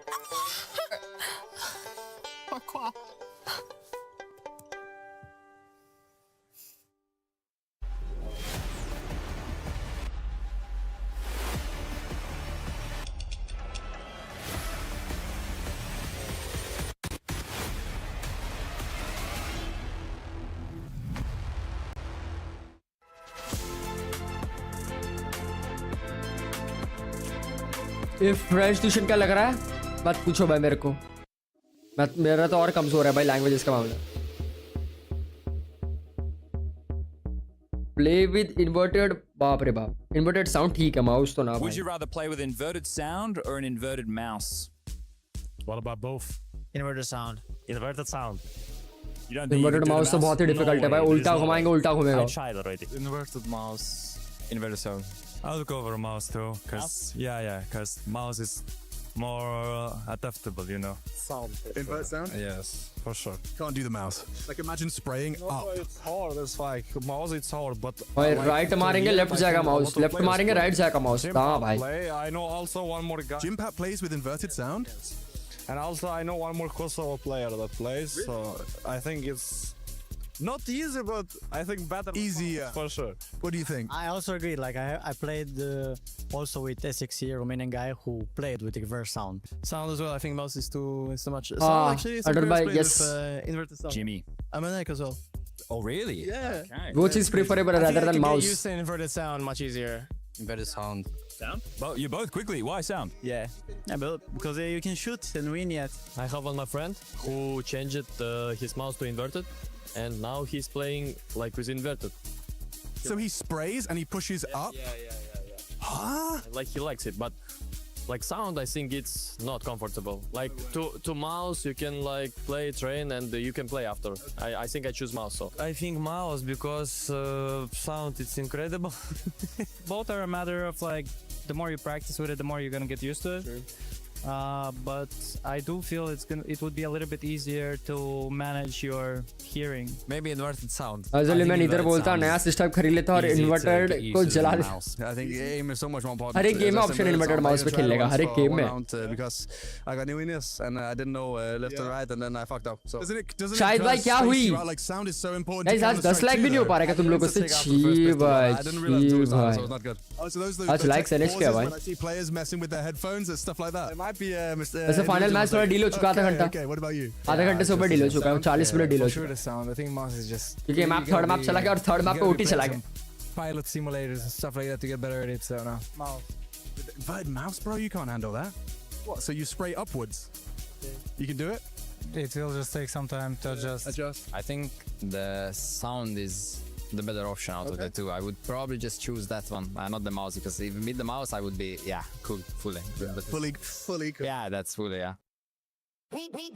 Pourquoi? ये French tuition क्या लग रहा है? मत पूछो भाई मेरे को। मेरा तो और कमजोर है भाई लैंग्वेजेस का मामला। Play with inverted, बाप रे बाप, inverted sound ठीक है, माउस तो ना भाई। Would you rather play with inverted sound or an inverted mouse? What about both? Inverted sound. Inverted sound. You don't think Inverted mouse तो बहुत ही difficult है भाई, उल्टा घुमाएंगे उल्टा घूमेगा। I tried already. Inverted mouse, inverted sound. I'll go for a mouse too, cause cause mouse is more adaptable, you know. Sound. Invert sound? Yes, for sure. Can't do the mouse. Like imagine spraying up. It's hard. It's like mouse. It's hard, but भाई right मारेंगे left जाएगा mouse, left मारेंगे right जाएगा mouse। हाँ भाई। I know also one more guy. Jimpat plays with inverted sound. And also I know one more Kosovo player that plays, so I think it's not easy, but I think better. Easier. For sure. What do you think? I also agree. Like I played also with S6, Romanian guy who played with inverted sound. Sound as well. I think mouse is too much. Sound actually. Yes. Inverted sound. Jimmy. I'm an egg as well. Oh really? Yeah. Okay. Which is preferable rather than mouse? Get used to inverted sound much easier. Inverted sound. Sound? Well, you both quickly. Why sound? Yeah, but because you can shoot and win yet. I have one my friend who changed his mouse to inverted, and now he's playing like with inverted. So he sprays and he pushes up? Yeah. Huh? Like he likes it, but like sound, I think it's not comfortable. Like to mouse, you can like play train and you can play after. I think I choose mouse. So I think mouse because sound it's incredible. Both are a matter of like the more you practice with it, the more you're gonna get used to it. True. But I do feel it would be a little bit easier to manage your hearing. Maybe inverted sound. अजल मैं इधर बोलता नया system खरीद लेता और inverted को जला देता। I think aim is so much more important. हर एक गेम में ऑप्शन इन्वर्टेड माउस पे खेलने का हर एक गेम में। Because I got new in this and I didn't know left and right and then I fucked up. So शायद भाई क्या हुई? Like sound is so important. Guys आज 10 लाइक भी नहीं हो पा रहा क्या तुम लोगों से? छी भाई। I didn't realize it was that, so it was not good. So those आज लाइक सेलेक्ट किया भाई। I see players messing with their headphones and stuff like that. It might be वैसे फाइनल मैच थोड़ा deal हो चुका आधा घंटा। Okay, what about you? आधा घंटे से ऊपर डील हो चुका है, 40 मिनट डील हो चुका है। Sound. I think mouse is just. क्योंकि मैप थर्ड मैप चला गया और थर्ड मैप पे ओटी चला गया। Pilot simulators and stuff like that to get better at it. So no. Mouse. With the inverted mouse, bro, you can't handle that. What? So you spray upwards? You can do it? It will just take some time to adjust. I think the sound is the better option out of the two. I would probably just choose that one, not the mouse, because if with the mouse I would be cool, fully. Yeah, fully cool. Yeah, that's fully, yeah. We book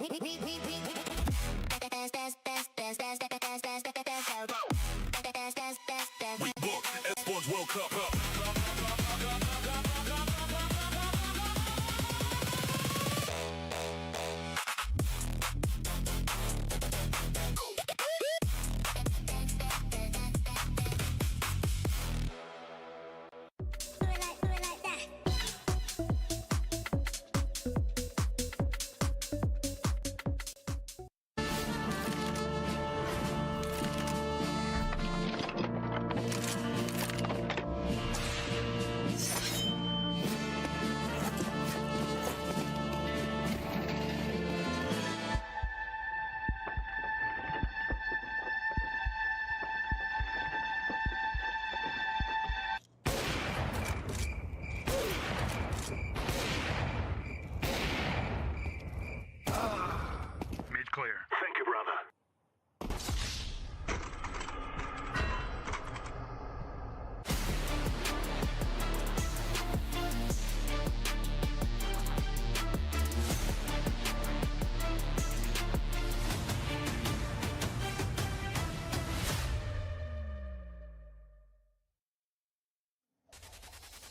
Esports World Cup.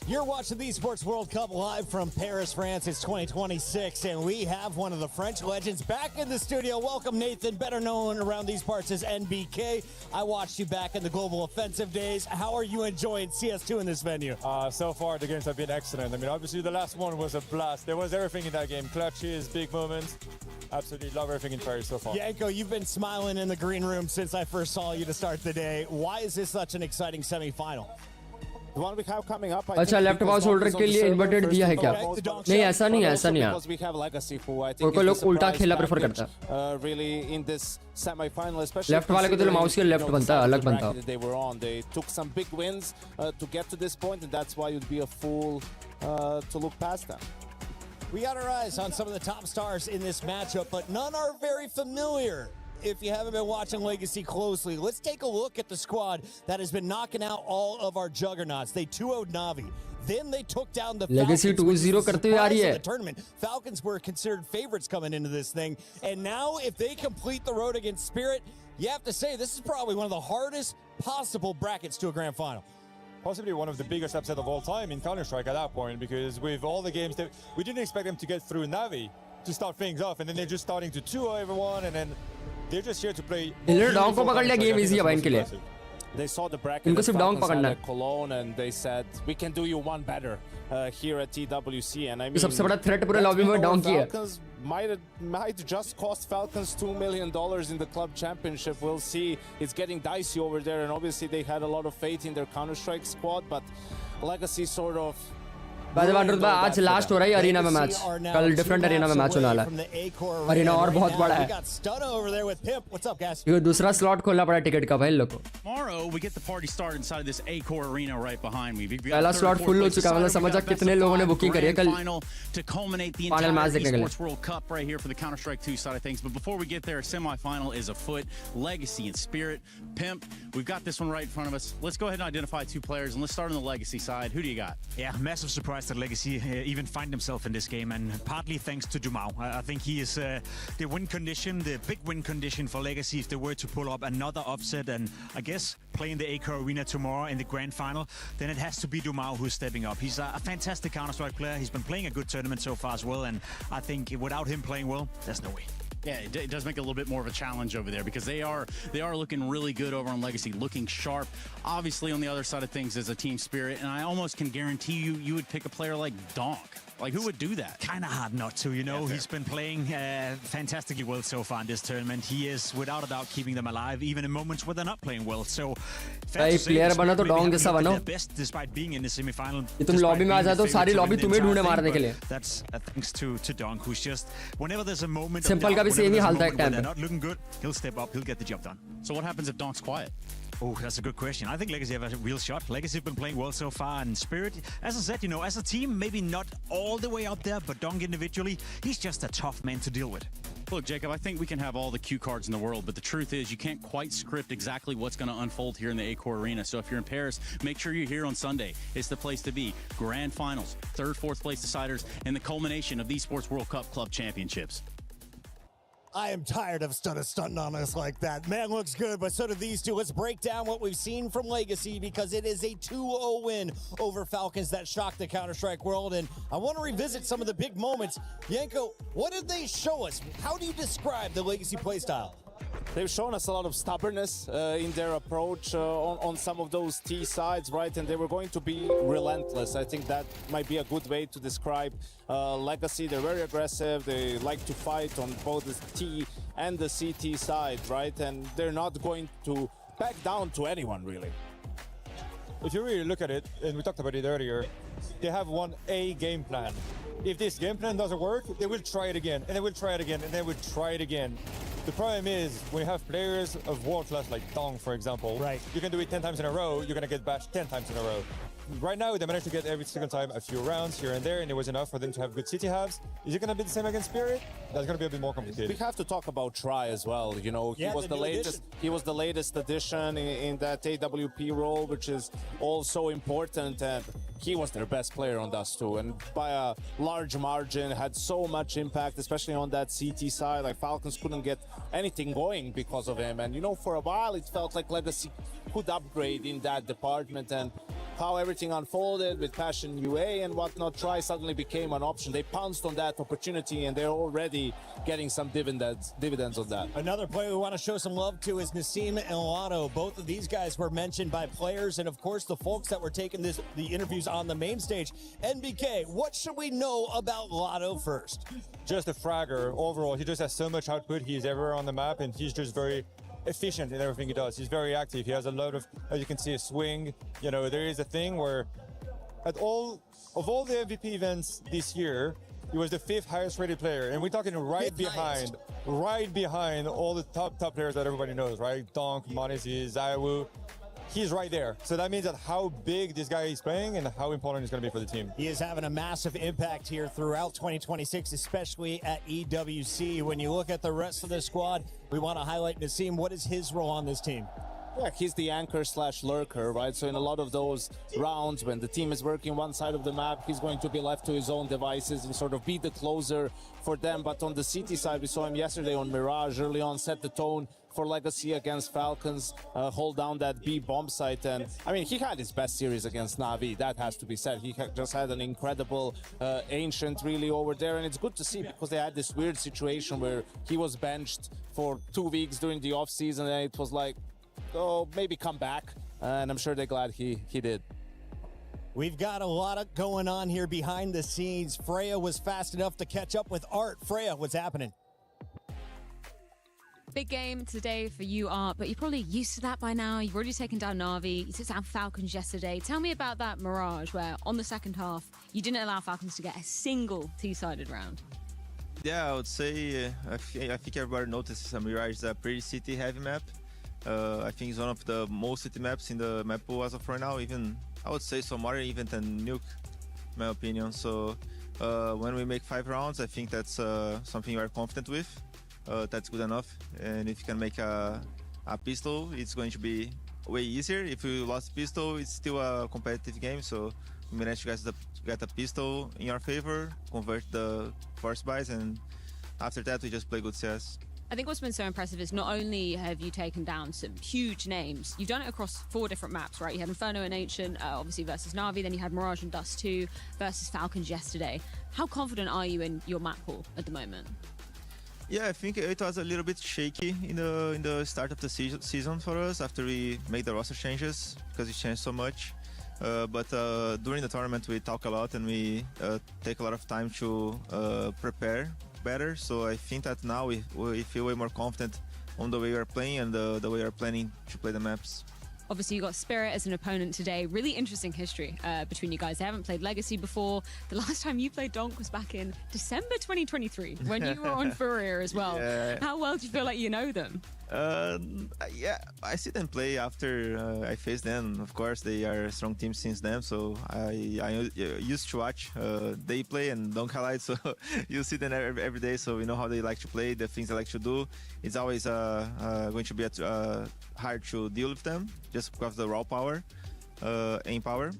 You're watching the Esports World Cup live from Paris, France. It's 2026, and we have one of the French legends back in the studio. Welcome, Nathan, better known around these parts as NBK. I watched you back in the Global Offensive days. How are you enjoying CS2 in this venue? So far, the games have been excellent. I mean, obviously, the last one was a blast. There was everything in that game. Clutches, big moments. Absolutely love everything in Paris so far. Yanko, you've been smiling in the green room since I first saw you to start the day. Why is this such an exciting semifinal? The one we have coming up, अच्छा left mouse holder के लिए inverted दिया है क्या नहीं ऐसा नहीं है ऐसा नहीं है कोई लोग उल्टा खेलना प्रेफर करता है लेफ्ट वाले को तो माउस के लेफ्ट बनता है अलग बनता है they were on. They took some big wins to get to this point, and that's why you'd be a fool to look past them. We got our eyes on some of the top stars in this matchup, but none are very familiar. If you haven't been watching Legacy closely, let's take a look at the squad that has been knocking out all of our juggernauts. They 2-0'd Navi. Then they took down the Legacy 2-0 करते हुए आ रही है. the tournament. Falcons were considered favorites coming into this thing. And now if they complete the road against Spirit, you have to say this is probably one of the hardest possible brackets to a grand final. Possibly one of the biggest upset of all time in Counter-Strike at that point, because with all the games that we didn't expect them to get through Navi to start things off, and then they're just starting to 2-0 everyone, and then they're just here to play. Down को पकड़ लिया game easy है भाई इनके लिए. They saw the bracket इनको सिर्फ down पकड़ना है. Cologne, and they said we can do you one better here at EWC. And I mean, सबसे बड़ा थ्रेट पूरे लॉबी में डाउन किया. Falcons might just cost Falcons $2 million in the club championship. We'll see. It's getting dicey over there, and obviously they had a lot of faith in their Counter-Strike squad, but Legacy sort of. आज last हो रहा है arena में match कल different arena में match होने वाला है अरीना और बहुत बड़ा है ये दूसरा स्लॉट खोलना पड़ा टिकट का भाई लोगों को पहला स्लॉट फुल हो चुका है मतलब समझा कितने लोगों ने बुकिंग करी है कल फाइनल मैच देखने के लिए Esports World Cup right here for the Counter-Strike 2 side of things. But before we get there, semifinal is afoot. Legacy and Spirit. Pimp, we've got this one right in front of us. Let's go ahead and identify two players, and let's start on the Legacy side. Who do you got? Yeah, massive surprise that Legacy even find himself in this game, and partly thanks to Dumau. I think he is the win condition, the big win condition for Legacy if they were to pull up another upset, and I guess play in the Acor Arena tomorrow in the grand final, then it has to be Dumau who's stepping up. He's a fantastic Counter-Strike player. He's been playing a good tournament so far as well, and I think without him playing well, there's no way. Yeah, it does make it a little bit more of a challenge over there because they are looking really good over on Legacy, looking sharp. Obviously, on the other side of things is a team Spirit, and I almost can guarantee you would pick a player like Donk. Like, who would do that? Kind of hard not to, you know. He's been playing fantastically well so far in this tournament. He is, without a doubt, keeping them alive, even in moments where they're not playing well. So, fair to say, player बना तो Donk जैसा बनो. Best despite being in the semifinal. ये तुम lobby में आ जाते हो सारी लॉबी तुम्हें ढूंढे मारने के लिए. That's thanks to Donk, who's just whenever there's a moment. Simple का भी same ही हाल था एक टाइम पे. They're not looking good. He'll step up. He'll get the job done. So what happens if Donk's quiet? Oh, that's a good question. I think Legacy have a real shot. Legacy have been playing well so far, and Spirit, as I said, you know, as a team, maybe not all the way up there, but Donk individually, he's just a tough man to deal with. Look, Jacob, I think we can have all the cue cards in the world, but the truth is you can't quite script exactly what's going to unfold here in the Acor Arena. So if you're in Paris, make sure you're here on Sunday. It's the place to be. Grand finals, third, fourth place deciders, and the culmination of the Esports World Cup Club Championships. I am tired of stunting on us like that. Man looks good, but so do these two. Let's break down what we've seen from Legacy because it is a 2-0 win over Falcons that shocked the Counter-Strike world. And I want to revisit some of the big moments. Yanko, what did they show us? How do you describe the Legacy playstyle? They've shown us a lot of stubbornness in their approach on some of those T sides, right? And they were going to be relentless. I think that might be a good way to describe Legacy. They're very aggressive. They like to fight on both the T and the CT side, right? And they're not going to back down to anyone, really. If you really look at it, and we talked about it earlier, they have one A game plan. If this game plan doesn't work, they will try it again, and they will try it again, and they will try it again. The problem is, when you have players of world class like Dong, for example, right, you can do it 10 times in a row, you're going to get bashed 10 times in a row. Right now, they managed to get every single time a few rounds here and there, and it was enough for them to have good city halves. Is it going to be the same against Spirit? That's going to be a bit more complicated. We have to talk about Try as well. You know, he was the latest. He was the latest addition in that AWP role, which is also important. And he was their best player on Dust 2, and by a large margin, had so much impact, especially on that CT side. Like Falcons couldn't get anything going because of him. And you know, for a while, it felt like Legacy could upgrade in that department, and how everything unfolded with Passion UA and whatnot, Try suddenly became an option. They pounced on that opportunity, and they're already getting some dividends on that. Another player we want to show some love to is Nassim and Lotto. Both of these guys were mentioned by players and, of course, the folks that were taking the interviews on the main stage. NBK, what should we know about Lotto first? Just a fragger. Overall, he just has so much output. He's everywhere on the map, and he's just very efficient in everything he does. He's very active. He has a lot of, as you can see, a swing. You know, there is a thing where of all the MVP events this year, he was the 5th highest rated player, and we're talking right behind all the top players that everybody knows, right? Donk, Monesi, Zaiwu. He's right there. So that means that how big this guy is playing and how important he's going to be for the team. He is having a massive impact here throughout 2026, especially at EWC. When you look at the rest of the squad, we want to highlight Nassim. What is his role on this team? Yeah, he's the anchor / lurker, right? So in a lot of those rounds, when the team is working one side of the map, he's going to be left to his own devices and sort of be the closer for them. But on the CT side, we saw him yesterday on Mirage early on, set the tone for Legacy against Falcons, hold down that B bomb site. And I mean, he had his best series against Na'Vi, that has to be said. He just had an incredible Ancient really over there, and it's good to see because they had this weird situation where he was benched for 2 weeks during the off season, and it was like, oh, maybe come back, and I'm sure they're glad he did. We've got a lot of going on here behind the scenes. Freya was fast enough to catch up with Art. Freya, what's happening? Big game today for you, Art, but you're probably used to that by now. You've already taken down Na'Vi. You took down Falcons yesterday. Tell me about that Mirage where, on the second half, you didn't allow Falcons to get a single T-sided round. Yeah, I would say I think everybody notices Mirage is a pretty city-heavy map. I think it's one of the most city maps in the map pool as of right now. Even I would say so more even than Nuke, in my opinion. So when we make 5 rounds, I think that's something we're confident with. That's good enough. And if you can make a pistol, it's going to be way easier. If you lost pistol, it's still a competitive game. So we managed to get a pistol in our favor, convert the force buys, and after that we just play good CS. I think what's been so impressive is not only have you taken down some huge names, you've done it across 4 different maps, right? You had Inferno and Ancient, obviously versus Na'Vi, then you had Mirage and Dust 2 versus Falcons yesterday. How confident are you in your map pool at the moment? Yeah, I think it was a little bit shaky in the start of the season for us after we made the roster changes because it changed so much. But during the tournament we talk a lot and we take a lot of time to prepare better. So I think that now we feel way more confident on the way we are playing and the way we are planning to play the maps. Obviously, you got Spirit as an opponent today. Really interesting history between you guys. They haven't played Legacy before. The last time you played Donk was back in December 2023 when you were on FURIA as well. Yeah. How well do you feel like you know them? Yeah, I see them play after I face them. Of course, they are a strong team since then, so I used to watch they play and Donk highlights, so you see them every day, so we know how they like to play, the things they like to do. It's always going to be hard to deal with them, just because of the raw power, aim power.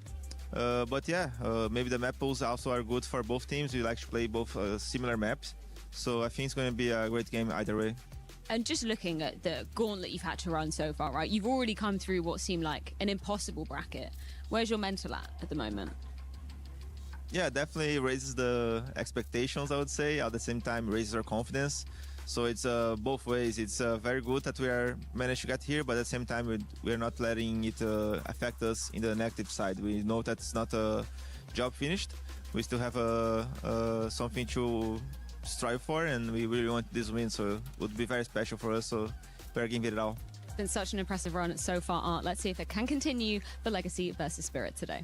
But yeah, maybe the map pools also are good for both teams. We like to play both similar maps, so I think it's going to be a great game either way. And just looking at the gauntlet you've had to run so far, right? You've already come through what seemed like an impossible bracket. Where's your mental at the moment? Yeah, definitely raises the expectations, I would say. At the same time, raises our confidence. So it's both ways. It's very good that we are managed to get here, but at the same time, we're not letting it affect us in the negative side. We know that it's not a job finished. We still have something to strive for, and we really want this win, so it would be very special for us, so we're giving it all. It's been such an impressive run so far, Art. Let's see if it can continue for Legacy versus Spirit today.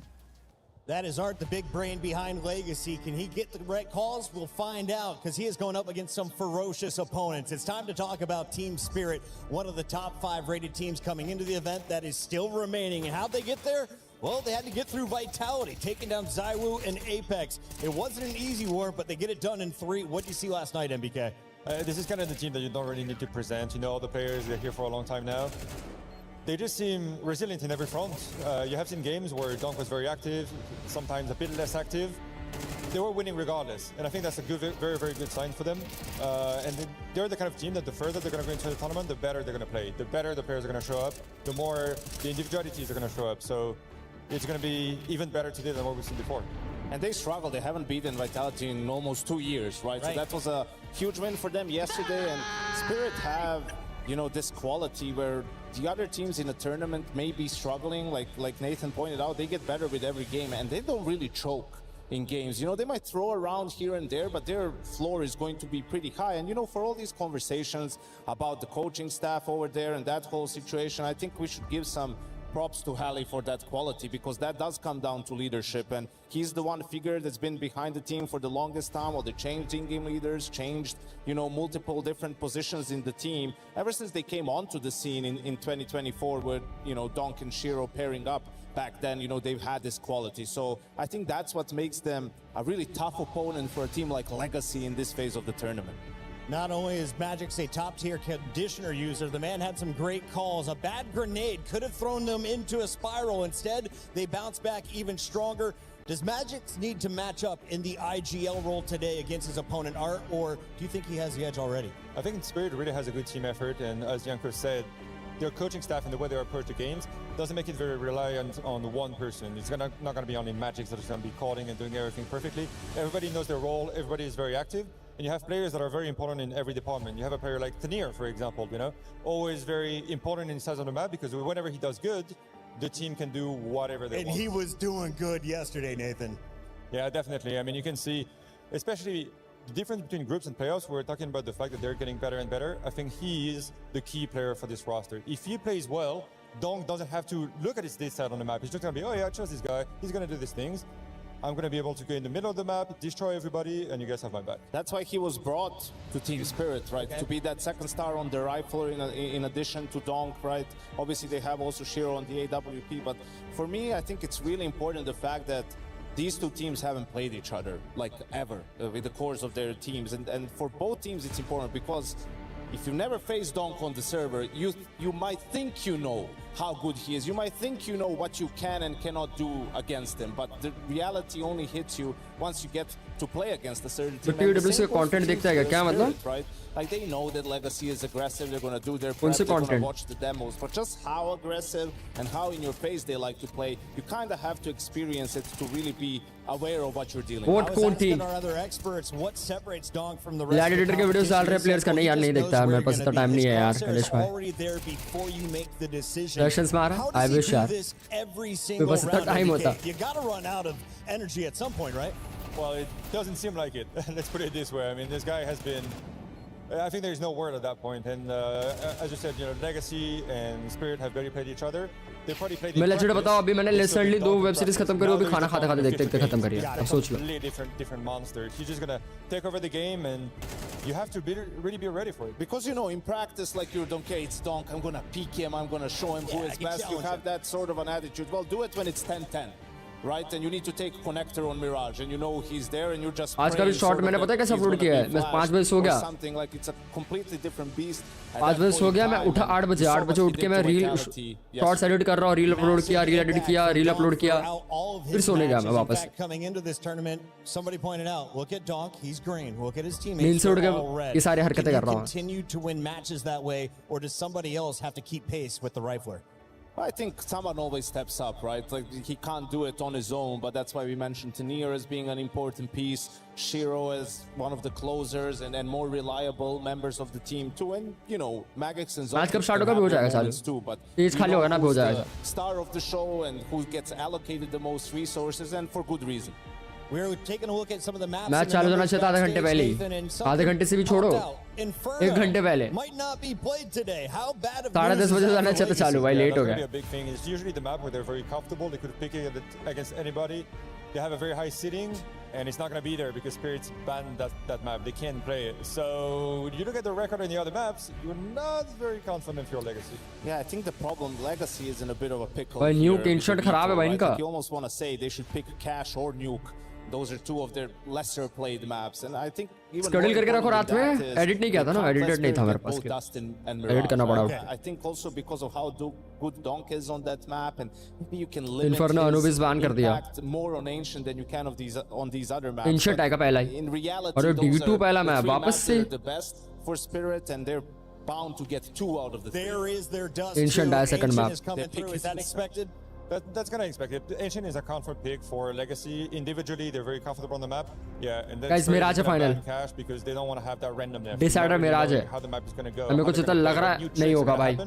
That is Art, the big brain behind Legacy. Can he get the right calls? We'll find out, because he is going up against some ferocious opponents. It's time to talk about Team Spirit, one of the top 5 rated teams coming into the event that is still remaining. And how'd they get there? Well, they had to get through Vitality, taking down Zaiwu and Apex. It wasn't an easy war, but they get it done in 3. What did you see last night, MBK? This is kind of the team that you don't really need to present. You know, all the players, they're here for a long time now. They just seem resilient in every front. You have seen games where Donk was very active, sometimes a bit less active. they were winning regardless. And I think that's a good, very, very good sign for them. And they're the kind of team that the further they're going to go into the tournament, the better they're going to play. The better the players are going to show up, the more the individualities are going to show up. So it's going to be even better today than what we've seen before. And they struggle. They haven't beaten Vitality in almost 2 years, right? So that was a huge win for them yesterday. And Spirit have, you know, this quality where the other teams in the tournament may be struggling. Like Nathan pointed out, they get better with every game, and they don't really choke in games. You know, they might throw around here and there, but their floor is going to be pretty high. And, you know, for all these conversations about the coaching staff over there and that whole situation, I think we should give some props to Halley for that quality, because that does come down to leadership, and he's the one figure that's been behind the team for the longest time. Or they changed in-game leaders, changed, you know, multiple different positions in the team ever since they came onto the scene in 2024 with, you know, Donk and Shiro pairing up. Back then, you know, they've had this quality. So I think that's what makes them a really tough opponent for a team like Legacy in this phase of the tournament. Not only is Magix a top-tier conditioner user, the man had some great calls. A bad grenade could have thrown them into a spiral. Instead, they bounce back even stronger. Does Magix need to match up in the IGL role today against his opponent, Art, or do you think he has the edge already? I think Spirit really has a good team effort, and as Janko said, their coaching staff and the way they approach the games doesn't make it very reliant on one person. It's not going to be only Magix that is going to be calling and doing everything perfectly. Everybody knows their role. Everybody is very active. And you have players that are very important in every department. You have a player like Tanir, for example, you know, always very important in size on the map, because whenever he does good, the team can do whatever they want. And he was doing good yesterday, Nathan. Yeah, definitely. I mean, you can see, especially the difference between groups and playoffs, we're talking about the fact that they're getting better and better. I think he is the key player for this roster. If he plays well, Donk doesn't have to look at his day side on the map. He's just going to be, oh yeah, I trust this guy. He's going to do these things. I'm going to be able to go in the middle of the map, destroy everybody, and you guys have my back. That's why he was brought to Team Spirit, right? Okay. To be that second star on the rifler in addition to Donk, right? Obviously, they have also Shiro on the AWP. But for me, I think it's really important the fact that these two teams haven't played each other, like, ever, with the course of their teams. And for both teams, it's important, because if you never face Donk on the server, you might think you know how good he is. You might think you know what you can and cannot do against him, but the reality only hits you once you get to play against a certain team. WWC content देखता है क्या मतलब? Right? Like, they know that Legacy is aggressive. They're going to do their prep. They're going to watch the demos. But just how aggressive and how in your face they like to play, you kind of have to experience it to really be aware of what you're dealing with. I was asking our other experts what separates Donk from the rest of the competition. के videos डाल रहे players का नहीं यार नहीं देखता मेरे पास इतना टाइम नहीं है यार कलेश भाई already there before you make the decision. Sessions मारा I wish यार मेरे पास इतना टाइम होता. You got to run out of energy at some point, right? Well, it doesn't seem like it. Let's put it this way. I mean, this guy has been, I think there's no word at that point. And as you said, you know, Legacy and Spirit have barely played each other. They probably played. मैं legend बताओ अभी मैंने recently 2 web series खत्म करी, वो भी खाना खाते खाते देखते देखते खत्म करी है. सोच लो. Different monsters. He's just gonna take over the game, and you have to really be ready for it. Because, you know, in practice, like, you're okay, it's Donk, I'm gonna peek him, I'm gonna show him who is best. You have that sort of an attitude. Well, do it when it's 10-10. Right, and you need to take connector on Mirage, and you know he's there, and you're just. आज का भी shot मैंने पता है कैसे upload किया है. मैं 5 बजे सो गया. Something like it's a completely different beast. 5 बजे सो गया, मैं उठा 8 बजे उठ के मैं रील शॉट्स एडिट कर रहा हूँ, रील अपलोड किया, रील एडिट किया, रील अपलोड किया, फिर सोने गया मैं वापस. Coming into this tournament, somebody pointed out, look at Donk, he's green. Look at his teammates. नींद से उठ के ये सारी हरकतें कर रहा हूँ. Continue to win matches that way, or does somebody else have to keep pace with the rifler? I think someone always steps up, right? Like, he can't do it on his own, but that's why we mentioned Tanir as being an important piece, Shiro as one of the closers, and more reliable members of the team too. And, you know, Magix and Zombie too, but you know who's the star of the show and who gets allocated the most resources, and for good reason. We're taking a look at some of the maps. Match चालू होना चाहिए था आधे घंटे पहले ही. आधे घंटे से भी छोड़ो, 1 घंटे पहले. 10:30 बजे जाना चाहिए था चालू, भाई लेट हो गया. It's usually the map where they're very comfortable. They could pick it against anybody. They have a very high seating, and it's not going to be there because Spirit's banned that map. They can't play it. So when you look at the record in the other maps, you're not very confident for your Legacy. Yeah, I think the problem, Legacy is in a bit of a pickle. Nuke instant खराब है भाई इनका. You almost want to say they should pick Cash or Nuke those are two of their lesser played maps, and I think even Schedule करके रखो रात में, that is edit नहीं किया था ना, the edited नहीं था मेरे both पास के, Dust and edit Mirage, करना पड़ा। right? I think also because of how good Donk is on that map, and maybe you can limit Inferno his Anubis ban कर दिया। impact more on Ancient than you can on these other maps. Ancient But आएगा पहला ही। in reality, और those D2 are पहला the match three वापस maps से। that are the best for Spirit, and they're bound to get 2 out of the 3. There is their dust. Ancient die second map. Is coming through. Is that expected? That's kind of expected. Ancient is a comfort pick for Legacy. Individually, they're very comfortable on the map. Yeah, and then Guys, Spirit Mirage is gonna final. ban cash because they don't want to have that randomness. Decider Mirage है। How the map is going to go. हमें कुछ इतना लग रहा है नहीं होगा भाई।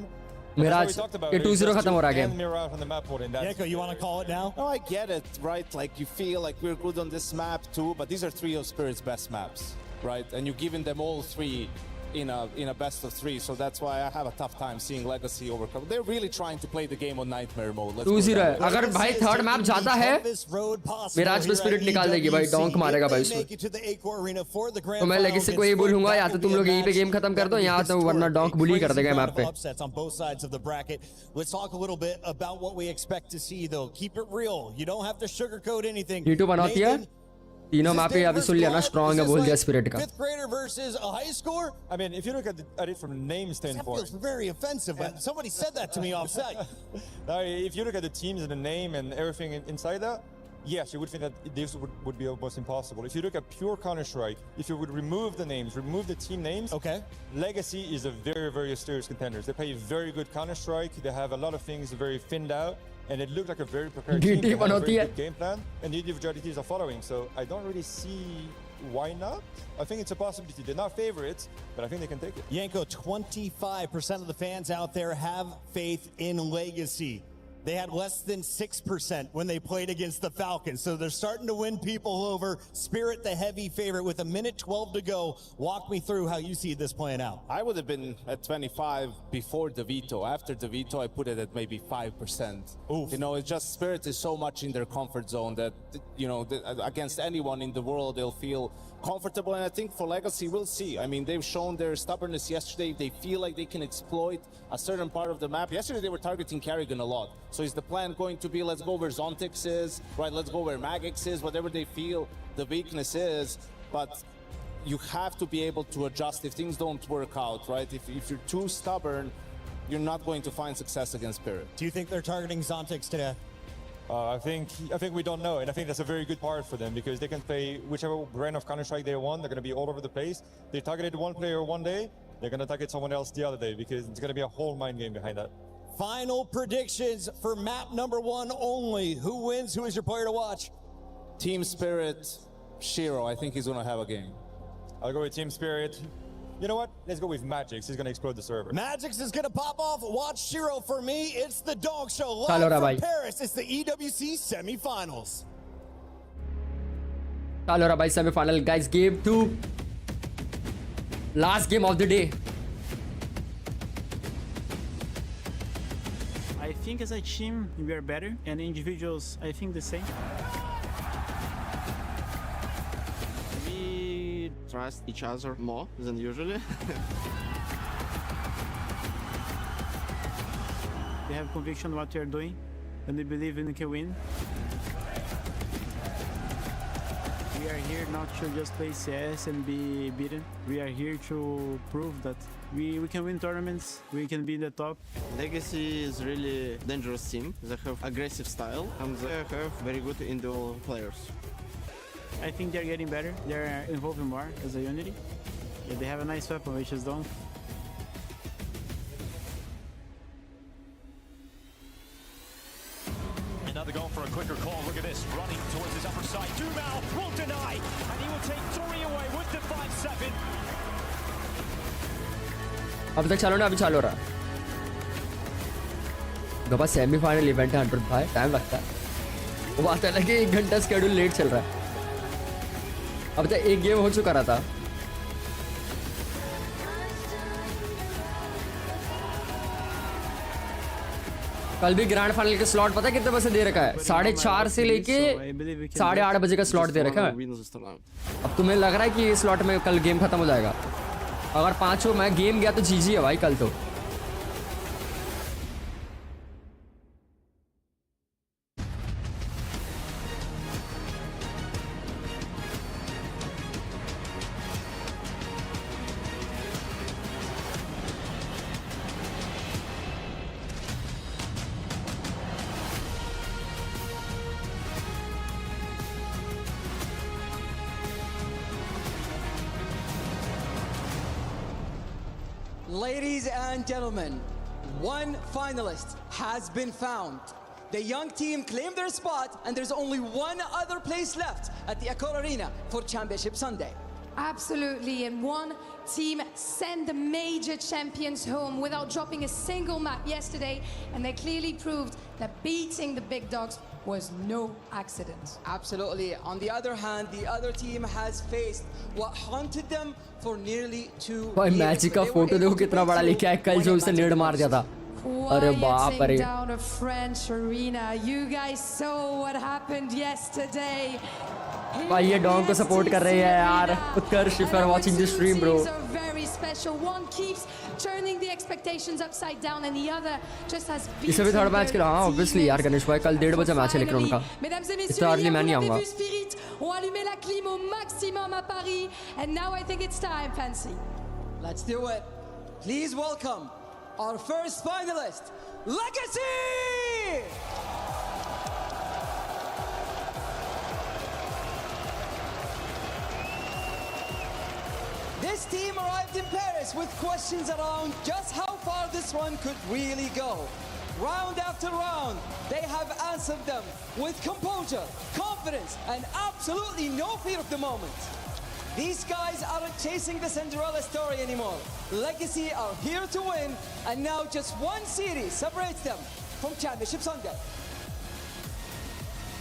Mirage ये 2-0 खत्म हो रहा है game. Yanko, you want to call it now? No, I get it, right? Like you feel like we're good on this map too, but these are 3 of Spirit's best maps, right? And you're giving them all 3 in a best of 3, so that's why I have a tough time seeing Legacy overcome. They're really trying to play the game on Nightmare mode. 2-0 है। अगर भाई third map जाता है, मिराज पे spirit निकाल देगी भाई, डोंक मारेगा भाई उसमें। तो मैं लेगेसी को ये बोलूंगा, या तो तुम लोग यहीं पे गेम खत्म कर दो, या तो वरना डोंक बुली कर देगा मैप पे। On both sides of the bracket. Let's talk a little bit about what we expect to see, though. Keep it real. You don't have to sugarcoat anything. D2 बनौती है। तीनों मैप पे अभी सुन लिया ना, स्ट्रांग है बोल दिया स्पिरिट का। Fifth grader versus a high score? I mean, if you look at it from a name standpoint, that feels very offensive. Somebody said that to me offside. If you look at the teams and the name and everything inside that, yes, you would think that this would be almost impossible. If you look at pure Counter-Strike, if you would remove the names, remove the team names, okay, Legacy is a very, very serious contenders. They play very good Counter-Strike. They have a lot of things very thinned out. And it looked like a very prepared team. They have a very good game plan, and the individualities are following. So I don't really see why not. I think it's a possibility. They're not favorites, but I think they can take it. Yanko, 25% of the fans out there have faith in Legacy. They had less than 6% when they played against the Falcons. So they're starting to win people over. Spirit, the heavy favorite, with 1:12 to go. Walk me through how you see this playing out. I would have been at 25 before the veto. After the veto, I put it at maybe 5%. Oof. You know, it's just Spirit is so much in their comfort zone that, you know, against anyone in the world, they'll feel comfortable. And I think for Legacy, we'll see. I mean, they've shown their stubbornness yesterday. They feel like they can exploit a certain part of the map. Yesterday, they were targeting Kerrigan a lot. So is the plan going to be, let's go where Zontix is, right? Let's go where Magix is, whatever they feel the weakness is. But you have to be able to adjust if things don't work out, right? If you're too stubborn, you're not going to find success against Spirit. Do you think they're targeting Zontix today? I think we don't know, and I think that's a very good part for them because they can play whichever brand of Counter-Strike they want. They're going to be all over the place. They targeted one player one day, they're going to target someone else the other day because it's going to be a whole mind game behind that. Final predictions for map number 1 only. Who wins? Who is your player to watch? Team Spirit, Shiro. I think he's going to have a game. I'll go with Team Spirit. You know what? Let's go with Magix. He's going to explode the server. Magix is going to pop off. Watch Shiro for me. It's the Dog Show live Chalo from Paris. It's the EWC Semifinals. Chalo bhai, semi-final guys, game 2. Last game of the day. I think as a team we are better, and individuals I think the same. We trust each other more than usually. We have conviction what we are doing, and we believe we can win. We are here not to just play CS and be beaten. We are here to prove that we can win tournaments, we can be in the top. Legacy is really dangerous team. They have aggressive style and they have very good individual players. I think they're getting better. They're involving more as a unity. Yeah, they have a nice weapon, which is Dawn. Another goal for a quicker call. Look at this, running towards his upper side. Dumau won't deny, and he will take 3 away with the 5-7. अब तक चालू ना, अभी चालू हो रहा। गबा semifinal event है 100 भाई, टाइम लगता है। वो बात है ना कि 1 घंटा स्केड्यूल लेट चल रहा है। अब तक एक गेम हो चुका रहा था। कल भी ग्रैंड फाइनल के स्लॉट पता है कितने बजे दे रखा है? 4:30 से लेके 8:30 बजे का स्लॉट दे रखा है। अब तुम्हें लग रहा है कि इस स्लॉट में कल गेम खत्म हो जाएगा? अगर 5 मैं गेम गया तो जीजी है भाई कल तो। Ladies and gentlemen, one finalist has been found. The young team claimed their spot, and there's only one other place left at the Accor Arena for Championship Sunday. Absolutely, and one team sent the major champions home without dropping a single map yesterday, and they clearly proved that beating the big dogs was no accident. Absolutely. On the other hand, the other team has faced what haunted them for nearly 2 भाई years. Magic का photo देखो कितना बड़ा लिखा है, कल जो उसने नेड मार दिया था. अरे बाप रे. Down a French arena. You guys saw what happened yesterday. भाई ये डॉन को सपोर्ट कर रहे हैं यार. उत्कर्ष, if you are watching this stream, bro. Very special. One keeps turning the expectations upside down, and the other just has. इसे भी third match के हाँ obviously यार गणेश भाई कल 1:30 बजे मैच है लेकिन उनका. इतना अर्ली मैं नहीं आऊँगा. On allumé la clim au maximum à Paris, and now I think it's time, Fancy. Let's do it. Please welcome our first finalist, Legacy! This team arrived in Paris with questions around just how far this one could really go. Round after round, they have answered them with composure, confidence, and absolutely no fear of the moment. These guys aren't chasing the Cinderella story anymore. Legacy are here to win, and now just one series separates them from Championship Sunday.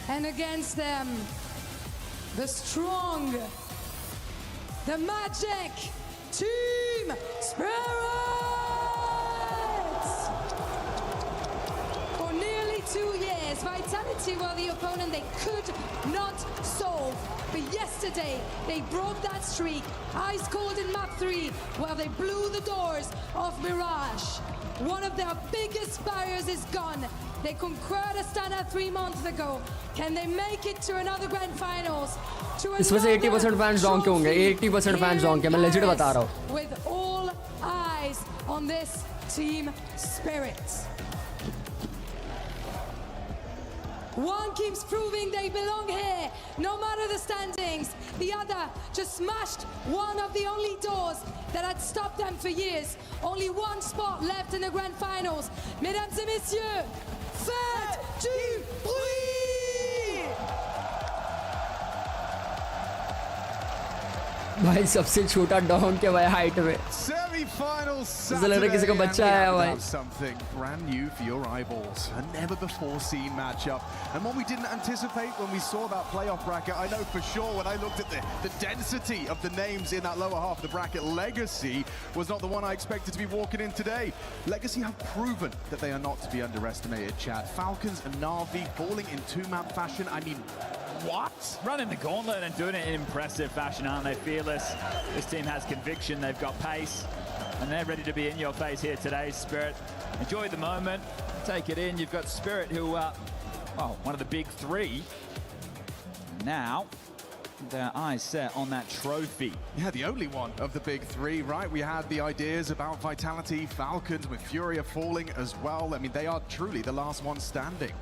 And against them, the strong, the magic Team Spirits! For nearly 2 years, Vitality were the opponent they could not solve. But yesterday, they broke that streak, ice cold in map 3, where they blew the doors of Mirage. One of their biggest barriers is gone. They conquered Astana 3 months ago. Can they make it to another grand finals? इसमें से 80% fans don के होंगे. 80% fans don के, मैं legit बता रहा हूँ. With all eyes on this Team Spirit. One keeps proving they belong here, no matter the standings. The other just smashed one of the only doors that had stopped them for years. Only one spot left in the grand finals. Mesdames et messieurs, faites du bruit! भाई सबसे छोटा don के भाई height में. Semi-final Saturday, किसी को बच्चा आया भाई. Something brand new for your eyeballs, a never before seen matchup, and one we didn't anticipate when we saw that playoff bracket. I know for sure when I looked at the density of the names in that lower half of the bracket, Legacy was not the one I expected to be walking in today. Legacy have proven that they are not to be underestimated, Chad. Falcons and Na'Vi falling in 2-map fashion. I mean, what? Running the gauntlet and doing it in impressive fashion, aren't they? Fearless. This team has conviction, they've got pace, and they're ready to be in your face here today, Spirit. Enjoy the moment, take it in. You've got Spirit who, well, one of the big three. Now, their eyes set on that trophy. Yeah, the only one of the big three, right? We had the ideas about Vitality, Falcons, with FURIA falling as well. I mean, they are truly the last one standing.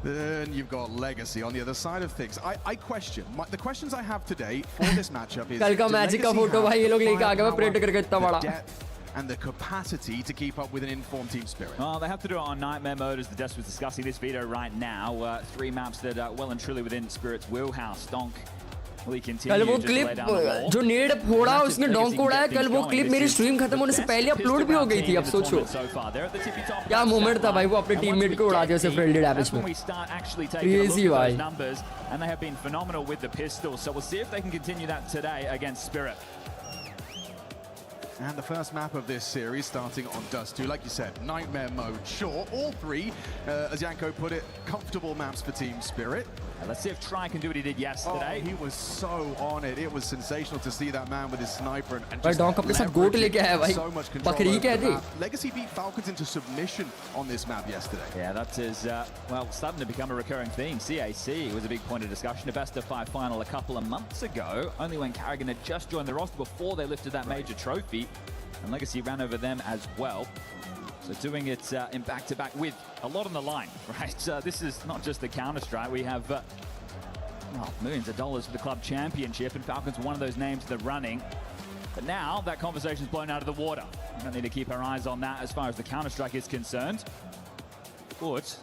Then you've got Legacy on the other side of things. I question, the questions I have today for this matchup is, कल का magic का photo भाई ये लोग लेके आ गए, मैं print करके इतना बड़ा. And the capacity to keep up with an informed Team Spirit. Well, they have to do it on Nightmare mode, as the Desk was discussing this video right now. 3 maps that are well and truly within Spirit's wheelhouse. Donk, will he continue कल वो just to lay clip down the ball? जो नेड फोड़ा उसने don को उड़ाया, कल वो clip मेरी स्ट्रीम खत्म होने से पहले अपलोड भी हो गई थी. अब सोचो क्या मोमेंट था भाई, वो अपने टीममेट को उड़ा दिया सिर्फ फ्रेंडली डैमेज में. क्रेजी भाई. And they have been phenomenal with the pistol, so we'll see if they can continue that today against Spirit. And the first map of this series starting on Dust 2, like you said, Nightmare mode. Sure, all three, as Yanko put it, comfortable maps for Team Spirit. Let's see if Try can do what he did yesterday. Oh, he was so on it. It was sensational to see that man with his sniper and भाई don अपने साथ गोट लेके आया भाई. so much control बकरी over क्या the थी? map. Legacy beat Falcons into submission on this map yesterday. Yeah, that is, well, starting to become a recurring theme. CAC was a big point of discussion. A best-of-5 final a couple of months ago, only when Carrigan had just joined the roster before they lifted that major trophy. And Legacy ran over them as well. So doing it in back-to-back with a lot on the line, right? This is not just the Counter-Strike. We have well, millions of dollars for the club championship, and Falcons are one of those names in the running. But now that conversation's blown out of the water. We don't need to keep our eyes on that as far as the Counter-Strike is concerned. But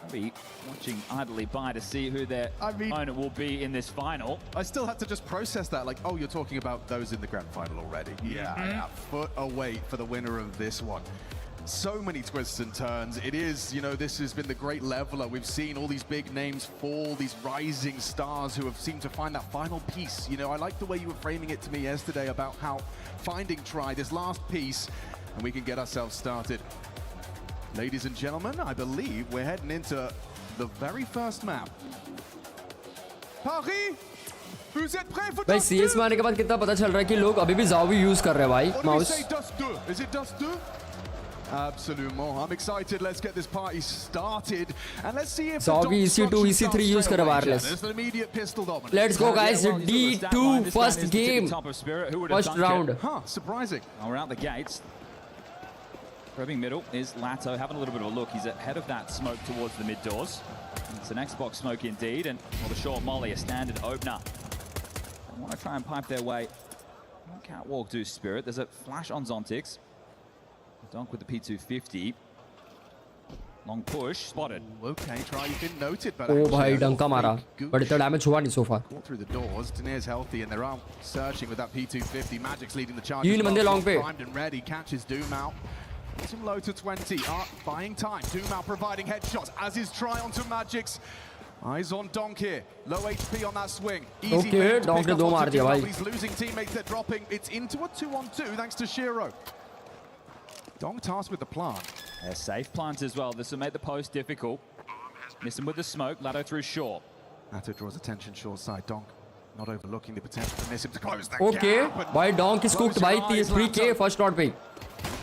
I'll be watching idly by to see who their opponent will be in this final. I still had to just process that, like, oh, you're talking about those in the grand final already. Yeah, foot away for the winner of this one. So many twists and turns. It is, you know, this has been the great leveler. We've seen all these big names fall, these rising stars who have seemed to find that final piece. You know, I like the way you were framing it to me yesterday about how finding Try, this last piece, and we can get ourselves started. Ladies and gentlemen, I believe we're heading into the very first map. Paris, vous êtes prêts for भाई CS में आने के बाद कितना पता चल रहा है कि लोग अभी भी Zawi यूज कर रहे हैं भाई mouse. Is it Dust 2? Absolument. I'm excited. Let's get this party started. And let's see if Zawi EC2, EC3 use kar wireless. There's an immediate pistol dominance. Let's go guys. D2 first game. First round. Huh, surprising. Well, we're out the gates. Probing middle is Lato, having a little bit of a look. He's ahead of that smoke towards the mid doors. It's an Xbox smoke indeed, and well, the short molly, a standard opener. They want to try and pipe their way. Catwalk do Spirit. There's a flash on Zontix. Donk with the P250. Long push, spotted. Okay, Try, you've been noted, but Oh bhai डंका मारा. But इतना damage हुआ नहीं so far. Through the doors, Daener's healthy, and they're out searching with that P250. Magic's leading the charge. 3 बंदे long पे. Primed and ready, catches Doom out. Puts him low to 20. Buying time. Doom out providing headshots, as is Try onto Magic's. Eyes on Donk here. Low HP on that swing. Easy okay, Donk ने 2 मार दिया भाई. He's losing teammates, they're dropping. It's into a 2-on-2 thanks to Shiro. Donk tasked with the plant. A safe plant as well. This will make the post difficult. Miss him with the smoke. Lato through short. Lato draws attention short side. Donk not overlooking the potential to miss him to close that okay. gap. Why Donk is cooked by 3K first shot पे.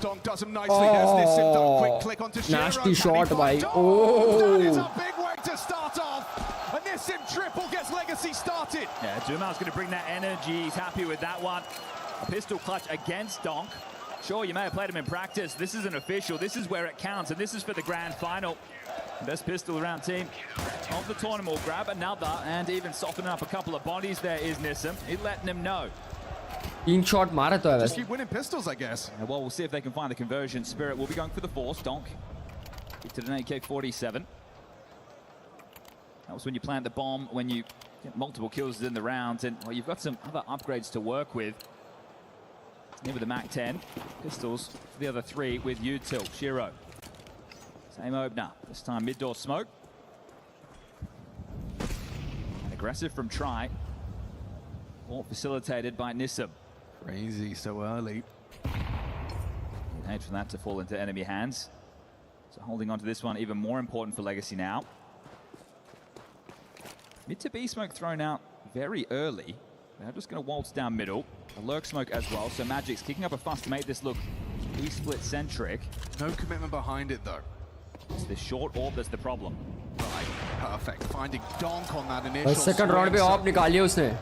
Donk does him nicely. There's Nissim done. Quick click onto Shiro. Nasty shot by. Oh, that is a big way to start off. And Nissim triple gets Legacy started. Yeah, Dumal's going to bring that energy. He's happy with that one. A pistol clutch against Donk. Sure, you may have played him in practice. This is an official. This is where it counts, and this is for the grand final. Best pistol around team of the tournament will grab another, and even softening up a couple of bodies there is Nissim. He's letting him know. Shot मारा तो है Just keep winning pistols, I guess. Yeah, well, we'll see if they can find the conversion. Spirit will be going for the force. Donk to an AK-47. That was when you plant the bomb, when you get multiple kills in the round, and well, you've got some other upgrades to work with. Near with the Mac-10. Pistols for the other 3 with Util. Shiro. Same opener. This time mid-door smoke. And aggressive from Try. All facilitated by Nissim. Crazy, so early. You'd hate for that to fall into enemy hands. So holding on to this one even more important for Legacy now. Mid to B smoke thrown out very early. They're just going to waltz down middle. A lurk smoke as well, so Magic's kicking up a fuss to make this look E-split centric. No commitment behind it though. It's the short orb that's the problem. Right, perfect. Finding Donk on that initial second round पे of निकाली उसने.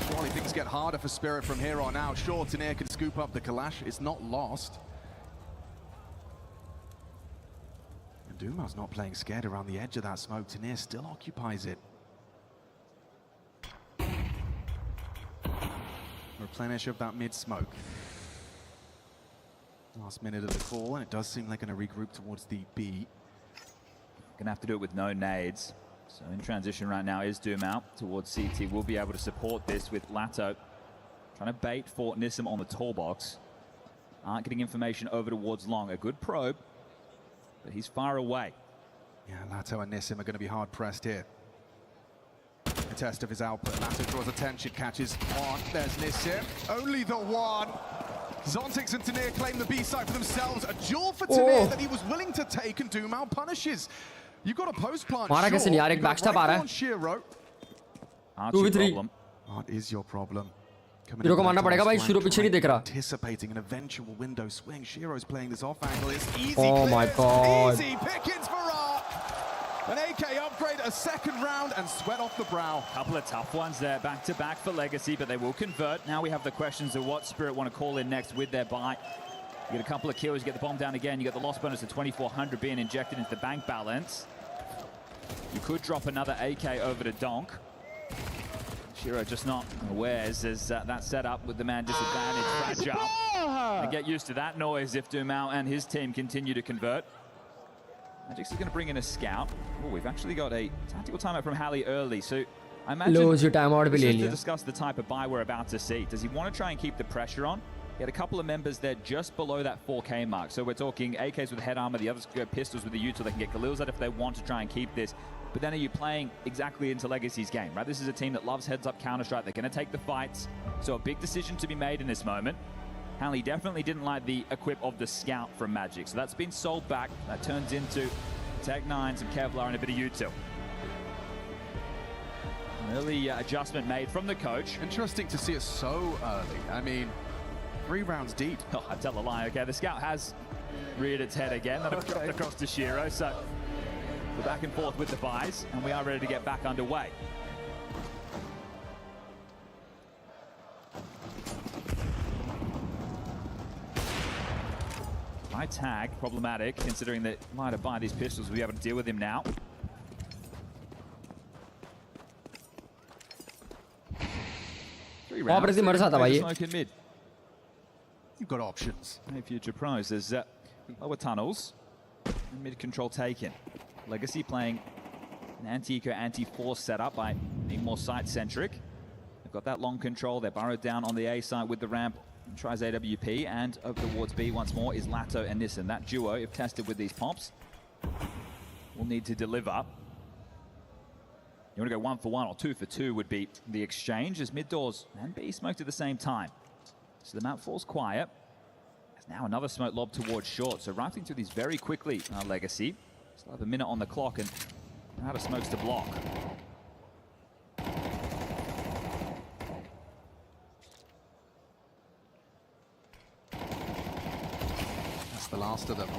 Surely things get harder for Spirit from here on out. Sure, Taneer can scoop up the Kalash. It's not lost. And Duma's not playing scared around the edge of that smoke. Taneer still occupies it. Replenish of that mid-smoke. Last minute of the call, and it does seem like going to regroup towards the B. Gonna have to do it with no nades. So in transition right now is Doom out towards CT. We'll be able to support this with Lato. Trying to bait for Nissim on the tall box. Aren't getting information over towards Long. A good probe, but he's far away. Yeah, Lato and Nissim are going to be hard pressed here. A test of his output. Lato draws attention, catches one. There's Nissim. Only the one. Zontix and Taneer claim the B side for themselves. A duel for Taneer that he was willing to take, and Doom out punishes. You've got a post plant. मारा कैसे नहीं यार एक backstab आ रहा है. Shiro. 2v3. What is your problem? Shiro को मारना पड़ेगा भाई. Shiro पीछे नहीं देख रहा. Anticipating an eventual window swing. Shiro's playing this off angle. It's easy. Oh my god. Easy pickings for Art. An AK upgrade, a second round, and sweat off the brow. Couple of tough ones there, back to back for Legacy, but they will convert. Now we have the questions of what Spirit want to call in next with their buy. You get a couple of kills, you get the bomb down again, you get the loss bonus of 2,400 being injected into the bank balance. You could drop another AK over to Donk. Shiro just not aware as that setup with the man disadvantage fragile. And get used to that noise if Dumao and his team continue to convert. Magix is going to bring in a scout. Oh, we've actually got a tactical timeout from Hallie early, so I imagine Lose your timeout this भी ले is to लिया. discuss the type of buy we're about to see. Does he want to try and keep the pressure on? He had a couple of members there just below that 4K mark. So we're talking AKs with head armor, the others go pistols with the util. They can get Galils out if they want to try and keep this. But then are you playing exactly into Legacy's game, right? This is a team that loves heads-up Counter-Strike. They're going to take the fights. So a big decision to be made in this moment. Hallie definitely didn't like the equip of the scout from Magic. So that's been sold back. That turns into Tech-9, some Kevlar, and a bit of util. Early adjustment made from the coach. Interesting to see it so early. I mean, 3 rounds deep. Oh, I tell a lie. Okay, the scout has reared its head again. That'll dropped across to Shiro. So we're back and forth with the buys, and we are ready to get back underway. High tag, problematic, considering that might have buy these pistols, we'll be able to deal with him now. वहाँ पर ऐसे मर जाता भाई. Smoke in mid. You've got options. Hey, future pros, there's lower tunnels, and mid control taken. Legacy playing an anti-eco, anti-force setup by being more site-centric. They've got that long control, they're burrowed down on the A side with the ramp. Tries AWP, and over towards B once more is Lato and Nissan. That duo, if tested with these pops, will need to deliver. You want to go 1 for 1 or 2 for 2 would be the exchange, as mid doors and B smoked at the same time. So the map falls quiet. There's now another smoke lob towards short. So rifling through these very quickly, Legacy. Still have a minute on the clock and out of smokes to block. That's the last of them.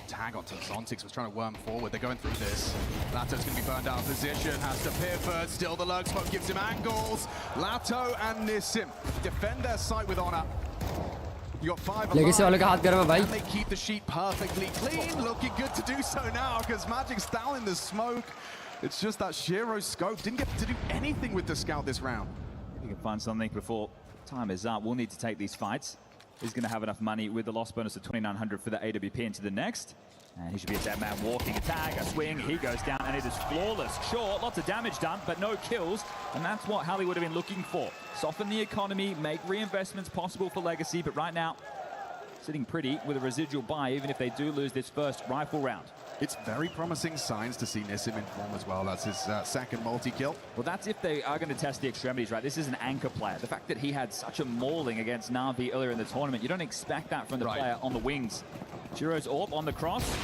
Tag onto Zontix was trying to worm forward. They're going through this. Lato's going to be burned out of position. Has to pivot. Still the lurk smoke gives him angles. Lato and Nissim defend their site with honor. You got 5 Legacy वालों का हाथ गर्म है भाई. and they keep the sheet perfectly clean. Looking good to do so now because Magic's down in the smoke. It's just that Shiro scope didn't get to do anything with the scout this round. If you can find something before time is up, we'll need to take these fights. He's going to have enough money with the loss bonus of 2,900 for the AWP into the next. And he should be a dead man walking. A tag, a swing, he goes down, and it is flawless. Sure, lots of damage done, but no kills. And that's what Hallie would have been looking for. Soften the economy, make reinvestments possible for Legacy, but right now, sitting pretty with a residual buy, even if they do lose this first rifle round. It's very promising signs to see Nissim in form as well. That's his second multi-kill. Well, that's if they are going to test the extremities, right? This is an anchor player. The fact that he had such a mauling against Na'Vi earlier in the tournament, you don't expect that from the player on the wings. Jiro's AWP on the cross.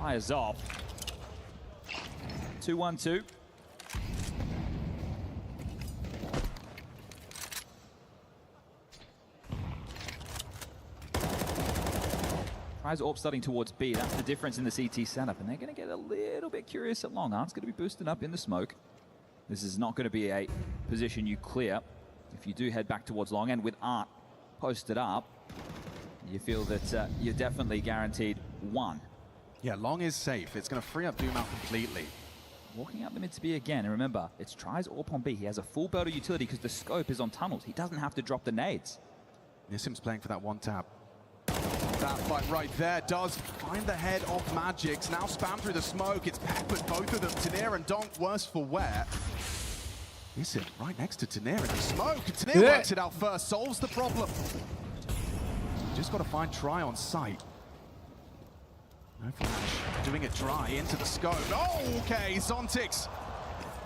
Fires off. 2-1-2. Tries AWP starting towards B. That's the difference in the CT setup. And they're going to get a little bit curious at long. Art's going to be boosted up in the smoke. This is not going to be a position you clear if you do head back towards long. And with Art posted up, you feel that you're definitely guaranteed 1. Yeah, long is safe. It's going to free up Dumao completely. Walking out the mid to B again. And remember, it's tries AWP on B. He has a full belt of utility because the scope is on tunnels. He doesn't have to drop the nades. Nissim's playing for that one tap. That fight right there does find the head of Magix. Now spam through the smoke. It's peppered both of them. Taneer and Donk worse for wear. Nissim right next to Taneer in the smoke. Taneer works it out first, solves the problem. Just got to find Try on sight. No flash. Doing it dry into the scope. Oh, okay, Zontix.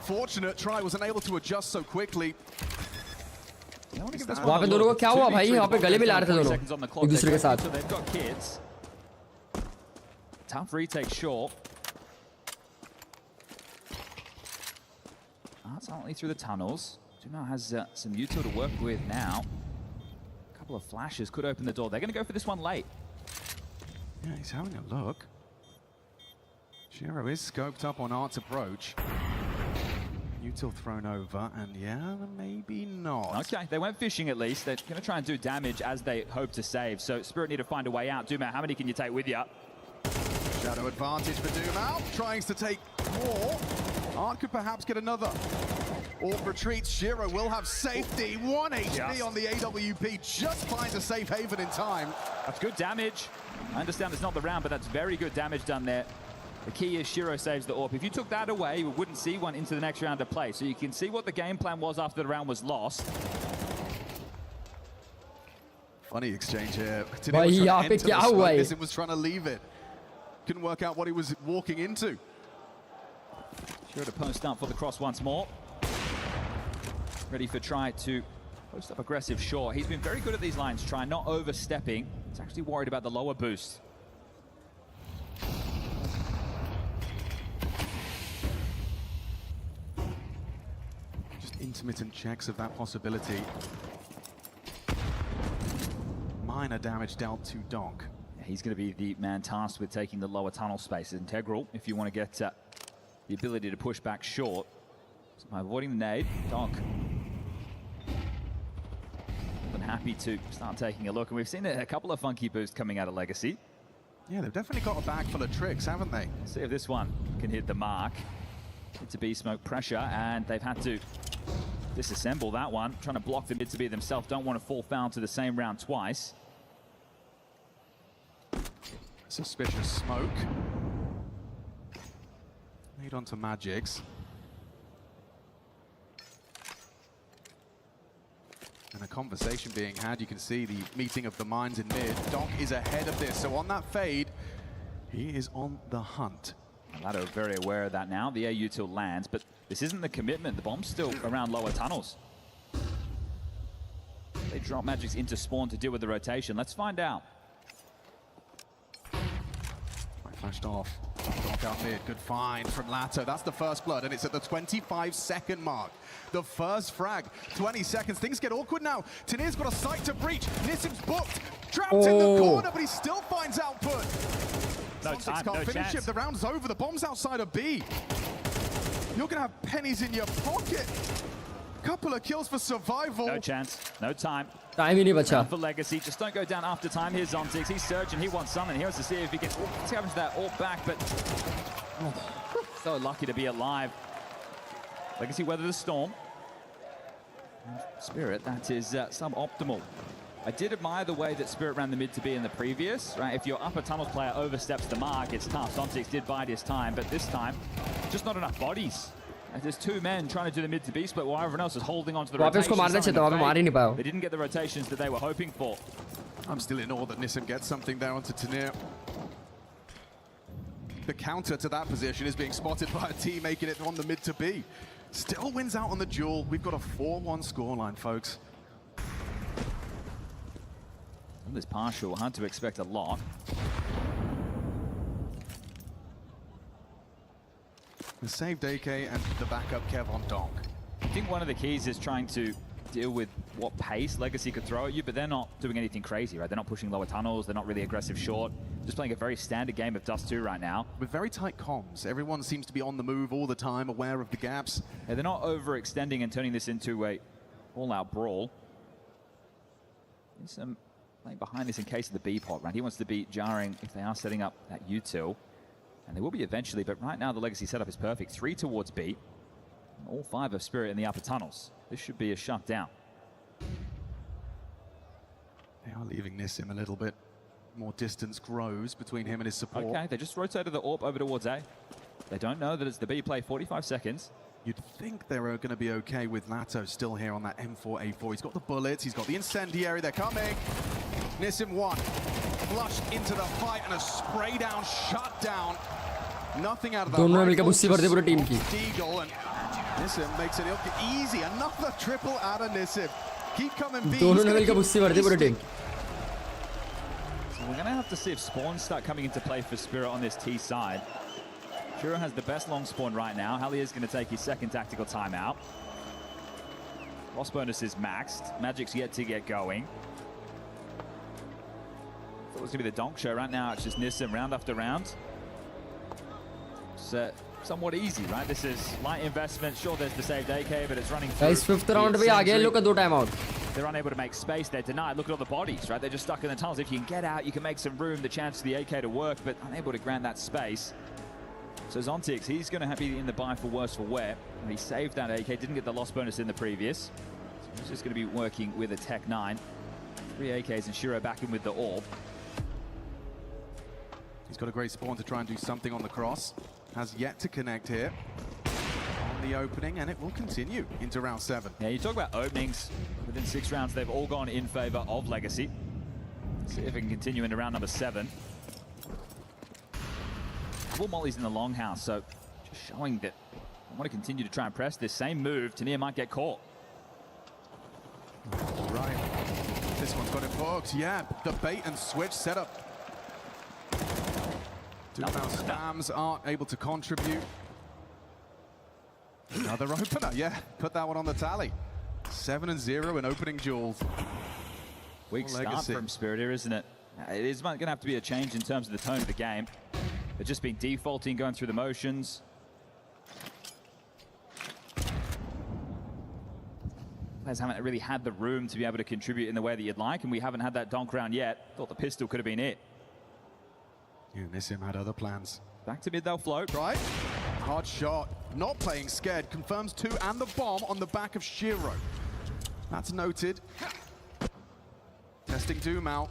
Fortunate Try wasn't able to adjust so quickly. वहाँ पे दोनों को क्या हुआ भाई? वहाँ पे गले मिला रहे थे दोनों एक दूसरे के साथ. So they've got kids. Tough retake short. Silently through the tunnels. Dumao has some util to work with now. A couple of flashes could open the door. They're going to go for this one late. Yeah, he's having a look. Shiro is scoped up on Art's approach. Util thrown over, and yeah, maybe not. Okay, they went fishing at least. They're going to try and do damage as they hope to save. So Spirit need to find a way out. Dumao, how many can you take with you? Shadow advantage for Dumao. Trying to take more. Smart could perhaps get another. Orb retreats. Shiro will have safety. 1 HP on the AWP. Just finds a safe haven in time. That's good damage. I understand it's not the round, but that's very good damage done there. The key is Shiro saves the AWP. If you took that away, we wouldn't see one into the next round of play. So you can see what the game plan was after the round was lost. Funny exchange here. Nissim was trying to leave it. Couldn't work out what he was walking into. Shiro to post up for the cross once more. Ready for try to post up aggressive short. He's been very good at these lines, try not overstepping. He's actually worried about the lower boost. Just intermittent checks of that possibility. Minor damage dealt to Donk. He's going to be the man tasked with taking the lower tunnel space. It's integral if you want to get the ability to push back short. So by avoiding the nade, Donk happy to start taking a look. And we've seen a couple of funky boosts coming out of Legacy. Yeah, they've definitely got a bag full of tricks, haven't they? See if this one can hit the mark. It's a B smoke pressure, and they've had to disassemble that one. Trying to block the mid to be themselves. Don't want to fall foul to the same round twice. Suspicious smoke. Made onto Magix. And a conversation being had. You can see the meeting of the minds in mid. Donk is ahead of this, so on that fade, he is on the hunt. Lado are very aware of that now. The AU till lands, but this isn't the commitment. The bomb's still around lower tunnels. They drop Magix into spawn to deal with the rotation. Let's find out. Flashed off. Donk out mid. Good find from Lato. That's the first blood, and it's at the 25-second mark. The first frag. 20 seconds. Things get awkward now. Tanir's got a sight to breach. Nissim's booked. Trapped in the corner, but he still finds output. No time, can't no finish chance. it. The round's over. The bomb's outside of B. You're going to have pennies in your pocket. Couple of kills for survival. No chance. No time. Time ही नहीं बचा. For Legacy, just don't go down after time. Here's Zontix. He's surging. He wants something. He wants to see if he can scavenge that AWP back, but so lucky to be alive. Legacy weather the storm. Spirit, that is suboptimal. I did admire the way that Spirit ran the mid to be in the previous. Right, if your upper tunnels player oversteps the mark, it's tough. Zontix did bide his time, but this time, just not enough bodies. And there's two men trying to do the mid to B split while everyone else is holding on to the rotation. They didn't get the rotations that they were hoping for. I'm still in awe that Nissim gets something there onto Tanir. The counter to that position is being spotted by a team making it on the mid to B. Still wins out on the duel. We've got a 4-1 scoreline, folks. On this partial, hard to expect a lot. The saved AK and the backup Kev on Donk. I think one of the keys is trying to deal with what pace Legacy could throw at you, but they're not doing anything crazy, right? They're not pushing lower tunnels, they're not really aggressive short. Just playing a very standard game of Dust 2 right now. With very tight comms. Everyone seems to be on the move all the time, aware of the gaps. Yeah, they're not overextending and turning this into a all-out brawl. There's some playing behind this in case of the B pot, right? He wants to be jarring if they are setting up that util. And they will be eventually, but right now the Legacy setup is perfect. 3 towards B. All 5 of Spirit in the upper tunnels. This should be a shutdown. They are leaving Nissim a little bit. More distance grows between him and his support. Okay, they just rotated the AWP over towards A. They don't know that it's the B play, 45 seconds. You'd think they're going to be okay with Lato still here on that M4A4. He's got the bullets, he's got the incendiary, they're coming. Nissim 1. Flushed into the fight and a spray down, shut down. Nothing out of that. दोनों मिलकर बुस्सी भरते पूरी team की. Deagle and Nissim makes it look easy. Another triple out of Nissim. Keep coming B. दोनों मिलकर बुस्सी भरते पूरी team. So we're going to have to see if spawns start coming into play for Spirit on this T side. Shiro has the best long spawn right now. Hallie is going to take his second tactical timeout. Loss bonus is maxed. Magic's yet to get going. Thought it was going to be the Donk show. Right now, it's just Nissim round after round. It's somewhat easy, right? This is light investment. Sure, there's the saved AK, but it's running through. Guys, 5th round भी आ गया. Look at the timeout. They're unable to make space. They're denied. Look at all the bodies, right? They're just stuck in the tunnels. If you can get out, you can make some room. The chance for the AK to work, but unable to grant that space. So Zontix, he's going to be in the buy for worse for wear. He saved that AK, didn't get the loss bonus in the previous. So he's just going to be working with a Tech 9. 3 AKs and Shiro back in with the orb. He's got a great spawn to try and do something on the cross. Has yet to connect here on the opening, and it will continue into round 7. Yeah, you talk about openings. Within 6 rounds, they've all gone in favor of Legacy. See if it can continue into round number 7. Double Molly's in the longhouse, so just showing that I want to continue to try and press this same move. Tania might get caught. Right. This one's got it booked. Yeah, the bait and switch setup. Now Spams aren't able to contribute. Another opener, yeah. Put that one on the tally. 7-0 in opening duels. Weak start from Spirit here, isn't it? It is going to have to be a change in terms of the tone of the game. They've just been defaulting, going through the motions. Players haven't really had the room to be able to contribute in the way that you'd like, and we haven't had that donk round yet. Thought the pistol could have been it. Yeah, Nissim had other plans. Back to mid, they'll float. Right. Hard shot. Not playing scared. Confirms 2 and the bomb on the back of Shiro. That's noted. Testing Doom out.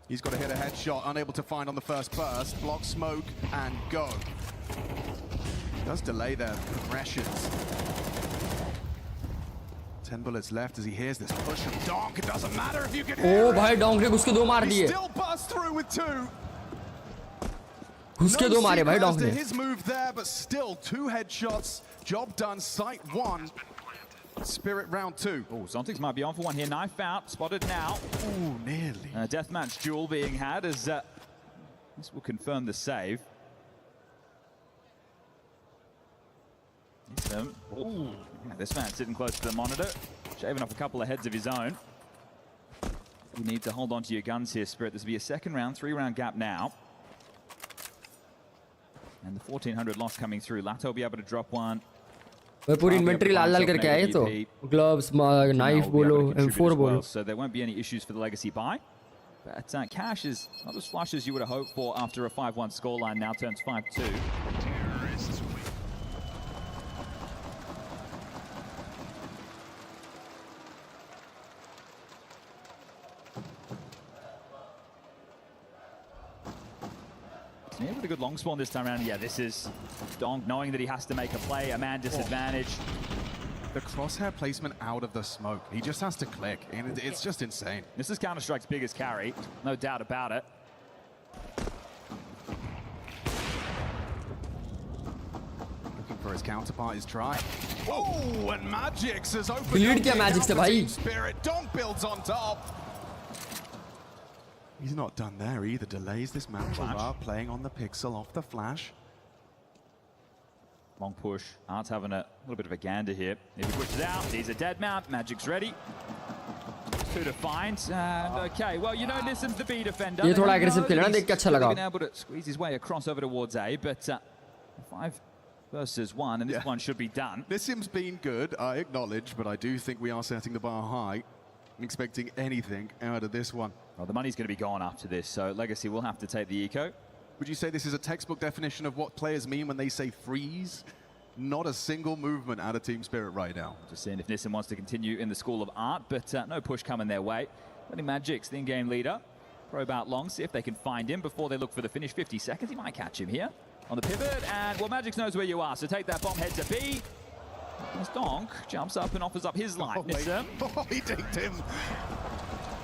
He's got to hit a headshot, unable to find on the first burst. Block smoke and go. Does delay their progressions. 10 bullets left as he hears this push from Donk. It doesn't matter if you can hear Oh भाई Donk ने उसके 2 मार He दिए. still busts through with 2. उसके 2 मारे भाई Donk ने. His move there, but still 2 headshots. Job done. Sight 1. Spirit round 2. Oh, Zontix might be on for one here. Knife out, spotted now. Oh, nearly. Deathmatch duel being had as this will confirm the save. Ooh. Yeah, this man sitting close to the monitor, shaving off a couple of heads of his own. You need to hold on to your guns here, Spirit. This will be a second round, 3-round gap now. And the 1400 loss coming through. Lato will be able to drop one. भाई पूरी inventory लाल करके आए तो gloves knife बोलो M4 बोलो. So there won't be any issues for the Legacy buy. But cash is not as flush as you would have hoped for after a 5-1 scoreline. Now turns 5-2. Yeah, with a good long spawn this time around. Yeah, this is Donk knowing that he has to make a play, a man disadvantage. The crosshair placement out of the smoke. He just has to click, and it's just insane. This is Counter-Strike's biggest carry, no doubt about it. Looking for his counterpart, his try. Oh, and Magix has opened Cleared क्या Magix से भाई? Spirit. Donk builds on top. He's not done there either. Delays this match up, playing on the pixel off the flash. Long push. Art's having a little bit of a gander here. If he pushes out, he's a dead mount. Magic's ready. 2 to find. Okay, well, you know, Nissim's the B defender. ये थोड़ा aggressive खेला ना, देख के अच्छा लगा. Been able to squeeze his way across over towards A, but 5 versus 1, and this one should be done. Nissim's been good, I acknowledge, but I do think we are setting the bar high. Expecting anything out of this one. Well, the money's going to be gone after this, so Legacy will have to take the eco. Would you say this is a textbook definition of what players mean when they say freeze? Not a single movement out of Team Spirit right now. Just seeing if Nissim wants to continue in the School of Art, but no push coming their way. Letting Magix, the in-game leader, probe out long, see if they can find him before they look for the finish. 50 seconds, he might catch him here on the pivot, and well, Magix knows where you are, so take that bomb, head to B. As Donk jumps up and offers up his line. Nissim. Oh, he dinked him.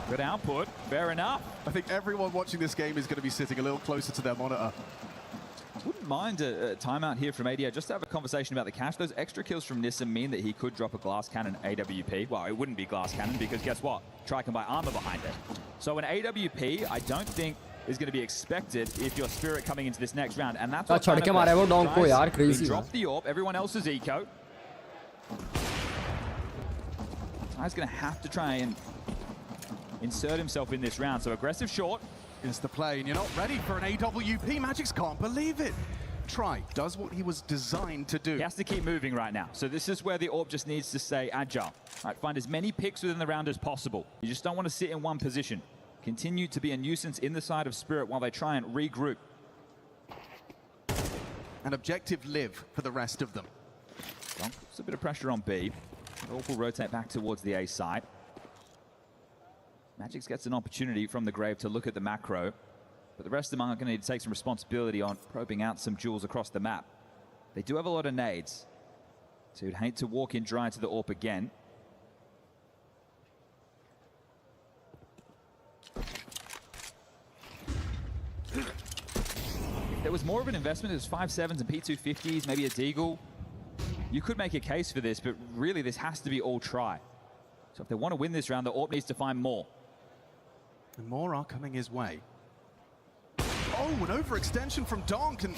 Good output, fair enough. I think everyone watching this game is going to be sitting a little closer to their monitor. Wouldn't mind a timeout here from ADO just to have a conversation about the cash. Those extra kills from Nissim mean that he could drop a glass cannon AWP. Well, it wouldn't be glass cannon because guess what? Try can buy armor behind it. So an AWP, I don't think is going to be expected if you're Spirit coming into this next round, and that's what छड़ के मारा है वो Donk को यार, crazy. He dropped the orb, everyone else is eco. Ty's going to have to try and insert himself in this round. So aggressive short. Is the play, and you're not ready for an AWP. Magix can't believe it. Try does what he was designed to do. He has to keep moving right now. So this is where the orb just needs to stay agile. Right, find as many picks within the round as possible. You just don't want to sit in one position. Continue to be a nuisance in the side of Spirit while they try and regroup. and objective live for the rest of them. Well, it's a bit of pressure on B. Orp will rotate back towards the A side. Magix gets an opportunity from the grave to look at the macro, but the rest of them are going to need to take some responsibility on probing out some jewels across the map. They do have a lot of nades, so you'd hate to walk in dry to the Orp again. If there was more of an investment, it was 5.7s and P250s, maybe a Deagle. You could make a case for this, but really this has to be all try. So if they want to win this round, the Orp needs to find more. And more are coming his way. Oh, an overextension from Donk, and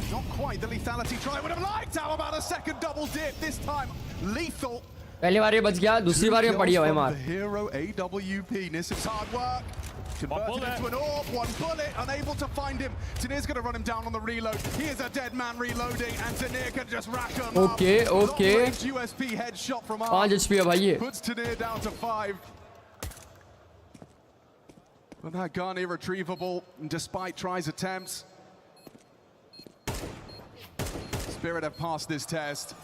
not quite the lethality try would have liked. How about a second double dip, this time lethal. पहली बार ये बच गया, दूसरी बार ये पड़ी है भाई मार. The hero AWP, Nissim's hard work. Converted into an Orp, one bullet, unable to find him. Tanir's going to run him down on the reload. He is a dead man reloading, and Tanir can just rack him up. Okay. Long-range USP headshot from 5 HP है भाई ये. Puts Tanir down to 5. But that gun irretrievable, despite tries attempts. Spirit have passed this test.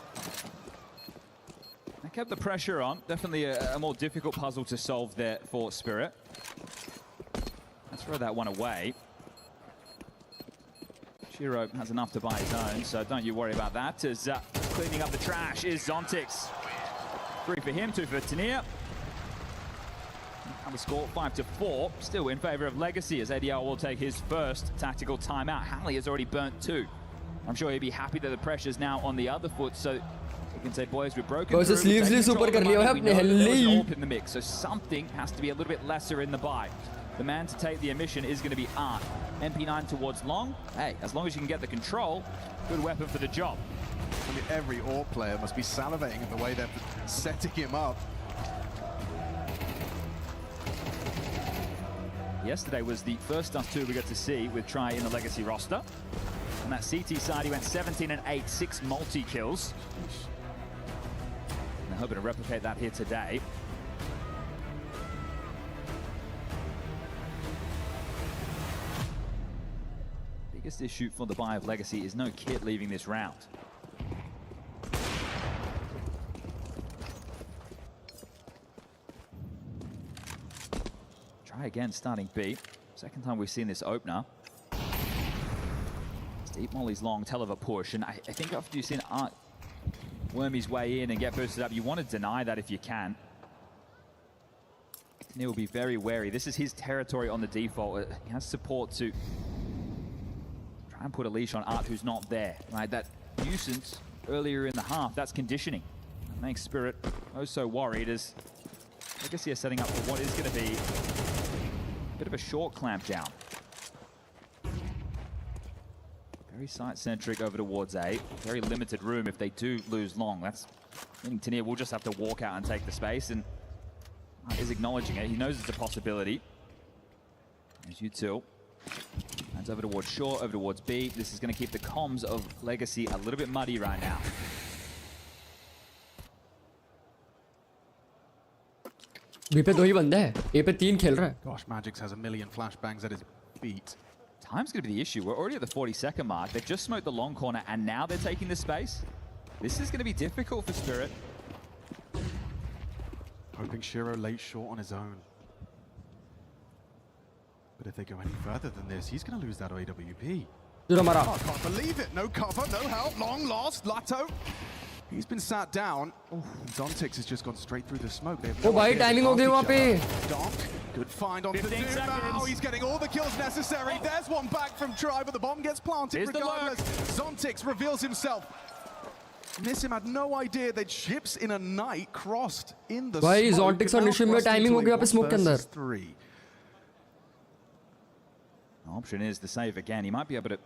They kept the pressure on. Definitely a more difficult puzzle to solve there for Spirit. Let's throw that one away. Shiro has enough to buy his own, so don't you worry about that. As cleaning up the trash is Zontix. 3 for him, 2 for Tanir. And the score 5-4, still in favor of Legacy as ADR will take his first tactical timeout. Halley has already burnt 2. I'm sure he'd be happy that the pressure's now on the other foot, so he can say, boys, we've broken through. sleeves super कर लिया है अपने Halley. In the mix, so something has to be a little bit lesser in the buy. The man to take the emission is going to be Art. MP9 towards Long. Hey, as long as you can get the control, good weapon for the job. I mean, every Orp player must be salivating at the way they're setting him up. Yesterday was the first Dust 2 we got to see with Try in the Legacy roster. On that CT side, he went 17 and 8, 6 multi-kills. And they're hoping to replicate that here today. Biggest issue for the buy of Legacy is no kit leaving this round. Try again, starting B. Second time we've seen this opener. Deep Molly's Long, tell of a push, and I think after you've seen Art worm his way in and get boosted up, you want to deny that if you can. He will be very wary. This is his territory on the default. He has support to try and put a leash on Art who's not there. Right, that nuisance earlier in the half, that's conditioning. That makes Spirit oh so worried as Legacy are setting up for what is going to be a bit of a short clamp down. Very site-centric over towards A. Very limited room if they do lose Long. That's meaning Tanir will just have to walk out and take the space, and is acknowledging it. He knows it's a possibility. There's U2. Hands over towards Short, over towards B. This is going to keep the comms of Legacy a little bit muddy right now. B पे 2 ही बंदे हैं, A पे 3 खेल रहा है. Gosh, Magix has a million flashbangs at his feet. Time's going to be the issue. We're already at the 40-second mark. They've just smoked the long corner, and now they're taking the space. This is going to be difficult for Spirit. Hoping Shiro late short on his own. But if they go any further than this, he's going to lose that AWP. Oh, I can't believe it. No cover, no help. Long lost. Lato. He's been sat down. Oh, Zontix has just gone straight through the smoke. Oh, भाई timing हो गई वहाँ पे. Donk. Good find on the Now he's getting all the kills necessary. There's one back from Try, but the bomb gets planted regardless. Zontix reveals himself. Nissim had no idea that ships in a night crossed in the भाई smoke. Zontix और Nissim में timing हो गया पे smoke के अंदर. The option is the save again. He might be able to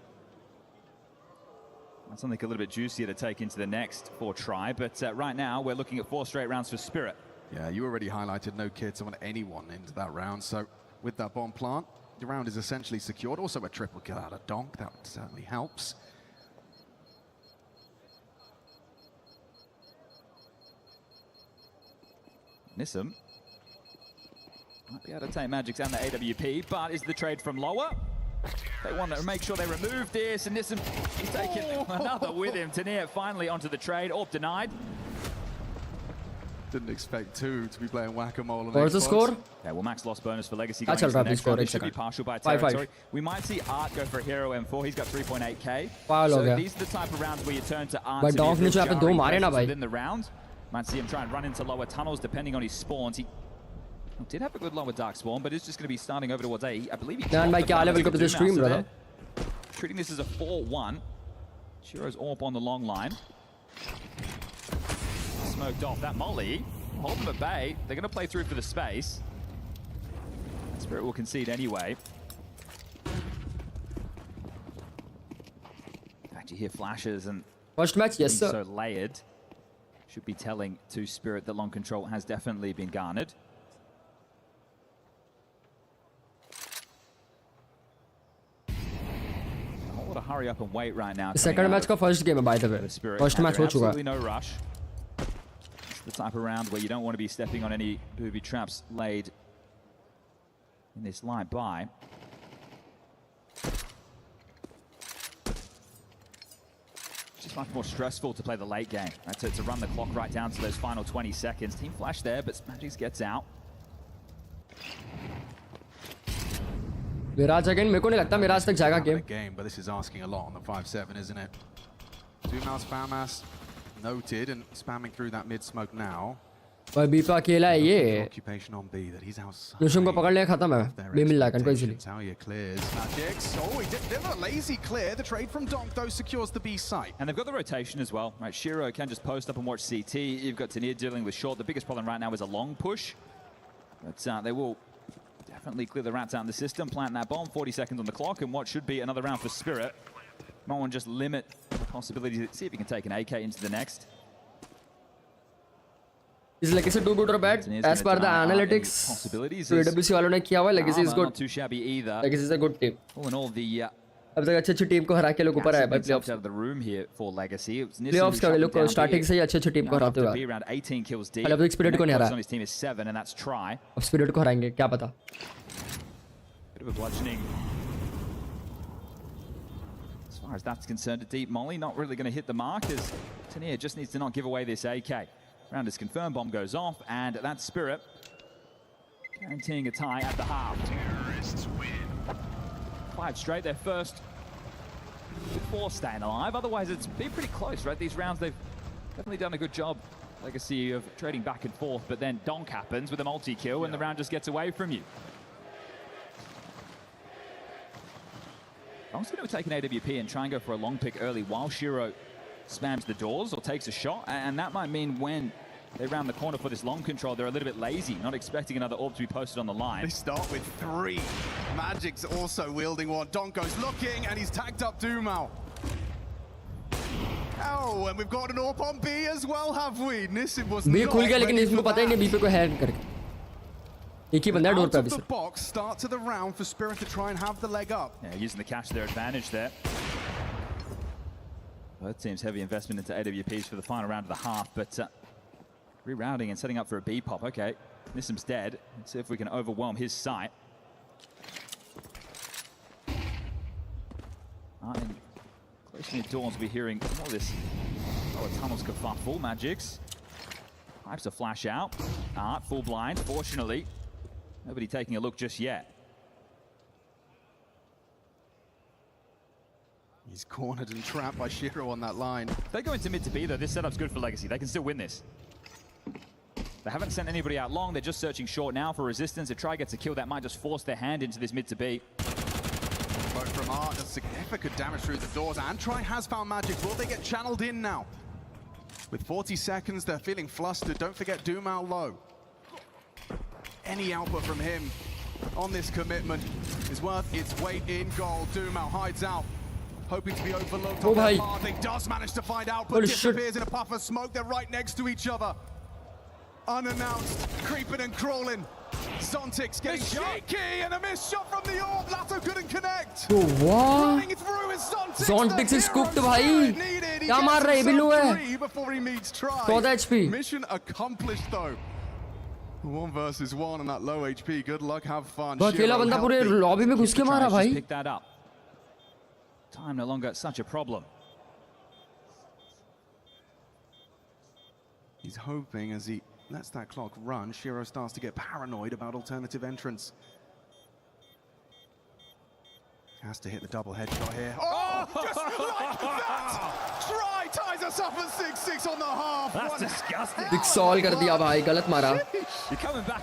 that's something a little bit juicier to take into the next for Try, but right now we're looking at 4 straight rounds for Spirit. Yeah, you already highlighted no kids on anyone into that round, so with that bomb plant, the round is essentially secured. Also a triple kill out of Donk, that certainly helps. Nissim might be able to take Magix and the AWP, but is the trade from lower? They want to make sure they remove this, and Nissim is taking another with him. Tanir finally onto the trade. Orb denied. Didn't expect two to be playing whack-a-mole. What's the score? Okay, well, max loss bonus for Legacy. That's Going into the next round. score. It should be partial by 5-5. territory. We might see Art go for a hero M4. He's got 3.8k. Foul ho So gaya. these are the type of rounds where you turn to Art. But to be a Donk ne real jo yahan pe do jarring mare na presence bhai. within the round. Might see him try and run into lower tunnels depending on his spawns. He did have a good lower dark spawn, but it's just going to be starting over towards A. I believe he Man, bhai, kya level ka pe stream, brother? Treating this as a 4-1. Shiro's AWP on the long line. Smoked off that molly. Hold them at bay. They're going to play through for the space. Spirit will concede anyway. In fact, you hear flashes and First match, yes sir. so layered. Should be telling to Spirit that long control has definitely been garnered. To hurry up and wait right now. Second match का first game है by the way. First match हो चुका है. Absolutely no rush. It's the type of round where you don't want to be stepping on any booby traps laid in this light by. It's just much more stressful to play the late game. Right? To run the clock right down to those final 20 seconds. Team flash there, but Magics gets out. Mirage again. मेरे को नहीं लगता Mirage तक जाएगा game. But this is asking a lot on the 5-7, isn't it? Dumal's FAMAS noted and spamming through that mid smoke now. भाई B पे अकेला है ये. Occupation on B that he's outside. Nushum को पकड़ लिया खत्म है. B मिल जाएगा इनको easily. Talia clears. Magics. Oh, he did a lazy clear. The trade from Donk though secures the B site. And they've got the rotation as well. Right, Shiro can just post up and watch CT. You've got Tanir dealing with short. The biggest problem right now is a long push. But they will definitely clear the rats out in the system, plant that bomb, 40 seconds on the clock, and what should be another round for Spirit. Might want to just limit the possibility to see if he can take an AK into the next. Is Legacy too good or bad? As per the analytics, so EWC वालों ने किया हुआ है, Legacy is good. Not too shabby either. Legacy is a good team. All in all, the अब तक अच्छी team को हरा के लोग ऊपर आए भाई playoffs. Out of the room here for Legacy. Playoffs का लोग starting से ही अच्छी टीम को हराते हुए. Around 18 kills deep. अब Spirit को नहीं हरा. On his team is 7, and that's try. अब Spirit को हराएंगे, क्या पता? Bit of a bludgeoning. As far as that's concerned, a deep molly not really going to hit the mark as Tanir just needs to not give away this AK. Round is confirmed, bomb goes off, and that's Spirit guaranteeing a tie at the half. Terrorists win. 5 straight, their first 4 staying alive. Otherwise, it's been pretty close, right? These rounds, they've definitely done a good job, Legacy, of trading back and forth, but then Donk happens with a multi-kill, and the round just gets away from you. Donk's going to take an AWP and try and go for a long pick early while Shiro spams the doors or takes a shot, and that might mean when they round the corner for this long control, they're a little bit lazy, not expecting another orb to be posted on the line. They start with 3. Magic's also wielding one. Donko's looking, and he's tagged up Dumal. Oh, and we've got an AWP on B as well, have we? Nissim was B not खुल गया लेकिन ready इसमें for पता ही नहीं B पे कोई hack करके. एक ही बंदा है डोर पे अभी Out से. of the box, start to the round for Spirit to try and have the leg up. Yeah, using the cash to their advantage there. Both teams heavy investment into AWPs for the final round of the half, but rerouting and setting up for a B pop. Okay, Nissim's dead. Let's see if we can overwhelm his sight. And close near doors, we'll be hearing more of this. Oh, tunnels kerfuffle. Magics. Pipes to flash out. Art full blind. Fortunately, nobody taking a look just yet. He's cornered and trapped by Shiro on that line. If they go into mid to B though, this setup's good for Legacy. They can still win this. They haven't sent anybody out long. They're just searching short now for resistance. If Try gets a kill, that might just force their hand into this mid to B. Both from Art does significant damage through the doors, and Try has found Magic. Will they get channeled in now? With 40 seconds, they're feeling flustered. Don't forget Dumal low. Any output from him on this commitment is worth its weight in gold. Dumal hides out, hoping to be overlooked on that path. He does manage to find output, disappears in a puff of smoke. They're right next to each other. Unannounced, creeping and crawling. Zontix getting shaky, and a missed shot from the orb. Lato couldn't connect. What? Running through is Zontix. Zontix is scooped भाई. क्या मार रहा है बिल्लू है? Before he meets Try. 14 HP. Mission accomplished though. 1 versus 1 on that low HP. Good luck, have fun. वो अकेला बंदा पूरे लॉबी में घुस के मारा भाई. Pick that up. time no longer such a problem. He's hoping as he lets that clock run, Shiro starts to get paranoid about alternative entrance. Has to hit the double headshot here. Oh, just like that! Try ties us up at 6-6 on the half. That's disgusting. Big solve कर दिया भाई, गलत मारा.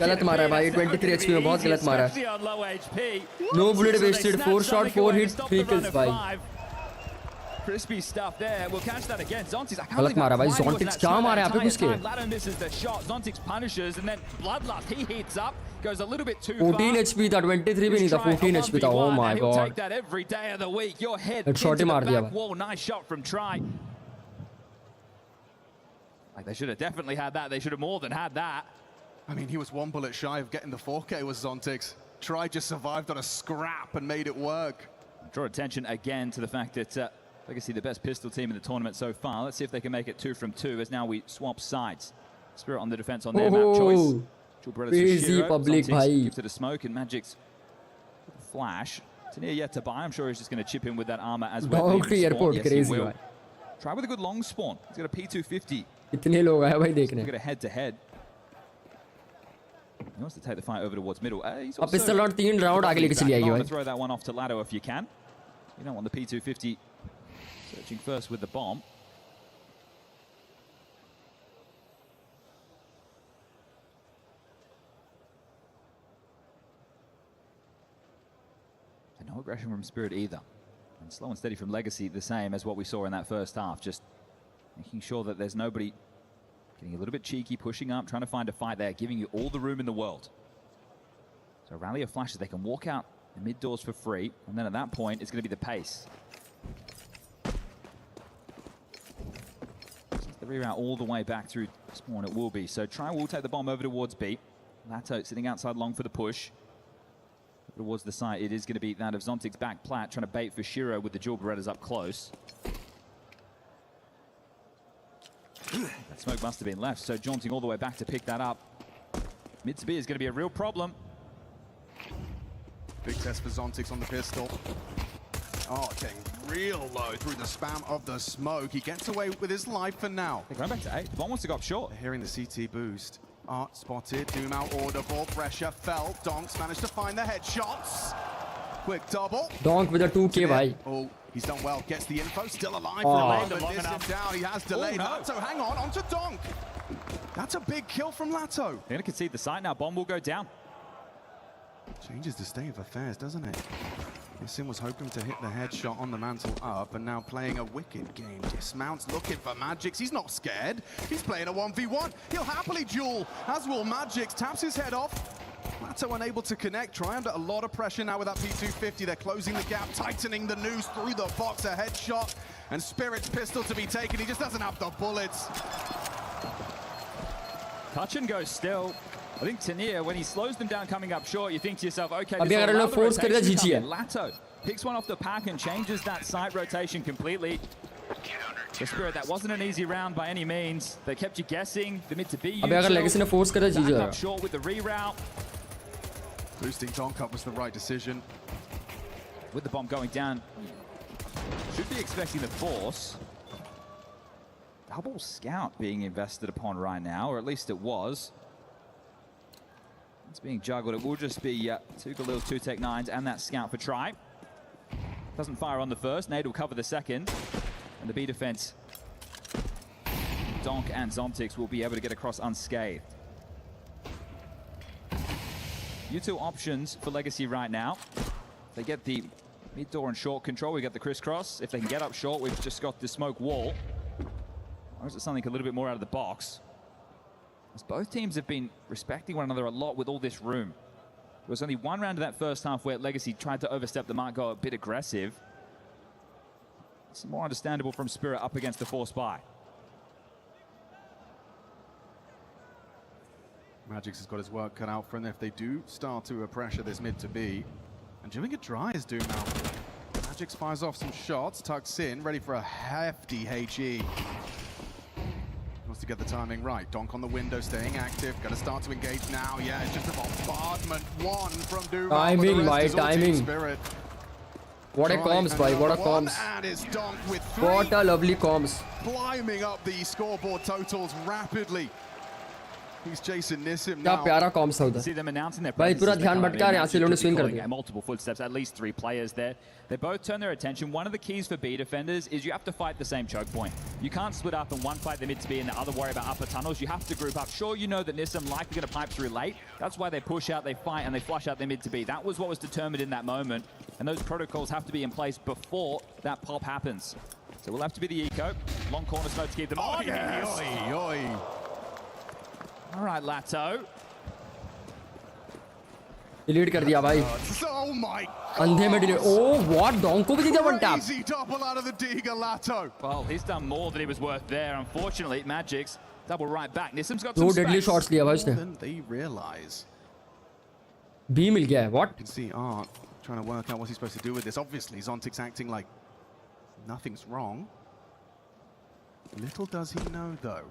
गलत मारा भाई, 23 HP में बहुत गलत मारा. No bullet wasted, 4 shot, 4 hit, 3 kills भाई. Crispy stuff there. We'll catch that again. Zontix, I can't गलत मारा भाई. believe Zontix क्या मारा यहाँ पे घुस के? Ladder misses the shot. Zontix punishes and then Bloodlust, he heats up, goes a little bit too far. 14 HP था, 23 भी नहीं था, 14 HP था. Oh my He'll god. take that every day of the week. Your head Headshot into ही मार the दिया back भाई. wall. Nice shot from Try. Like they should have definitely had that. They should have more than had that. I mean, he was one bullet shy of getting the 4K with Zontix. Try just survived on a scrap and made it work. Draw attention again to the fact that Legacy, the best pistol team in the tournament so far. Let's see if they can make it 2 from 2 as now we swap sides. Spirit on the defense on their map choice. Crazy public bhai. Gives it a smoke and Magic's flash. Tania yet to buy. I'm sure he's just going to chip in with that armor as well. Dog to airport, yes, crazy bhai. Try with a good long spawn. He's got a P250. इतने लोग हैं भाई देखने. He's got a head-to-head. He wants to take the fight over towards middle. He's अब pistol round 3 round आगे लेके चली आएगी भाई. Throw that one off to Lado if you can. You don't want the P250 searching first with the bomb. And no aggression from Spirit either. And slow and steady from Legacy, the same as what we saw in that first half. Just making sure that there's nobody getting a little bit cheeky, pushing up, trying to find a fight there, giving you all the room in the world. So a rally of flashes, they can walk out the mid doors for free, and then at that point, it's going to be the pace. Since the reroute all the way back through spawn, it will be. So Try will take the bomb over towards B. Lato sitting outside long for the push. Towards the side, it is going to be that of Zontix back plat, trying to bait for Shiro with the dual Berettas up close. That smoke must have been left, so jaunting all the way back to pick that up. Mid to B is going to be a real problem. Big test for Zontix on the pistol. Oh, getting real low through the spam of the smoke. He gets away with his life for now. They're going back to A. The bomb wants to go up short. They're hearing the CT boost. Art spotted, Doom out audible, pressure felt. Donks managed to find the headshots. Quick double. Donk with a 2K bhai. Oh, he's done well. Gets the info, still alive Oh. for a moment. This him down, he has delayed. Oh, no. Lato, hang on, onto Donk. That's a big kill from Lato. They're going to concede the site now. Bomb will go down. Changes the state of affairs, doesn't it? Sim was hoping to hit the headshot on the mantle up and now playing a wicked game. Dismounts looking for Magix. He's not scared. He's playing a 1v1. He'll happily duel, as will Magix. Taps his head off. Lato unable to connect. Try under a lot of pressure now with that P250. They're closing the gap, tightening the noose through the box. A headshot and Spirit's pistol to be taken. He just doesn't have the bullets. Touch and go still. I think Tania, when he slows them down coming up short, you think to yourself, okay, अभी अगर लोग force करेगा जीती है. Lato picks one off the pack and changes that site rotation completely. The Spirit, that wasn't an easy round by any means. They kept you guessing. The mid to B. अभी अगर Legacy ने force करा जीत जाएगा. Up short with the reroute. Boosting Donk up was the right decision. With the bomb going down, should be expecting the force. Double scout being invested upon right now, or at least it was. It's being juggled. It will just be 2 Galil, 2 Tech 9s, and that scout for Try. Doesn't fire on the first. Nade will cover the second. And the B defense, Donk and Zontix will be able to get across unscathed. U2 options for Legacy right now. They get the mid door and short control. We get the crisscross. If they can get up short, we've just got the smoke wall. Or is it something a little bit more out of the box? As both teams have been respecting one another a lot with all this room. There was only one round of that first half where Legacy tried to overstep the mark, go a bit aggressive. It's more understandable from Spirit up against the force buy. Magix has got his work cut out for him if they do start to pressure this mid to B. And doing it dry is Doom now. Magix fires off some shots, tucks in, ready for a hefty HE. Wants to get the timing right. Donk on the window, staying active. Gonna start to engage now. Yeah, it's just a bombardment. One from Doom. Timing, my timing. Spirit. What a comms, bhai. What a comms. And it's Donk with 3. What a lovely comms. Climbing up the scoreboard totals rapidly. He's chasing Nissim क्या now. प्यारा comms था See them announcing their भाई पूरा presence as they ध्यान come भटका रहे हैं यहाँ से इन्होंने swing कर calling दिया. out multiple footsteps, at least 3 players there. They both turn their attention. One of the keys for B defenders is you have to fight the same choke point. You can't split up and one fight the mid to B and the other worry about upper tunnels. You have to group up. Sure, you know that Nissim likely going to pipe through late. That's why they push out, they fight, and they flush out their mid to B. That was what was determined in that moment. And those protocols have to be in place before that pop happens. So we'll have to be the eco. Long corner smoke to keep them on. All right, Lato. Delete कर दिया भाई. Oh my अंधे में delete. Oh what? Donk को भी दिया one tap. Easy double out of the Diga Lato. Well, he's done more than he was worth there. Unfortunately, Magic's double right back. Nissim's got दो some deadly space. shots लिया भाई उसने. Then they realize. B मिल गया है. What? You can see Art trying to work out what he's supposed to do with this. Obviously, Zontic's acting like nothing's wrong. Little does he know, though.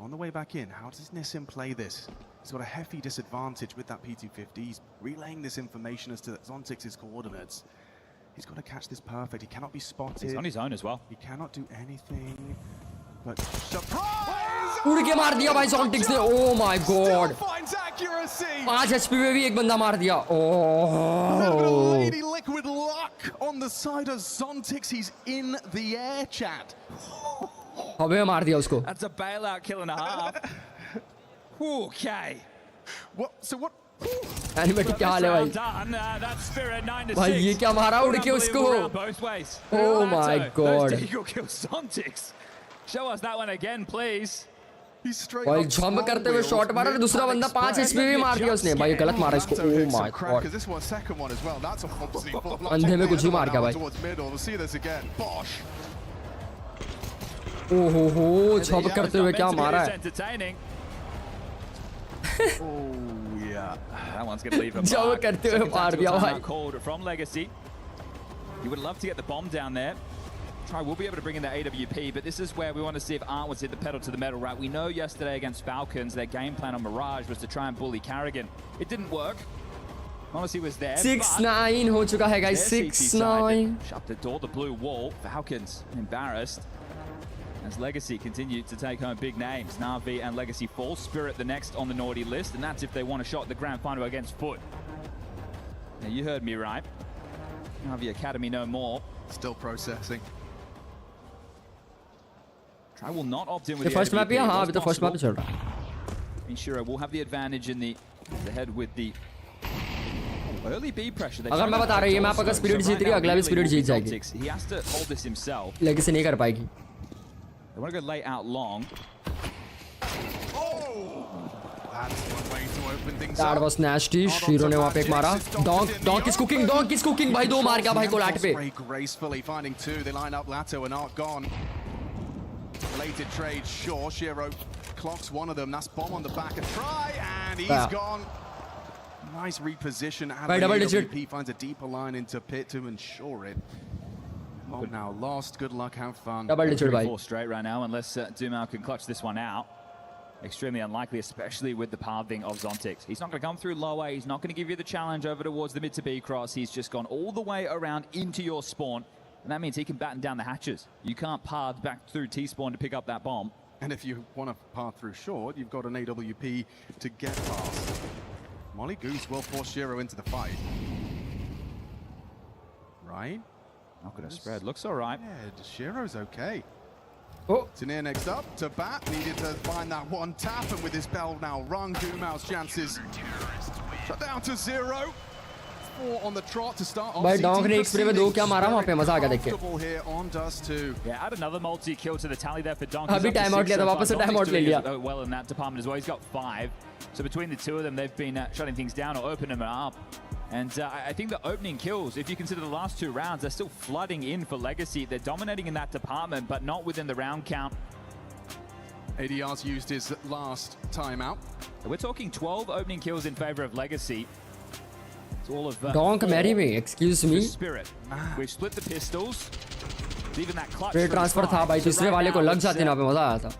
On the way back in, how does Nissim play this? He's got a hefty disadvantage with that P250. He's relaying this information as to Zontic's coordinates. He's got to catch this perfect. He cannot be spotted. He's on his own as well. He cannot do anything. But surprise! उड़ के मार दिया भाई Zontix ने. Oh my god. Finds accuracy. 5 HP में भी एक बंदा मार दिया. Little bit of Oh. Lady Liquid luck on the side of Zontix. He's in the air, chat. हवे में मार दिया उसको. That's a bailout kill and a half. Okay. What? So what? Animatic क्या हाल है भाई. Done. That's Spirit 9 to 6. भाई ये क्या मारा उड़ के उसको. Both ways. Oh my god. Those Deagle kill Zontix. Show us that one again, please. He's straight भाई जंप करते हुए शॉट मारा और दूसरा बंदा 5 HP में मार दिया उसने. भाई गलत मारा इसको. Oh my god. This was second one as well. That's obviously full of luck. अंधे में कुछ भी मार गया भाई. Towards middle. We'll see this again. Bosh. ओहो हो जंप करते हुए क्या मारा है. Entertaining. Oh yeah. That one's going to leave a jump mark. करते हुए मार दिया भाई. Called from Legacy. You would love to get the bomb down there. Try will be able to bring in the AWP, but this is where we want to see if Art was hit the pedal to the metal, right? We know yesterday against Falcons, their game plan on Mirage was to try and bully Carrigan. It didn't work. Honestly was there. 6-9 हो चुका है guys. 6-9. Shut the door, the blue wall. Falcons embarrassed. As Legacy continue to take home big names. Na'Vi and Legacy fall. Spirit the next on the naughty list, and that's if they want a shot at the grand final against FUT. Now you heard me right. Na'Vi Academy no more. Still processing. Try will not opt in with ये the first map ही है. हाँ अभी तो first map possible. चल रहा है. Shiro will have the advantage in the head with the early B pressure. अगर मैं बता रहा हूँ ये मैप अगर स्पिरिट जीत रही है अगला भी स्पिरिट जीत जाएगी. He has to hold this himself. लेकिन नहीं कर पाएगी. They want to go late out long. That's one way to open things That up. was nasty. Shiro ने वहाँ पे एक मारा. Donk is cooking. Donk is cooking. भाई दो मार गया भाई को लाट पे. Very gracefully finding two. They line up Lato and Art gone. Related trade, sure. Shiro clocks one of them. That's bomb on the back. A try, and he's gone. Nice reposition. Right, double digit. AWP finds a deeper line into pit to ensure it. Oh, now lost. Good luck. Have fun. Double digit भाई. 4 straight right now, unless Dumau can clutch this one out. Extremely unlikely, especially with the pathing of Zontix. He's not going to come through lower. He's not going to give you the challenge over towards the mid to B cross. He's just gone all the way around into your spawn. And that means he can batten down the hatches. You can't path back through T-spawn to pick up that bomb. And if you want to path through short, you've got an AWP to get past. Molly Goose will force Shiro into the fight. Right? Not going to spread. Looks all right. Yeah, Shiro's okay. Oh. Tanier next up to bat. Needed to find that one tap, and with his bell now rung, Dumau's chances shut down to 0. 4 on the trot to start off. भाई dog ने एक spray में 2 क्या मारा वहाँ पे मजा आ गया देख के. Here on Dust 2. Yeah, add another multi-kill to the tally there for Donk. अभी टाइम आउट लिया था वापस से टाइम आउट ले लिया. Well in that department as well. He's got 5. So between the two of them, they've been shutting things down or opening them up. And I think the opening kills, if you consider the last 2 rounds, they're still flooding in for Legacy. They're dominating in that department, but not within the round count. ADR's used his last timeout. We're talking 12 opening kills in favor of Legacy. It's all of Donk marry me, excuse me. Spirit. We've split the pistols. Even that clutch. Trade transfer था भाई, दूसरे वाले को लग जाते ना पे मजा आया था.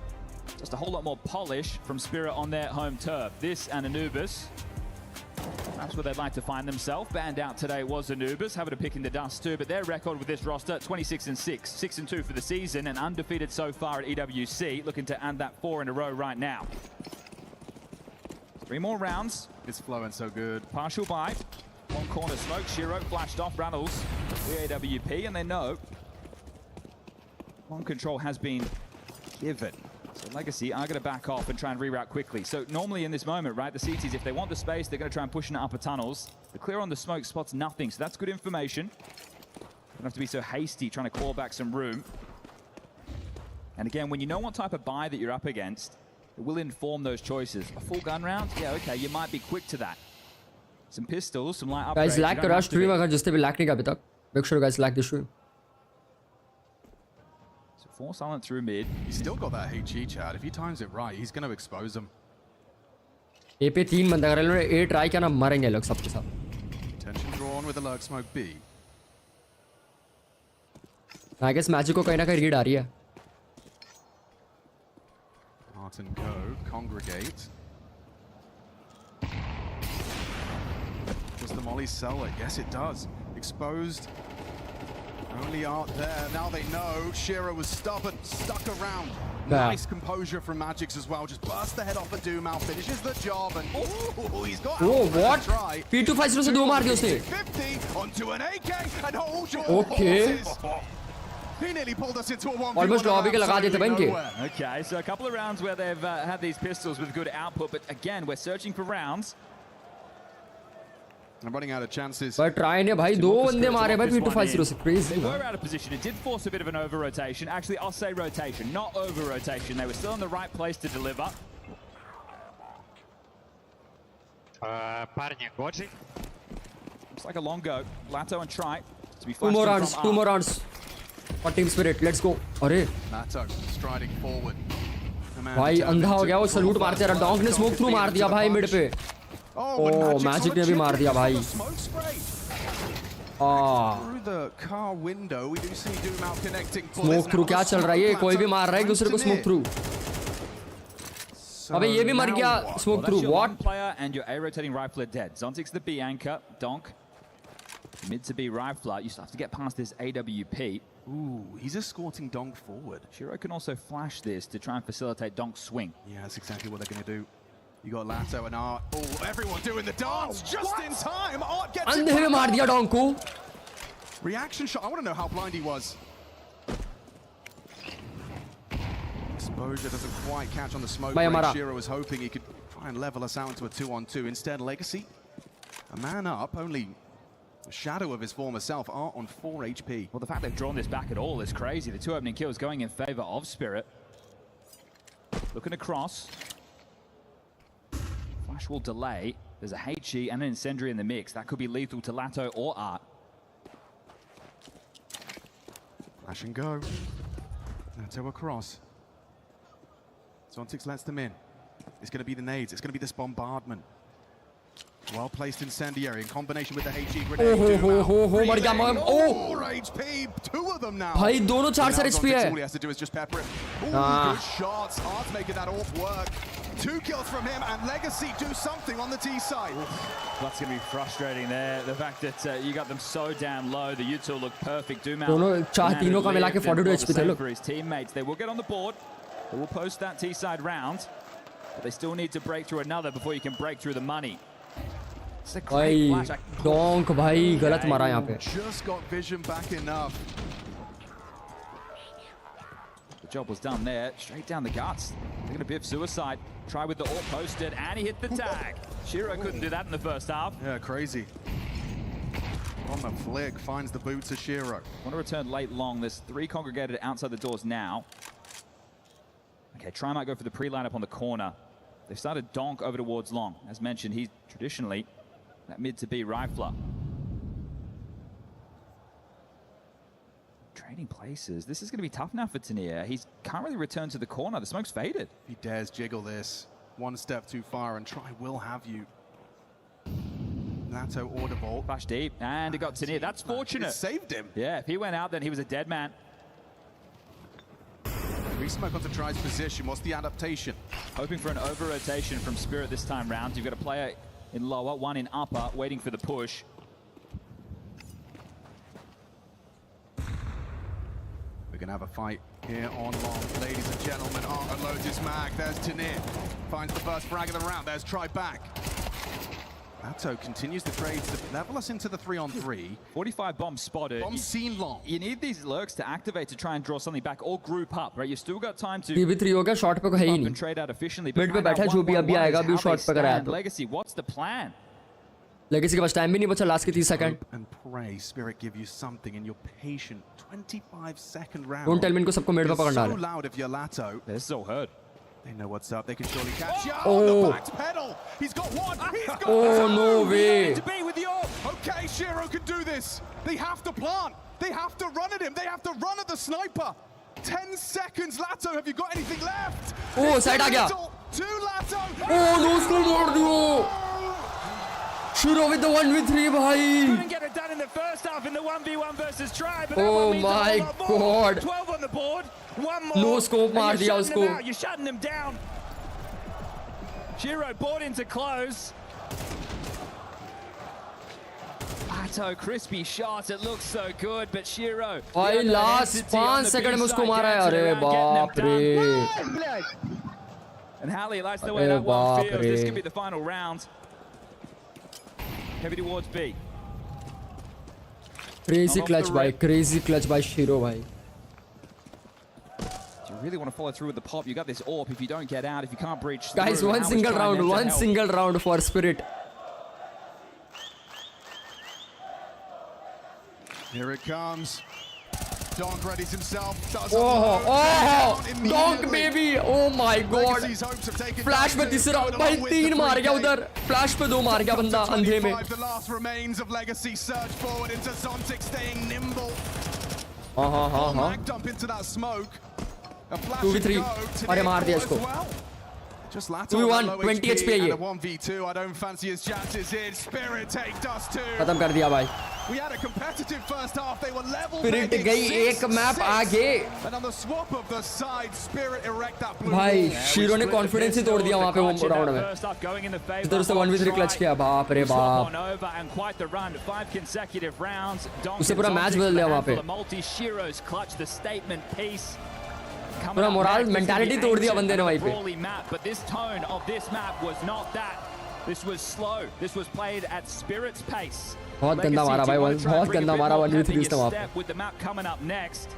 Just a whole lot more polish from Spirit on their home turf. This and Anubis. That's where they'd like to find themselves. Banned out today was Anubis, having a pick in the dust too, but their record with this roster, 26-6, 6-2 for the season, and undefeated so far at EWC, looking to add that 4 in a row right now. 3 more rounds. It's flowing so good. Partial buy. One corner smoke. Shiro flashed off. Runnels. The AWP, and they know long control has been given. So Legacy are going to back off and try and reroute quickly. So normally in this moment, right, the CTs, if they want the space, they're going to try and push in the upper tunnels. The clear on the smoke spots nothing, so that's good information. Don't have to be so hasty trying to claw back some room. And again, when you know what type of buy that you're up against, it will inform those choices. A full gun round? Yeah, okay, you might be quick to that. Some pistols, some light upgrades. Guys, lag करा stream अगर जिसने भी lag नहीं किया अभी तक. Make sure guys lag the stream. So 4 silent through mid. He's still got that HE chat. If he times it right, he's going to expose them. A पे 3 बंदा अगर इन्होंने A try किया ना मरेंगे लोग सबके सब. Tension drawn with the lurk smoke B. I guess Magic को कहीं ना कहीं read आ रही है. Martin go, congregate. Does the molly sell it? Yes, it does. Exposed. Only Art there. Now they know. Shiro was stubborn, stuck around. Nice composure from Magix as well. Just burst the head off of Doom out, finishes the job, and oh, he's got. Oh, what? P250 से 2 मार दिया उसने. 50 onto an AK and hold your Okay. horses. He nearly pulled us into a 1v1. Almost lobby के लगा देते बन के. Okay, so a couple of rounds where they've had these pistols with good output, but again, we're searching for rounds. I'm running out of chances. But try ने भाई 2 बंदे मारे भाई P250 से crazy. They were out of position. It did force a bit of an over rotation. Actually, I'll say rotation, not over rotation. They were still in the right place to deliver. Парни, Годжи. Looks like a long go. Lato and Tri to be 2 more rounds, 2 more rounds. For team spirit, let's go. अरे Lato striding forward. भाई अंधा हो गया वो salute मारते रहा. डॉन्क ने smoke through मार दिया भाई मिड पे. Oh, Magic ने भी मार दिया भाई. Through the car window, we do see Doom out connecting. Smoke through क्या चल रहा है ये? कोई भी मार रहा है एक दूसरे को smoke through. अबे ये भी मर गया smoke through. What? One player and your A rotating rifler dead. Zontic's the B anchor. Donk. Mid to B rifler. You still have to get past this AWP. Ooh, he's escorting Donk forward. Shiro can also flash this to try and facilitate Donk's swing. Yeah, that's exactly what they're going to do. You got Lato and Art. Oh, everyone doing the dance just in time. Art gets it. अंधे में मार दिया Donk को. Reaction shot. I want to know how blind he was. Exposure doesn't quite catch on the smoke. Shiro was hoping he could try and level us out into a 2-on-2. Instead, Legacy, a man up, only a shadow of his former self. Art on 4 HP. Well, the fact they've drawn this back at all is crazy. The 2 opening kills going in favor of Spirit. Looking across. Flash will delay. There's a HE and an incendiary in the mix. That could be lethal to Lato or Art. Flash and go. Lato across. Zontix lets them in. It's going to be the nades. It's going to be this bombardment. Well-placed incendiary in combination with the HE grenade. मर गया मगर. 4 HP, 2 of them now. भाई दोनों 4 HP है. All he has to do is just pepper it. Good shots. Art's making that AWP work. 2 kills from him, and Legacy do something on the T side. That's going to be frustrating there. The fact that you got them so damn low. The U2 look perfect. Doom out. दोनों तीनों का मिला के 42 HP थे लोग. For his teammates, they will get on the board. They will post that T side round, but they still need to break through another before you can break through the money. भाई Donk भाई गलत मारा यहाँ पे. Just got vision back enough. The job was done there. Straight down the guts. They're going to biff suicide. Try with the AWP posted, and he hit the tag. Shiro couldn't do that in the first half. Yeah, crazy. On the flick, finds the boots of Shiro. Want to return late long. There's 3 congregated outside the doors now. Okay, Try might go for the pre-lineup on the corner. They've started Donk over towards long. As mentioned, he's traditionally that mid to B rifler. Trading places. This is going to be tough now for Tania. He can't really return to the corner. The smoke's faded. He dares jiggle this. 1 step too far, and Try will have you. Lato audible. Flash deep, and it got Tania. That's fortunate. It saved him. Yeah, if he went out, then he was a dead man. Re-smoke onto Try's position. What's the adaptation? Hoping for an over-rotation from Spirit this time round. You've got a player in lower, one in upper, waiting for the push. We're going to have a fight here on long. Ladies and gentlemen, Art loads his mag. There's Tanir. Finds the first frag of the round. There's try back. Lato continues the trade to level us into the 3-on-3. 45 bombs spotted. Bombs seen long. You need these lurks to activate to try and draw something back or group up, right? You've still got time to 3v3 हो गया, short पे को है ही up नहीं. and trade out efficiently. Mid पे बैठा है, जो भी अभी आएगा अभी short पे कराया तो. Legacy, what's the plan? Legacy के पास time भी नहीं बचा, last के 30 second. And pray Spirit give you something in your patient 25-second round. Don't tell me इनको सबको mid पे पकड़ना है. So loud if you're Lato. This is all heard. They know what's up. They can surely catch you. Oh. The back pedal. He's got one. He's got Oh, two. no way. To be with you. Okay, Shiro can do this. They have to plant. They have to run at him. They have to run at the sniper. 10 seconds, Lato. Have you got anything left? Oh, side आ गया. To Lato. Oh, no, उसको मार दियो. Shiro with the 1v3 भाई. Couldn't get it done in the first half in the 1v1 versus Tribe. But Oh my God. 12 on the board. One more. No scope मार दिया उसको. You're shutting them down. Shiro bought into close. Lato, crispy shot. It looks so good, but Shiro. भाई last 5 second में उसको मारा है. अरे बाप रे. And Hallie likes the way अरे that one बाप feels. This रे. could be the final round. Heavy towards B. Crazy clutch भाई. Crazy clutch by Shiro भाई. Do you really want to follow through with the pop? You got this AWP. If you don't get out, if you can't breach Guys, through, one how is single trying round. then to One help? single round for Spirit. Here it comes. Donk readies himself. Does Oh, Donk baby. Oh my God. Flash पे तीसरा भाई 3 मार गया उधर. Flash पे 2 मार गया बंदा अंधे में. The last remains of Legacy surge forward into Zontic staying nimble. Mag dump into that smoke. A flash 2v3. अरे मार दिया इसको. Just Lato 2v1, low 20 HP HP है ये. and a 1v2. I don't fancy his chances in. Spirit take dust too. खत्म कर दिया भाई. We had a competitive first half. They were level. Spirit गई एक मैप आगे. And on the swap of the side, Spirit erect that blue भाई wall. Shero ने confidence ही तोड़ दिया वहाँ पे वो राउंड में. इधर उसने 1v3 क्लच किया. बाप रे बाप. उससे पूरा मैच बदल दिया वहाँ पे. पूरा मोरल मेंटालिटी तोड़ दिया बंदे ने वहीं पे. But this tone of this map was not that. This was slow. This was played at Spirit's pace. बहुत गंदा मारा भाई. बहुत गंदा मारा 1v3 इसने वहाँ पे. With the map coming up next.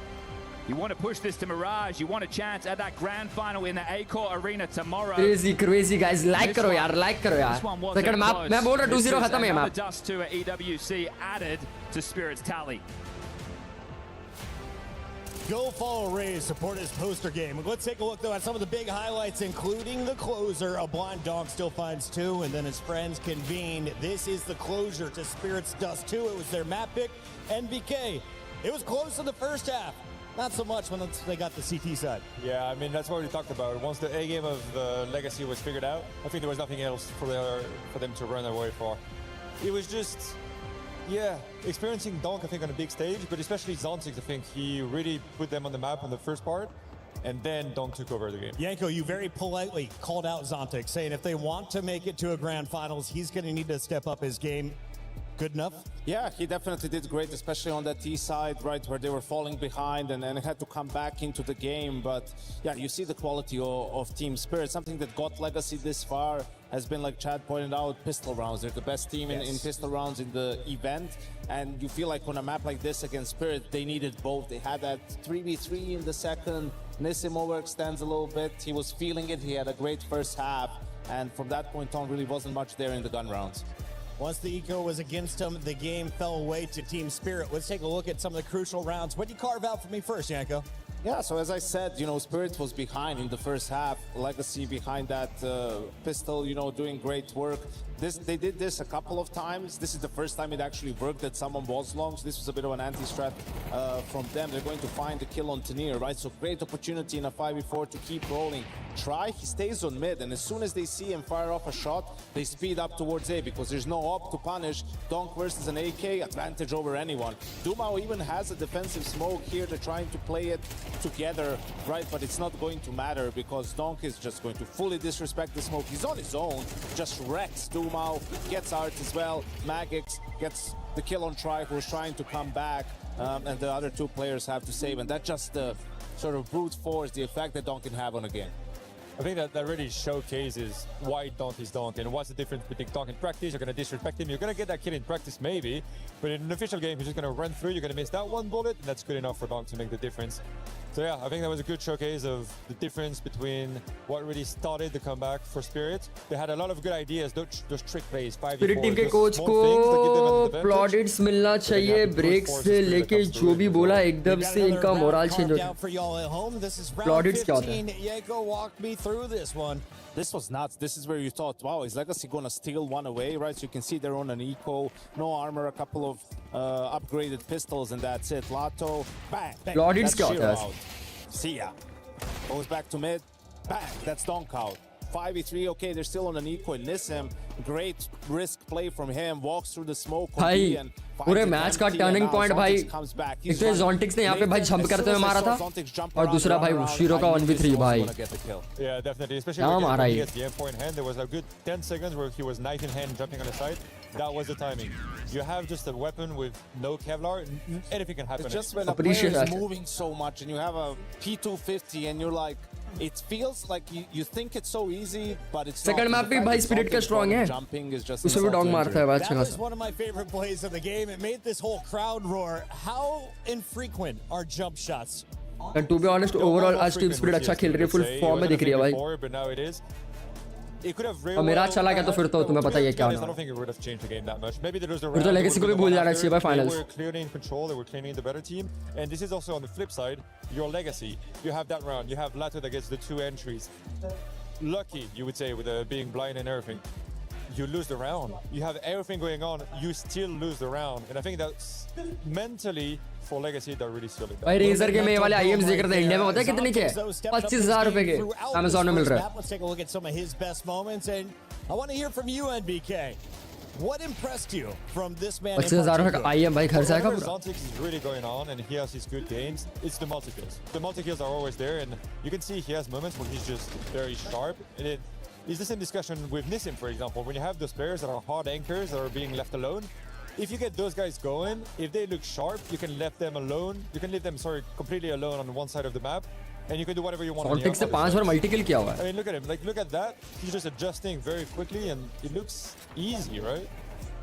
You want to push this to Mirage. You want a chance at that grand final in the A-Core Arena tomorrow. Crazy guys. Like करो यार. Like करो यार. Second map मैं बोल रहा 2-0 खत्म है map. Dust to EWC added to Spirit's tally. Go follow Ray, support his poster game. Let's take a look, though, at some of the big highlights, including the closer. A blind dog still finds 2, and then his friends convene. This is the closure to Spirit's Dust 2. It was their map pick, NBK. It was close in the first half. Not so much when they got the CT side. Yeah, I mean, that's what we talked about. Once the A game of the Legacy was figured out, I think there was nothing else for them to run away for. It was just... Yeah, experiencing Donk, I think, on a big stage, but especially Zontic, I think he really put them on the map on the first part, and then Donk took over the game. Yanko, you very politely called out Zontic, saying if they want to make it to a grand finals, he's going to need to step up his game. Good enough? Yeah, he definitely did great, especially on that T side, right, where they were falling behind and had to come back into the game. But yeah, you see the quality of Team Spirit. Something that got Legacy this far has been, like Chad pointed out, pistol rounds. They're the best team in pistol rounds in the event. And you feel like on a map like this against Spirit, they needed both. They had that 3v3 in the second. Nissim overextends a little bit. He was feeling it. He had a great first half. And from that point on, really wasn't much there in the gun rounds. Once the eco was against him, the game fell away to Team Spirit. Let's take a look at some of the crucial rounds. What do you carve out for me first, Yanko? Yeah, so as I said, you know, Spirit was behind in the first half. Legacy behind that pistol, you know, doing great work. They did this a couple of times. This is the first time it actually worked that someone was long. So this was a bit of an anti-strat from them. They're going to find the kill on Tanir, right? So great opportunity in a 5v4 to keep rolling. try, he stays on mid, and as soon as they see him fire off a shot, they speed up towards A because there's no op to punish. Donk versus an AK, advantage over anyone. Dumao even has a defensive smoke here. They're trying to play it together, right? But it's not going to matter because Donk is just going to fully disrespect the smoke. He's on his own, just wrecks Dumao, gets art as well. Magix gets the kill on Try, who's trying to come back, and the other two players have to save, and that's just the sort of brute force, the effect that Donk can have on a game. I think that really showcases why Donk is Donk and what's the difference between Donk in practice. You're going to disrespect him. You're going to get that kill in practice maybe, but in an official game, he's just going to run through. You're going to miss that one bullet, and that's good enough for Donk to make the difference. So yeah, I think that was a good showcase of the difference between what really started the comeback for Spirit. They had a lot of good ideas, those trick plays, 5v4, spirit team के coach को प्लॉडिट्स मिलना चाहिए break से लेके जो भी बोला एकदम से इनका मोरल चेंज हो गया प्लॉडिट्स क्या होता है Jaco, walk me through this one. This was nuts. This is where you thought, wow, is Legacy gonna steal one away, right? So you can see they're on an eco, no armor, a couple of upgraded pistols, and that's it. Lato, bang, bang. Plaudits That's kya hota hai? Shiro out. See ya. Goes back to mid, bang, that's Donk out. 5v3, okay, they're still on an eco. Nissim, great risk play from him, walks through the smoke. भाई पूरे match का turning point भाई एक तो ज़ोंटिक्स ने यहाँ पे भाई जंप करते हुए मारा था और दूसरा भाई शीरो का 1v3 भाई Yeah, definitely, especially क्या मारा when he ये gets the M4 in hand. There was a good 10 seconds where he was knife in hand jumping on the side. That was the timing. You have just a weapon with no Kevlar, anything can happen. It's just when a player is moving so much and you have a P250 and you're like, it feels like you think it's so easy, but it's Second not. map भी भाई spirit का strong है उसे भी dog मारता है That was one of my favorite plays of the game. It made this whole crowd roar. How infrequent are jump shots? And to be honest, overall आज team spirit अच्छा खेल रही है फुल फॉर्म में दिख रही है भाई But now it is. It could have और मेरा चला गया तो फिर तो तुम्हें पता ही है क्या I होना don't think it would have changed the game that much. Maybe they lose the फिर तो round. लेगेसी को भी भूल जाना चाहिए भाई They finals were clearly in control. They were clearly the better team. And this is also on the flip side. Your legacy. You have that round. You have Lato that gets the 2 entries. Lucky, you would say, with being blind and everything. You lose the round. You have everything going on. You still lose the round. And I think that's mentally for Legacy they're really still in that. भाई razor के में ये वाले IIMs देख रहे थे India में होता है कितने के 25,000 रुपए के अमेज़न में मिल रहा है Let's take a look at some of his best moments, and I want to hear from you, NBK. What impressed you from this man? 25,000 का आईएम भाई घर से आएगा पूरा Zontix is really going on, and he has his good games. It's the multi-kills. The multi-kills are always there, and you can see he has moments where he's just very sharp. And it's the same discussion with Nissim, for example. When you have those players that are hard anchors that are being left alone, if you get those guys going, if they look sharp, you can leave them alone. You can leave them, completely alone on one side of the map, and you can do whatever you want. Zontix से 5 बार multi किल किया हुआ है I mean, look at him. Like, look at that. He's just adjusting very quickly, and it looks easy, right?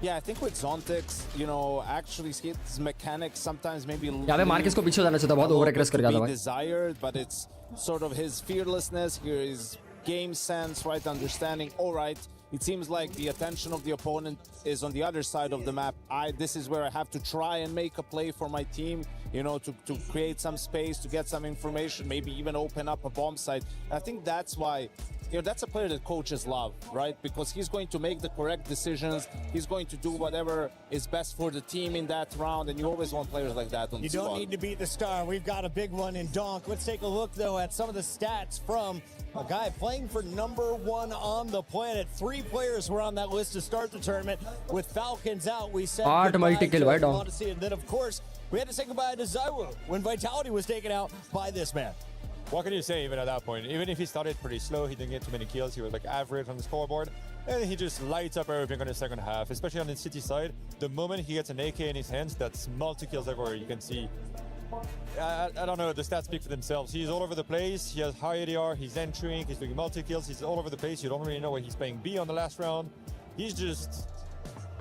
Yeah, I think with Zontix, you know, actually his mechanics sometimes maybe यहाँ पे Marquez को पीछे जाना चाहिए था बहुत over एग्रेस कर गया था भाई desired, but it's sort of his fearlessness, his game sense, right, understanding. All right, it seems like the attention of the opponent is on the other side of the map. This is where I have to try and make a play for my team, you know, to create some space, to get some information, maybe even open up a bomb site. I think that's why, you know, that's a player that coaches love, right? Because he's going to make the correct decisions. He's going to do whatever is best for the team in that round, and you always want players like that on the squad. You don't need to beat the star. We've got a big one in Donk. Let's take a look, though, at some of the stats from a guy playing for #1 on the planet. 3 players were on that list to start the tournament. With Falcons out, we said goodbye to Odyssey, and then, of course, we had to say goodbye to Zaiwu when Vitality was taken out by this man. What can you say even at that point? Even if he started pretty slow, he didn't get too many kills, he was like average on the scoreboard, and he just lights up everything on the second half, especially on the city side. The moment he gets an AK in his hands, that's multi-kills everywhere. You can see, I don't know, the stats speak for themselves. He's all over the place, he has high ADR, he's entering, he's doing multi-kills, he's all over the place. You don't really know what he's playing B on the last round. He's just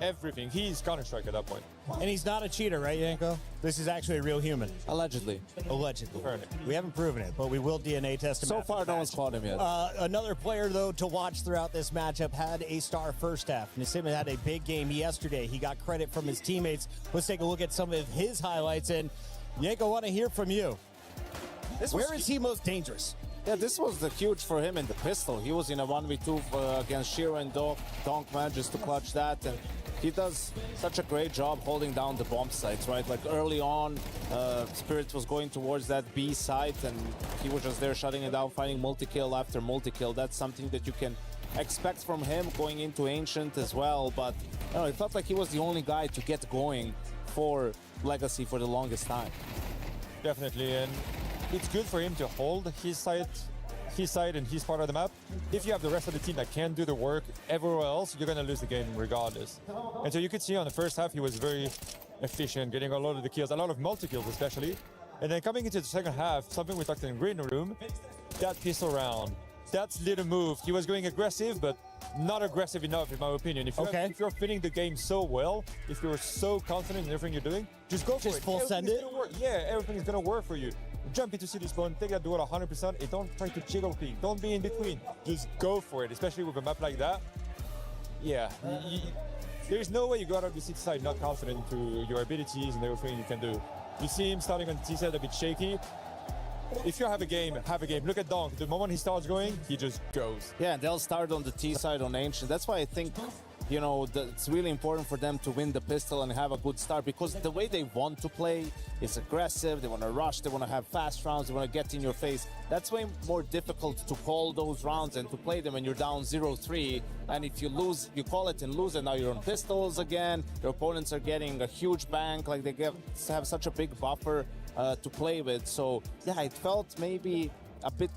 everything. He's Counter-Strike at that point. And he's not a cheater, right, Yanko? This is actually a real human. Allegedly. Allegedly. We haven't proven it, but we will DNA test him. So far, no one's caught him yet. Another player, though, to watch throughout this matchup had a star first half. Nissim had a big game yesterday. He got credit from his teammates. Let's take a look at some of his highlights. And Yanko, I want to hear from you. Where is he most dangerous? Yeah, this was the huge for him in the pistol. He was in a 1v2 against Shiro and Donk manages to clutch that, and he does such a great job holding down the bomb sites, right? Like early on, Spirit was going towards that B site and he was just there shutting it down, finding multi-kill after multi-kill. That's something that you can expect from him going into Ancient as well, but you know, it felt like he was the only guy to get going for Legacy for the longest time. Definitely, and it's good for him to hold his side and his part of the map. If you have the rest of the team that can do the work everywhere else, you're gonna lose the game regardless. And so you could see on the first half he was very efficient, getting a lot of the kills, a lot of multi-kills especially. And then coming into the second half, something we talked in the green room, that pistol round, that's little move. He was going aggressive, but not aggressive enough in my opinion. If you're fitting the game so well, if you're so confident in everything you're doing, just go for it. Just full send it? Yeah, everything is gonna work for you. Jump into city spawn, take that duel 100%, and don't try to jiggle peek. Don't be in between. Just go for it, especially with a map like that. Yeah, there's no way you go out of the city side not confident to your abilities and everything you can do. You see him starting on the T side a bit shaky. If you have a game, have a game. Look at Donk. The moment he starts going, he just goes. Yeah, they'll start on the T side on Ancient. That's why I think, you know, it's really important for them to win the pistol and have a good start, because the way they want to play is aggressive. They want to rush. They want to have fast rounds. They want to get in your face. That's way more difficult to call those rounds and to play them when you're down 0-3. And if you lose, you call it and lose, and now you're on pistols again. Your opponents are getting a huge bank. Like they have such a big buffer to play with. So yeah, it felt maybe a bit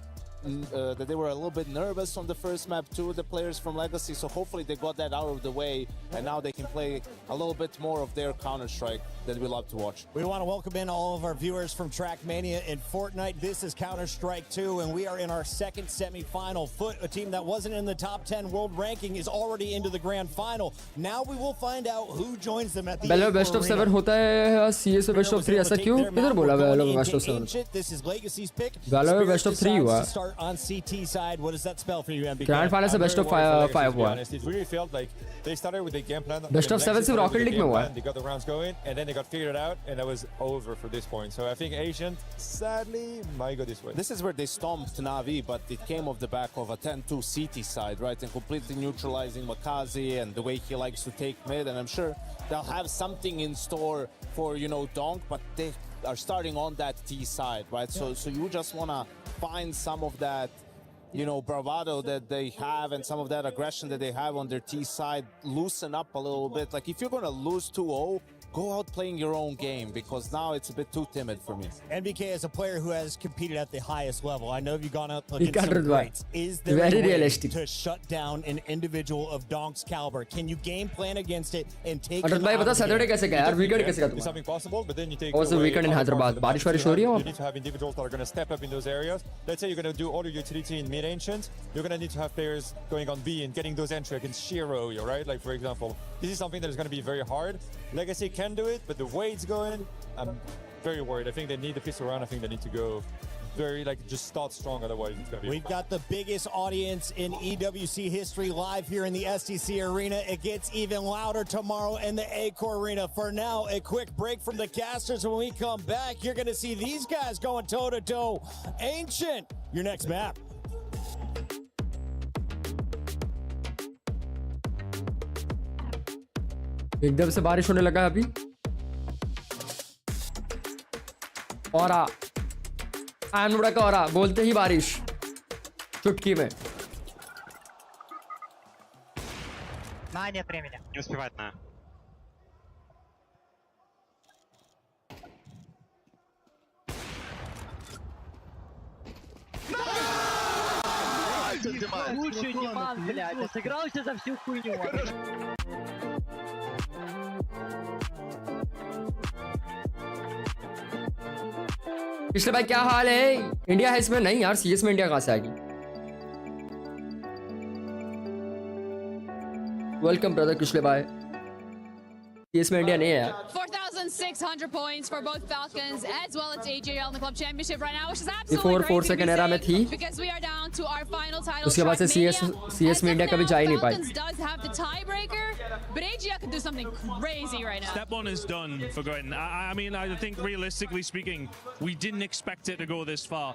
that they were a little bit nervous on the first map too, the players from Legacy, so hopefully they got that out of the way and now they can play a little bit more of their Counter-Strike that we love to watch. We want to welcome in all of our viewers from Trackmania and Fortnite. This is Counter-Strike 2 and we are in our second semi-final. FUT, a team that wasn't in the top 10 world ranking, is already into the grand final. Now we will find out who joins them at the best of 7 होता है CS में best of 3 ऐसा क्यों इधर बोला Valor best of 7 This is Legacy's pick. Valor best of 3 हुआ on CT side. What does that spell for you, MBK? Grand final से best of 5 हुआ It really felt like they started with a game plan. Best of 7 सिर्फ Rocket League में हुआ They got the rounds going and then they got figured out and that was over for this point. So I think Asian sadly might go this way. This is where they stomped Na'Vi, but it came off the back of a 10-2 CT side, right? And completely neutralizing Makazi and the way he likes to take mid. And I'm sure they'll have something in store for, you know, Donk, but they are starting on that T side, right? So you just want to find some of that, you know, bravado that they have and some of that aggression that they have on their T side, loosen up a little bit. Like if you're going to lose 2-0, go out playing your own game, because now it's a bit too timid for me. NBK is a player who has competed at the highest level. I know you've gone up against some greats. Is there a way to shut down an individual of Donk's caliber? Can you game plan against it and take him out of the game? It's something possible, but then you take the weekend in Hyderabad. बारिश वारिश हो रही है? You need to have individuals that are going to step up in those areas. Let's say you're going to do all your utility in mid-ancient. You're going to need to have players going on B and getting those entry against Shiro, right? Like, for example, this is something that is going to be very hard. Legacy can do it, but the way it's going, I'm very worried. I think they need the pistol round. I think they need to go very, like, just start strong, otherwise it's going to be... We've got the biggest audience in EWC history live here in the STC Arena. It gets even louder tomorrow in the A-Core Arena. For now, a quick break from the casters. When we come back, you're going to see these guys going toe-to-toe. Ancient, your next map. एकदम से बारिश होने लगा अभी और IEMNOOBDA का और बोलते ही बारिश चुटकी में нет времени. Не успевает на. Лучший диман, блядь, я сыгрался за всю хуйню. पिछले भाई क्या हाल है इंडिया है इसमें नहीं यार सीएस में इंडिया कहां से आएगी वेलकम ब्रदर पिछले भाई सीएस में इंडिया नहीं है यार 4,600 points for both Falcons as well as AJL in the club championship right now, which is absolutely crazy 4 second era में थी because we are down to our final title. उसके बाद से सीएस में इंडिया कभी जा ही नहीं पाई Falcons does have the tiebreaker, but AJL can do something crazy right now. Step one is done for Goitin. I mean, I think realistically speaking, we didn't expect it to go this far.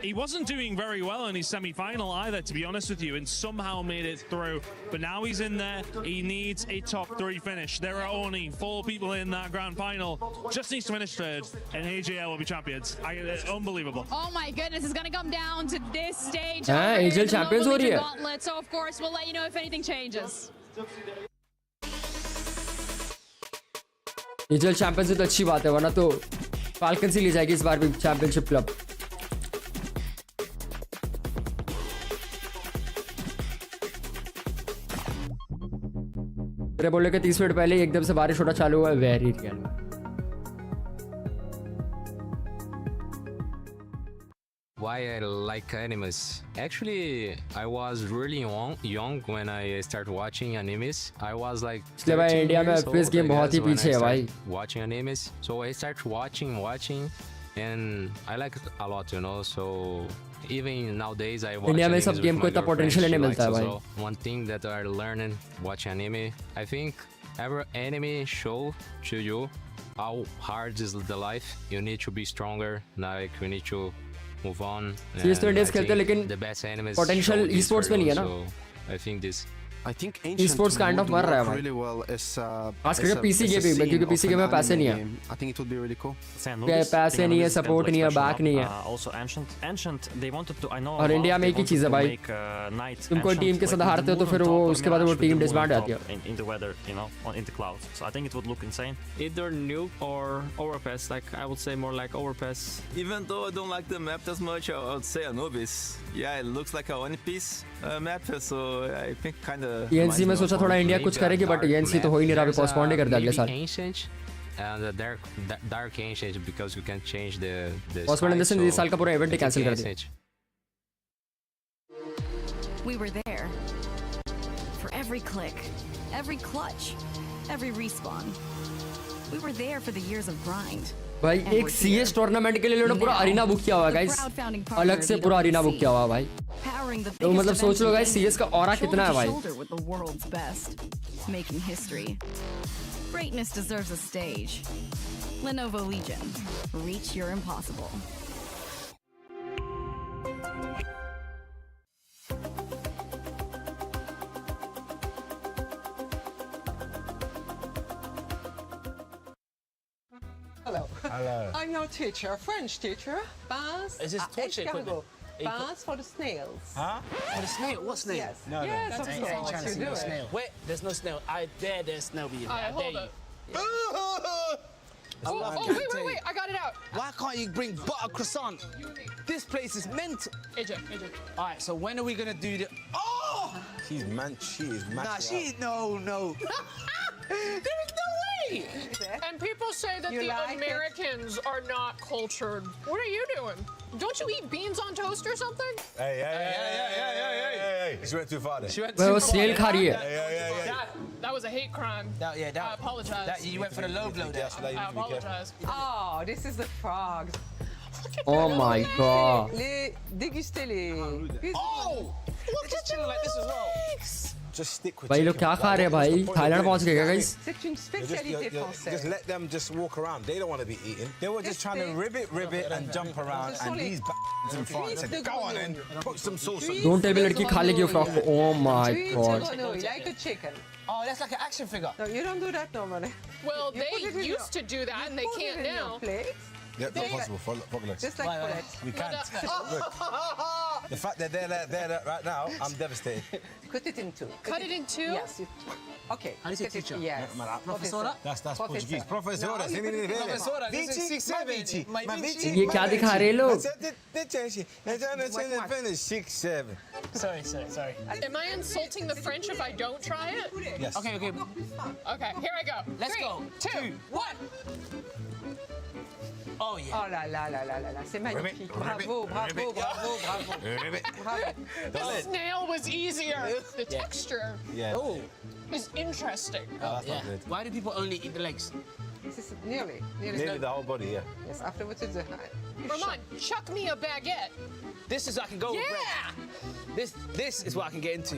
He wasn't doing very well in his semi-final either, to be honest with you, and somehow made it through. But now he's in there. He needs a top 3 finish. There are only 4 people in that grand final. Just needs to finish 3rd, and AJL will be champions. Unbelievable. Oh my goodness, it's going to come down to this stage. AJL champions हो रही है. Gauntlet, so of course we'll let you know if anything changes. AJL champions है तो अच्छी बात है, वरना तो Falcons ही ले जाएगी इस बार भी championship club. तेरे बोलने के 30 मिनट पहले एकदम से बारिश होना चालू हुआ है. Very real. Why I like animes? Actually, I was really young when I started watching animes. I was like 13 India में years FPS old, game I बहुत ही guess, when I पीछे है भाई. started watching animes. So I started watching, and I like it a lot, you know. So even nowadays, I watch India में animes सब with game my को इतना girlfriend. Potential She नहीं likes मिलता है as भाई. well. One thing that I learned watching anime, I think every anime show to you how hard is the life. You need to be stronger. Like you need to move on. CS तो Indians खेलते हैं लेकिन the best animes potential show this esports for में नहीं you, है ना. so I think this. I think esports kind of मर रहा है भाई. really well is खास करके PC गेम में, क्योंकि PC गेम में पैसे नहीं है. I think it would be really cool. पैसे नहीं है, सपोर्ट नहीं है, बैक नहीं है. Also Ancient they wanted to, I know. और इंडिया में एक ही चीज है भाई. तुम कोई टीम के साथ हारते हो तो फिर वो उसके बाद वो टीम डिसबैंड जाती है. In the weather, you know, in the clouds. So I think it would look insane. Either nuke or overpass. Like I would say more like overpass. Even though I don't like the map as much, I would say Anubis. Yeah, it looks like a One Piece map, so I think kind of. ENC में सोचा थोड़ा India कुछ करेगी, but ENC तो हो ही नहीं रहा, अभी पोस्टपोन ही कर दिया अगले साल. And the dark ancient because you can change the postpone in the sense इस साल का पूरा इवेंट ही कैंसिल कर दिया. We were there for every click, every clutch, every respawn. We were there for the years of grind. भाई एक CS tournament के लिए लोगों ने पूरा अरीना बुक किया हुआ है गाइस. अलग से पूरा अरीना बुक किया हुआ है भाई. तो मतलब सोच लो गाइस CS का ऑरा कितना है भाई. With the world's best, making history. Greatness deserves a stage. Lenovo Legion. Reach your impossible. Hello. Hello. I'm your teacher, French teacher. Baths. Is this torture equipment? Baths for the snails. Huh? For the snail? What snail? Yes. No, yes, no. of I ain't course. trying to You see do no it. snail. Wait, there's no snail. I dare there's snail be in there. I dare you. Wait. I got it out. Why can't you bring butter croissant? This place is mental. AJ. All right, so when are we gonna do the? Oh! She is mad. Nah, no. There is no way. And people say that the Americans are not cultured. What are you doing? Don't you eat beans on toast or something? Hey. She went too far there. वो snail खा रही है. That was a hate crime. I apologize. You went for the low blow there. I apologize. Oh, this is the frogs. Oh my god. Dégustez les. Oh! Look at you like this as well. Just stick with भाई लोग क्या खा रहे हैं भाई. Thailand पहुंच गए क्या guys. C'est une spécialité française. Just let them just walk around. They don't want to be eating. They were just trying to rib it and jump around. And these in front said, "Go on in, put some sauce on." Don't tell me लड़की खा लेगी वो frock को. Oh my god. Like a chicken. Oh, that's like an action figure. No, you don't do that normally. Well, they used to do that and they can't now. Yeah, not possible for Foglets. Just like Foglets. We can't. Look, the fact that they're there right now, I'm devastated. Cut it in two. Cut it in two? Yes. Okay. How do you say teacher? Yes. Professora? That's Portuguese. Professora. Professora. Vici. My Vici. ये क्या दिखा रहे हैं लोग. 6, 7. Sorry. Am I insulting the French if I don't try it? Yes. Okay. Okay, here I go. Let's 3, go. 2, 1. Oh yeah. Oh là. C'est magnifique. Bravo. The snail was easier. The texture is interesting. Yeah. Why do people only eat the legs? This is nearly the whole body, yeah. Yes, afterwards it's Roman, chuck me a baguette. This is I can go with bread. This is what I can get into.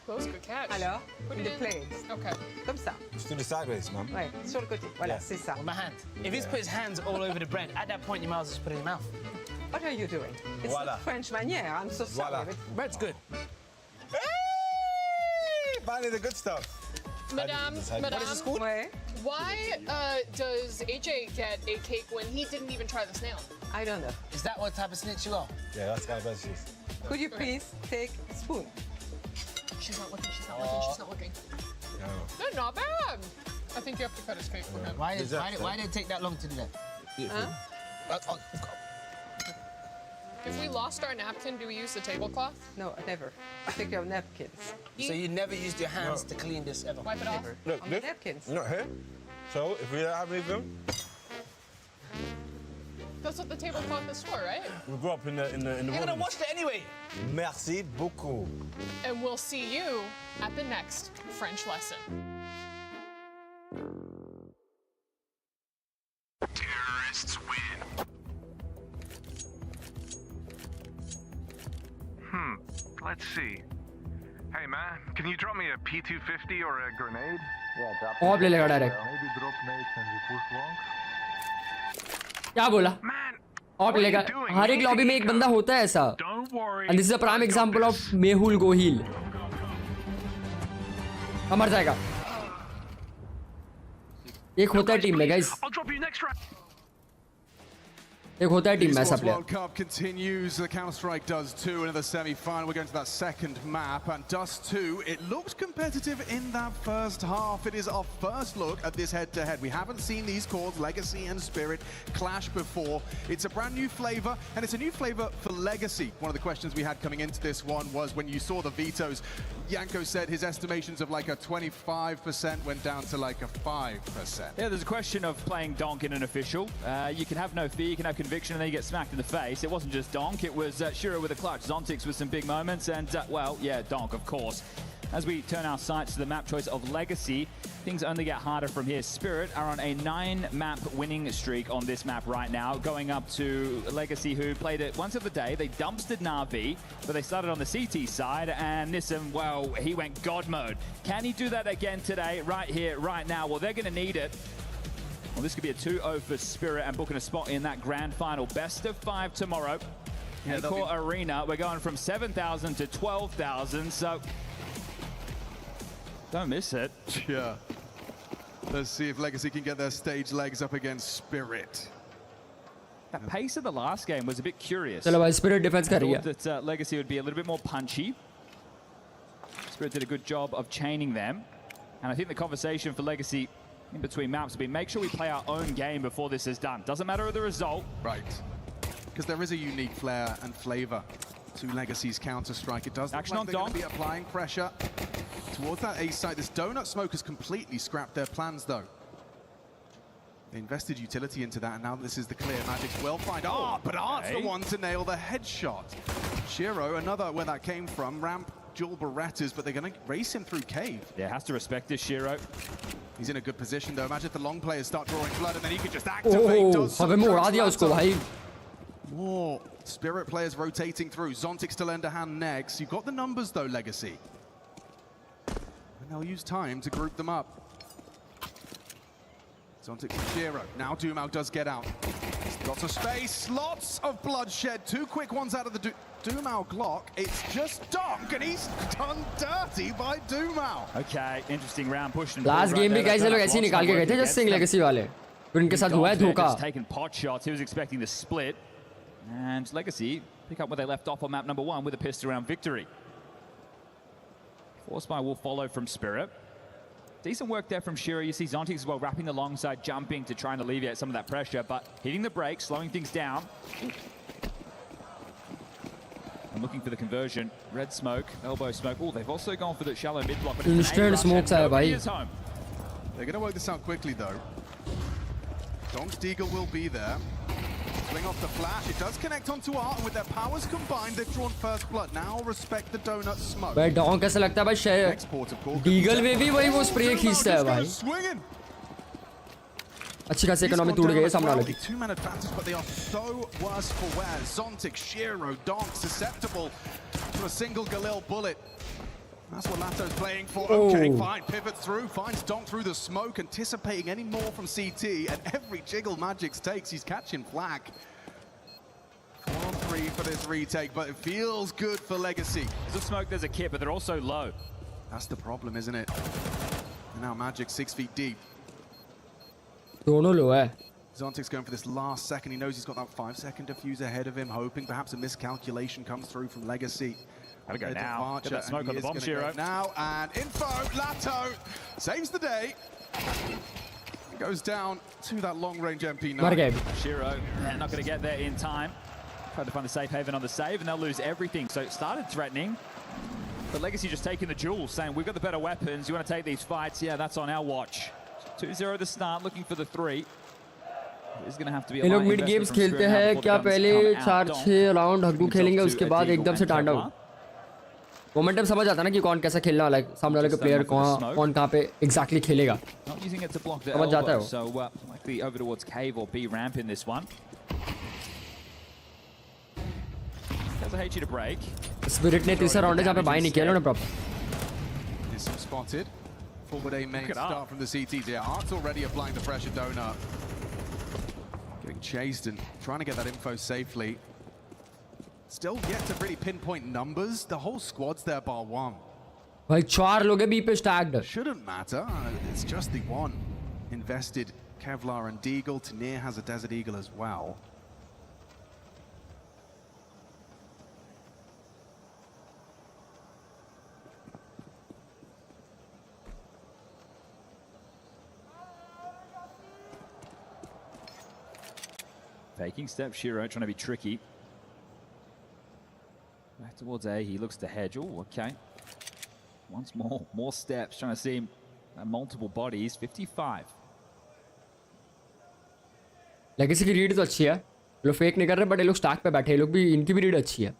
Close, good catch. Alors, put it in the plates. Okay. Comme ça. Just do the sideways, man. Ouais, sur le côté. Voilà, c'est ça. With my hand. If he's put his hands all over the bread, at that point you might as well just put it in your mouth. What are you doing? It's Voila. Frenchman. Yeah, I'm so sorry. Voila. But it's good. Hey! Finally the good stuff. Madame, What is this called? why does AJ get a cake when he didn't even try the snail? I don't know. Is that what type of snitch you are? Yeah, that's kind of best cheese. Could you please take a spoon? She's not looking, she's not looking, she's not looking. No. They're not bad. I think you have to cut his cake for him. Why did it take that long to do that? Huh? If we lost our napkin, do we use the tablecloth? No, never. Take your napkins. So you never used your hands to clean this ever? Wipe it off. Look, On the napkins. Not here. So if we don't have anything, That's what the tablecloth is for, right? we grew up in the You're gonna wash it anyway. Merci beaucoup. And we'll see you at the next French lesson. Terrorists win. Let's see. Hey man, can you drop me a P250 or a grenade? Yeah, drop. Of ले लेगा direct Maybe drop nades and we push long. क्या बोला of लेगा हर एक lobby में एक बंदा होता है ऐसा and this is a prime example of Mehul Gohil मर जाएगा एक होता है टीम में गाइस एक होता है टीम में ऐसा Esports player World Cup continues. The Counter-Strike does 2 in the semi-final. We're going to that second map, and Dust 2, it looked competitive in that first half. It is our first look at this head-to-head. We haven't seen these cores, Legacy and Spirit, clash before. It's a brand new flavor, and it's a new flavor for Legacy. One of the questions we had coming into this one was when you saw the vetoes, Yanko said his estimations of like a 25% went down to like a 5%. Yeah, there's a question of playing Donk in an official. You can have no fear, you can have conviction, and then you get smacked in the face. It wasn't just Donk, it was Shiro with a clutch, Zontix with some big moments, and, well, yeah, Donk, of course. As we turn our sights to the map choice of Legacy, things only get harder from here. Spirit are on a 9-map winning streak on this map right now, going up to Legacy, who played it once of the day. They dumpstered Na'Vi, but they started on the CT side, and Nissan, well, he went God mode. Can he do that again today, right here, right now? Well, they're going to need it. Well, this could be a 2-0 for Spirit and booking a spot in that grand final. Best of 5 tomorrow. Yeah, Core Arena, we're going from 7,000 to 12,000, so don't miss it. Yeah. Let's see if Legacy can get their stage legs up against Spirit. That pace of the last game was a bit curious. चलो भाई Spirit defense कर रही है. I thought that Legacy would be a little bit more punchy. Spirit did a good job of chaining them. And I think the conversation for Legacy in between maps will be make sure we play our own game before this is done. Doesn't matter the result. Right. Because there is a unique flair and flavor to Legacy's Counter-Strike. It does look Action like on they're going Donk. to be applying pressure towards that A site. This donut smoke has completely scrapped their plans, though. They invested utility into that, and now this is the clear. Magic's well find. Art, but Art's the one to nail the headshot. Shiro, another where that came from. Ramp, dual Berettas, but they're going to race him through cave. Yeah, has to respect this, Shiro. He's in a good position, though. Imagine if the long players start drawing blood, and then he could just activate. Does हमें some मोड़ा दिया उसको भाई. more Spirit players rotating through. Zontix to lend a hand next. You've got the numbers, though, Legacy. And they'll use time to group them up. Zontix and Shiro. Now Doomau does get out. Lots of space, lots of bloodshed. 2 quick ones out of the Doomau Glock. It's just Donk, and he's done dirty by Doomau. Okay, interesting round push. Last game भी guys ये लोग ऐसे ही निकाल के गए थे just Sing Legacy वाले. फिर उनके साथ हुआ है धोखा. Taking pot shots. He was expecting the split. And Legacy pick up where they left off on map number 1 with a pistol round victory. Force by will follow from Spirit. Decent work there from Shiro. You see Zontix as well wrapping the long side, jumping to try and alleviate some of that pressure, but hitting the brakes, slowing things down. And looking for the conversion. Red smoke, elbow smoke. Oh, they've also gone for the shallow mid block. But Instant smokes है भाई. They're going to work this out quickly, though. Donk's Deagle will be there. Swing off the flash. It does connect onto Art, and with their powers combined, they've drawn first blood. Now respect the donut smoke. भाई Donk कैसा लगता है भाई शायद Deagle में भी वही वो स्प्रे खींचता है भाई. अच्छी खासी इकोनॉमी टूट गई है सामने वाले की. 2-man advantage, but they are so worse for wear. Zontix, Shiro, Donk susceptible to a single Galil bullet. That's what Lato's playing for. Okay, fine, pivots through, finds Donk through the smoke, anticipating any more from CT, and every jiggle Magix takes, he's catching flak. For victory for this retake, but it feels good for Legacy. There's a smoke, there's a kit, but they're also low. That's the problem, isn't it? And now Magic 6 feet deep. दोनों लो है. Zontic's going for this last second. He knows he's got that 5-second defuse ahead of him, hoping perhaps a miscalculation comes through from Legacy. Gotta go now. Get that smoke on the bomb, Shiro. Now, and info, Lato saves the day. Goes down to that long-range MP9. Shiro, not going to get there in time. Tried to find the safe haven on the save, and they'll lose everything. So it started threatening, but Legacy just taking the jewels, saying, we've got the better weapons. You want to take these fights? Yeah, that's on our watch. 2-0 to start, looking for the 3. It's going to have to be a लोग mid games खेलते हैं क्या पहले 4-6 round हग्गू खेलेंगे उसके बाद एकदम से टर्न डाउन मोमेंटम समझ आता है ना कि कौन कैसा खेलने वाला है सामने वाले का प्लेयर कौन कहां पे एग्जैक्टली खेलेगा समझ जाता है वो so likely over towards cave or B ramp in this one. Does hate you to break. Spirit ने तीसरा राउंड है जहां पे बाय नहीं किया उन्होंने proper Is spotted. Forward A main start from the CTs here. Art's already applying the pressure donut. Getting chased and trying to get that info safely. Still yet to really pinpoint numbers. The whole squad's there bar one. भाई 4 लोग हैं B पे stacked. Shouldn't matter. It's just the one invested Kevlar and Deagle. Tanir has a Desert Eagle as well. Faking step, Shiro trying to be tricky. Back towards A, he looks to hedge. Oh, okay. Once more steps, trying to see him multiple bodies. 55. Legacy की read तो अच्छी है. लोग fake नहीं कर रहे but ये लोग स्टैक पे बैठे हैं. लोग भी इनकी भी रीड अच्छी है.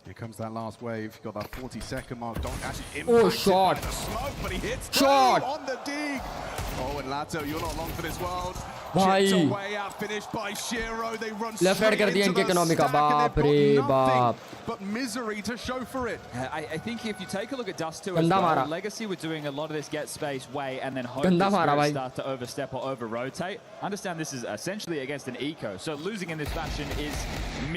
Here comes that last wave. Got that 40-second mark. Don't actually shot. By the smoke, but he hits shot on the dig. Oh, and Lato, you're not long for this world. Bhai. Chipped away, out finished by Shiro. They run Left hand कर दिया इनके economic बाप रे बाप. But misery to show for it. I think if you take a look at Dust 2 as well, Legacy were doing a lot of this get space way and then hope to start to overstep or over-rotate. Understand this is essentially against an eco, so losing in this fashion is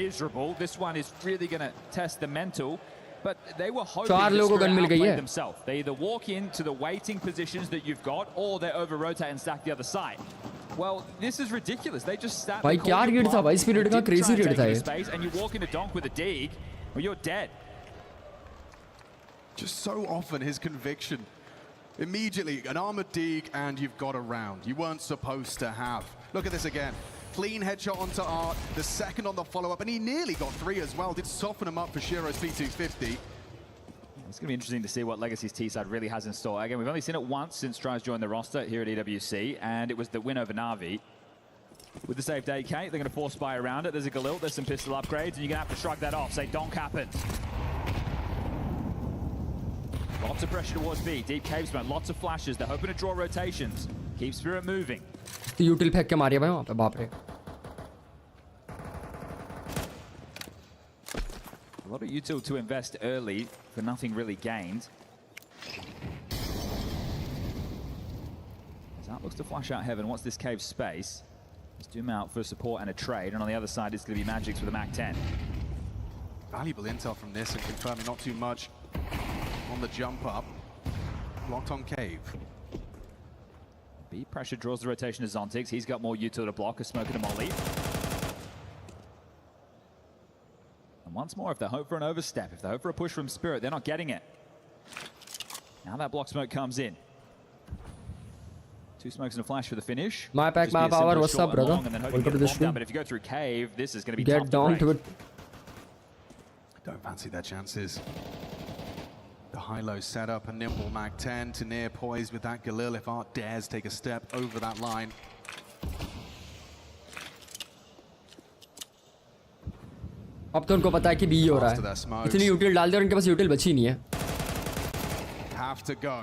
miserable. This one is really going to test the mental. But they were hoping to outplay themselves. They either walk into the waiting positions that you've got, or they over-rotate and stack the other side. Well, this is ridiculous. They just stack the space, and you walk into Donk with a dig, or you're dead. Just so often his conviction. Immediately, an armored dig, and you've got a round. You weren't supposed to have. Look at this again. Clean headshot onto Art, the second on the follow-up, and he nearly got 3 as well. Did soften him up for Shiro's P250. It's going to be interesting to see what Legacy's T-side really has in store. Again, we've only seen it once since Tries joined the roster here at EWC, and it was the win over Na'Vi. With the saved AK, they're going to force buy around it. There's a Galil, there's some pistol upgrades, and you're going to have to shrug that off. Say, donk happens. Lots of pressure towards B. Deep cave smoke, lots of flashes. They're hoping to draw rotations. Keep Spirit moving. यूटिल फेंक के मारिया भाई वहाँ पे बाप रे. A lot of util to invest early for nothing really gained. Zart looks to flash out heaven. What's this cave space? Let's zoom out for support and a trade. And on the other side, it's going to be Magix with a Mac 10. Valuable intel from this and confirming not too much on the jump up. Blocked on cave. B pressure draws the rotation to Zontix. He's got more util to block, a smoke and a molly. And once more, if they hope for an overstep, if they hope for a push from Spirit, they're not getting it. Now that block smoke comes in. 2 smokes and a flash for the finish. My pack, my power, what's up, brother? Welcome to the stream. But if you go through cave, this is going to be tough down to it. Don't fancy their chances. The high-low setup, a nimble Mag 10. Tanir poised with that Galil if Art dares take a step over that line. अब तो उनको पता है कि B हो रहा है. इतनी यूटिल डाल दे और इनके पास यूटिल बची नहीं है. Have to go.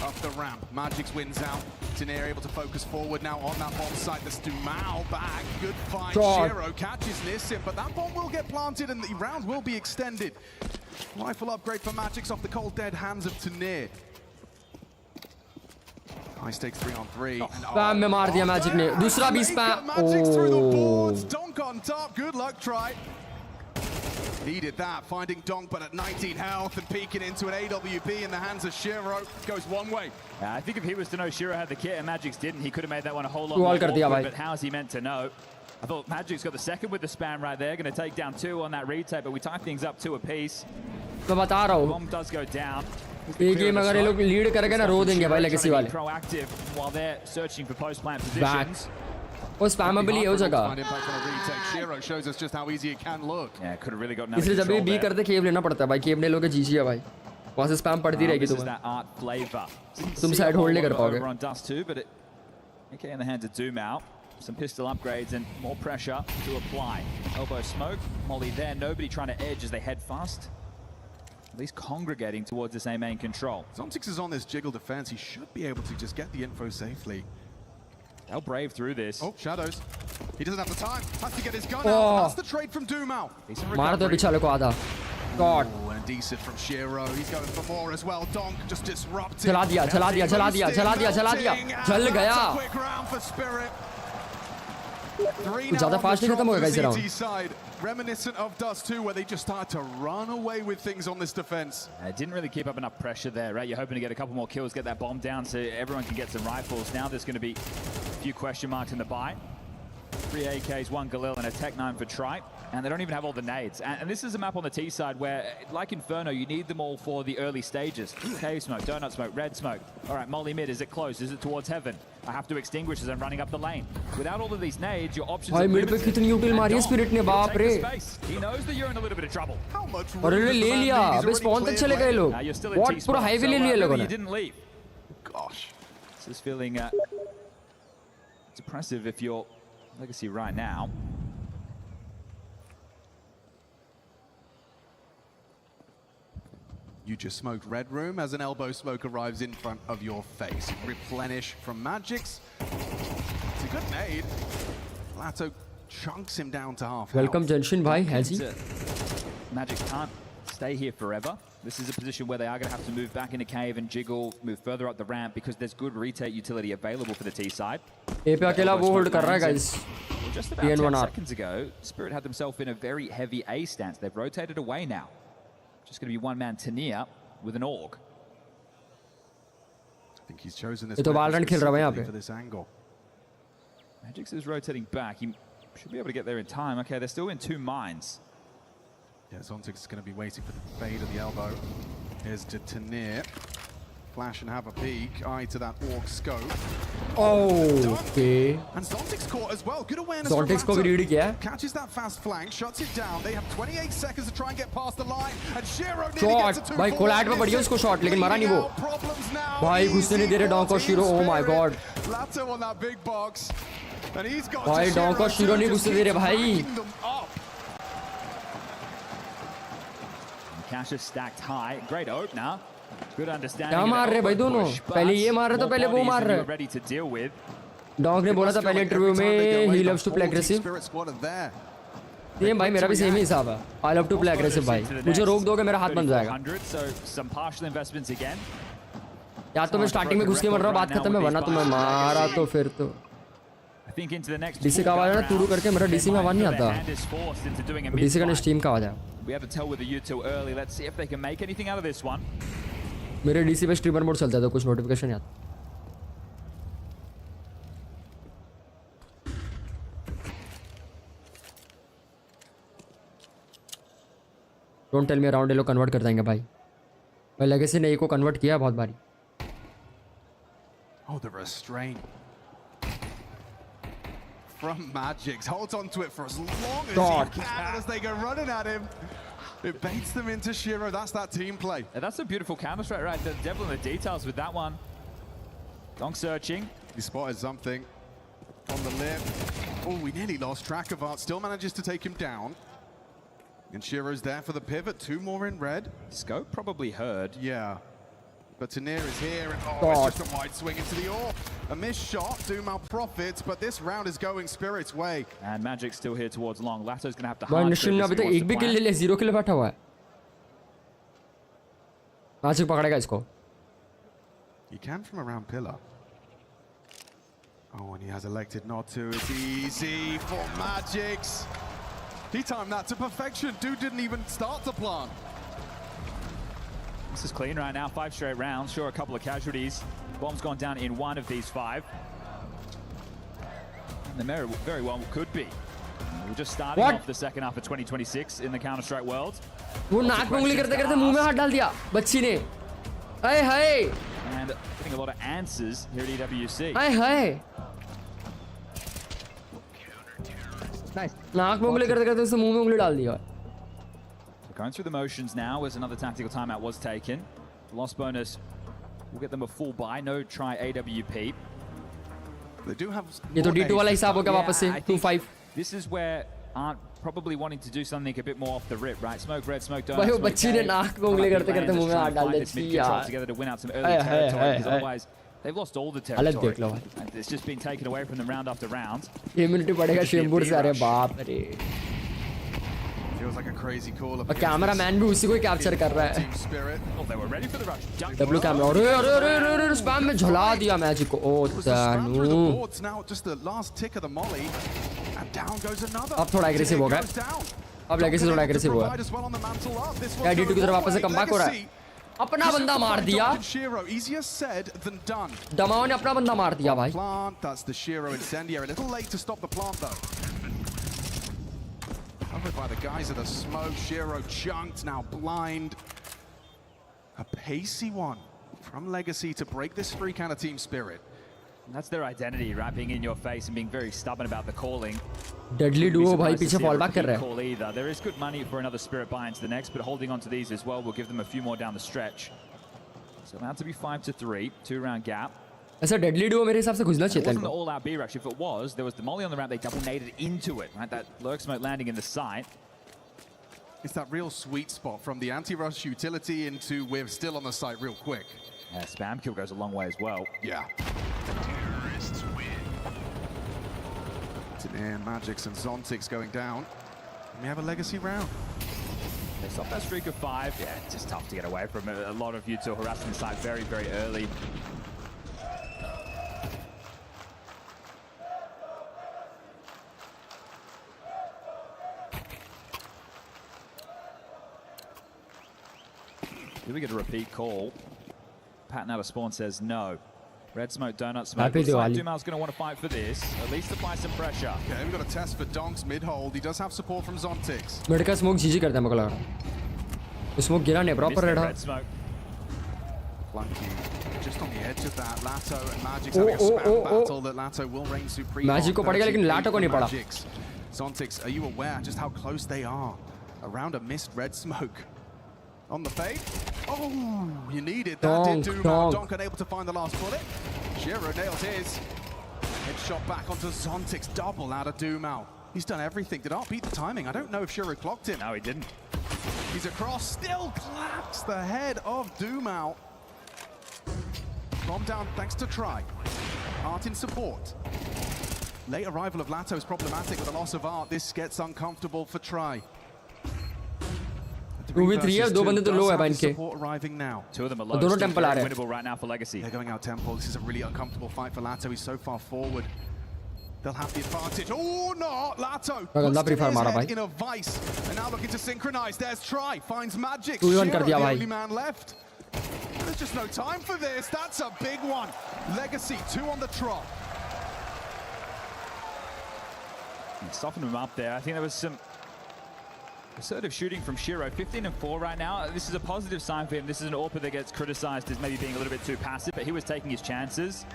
Up the ramp. Magix wins out. Tanir able to focus forward now on that bomb site. The Stumau back. Good find. Shiro catches Nissim, but that bomb will get planted and the round will be extended. Rifle upgrade for Magix off the cold dead hands of Tanir. Nice takes 3-on-3. Spam में मार दिया magic ने दूसरा भी spam Donk on top, good luck try. Needed that, finding Donk but at 19 health and peeking into an AWP in the hands of Shiro. Goes one way. I think if he was to know Shiro had the kit and Magic's didn't, he could have made that one a whole lot more awkward, but how is he meant to know? I thought Magic's got the second with the spam right there, going to take down 2 on that retake, but we tie things up 2 apiece. मैं बता रहा हूँ Bomb does go down. एक game अगर ये लोग lead करेंगे ना रो देंगे भाई लेगेसी वाले proactive while they're searching for post plant positions. वो स्पैमेबल है वो जगह Shiro shows us just how easy it can look. Yeah, could have really gotten इसलिए जब भी बी करते केव लेना पड़ता है भाई केव ले लोगे जीजी है भाई वहां से स्पैम पड़ती रहेगी तुम साइड होल्ड नहीं कर पाओगे on Dust 2 but okay in the hands of Doom out. Some pistol upgrades and more pressure to apply. Elbow smoke, Molly there, nobody trying to edge as they head fast. At least congregating towards this A main control. Zontix is on this jiggle defense. He should be able to just get the info safely. They'll brave through this. Oh, shadows. He doesn't have the time. Has to get his gun out. That's the trade from Doomau. मार दो पिछले को आधा. God. Oh, and decent from Shiro. He's going for more as well. Donk just disrupted. चला दिया. चल गया. Quick round for Spirit. ज़्यादा फास्ट नहीं खत्म होगा इस round. Reminiscent of Dust 2 where they just start to run away with things on this defense. Didn't really keep up enough pressure there, right? You're hoping to get a couple more kills, get that bomb down so everyone can get some rifles. Now there's going to be a few question marks in the buy. 3 AKs, 1 Galil and a Tech 9 for Tripe. And they don't even have all the nades. And this is a map on the T side where, like Inferno, you need them all for the early stages. Cave smoke, donut smoke, red smoke. All right, Molly mid, is it close? Is it towards heaven? I have to extinguish as I'm running up the lane. Without all of these nades, your options are limited. भाई mid पे कितनी यूटिल मारी है spirit ने बाप रे. He knows that you're in a little bit of trouble. और इन्होंने ले लिया. अबे स्पॉन तक चले गए लोग. What पूरा हाईवे ले लिया लोगों ने. You didn't leave. Gosh. This is feeling depressive if you're Legacy right now. You just smoked Red Room as an elbow smoke arrives in front of your face. Replenish from Magix. It's a good nade. Lato chunks him down to half. Welcome Jenshin bhai, has he? Magix can't stay here forever. This is a position where they are going to have to move back into cave and jiggle, move further up the ramp because there's good retake utility available for the T side. A पे अकेला वो hold कर रहा है guys. Just about 10 seconds ago, Spirit had themselves in a very heavy A stance. They've rotated away now. Just going to be one man Tania with an AUG. I think he's chosen this for this angle. Magix is rotating back. He should be able to get there in time. Okay, they're still in 2 mines. Yeah, Zontix is going to be waiting for the fade of the elbow. Here's to Tanir. Flash and have a peek. Eye to that AUG scope. Oh, okay. And Zontix caught as well. Good awareness Zontix को भी read किया. Catches that fast flank, shuts it down. They have 28 seconds to try and get past the line. And Shiro nearly gets a 2-4. भाई कोलैट में बढ़िया उसको shot लेकिन मारा नहीं वो. भाई घुसने नहीं दे रहे डॉन्क और शिरो. Oh my god. Lato on that big box. And he's got भाई डॉन्क और शिरो नहीं घुसने दे रहे भाई. Cash is stacked high. Great opener. Good understanding. क्या मार रहे भाई दोनों? पहले ये मार रहे तो पहले वो मार रहे. Ready to deal with. Dog ने बोला था पहले इंटरव्यू में he loves to play aggressive. Same भाई मेरा भी सेम ही हिसाब है. I love to play aggressive भाई. मुझे रोक दोगे मेरा हाथ बन जाएगा. So some partial investments again. या तो मैं स्टार्टिंग में घुस के मर रहा हूँ बात खत्म है वरना तो मैं मारा तो फिर तो. डीसी का आवाज है ना टूडू करके मेरा डीसी में आवाज नहीं आता. डीसी का स्टीम का आवाज है. We have to tell with the U2 early. Let's see if they can make anything out of this one. मेरे डीसी पे स्ट्रीमर मोड चलता है तो कुछ नोटिफिकेशन आता. Don't tell me around ये लोग कन्वर्ट कर देंगे भाई. मैं लेगेसी ने को कन्वर्ट किया बहुत बारी. Oh, the restraint from Magix. Holds on to it for as long as he can as they go running at him. It baits them into Shiro. That's that team play. Yeah, that's a beautiful counter strike right there. Devil in the details with that one. Donk searching. He spotted something on the lip. Oh, we nearly lost track of Art. Still manages to take him down. And Shiro's there for the pivot. 2 more in red. Scope probably heard. Yeah. But Tanir is here, and it's just a wide swing into the AWP. A missed shot, Doomau profits, but this round is going Spirit's way. And Magic's still here towards long. Lato's going to have to hard trip this अभी तक एक भी किल ले लिया, 0 किल बैठा हुआ है. Magic पकड़ेगा इसको. He can from around pillar. Oh, and he has elected not to. It's easy for Magix. He timed that to perfection. Dude didn't even start to plant. This is clean right now. 5 straight rounds. Sure, a couple of casualties. Bomb's gone down in 1 of these 5. And the very well could be. We're just starting off the second half of 2026 in the Counter-Strike world. वो नाक में उंगली करते करते मुंह में हाथ डाल दिया बच्ची ने. हाय हाय. And getting a lot of answers here at EWC. Hi hi. Nice. नाक में उंगली करते करते उसने मुंह में उंगली डाल दिया. Going through the motions now as another tactical timeout was taken. Loss bonus will get them a full buy. No try AWP. They do have. ये तो D2 वाला हिसाब हो गया वापस से 2-5. This is where aren't probably wanting to do something a bit more off the rip, right? Smoke red, smoke don't. भाई वो बच्ची ने नाक में उंगली करते करते मुंह में हाथ डाल दिया यार. Together to win out some early territory because otherwise they've lost all the territory. And it's just been taken away from them round after round. Immunity बढ़ेगा शेम्बुर से. अरे बाप रे. Feels like a crazy call. और cameraman भी उसी को ही capture कर रहा है. Oh, they were ready for the rush. W camera. अरे अरे अरे अरे स्पैम में झुला दिया मैजिक को. ओ तानू. Now just the last tick of the molly and down goes another. अब थोड़ा एग्रेसिव हो गया. अब लेगेसी थोड़ा एग्रेसिव हुआ. क्या D2 की तरफ वापस से कमबैक हो रहा है. अपना बंदा मार दिया. Easier said than done. दमाओ ने अपना बंदा मार दिया भाई. Plant, that's the Shiro incendiary. A little late to stop the plant though. Covered by the guys of the smoke. Shiro chunked, now blind. A pacey one from Legacy to break this free kind of team spirit. That's their identity, right? Being in your face and being very stubborn about the calling. Deadly duo भाई पीछे fall back कर रहा है. There is good money for another spirit buy into the next, but holding on to these as well will give them a few more down the stretch. So allowed to be 5-3, 2-round gap. ऐसा deadly duo मेरे हिसाब से घुसना चाहिए था. It wasn't the all-out B rush. If it was, there was the molly on the ramp. They double naded into it, right? That lurk smoke landing in the side. It's that real sweet spot from the anti-rush utility into we're still on the site real quick. Yeah, spam kill goes a long way as well. Yeah. Terrorists win. And Magix and Zontix going down. And we have a Legacy round. They stopped that streak of 5. Yeah, it's just tough to get away from it. A lot of you two harassing the side very, very early. Here we get a repeat call. Patton out of spawn says no. Red smoke, donut smoke. Looks like Dumal's going to want to fight for this. At least apply some pressure. Okay, we've got a test for Donk's mid-hold. He does have support from Zontix. Mid का smoke GG करता है मुझे लग रहा. Smoke गिरा नहीं proper red smoke. Clunky just on the edge of that. Lato and Magix having a spam battle that Lato will reign supreme. Magic को पड़ गया लेकिन Lato को नहीं पड़ा. Zontix, are you aware just how close they are around a missed red smoke? On the fade. Oh, you needed that. Did Dumal. Donk unable to find the last bullet. Shiro nails his. Headshot back onto Zontix. Double out of Dumal. He's done everything. Did Art beat the timing? I don't know if Shiro clocked him. No, he didn't. He's across. Still claps the head of Dumal. Bomb down thanks to Try. Art in support. Late arrival of Lato is problematic with the loss of Art. This gets uncomfortable for Try. 2v3 है. दो बंदे तो low है भाई इनके. Two of them are low. दोनों temple आ रहे हैं. Winnable right now for Legacy. They're going out temple. This is a really uncomfortable fight for Lato. He's so far forward. They'll have the advantage. Oh no, Lato puts in a vice and now looking to synchronize. There's Try, finds Magix. Shiro, the only man left. There's just no time for this. That's a big one. Legacy 2 on the trot. Soften him up there. I think there was some assertive shooting from Shiro. 15-4 right now. This is a positive sign for him. This is an AWPer that gets criticized as maybe being a little bit too passive, but he was taking his chances.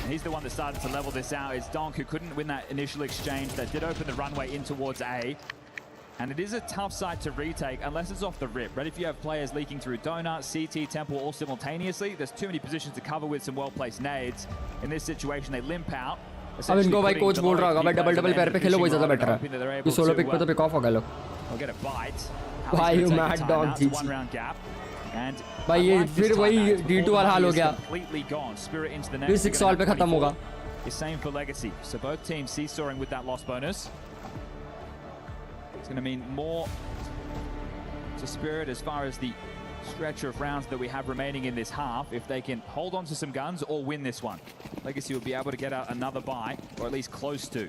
And he's the one that started to level this out. It's Donk who couldn't win that initial exchange. That did open the runway in towards A. And it is a tough side to retake unless it's off the rip, right? If you have players leaking through Donut, CT, Temple all simultaneously, there's too many positions to cover with some well-placed nades. In this situation, they limp out. अब इनको भाई coach बोल रहा होगा भाई double पैर पे खेलो वही ज्यादा बेटर है. ये सोलो पिक पे तो पिक ऑफ हो गया लोग. भाई यू मैड डॉग जी. भाई ये फिर वही D2 वाला हाल हो गया. फिर 6 सॉल पे खत्म होगा. Same for Legacy. So both teams seesawing with that loss bonus. It's going to mean more to Spirit as far as the stretch of rounds that we have remaining in this half. If they can hold on to some guns or win this one, Legacy will be able to get out another bye, or at least close to.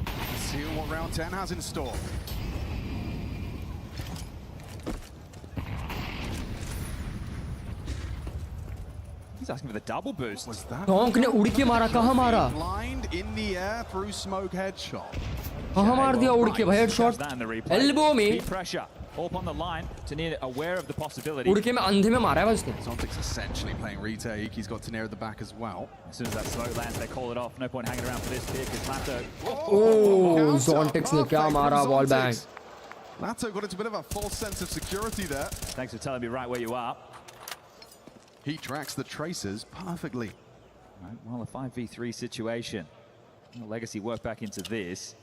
Let's see what round 10 has in store. He's asking for the double boost. Was that? डोंक ने उड़ के मारा, कहाँ मारा? Blind in the air through smoke headshot. कहाँ मार दिया उड़ के भाई हेडशॉट? Elbow में. Pressure. All up on the line. Tanir aware of the possibility. उड़ के में अंधे में मारा है बस उसने. Zontic's essentially playing retake. He's got Tanir at the back as well. As soon as that smoke lands, they call it off. No point hanging around for this pick. It's Lato. Oh, Zontic ने क्या मारा wall bang. Lato got into a bit of a false sense of security there. Thanks for telling me right where you are. He tracks the tracers perfectly. Right, well, a 5v3 situation. Well, Legacy work back into this.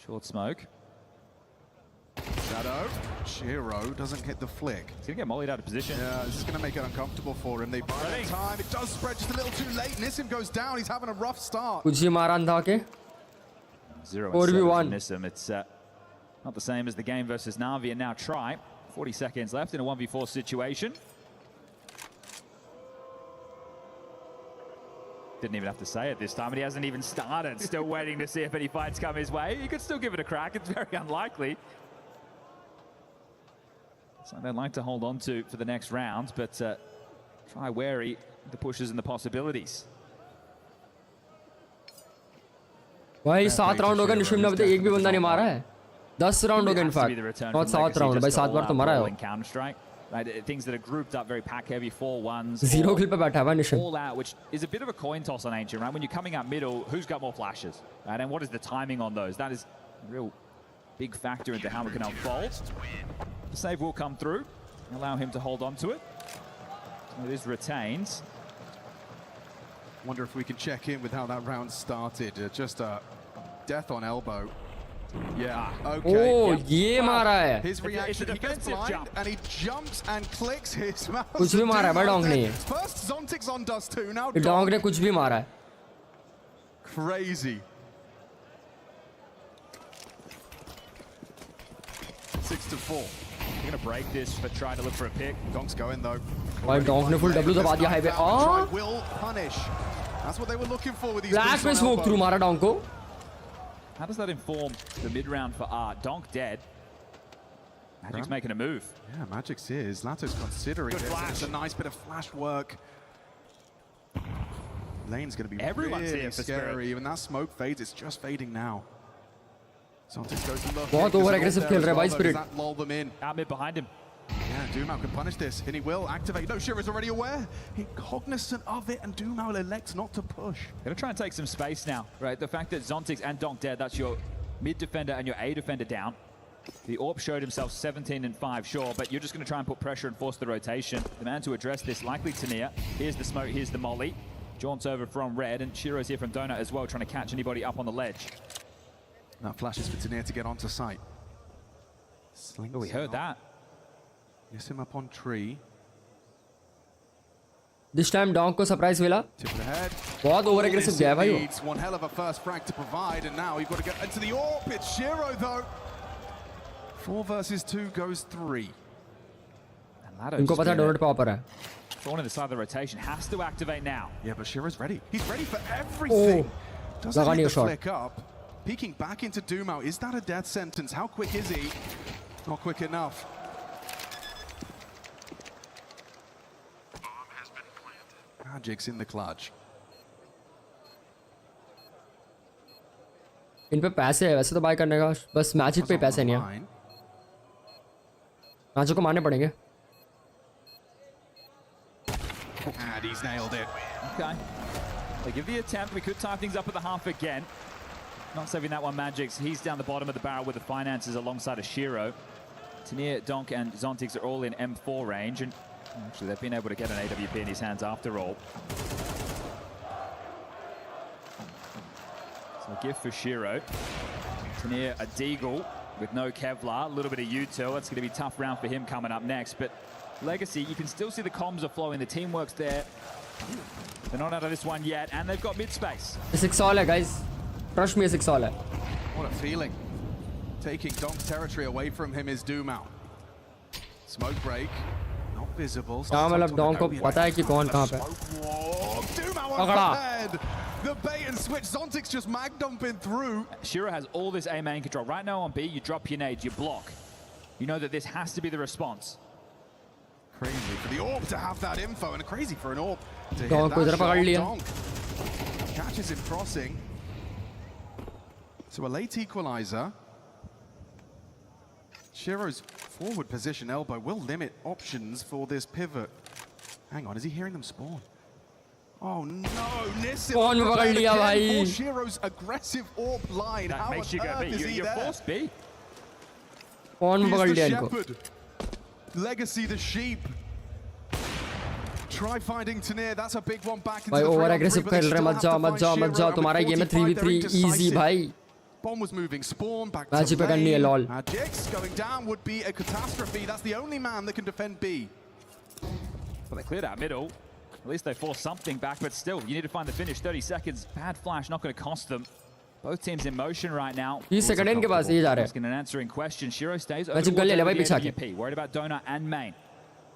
Short smoke. Shadow. Shiro doesn't hit the flick. He's going to get mollied out of position. Yeah, this is going to make it uncomfortable for him. They buy time. It does spread just a little too late. Nissim goes down. He's having a rough start. कुछ ही मारा अंधा के. 0-7 Nissim. It's not the same as the game versus Na'Vi, and now try. 40 seconds left in a 1v4 situation. Didn't even have to say it this time, and he hasn't even started. Still waiting to see if any fights come his way. He could still give it a crack. It's very unlikely. So they'd like to hold on to for the next round, but try wary the pushes and the possibilities. भाई 7 round हो गए निशिम ने अभी तक एक भी बंदा नहीं मारा है. 10 राउंड हो गए इनफैक्ट. not 7 राउंड भाई 7 बार तो मारा है. Right, things that are grouped up very pack heavy, 4-1s. Zero kill पे बैठा हुआ निशिम. All out, which is a bit of a coin toss on Ancient, right? When you're coming up middle, who's got more flashes, right? And what is the timing on those? That is a real big factor into how it can unfold. The save will come through, allow him to hold on to it. It is retained. Wonder if we can check in with how that round started. Just a death on elbow. Yeah, okay. Oh, ये मारा है. His reaction, he gets blind and he jumps and clicks his mouse. कुछ भी मारा है भाई डोंक ने. First Zontic's on dust too, now डोंक ने कुछ भी मारा है. Crazy. 6-4. They're gonna break this for trying to look for a pick. Donk's going though. भाई डोंक ने फुल W दबा दिया हाई पे. Oh! Will punish. That's what they were looking for with these. Flash में smoke through मारा डोंक को. How does that inform the mid-round for Art? Donk dead. Magic's making a move. Yeah, Magic's is. Lato's considering it. It's a nice bit of flash work. Lane's going to be really scary. When that smoke fades, it's just fading now. Zontic goes to look. बहुत over aggressive खेल रहा है भाई Spirit. Does that lull them in? Out mid behind him. Yeah, Doomau can punish this, and he will activate. No, Shiro's already aware. He's cognizant of it, and Doomau will elect not to push. Gonna try and take some space now, right? The fact that Zontic and Donk dead, that's your mid defender and your A defender down. The AWP showed himself 17 and 5, sure, but you're just gonna try and put pressure and force the rotation. The man to address this, likely Tanir. Here's the smoke, here's the molly. Jaunts over from red, and Shiro's here from Donut as well, trying to catch anybody up on the ledge. Now flashes for Tanir to get onto site. Oh, we heard that. Yes, him up on tree. This time Donk को surprise मिला. Tip of the head. बहुत over aggressive गया भाई वो. Needs one hell of a first frag to provide, and now you've got to get into the AWP. It's Shiro though. 4 versus 2 goes 3. इनको पता है donut पे ऑपर है. Thorn in the side of the rotation has to activate now. Yeah, but Shiro's ready. He's ready for everything. Doesn't need to flick up. Peeking back into Doomau. Is that a death sentence? How quick is he? Not quick enough. Magic's in the clutch. इन पे पैसे है वैसे तो bye करने का, बस magic पे पैसे नहीं है. मैजिक को मारने पड़ेंगे. And he's nailed it. Okay. They give the attempt. We could tie things up at the half again. Not saving that one, Magic's. He's down the bottom of the barrel with the finances alongside a Shiro. Tanir, Donk, and Zontics are all in M4 range, and actually they've been able to get an AWP in his hands after all. So a gift for Shiro. Tanir, a Deagle with no Kevlar, a little bit of util. It's going to be a tough round for him coming up next, but Legacy, you can still see the comms are flowing, the teamwork's there. They're not out of this one yet, and they've got mid space. 6 all है guys. Trust me, 6 all है. What a feeling. Taking Donk's territory away from him is Doomau. Smoke break. Not visible. हाँ मतलब Dong को पता है कि कौन कहाँ पे. पकड़ा. The bait and switch. Zontic's just mag dumping through. Shiro has all this A main control. Right now on B, you drop your nades, you block. You know that this has to be the response. Crazy for the AWP to have that info, and crazy for an AWP to hit Donk को इधर पकड़ लिया. Donk catches him crossing. So a late equalizer. Shiro's forward position elbow will limit options for this pivot. Hang on, is he hearing them spawn? Oh no, Nissim कौन पकड़ लिया भाई? for Shiro's aggressive AWP line. That How makes on you go earth B. is he You're there? forced B. कौन पकड़ He's the लिया इनको? shepherd. Legacy the sheep. Try finding Tanir. That's a big one back into भाई the over 3-on-3, aggressive but they खेल रहे still मत have जाओ to मत find जाओ मत Shiro. जाओ With तुम्हारा गेम है 45, 3v3 they're easy indecisive. भाई. Bomb was moving. Spawn back match to ही पकड़नी है lol. Magix going down would be a catastrophe. That's the only man that can defend B. Well, they cleared out middle. At least they forced something back, but still, you need to find the finish. 30 seconds. Bad flash, not going to cost them. Both teams in motion right now. 30 second इनके पास ये जा रहे हैं. Asking an answering question. Shiro stays over match गल ले ले भाई पीछे आके. WP. Worried about Donut and Main.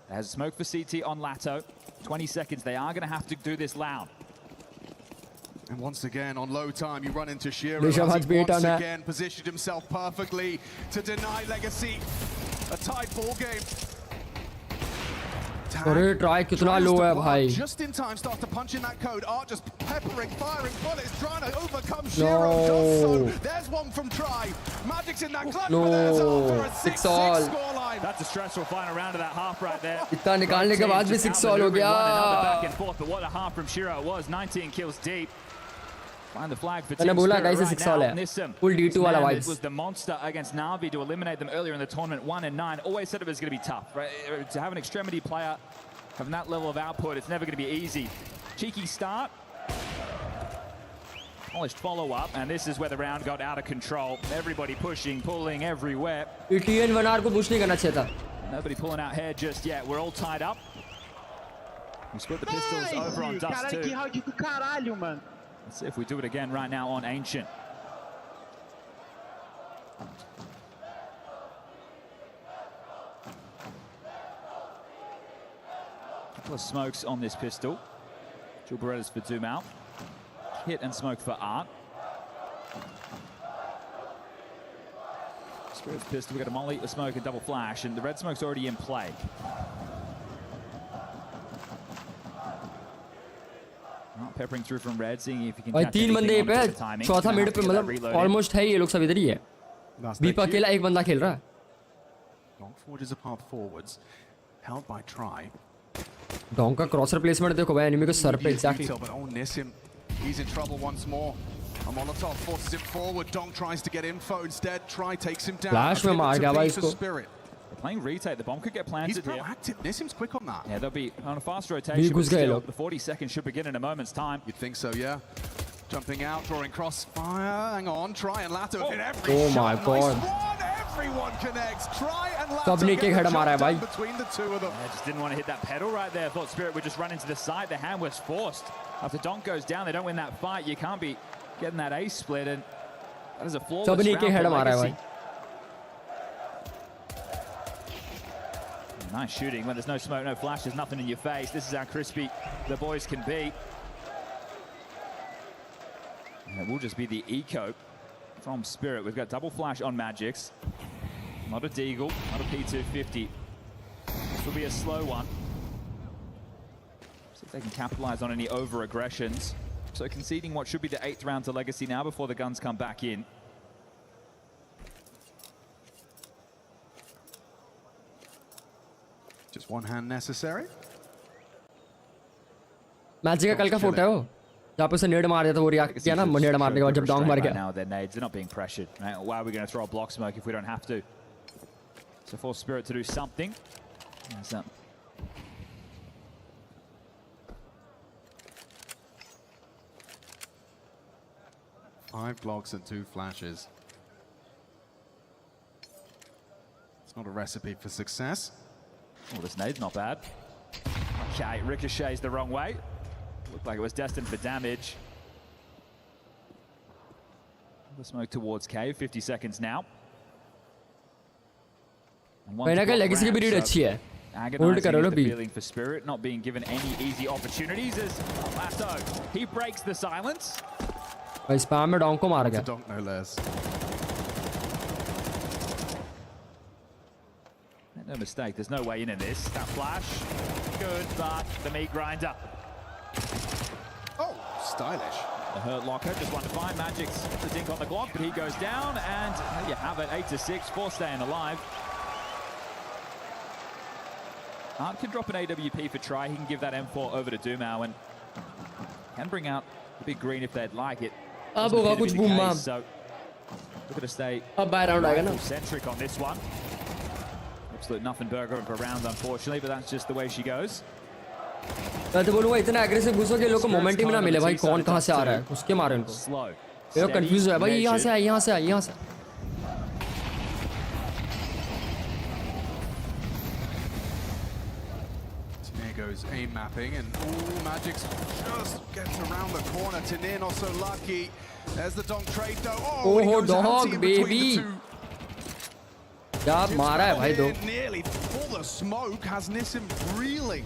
There's smoke for CT on Lato. 20 seconds. They are going to have to do this loud. And once again, on low time, you run into Shiro. Rishabh As has he beat once on that. again positioned himself perfectly to deny Legacy a tied ball game. अरे try कितना लो है भाई. Just in time, starts to punch in that code. Art just peppering, firing bullets, trying to overcome Shiro. Does so. There's one from Try. Magic's in that clutch, but there's Art for a 6-6 scoreline. That's a stressful final round of that half right there. इतना निकालने के बाद भी 6-all हो गया. Back and forth, but what a half from Shiro it was. 19 kills deep. Find the flag for मैंने Team बोला Spirit कैसे right 6-all now. है. Nissim, Full D2 वाला man, vibes. it was the monster against Navi to eliminate them earlier in the tournament. 1 and 9. Always said it was going to be tough. Right? To have an extremity player having that level of output, it's never going to be easy. Cheeky start. Polished follow-up, and this is where the round got out of control. Everybody pushing, pulling everywhere. ETN वनार को push नहीं करना चाहिए था. Nobody pulling out hair just yet. We're all tied up. We split the pistols over on Dust Caralho, que 2. round do caralho, mano. Let's see if we do it again right now on Ancient. Couple of smokes on this pistol. Dual Berettas for Zoom out. Hit and smoke for Art. Spirit's pistol, we got a molly, a smoke, and double flash, and the red smoke's already in play. Peppering through from red, seeing if he can भाई catch 3 बंदे anything पे on है. the timing. चौथा Gonna mid have पे to get that मतलब reloaded. Almost है ये लोग सब इधर ही है. बी पे अकेला एक बंदा खेल रहा है. Donk forges a path forwards, held by Try. डोंक का क्रॉसर प्लेसमेंट देखो भाई एनिमी को सर पे exactly. But oh, Nissim, he's in trouble once more. A Molotov forces him forward. Donk tries to get info instead. Try takes him down. Flash में मार गया भाई इसको. Spirit. They're playing retake. The bomb could get planted He's here. proactive. Nissim's quick on that. Yeah, they'll be on a fast भी rotation. घुस But गए still, लोग. the 40 seconds should begin in a moment's time. You'd think so, yeah. Jumping out, drawing crossfire. Hang on, Try and Lato hit every Oh shot. my God. Nice one. Everyone connects. Try and Lato सबने get एक the head मारा है job भाई. done between the two of them. I just didn't want to hit that pedal right there. Thought Spirit would just run into the side. The hand was forced. After Donk goes down, they don't win that fight. You can't be getting that ace split, and that is a flawless सबने एक round head for मारा है Legacy. भाई. Nice shooting when there's no smoke, no flash, there's nothing in your face. This is how crispy the boys can be. And it will just be the eco from Spirit. We've got double flash on Magix. Not a Deagle, not a P250. This will be a slow one. See if they can capitalize on any over-aggressions. So conceding what should be the 8th round to Legacy now before the guns come back in. Just one hand necessary. Match का कल का photo है वो. जहाँ पे उसे नेड मार दिया था वो रिएक्ट किया ना नेड मारने के बाद जब डोंग मर Right गया. now, their nades, they're not being pressured. Right? Why are we going to throw a block smoke if we don't have to? So force Spirit to do something. That's up. Five blocks and 2 flashes. It's not a recipe for success. Oh, this nade's not bad. Okay, ricochets the wrong way. Looked like it was destined for damage. The smoke towards Cave, 50 seconds now. कहीं ना कहीं legacy की breed अच्छी है. Hold करो ना भी. Feeling for Spirit, not being given any easy opportunities as Lasso, he breaks the silence. भाई स्पैम में डोंग को मार गया. Donk no less. No mistake, there's no way in this. That flash, good, but the meat grinder. Oh, stylish. The hurt locker, just one to find. Magic's the dink on the Glock, but he goes down, and there you have it, 8-6, 4 staying alive. Art can drop an AWP for try. He can give that M4 over to Dumao and can bring out the big green if they'd like it. अब होगा कुछ boom माम. So we're going to stay अब bye round आएगा ना. centric on this one. Absolute nothing burger of a round, unfortunately, but that's just the way she goes. मैं तो बोलूँगा इतना एग्रेसिव घुसो कि लोगों को मोमेंटम ना मिले भाई कौन कहाँ से आ रहा है उसके मारे उनको. ये लोग कंफ्यूज है भाई यहाँ से आए यहाँ से आए यहाँ से. There goes aim mapping and Magic's just gets around the corner. Tinin also lucky. There's the Donk trade though. Oh, dog baby. क्या मारा है भाई दो. Nearly full of smoke has Nissim reeling.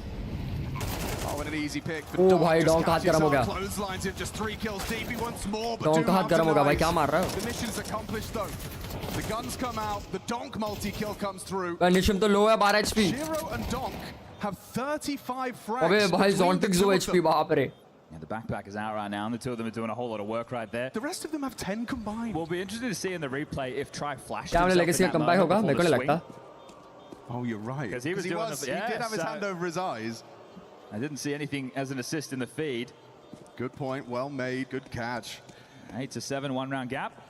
Oh, and an easy pick. Oh भाई Dong का हाथ गरम हो गया. Clotheslines him just 3 kills deep. He wants more. Dong का हाथ गरम हो गया भाई क्या मार रहा है. The mission's accomplished though. The guns come out. The Donk multi-kill comes through. निशिम तो लो है 12 HP. Shiro and Donk have 35 frags. अबे भाई Zontic 2 HP बाप रे. Yeah, the backpack is out right now, and the two of them are doing a whole lot of work right there. The rest of them have 10 combined. We'll be interested to see in the replay if Try flashed क्या उन्हें himself in legacy का that comeback होगा moment मेरे को नहीं before the लगता. Oh, you're right. Because he did have his hand over his eyes. I didn't see anything as an assist in the feed. Good point, well made, good catch. 8-7, 1 round gap.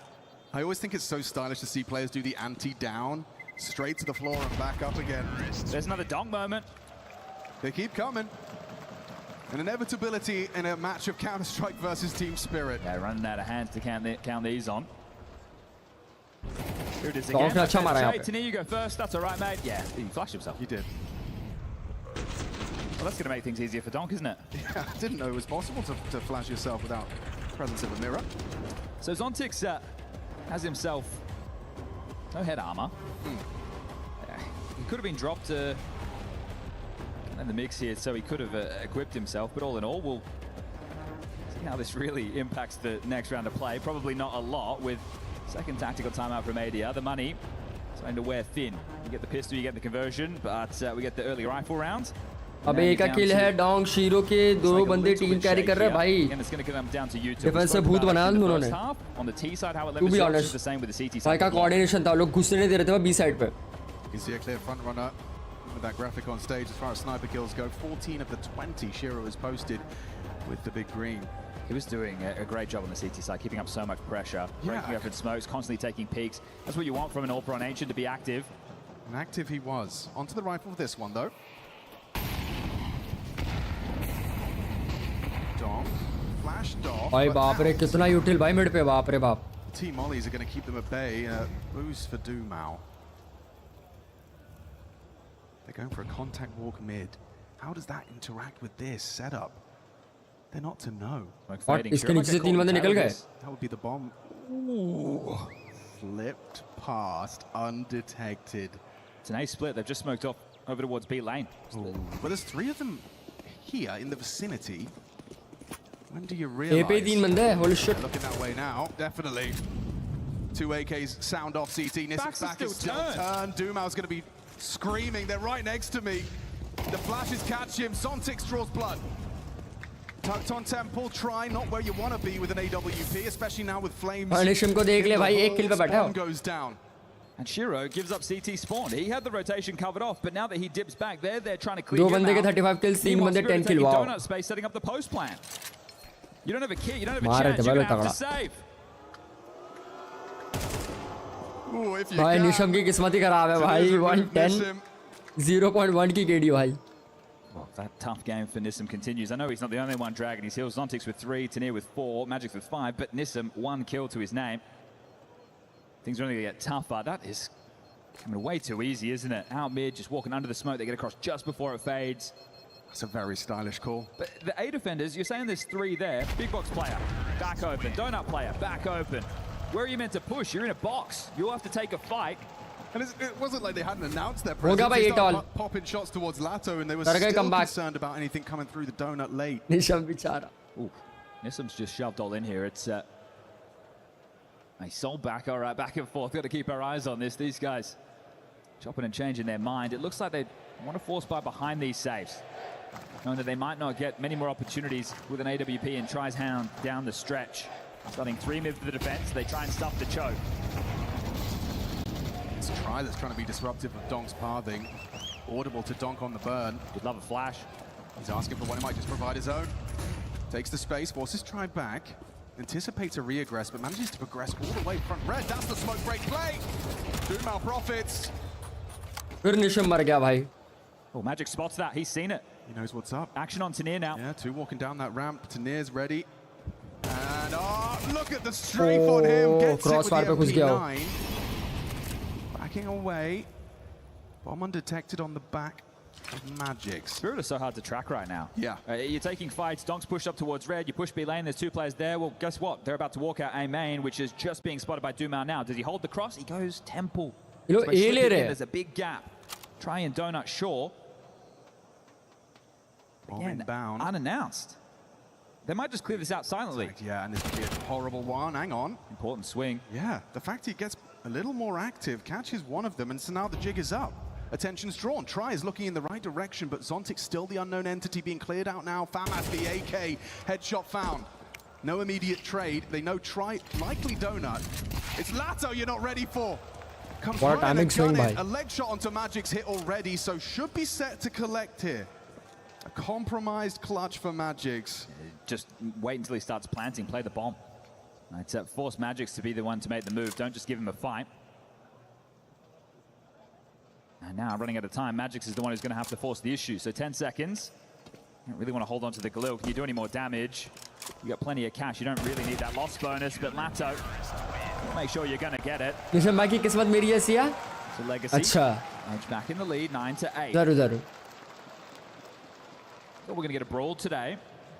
I always think it's so stylish to see players do the anti-down, straight to the floor and back up again. There's another Donk moment. They keep coming. An inevitability in a match of Counter-Strike versus Team Spirit. Yeah, running out of hands to count these on. Here it is Donk again. ने अच्छा मारा यहाँ पे. Tani, you go first. That's all right, mate. Yeah, he flashed himself. He did. Well, that's going to make things easier for Donk, isn't it? Yeah, I didn't know it was possible to flash yourself without presence of a mirror. So Zontix has himself no head armor. He could have been dropped in the mix here, so he could have equipped himself. But all in all, we'll see how this really impacts the next round of play. Probably not a lot with second tactical timeout from ADR. The money starting to wear thin. You get the pistol, you get the conversion, but we get the early rifle round. अब एक का किल है Dong shero के दो बंदे team carry कर रहे हैं भाई. डिफेंस से भूत बनाया दोनों ने. To be honest, भाई का कोऑर्डिनेशन था लोग घुसने नहीं दे रहे थे बी साइड पे. You see a clear front runner with that graphic on stage as far as sniper kills go. 14 of the 20 Shiro has posted with the big green. He was doing a great job on the CT side, keeping up so much pressure, breaking up in smokes, constantly taking peeks. That's what you want from an All-Pro Ancient, to be active. And active he was. Onto the rifle for this one though. Donk, flashed off. भाई बाप रे कितना यूटिल भाई mid पे बाप रे बाप. Team Ollies are going to keep them at bay. Boost for Dumao. They're going for a contact walk mid. How does that interact with this setup? They're not to know. What? इसके नीचे से 3 बंदे निकल गए. That would be the bomb. Ooh. Flipped past, undetected. It's an A split. They've just smoked off over towards B lane. But there's 3 of them here in the vicinity. When do you realize? A पे 3 बंदे. Holy shit. Looking that way now, definitely. 2 AKs sound off CT. Nissim's back is still turned. Dumao's going to be screaming. They're right next to me. The flashes catch him. Zontix draws blood. Tucked on temple. Try not where you want to be with an AWP, especially now with flames. निशिम को देख ले भाई एक किल पे बैठा. Goes down. And Shiro gives up CT spawn. He had the rotation covered off, but now that he dips back there, they're trying to clear दो him बंदे के out. 35 kills, 3 बंदे 10 kill. Wow. Donut space setting up the post plan. You don't have a kit, you don't have a chance, you're going to have to save. भाई Neesham की किस्मत ही खराब है भाई. 110 0.1 की KD भाई. Well, that tough game for Nissim continues. I know he's not the only one dragging his heels. Zontix with 3, Tania with 4, Magic's with 5, but Nissim 1 kill to his name. Things are only going to get tougher. That is coming way too easy, isn't it? Out mid, just walking under the smoke. They get across just before it fades. That's a very stylish call. But the A defenders, you're saying there's 3 there. Big box player, back open. Donut player, back open. Where are you meant to push? You're in a box. You'll have to take a fight. And it wasn't like they hadn't announced their हो गया presence. भाई They ये started tall popping shots towards Lato, and they were कर गए still comeback. concerned about anything coming through the donut late. Neesham बेचारा Nissam's just shoved all in here. It's a soul back, all right, back and forth. Got to keep our eyes on this. These guys chopping and changing their mind. It looks like they want to force by behind these saves, knowing that they might not get many more opportunities with an AWP and tries hound down the stretch. Starting 3 mid for the defense. They try and stuff the choke. It's Try that's trying to be disruptive of Donk's pathing. Audible to Donk on the burn. Would love a flash. He's asking for one, he might just provide his own. Takes the space, forces Try back. Anticipates a reaggress, but manages to progress all the way front red. That's the smoke break play. Dumal profits. फिर Neesham मर गया भाई. Oh, Magic spots that. He's seen it. He knows what's up. Action on Tanir now. Yeah, 2 walking down that ramp. Tanir's ready. And look at the strafe on him. Gets crossfire it पे with घुस the गया MP9. Backing away. Bomb undetected on the back of Magic's. Spirit is so hard to track right now. Yeah. You're taking fights. Donk's pushed up towards red. You push B lane. There's 2 players there. Well, guess what? They're about to walk out A main, which is just being spotted by Dumal now. Does he hold the cross? He goes temple. You know, there's a big gap. Try and donut sure. Again, inbound. Unannounced. They might just clear this out silently. Yeah, and this could be a horrible one. Hang on. Important swing. Yeah, the fact he gets a little more active, catches one of them, and so now the jig is up. Attention's drawn. Try is looking in the right direction, but Zontic's still the unknown entity being cleared out now. Famas, the AK, headshot found. No immediate trade. They know Try, likely donut. It's Lato you're not ready for. Comes What a right timing and swing, gun it. bhai. A leg shot onto Magic's hit already, so should be set to collect here. A compromised clutch for Magic's. Just wait until he starts planting. Play the bomb. It's force Magic's to be the one to make the move. Don't just give him a fight. And now, running out of time, Magic's is the one who's going to have to force the issue. So 10 seconds. You don't really want to hold on to the glue. Can you do any more damage? You got plenty of cash. You don't really need that loss bonus. But Lato, make sure you're going to get it. Neesham भाई की किस्मत मेरी ऐसी है. It's a legacy. अच्छा. Edge back in the lead, 9-8. जरूर. So we're going to get a brawl today.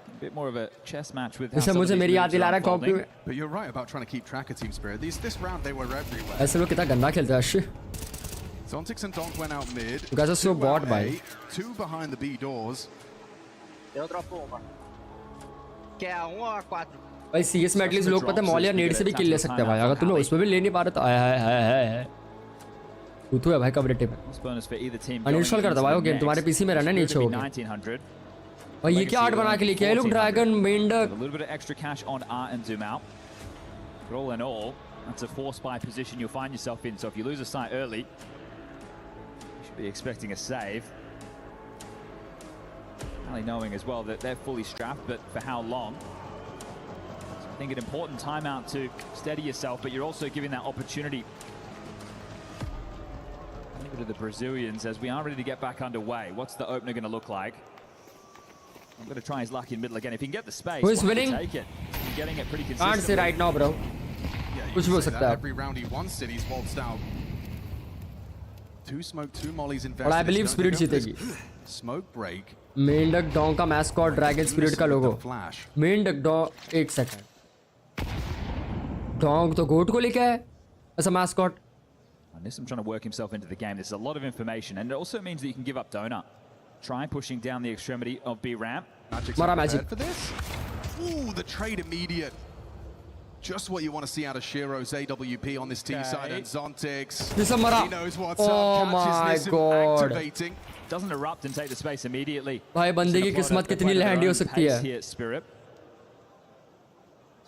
A bit more of a chess match with. Neesham मुझे मेरी याद दिला रहा है कॉपी में. But you're right about trying to keep track of team spirit. This round they were everywhere. ऐसे लोग कितना गंदा खेलते हैं. Zontix and Donk went out mid. You guys are so bot, bhai. 2 behind the B doors. Eu dropo uma. Quer 1 ou 4? भाई CS में at least लोग पता है मॉल या नेड से भी किल ले सकते हैं भाई. अगर तुम उसमें भी ले नहीं पा रहे तो है. तू है भाई कवरेटिव में. अनइंस्टॉल कर दो भाई वो गेम तुम्हारे पीसी में रहना नीचे हो गया. भाई ये क्या 8 बना के लेके आए लोग. ड्रैगन मेंढक. A little bit of extra cash on R and Dumal. But all in all, that's a force buy position you'll find yourself in. So if you lose a site early, you should be expecting a save. Only knowing as well that they're fully strapped, but for how long? So I think an important timeout to steady yourself, but you're also giving that opportunity to the Brazilians as we are ready to get back underway. What's the opener going to look like? I'm going to try his luck in middle again. If he can get the space, who is winning? Take it. He's getting it pretty consistently. Can't say right now, bro. Yeah, कुछ भी हो सकता है. Every round he wants it, he's waltzed out. 2 smoke, 2 mollies invested. But I believe Spirit जीतेगी. Smoke break. मेंढक dog का mascot dragon spirit का लोगो. मेंढक डॉग 1 सेकंड. डॉग तो गोट को लेके है ऐसा mascot. Nissim trying to work himself into the game. There's a lot of information, and it also means that you can give up donut. Try pushing down the extremity of B ramp. Mara magic for this. Ooh, the trade immediate. Just what you want to see out of Shiro's AWP on this T side, and Zontix. He knows what's oh up. My God. Activating. Doesn't erupt and take the space immediately. भाई बंदे की किस्मत कितनी लहंडी हो सकती है. Here, Spirit.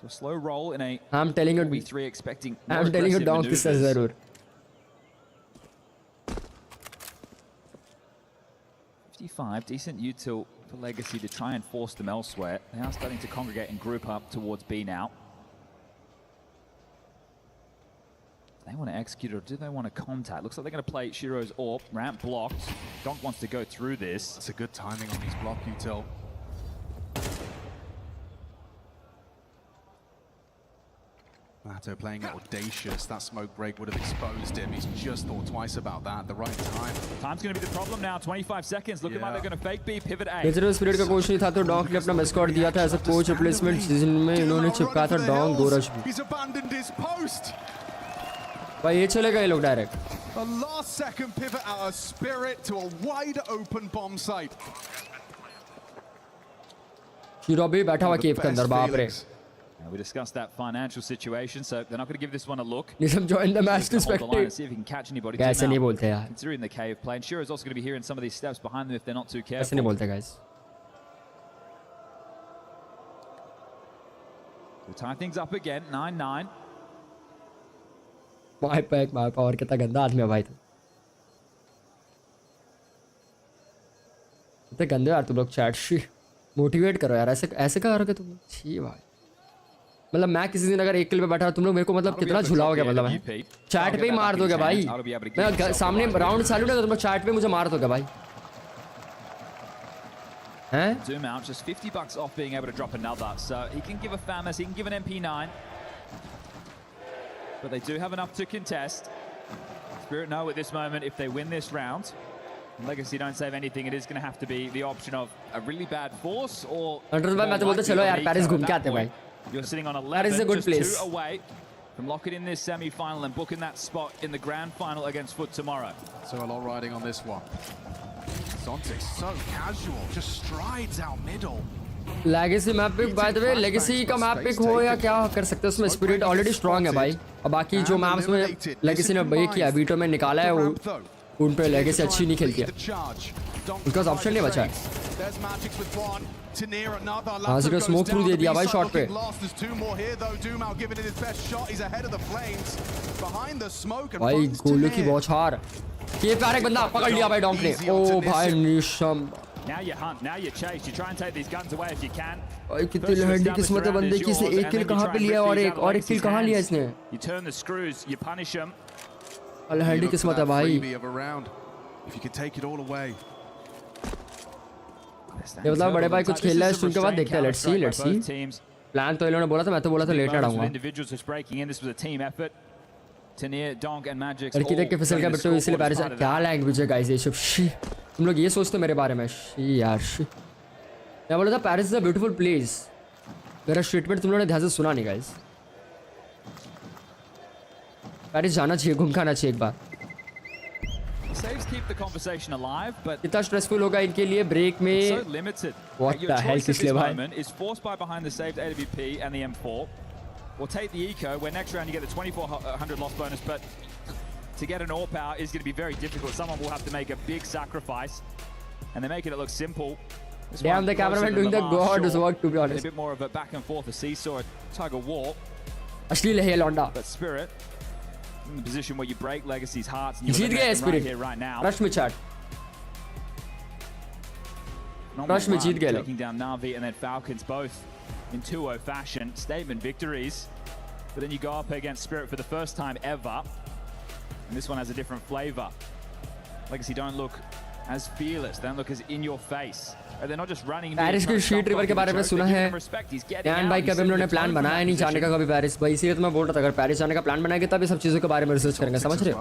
So a slow roll in a. I'm telling you. B3 expecting. I'm telling you, down किस जरूर. 55, decent util for Legacy to try and force them elsewhere. They are starting to congregate and group up towards B now. Do they want to execute or do they want to contact? Looks like they're going to play Shiro's AWP. Ramp blocked. Donk wants to go through this. It's a good timing on his block util. Lato playing it audacious. That smoke break would have exposed him. He's just thought twice about that at the right time. Time's going to be the problem now. 25 seconds. Looking like they're going to fake B, pivot A. Natural spirit का coach नहीं था तो dog ने अपना mascot दिया था as a coach replacement season में इन्होंने चिपका था डॉग गोरश भी. He's abandoned his post. भाई ये चले गए लोग direct. A last second pivot out of Spirit to a wide open bomb site. Hero भी बैठा हुआ केव के अंदर. बाप रे. We discussed that financial situation, so they're not going to give this one a look. Nisam join the match to spectate. See if he can catch anybody. कैसे नहीं बोलते यार. Considering the cave play, sure is also going to be hearing some of these steps behind them if they're not too careful. कैसे नहीं बोलते guys. We'll tie things up again. 9-9. My power कितना गंदा आदमी है भाई तू. कितने गंदे यार तुम लोग चैट शी. मोटिवेट करो यार. ऐसे करोगे तुम. छी भाई. मतलब मैं किसी दिन अगर एक किल पे बैठा तुम लोग मेरे को मतलब कितना झुलाओगे मतलब चैट पे ही मार दोगे भाई. मैं सामने राउंड चालू ना तुम लोग चैट पे मुझे मार दोगे भाई. हैं? Zoom out, just $50 off being able to drop another, so he can give a Famous, he can give an MP9, but they do have enough to contest. Spirit know at this moment if they win this round, Legacy don't save anything, it is going to have to be the option of a really bad force or. मैं तो बोलता चलो यार Paris घूम के आते भाई. You're sitting on 11, just 2 away from locking in this semi-final and booking that spot in the grand final against FUT tomorrow. So a lot riding on this one. Sontic so casual, just strides out middle. Legacy map pick, by the way, Legacy का map pick हो या क्या कर सकते हैं उसमें. Spirit already strong है भाई. और बाकी जो maps में Legacy ने ये किया वीटो में निकाला है वो उन पे Legacy अच्छी नहीं खेलती है. उनका ऑप्शन नहीं बचा है. हाँ सिर्फ स्मोक थ्रू दे दिया भाई शॉट पे. भाई गोलू की बौछार. ये प्यारा बंदा पकड़ लिया भाई डॉन्क ने. ओ भाई Neesham. Now you hunt, now you chase, you try and take these guns away if you can. भाई कितनी लहंडी किस्मत है बंदे की. इसने एक किल कहाँ पे लिया और एक किल कहाँ लिया इसने. You turn the screws, you punish them. लहंडी किस्मत है भाई. If you could take it all away. ये मतलब बड़े भाई कुछ खेल रहा है स्ट्रीम के बाद देखते हैं. Let's see. प्लान तो इन्होंने बोला था, मैं तो बोला था लेट आऊंगा. लड़की देख के फिसल गया बिट्टू इसलिए पैरिस. क्या लैंग्वेज है गाइस ये सब. तुम लोग ये सोचते हो मेरे बारे में. यार मैं बोला था Paris is a beautiful place. मेरा स्टेटमेंट तुम लोगों ने ध्यान से सुना नहीं गाइस. पैरिस जाना चाहिए, घूम के आना चाहिए एक बार. Saves keep the conversation alive, but कितना स्ट्रेसफुल होगा इनके लिए ब्रेक में. so limited. What the hell किसलिए भाई? Is forced by behind the saved AWP and the M4. We'll take the eco. Where next round you get the 2400 loss bonus, but to get an AWP out is going to be very difficult. Someone will have to make a big sacrifice, and they're making it look simple. Damn, the cameraman doing the god's work to be honest. A bit more of a back and forth, a seesaw, a tug of war. अश्लील है लौंडा. But Spirit in the position where you break Legacy's hearts and you जीत गए Spirit right here right now. Rush में chat. Rush में जीत गए लोग. Taking down Na'Vi and then Falcons both in 2-0 fashion. Statement victories. But then you go up against Spirit for the first time ever. And this one has a different flavor. Legacy don't look as fearless. They don't look as in your face. They're not just running. Paris के sheet river के बारे में सुना है. Dan भाई कभी हम लोगों ने प्लान बनाया नहीं जाने का कभी पैरिस. भाई इसीलिए तो मैं बोल रहा था अगर पैरिस जाने का प्लान बनाएंगे तब ये सब चीज़ों के बारे में रिसर्च करेंगे. समझ रहे हो?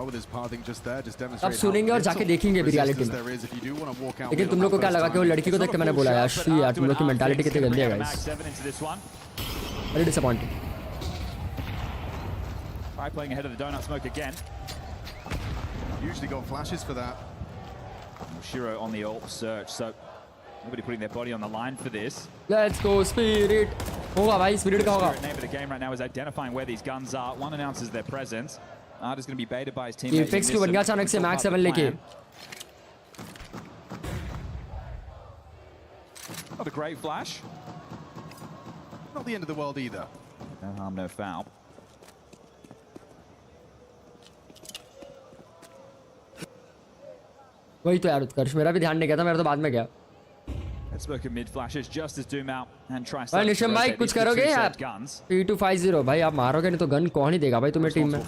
अब सुनेंगे और जाके देखेंगे भी रियलिटी में. लेकिन तुम लोग को क्या लगा कि वो लड़की को देख के मैंने बोला यार तुम लोग की मेंटालिटी कितनी गंदी है guys. Very disappointing. Playing ahead of the donut smoke again. Usually got flashes for that. Shiro on the ult search, so nobody putting their body on the line for this. Let's go Spirit. होगा भाई Spirit का होगा. The name of the game right now is identifying where these guns are. One announces their presence. Art is going to be baited by his teammates. Fix क्यों बन गया अचानक से Max 7 लेके. Not a great flash. Not the end of the world either. No harm, no foul. वही तो यार उत्कर्ष मेरा भी ध्यान नहीं गया था. मेरा तो बाद में गया. Let's look at mid flashes just as Doom out and try. भाई निशम भाई कुछ करोगे यार. P250 भाई आप मारोगे नहीं तो गन कौन ही देगा भाई तुम्हें टीम में.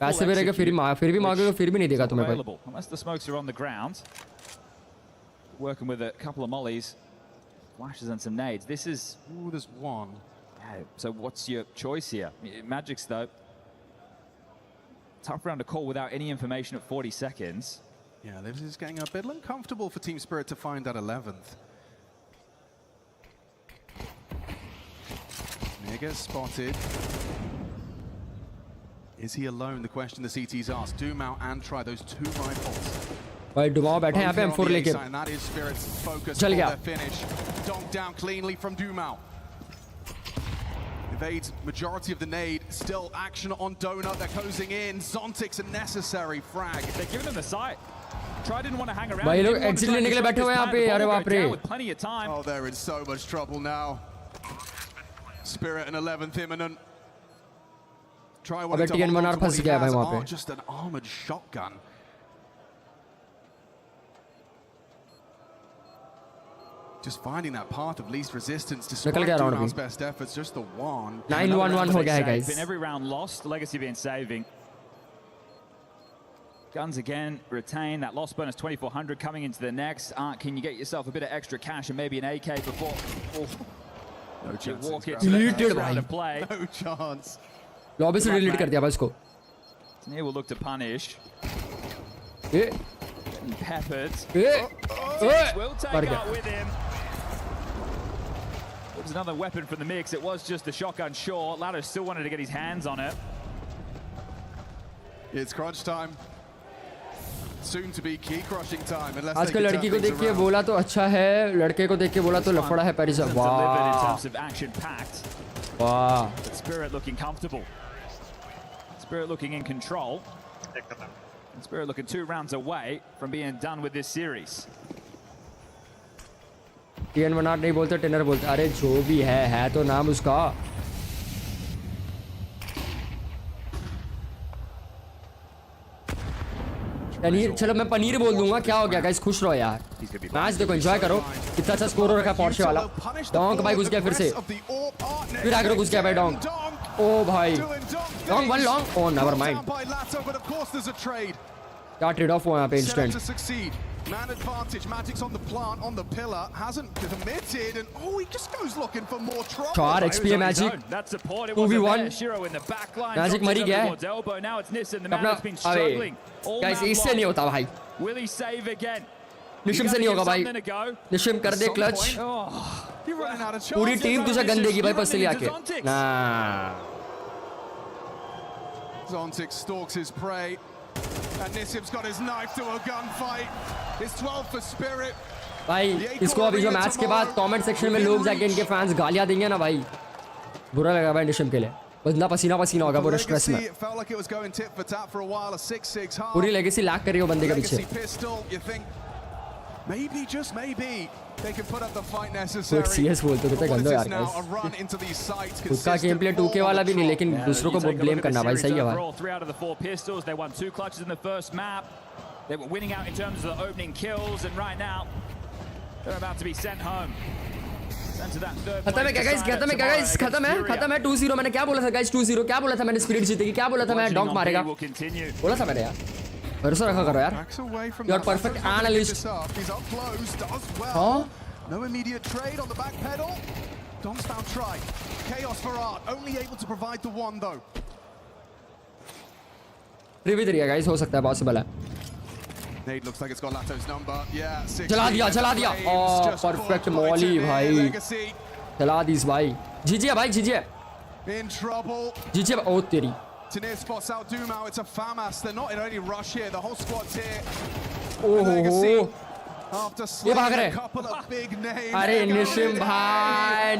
पैसे भी रहेगा फिर भी मांगोगे फिर भी नहीं देगा तुम्हें कोई. Unless the smokes are on the ground. Working with a couple of mollies, flashes and some nades. This is. Ooh, there's one. So what's your choice here? Magic's though. Tough round to call without any information at 40 seconds. Yeah, this is getting a bit uncomfortable for Team Spirit to find that 11th. Mia gets spotted. Is he alone? The question the CT's asked. Dumao and Try, those two rifles. भाई डुमाओ बैठे हैं यहाँ पे M4 लेके चल गया Donked down cleanly from Dumao. Evades majority of the nade. Still action on Donut. They're closing in. Zontic's a necessary frag. They're giving him the sight. Try didn't want to hang around. भाई लोग exit लेने के लिए बैठे हुए हैं यहाँ पे अरे बाप रे Plenty of time. Oh, they're in so much trouble now. Spirit and 11th imminent. Try one to hold on to what he has. Oh, just an armored shotgun. Just finding that path of least resistance despite Dumao's best efforts. Just the one. 9-1-1 हो गया है guys. Been every round lost. Legacy being saving. Guns again retain that loss bonus 2400 coming into the next. Can you get yourself a bit of extra cash and maybe an AK before? Oh. No chance. Walk it to the round of play. No chance. Lobby से delete कर दिया भाई इसको. Here will look to punish. Peppered. Will take out with him. There was another weapon from the mix. It was just the shotgun short. Lado still wanted to get his hands on it. It's crunch time. Soon to be key crushing time. आजकल लड़की को देख के बोला तो अच्छा है, लड़के को देख के बोला तो लफड़ा है Paris. Delivered in terms of action packed. Wow. Spirit looking comfortable. Spirit looking in control. And Spirit looking 2 rounds away from being done with this series. टीएन मनार नहीं बोलते, टेनर बोलते. अरे जो भी है तो नाम उसका. पनीर, चलो मैं पनीर बोल दूंगा. क्या हो गया गाइस, खुश रहो यार. मैच देखो, एंजॉय करो. कितना अच्छा स्कोर हो रखा है पोर्शे वाला. डोंक भाई घुस गया फिर से. फिर आगे घुस गया भाई डोंक. ओ भाई लॉन्ग वन लॉन्ग. ओ नेवर माइंड. क्या ट्रेड ऑफ हुआ यहाँ पे instant. Man advantage, Magic's on the plant, on the pillar, hasn't committed, and oh, he just goes looking for more trouble. 4 XP Magic. 2v1. Magic मरी गया है. अपना guys इससे नहीं होता भाई. निशिम से नहीं होगा भाई. निशिम कर दे क्लच. पूरी टीम तुझे गन देगी भाई पर्सनली आके. ना. Zontic stalks his prey. And Nissim's got his knife to a gunfight. It's 12 for Spirit. भाई इसको अभी जो मैच के बाद कमेंट सेक्शन में लोग जाके इनके फैंस गालियां देंगे ना भाई, बुरा लगा भाई निशिम के लिए. बंदा पसीना पसीना होगा पूरे स्ट्रेस में. पूरी लेगेसी लैग कर रही हो बंदे के पीछे. Maybe just maybe they can put up the fight वो necessary. CS बोलते कितना गंदा यार गाइस. खुद का गेम प्ले 2K वाला भी नहीं, लेकिन दूसरों को ब्लेम करना भाई सही है भाई. 3 out of the 4 pistols. They won 2 clutches in the first map. They were winning out in terms of the opening kills, and right now they're about to be sent home. Sent to that third. खत्म है क्या guys, खत्म है क्या guys, खत्म है 2-0. मैंने क्या बोला था गाइस, 2-0 क्या बोला था मैंने. स्पिरिट जीतेगी क्या बोला था मैं. डॉंक मारेगा बोला था मैंने यार. भरोसा रखा करो यार. You are perfect analyst. He's up close, does well. हाँ? No immediate trade on the back pedal. Dom's found try. Chaos for Art, only able to provide the one though. Review दे रहा गाइस, हो सकता है possible है. Nade looks like it's got Lato's number. Yeah, 6. चला दिया. Oh, perfect मौली भाई. चला दी भाई. जीजिए भाई, जीजिए. In trouble. जीजिए. ओ तेरी. Tanir spots out Dumao. It's a FAMAS. They're not in any rush here. The whole squad's here. Oh, Legacy. After slaying a couple of big names. अरे निशिम भाई.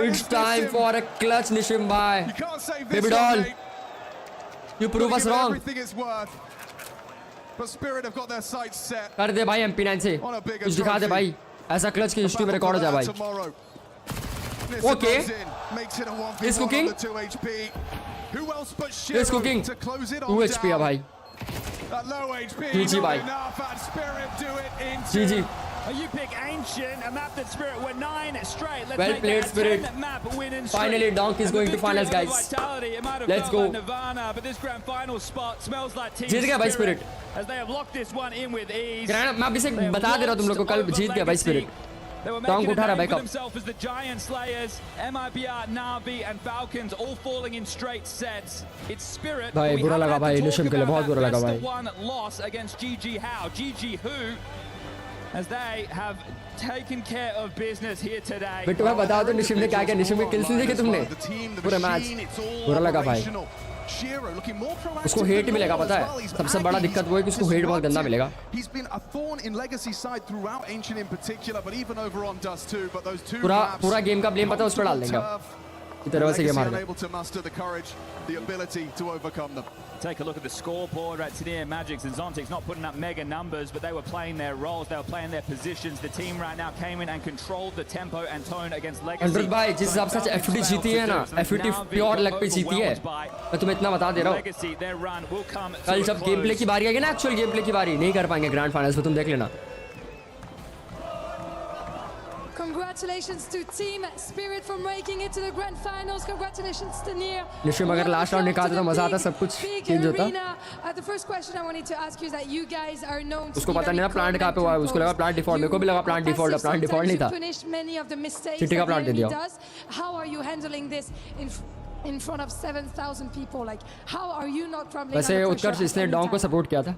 It's time for a clutch, Nishim bhai. You can't say this. Baby doll. You prove us wrong. Everything is worth. But Spirit have got their sights set. कर दे भाई MP9 से. कुछ दिखा दे भाई. ऐसा clutch की हिस्ट्री में रिकॉर्ड हो जाए भाई. Okay. He's cooking. He's cooking. 2 HP है भाई. GG भाई. GG. You pick Ancient, a map that Spirit were 9 straight. Let's Well played, Spirit. Finally, Donk is going to finals, guys. Let's go. Nirvana, but this grand final spot smells like Team जीत गया भाई Spirit. As they have locked this one in with ease. Grand मैं अभी से बता दे रहा हूँ तुम लोग को, कल जीत गया भाई Spirit. Donk उठा रहा है भाई cup. Themselves as the Giant Slayers, MIBR, Na'Vi and Falcons all falling in straight sets. It's Spirit. भाई बुरा लगा भाई निशिम के लिए, बहुत बुरा लगा भाई. One loss against GG How. GG Who as they have taken care of business here today. बेटू मैं बता दूं निशिम ने क्या किया. निशिम के किल्स नहीं देखे तुमने पूरा मैच. बुरा लगा भाई. उसको हेट मिलेगा पता है. सबसे बड़ा दिक्कत वो है कि उसको हेट बहुत गंदा मिलेगा. पूरा गेम का ब्लेम पता है उस पर डाल देंगे. इधर वैसे गेम हार गए. Take a look at the scoreboard. Right, Tania, Magics and Zontics not putting up mega numbers, but they were playing their roles. They were playing their positions. The team right now came in and controlled the tempo and tone against Legacy. Under भाई जिस हिसाब से FUT जीती है ना, FUT pure luck पे जीती है. मैं तुम्हें इतना बता दे रहा हूँ. कल जब गेम प्ले की बारी आएगी ना, एक्चुअल गेम प्ले की बारी नहीं कर पाएंगे ग्रैंड फाइनल्स में. तुम देख लेना. Congratulations to Team Spirit for making it to the grand finals. Congratulations to Nier. निश्चय अगर लास्ट राउंड निकालते तो मजा आता, सब कुछ चेंज होता. The first question I wanted to ask you is that you guys are known to उसको पता नहीं ना प्लांट कहाँ पे हुआ है. उसको लगा प्लांट डिफॉल्ट. मेरे को भी लगा प्लांट डिफॉल्ट है. प्लांट डिफॉल्ट नहीं था. सिटी का प्लांट दे दिया. How are you handling this in front of 7,000 people? Like how are you not crumbling? वैसे उत्कर्ष इसने डॉन को सपोर्ट किया था.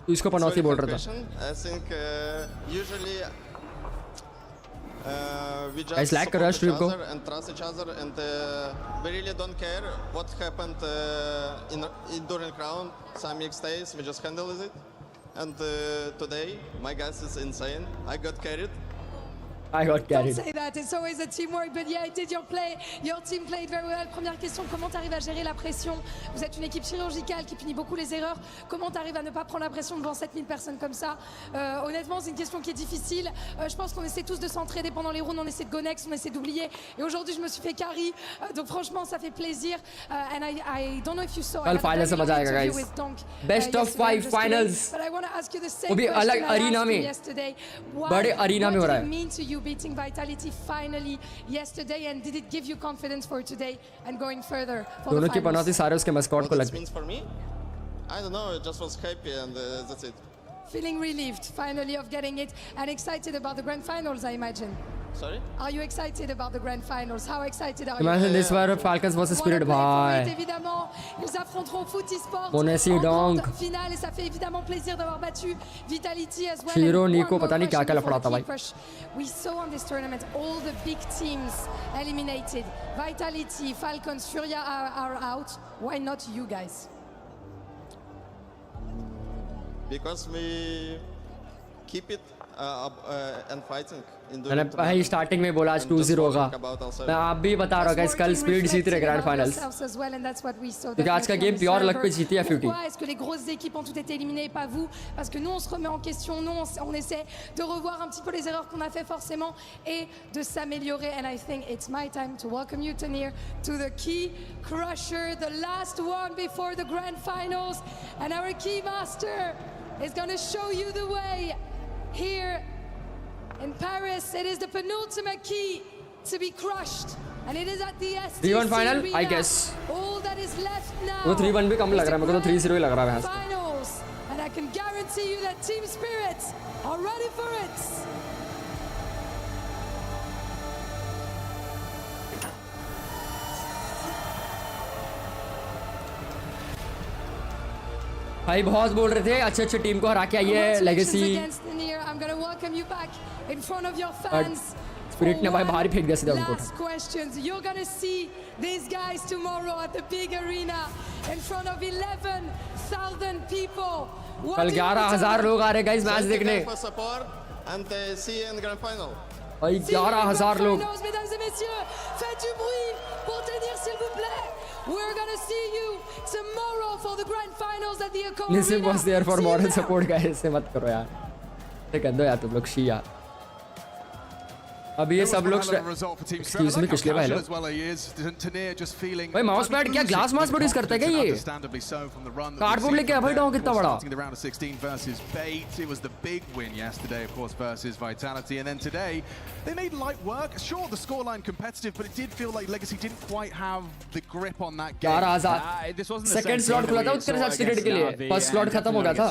तो इसको पनौती बोल रहा था. I think usually we just guys like support each other and trust each other, and we really don't care what happened during round. Some mixed days we just handle it, and today my guess is insane. I got carried. Don't say that, it's always a teamwork, but yeah, it did your team played very well. Première question, comment tu arrives à gérer la pression? Vous êtes une équipe chirurgicale qui punit beaucoup les erreurs. Comment tu arrives à ne pas prendre la pression devant 7000 personnes comme ça? Honnêtement, c'est une question qui est difficile. Je pense qu'on essaie tous de s'entraider pendant les rounds, on essaie de go next, on essaie d'oublier. Et aujourd'hui, je me suis fait carry, donc franchement, ça fait plaisir. And I don't know if you saw. कल final से मजा आएगा guys. Best of 5 finals. But I want to ask you the same वो भी अलग arena में. बड़े arena में हो रहा है. Beating Vitality finally yesterday, and did it give you confidence for today and going further for दोनों की पनौती सारे उसके मस्कॉट को लग. Means for me, I don't know. I just was happy and that's it. Feeling relieved finally of getting it and excited about the grand finals, I imagine. Sorry? Are you excited about the grand finals? How excited are you? Imagine this war Falcons versus Spirit भाई. Évidemment, ils affronteront FUT Esports on est en donc finale et ça fait évidemment plaisir d'avoir battu Vitality as well. Shiro Nico पता नहीं क्या-क्या लफड़ा था भाई. We saw on this tournament all the big teams eliminated. Vitality, Falcons, FURIA are out. Why not you guys? Because we keep it and fighting. मैंने भाई starting में बोला आज 2-0 होगा. मैं आप भी बता रहा हूँ गाइस कल स्पीड जीत रहे ग्रैंड फाइनल्स. क्योंकि आज का गेम प्योर लक पे जीती है FUT. Est-ce que les grosses équipes ont toutes été éliminées et pas vous? Parce que nous on se remet en question, nous on essaie de revoir un petit peu les erreurs qu'on a fait forcément et de s'améliorer. And I think it's my time to welcome you Tanir to the key crusher, the last one before the grand finals, and our key master is going to show you the way here in Paris. It is the penultimate key to be crushed, and it is at the STC 3-1 final, Arena. I guess. All that is left now. वो 3-1 भी कम लग रहा है. मेरे को तो 3-0 ही लग रहा है. Finals, and I can guarantee you that Team Spirit are ready for it. भाई बहुत बोल रहे थे अच्छे टीम को हरा के आई है legacy. I'm going to welcome you back in front of your fans. Spirit ने भाई बाहर ही फेंक दिया सीधा उनको. Last questions. You're going to see these guys tomorrow at the big arena in front of 11,000 people. कल 11,000 लोग आ रहे गाइस मैच देखने. And see you in grand final. भाई 11,000 लोग. Mesdames et messieurs, faites du bruit pour tenir s'il vous plaît. We're going to see you tomorrow for the grand finals at the Accor Arena. Nisim was there for moral support guys. ऐसे मत करो यार. ऐसे कर दो यार तुम लोग शी यार. अब ये सब लोग एक्सक्यूज मी पिछले भाई लोग. भाई माउस पैड क्या ग्लास माउस प्रोड्यूस करता है क्या ये? कार्डबोर्ड लेके आ भाई डॉग कितना बड़ा. It was the big win yesterday, of course, versus Vitality, and then today they made light work. Sure, the scoreline competitive, but it did feel like Legacy didn't quite have the grip on that game. 11,000 second slot खुला था उसके साथ ticket के लिए. First slot खत्म हो गया था.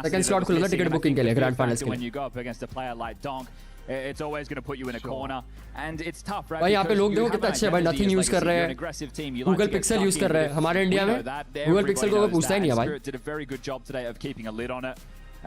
सेकंड स्लॉट खुला था टिकट बुकिंग के लिए ग्रैंड फाइनल्स के लिए. It's always going to put you in a corner, and it's tough, right? भाई यहाँ पे लोग देखो कितना अच्छे हैं भाई. नथिंग यूज कर रहे हैं, गूगल पिक्सल यूज कर रहे हैं. हमारे इंडिया में गूगल पिक्सल को कोई पूछता ही नहीं है भाई. Did a very good job today of keeping a lid on it.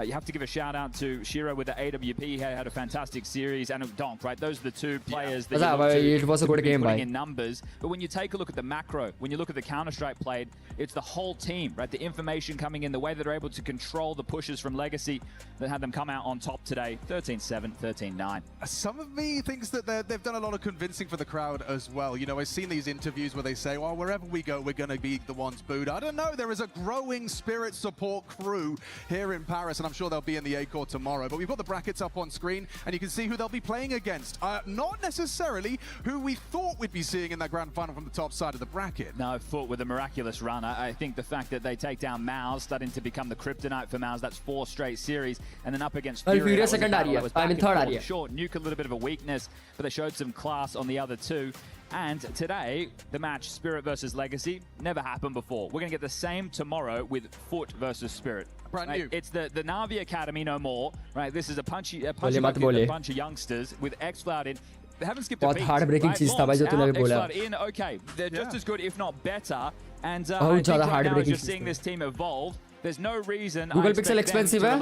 You have to give a shout out to Shiro with the AWP. He had a fantastic series, and Donk, right? Those are the two players that you look to, it was a good game, putting in numbers. But when you take a look at the macro, when you look at the Counter-Strike played, it's the whole team, right? The information coming in, the way that they're able to control the pushes from Legacy that had them come out on top today. 13-7, 13-9. Some of me thinks that they've done a lot of convincing for the crowd as well. You know, I've seen these interviews where they say, well, wherever we go, we're going to be the ones booed. I don't know. There is a growing Spirit support crew here in Paris, and I'm sure they'll be in the A-Core tomorrow. But we've got the brackets up on screen, and you can see who they'll be playing against. Not necessarily who we thought we'd be seeing in that grand final from the top side of the bracket. No, FUT with a miraculous run. I think the fact that they take down Mouse, starting to become the kryptonite for Mouse, that's 4 straight series, and then up against FURIA second area. I mean third area. Sure, Nuke a little bit of a weakness, but they showed some class on the other two. And today, the match Spirit versus Legacy never happened before. We're going to get the same tomorrow with FUT versus Spirit. Brand new. It's the Na'Vi Academy no more, right? This is a punchy bunch of youngsters with xFloud in. They haven't skipped a beat. heartbreaking चीज था भाई जो तूने भी बोला. In, okay, they're just as good, if not better. And बहुत ज़्यादा heartbreaking just seeing this team evolve. There's no reason. Google Pixel expensive है?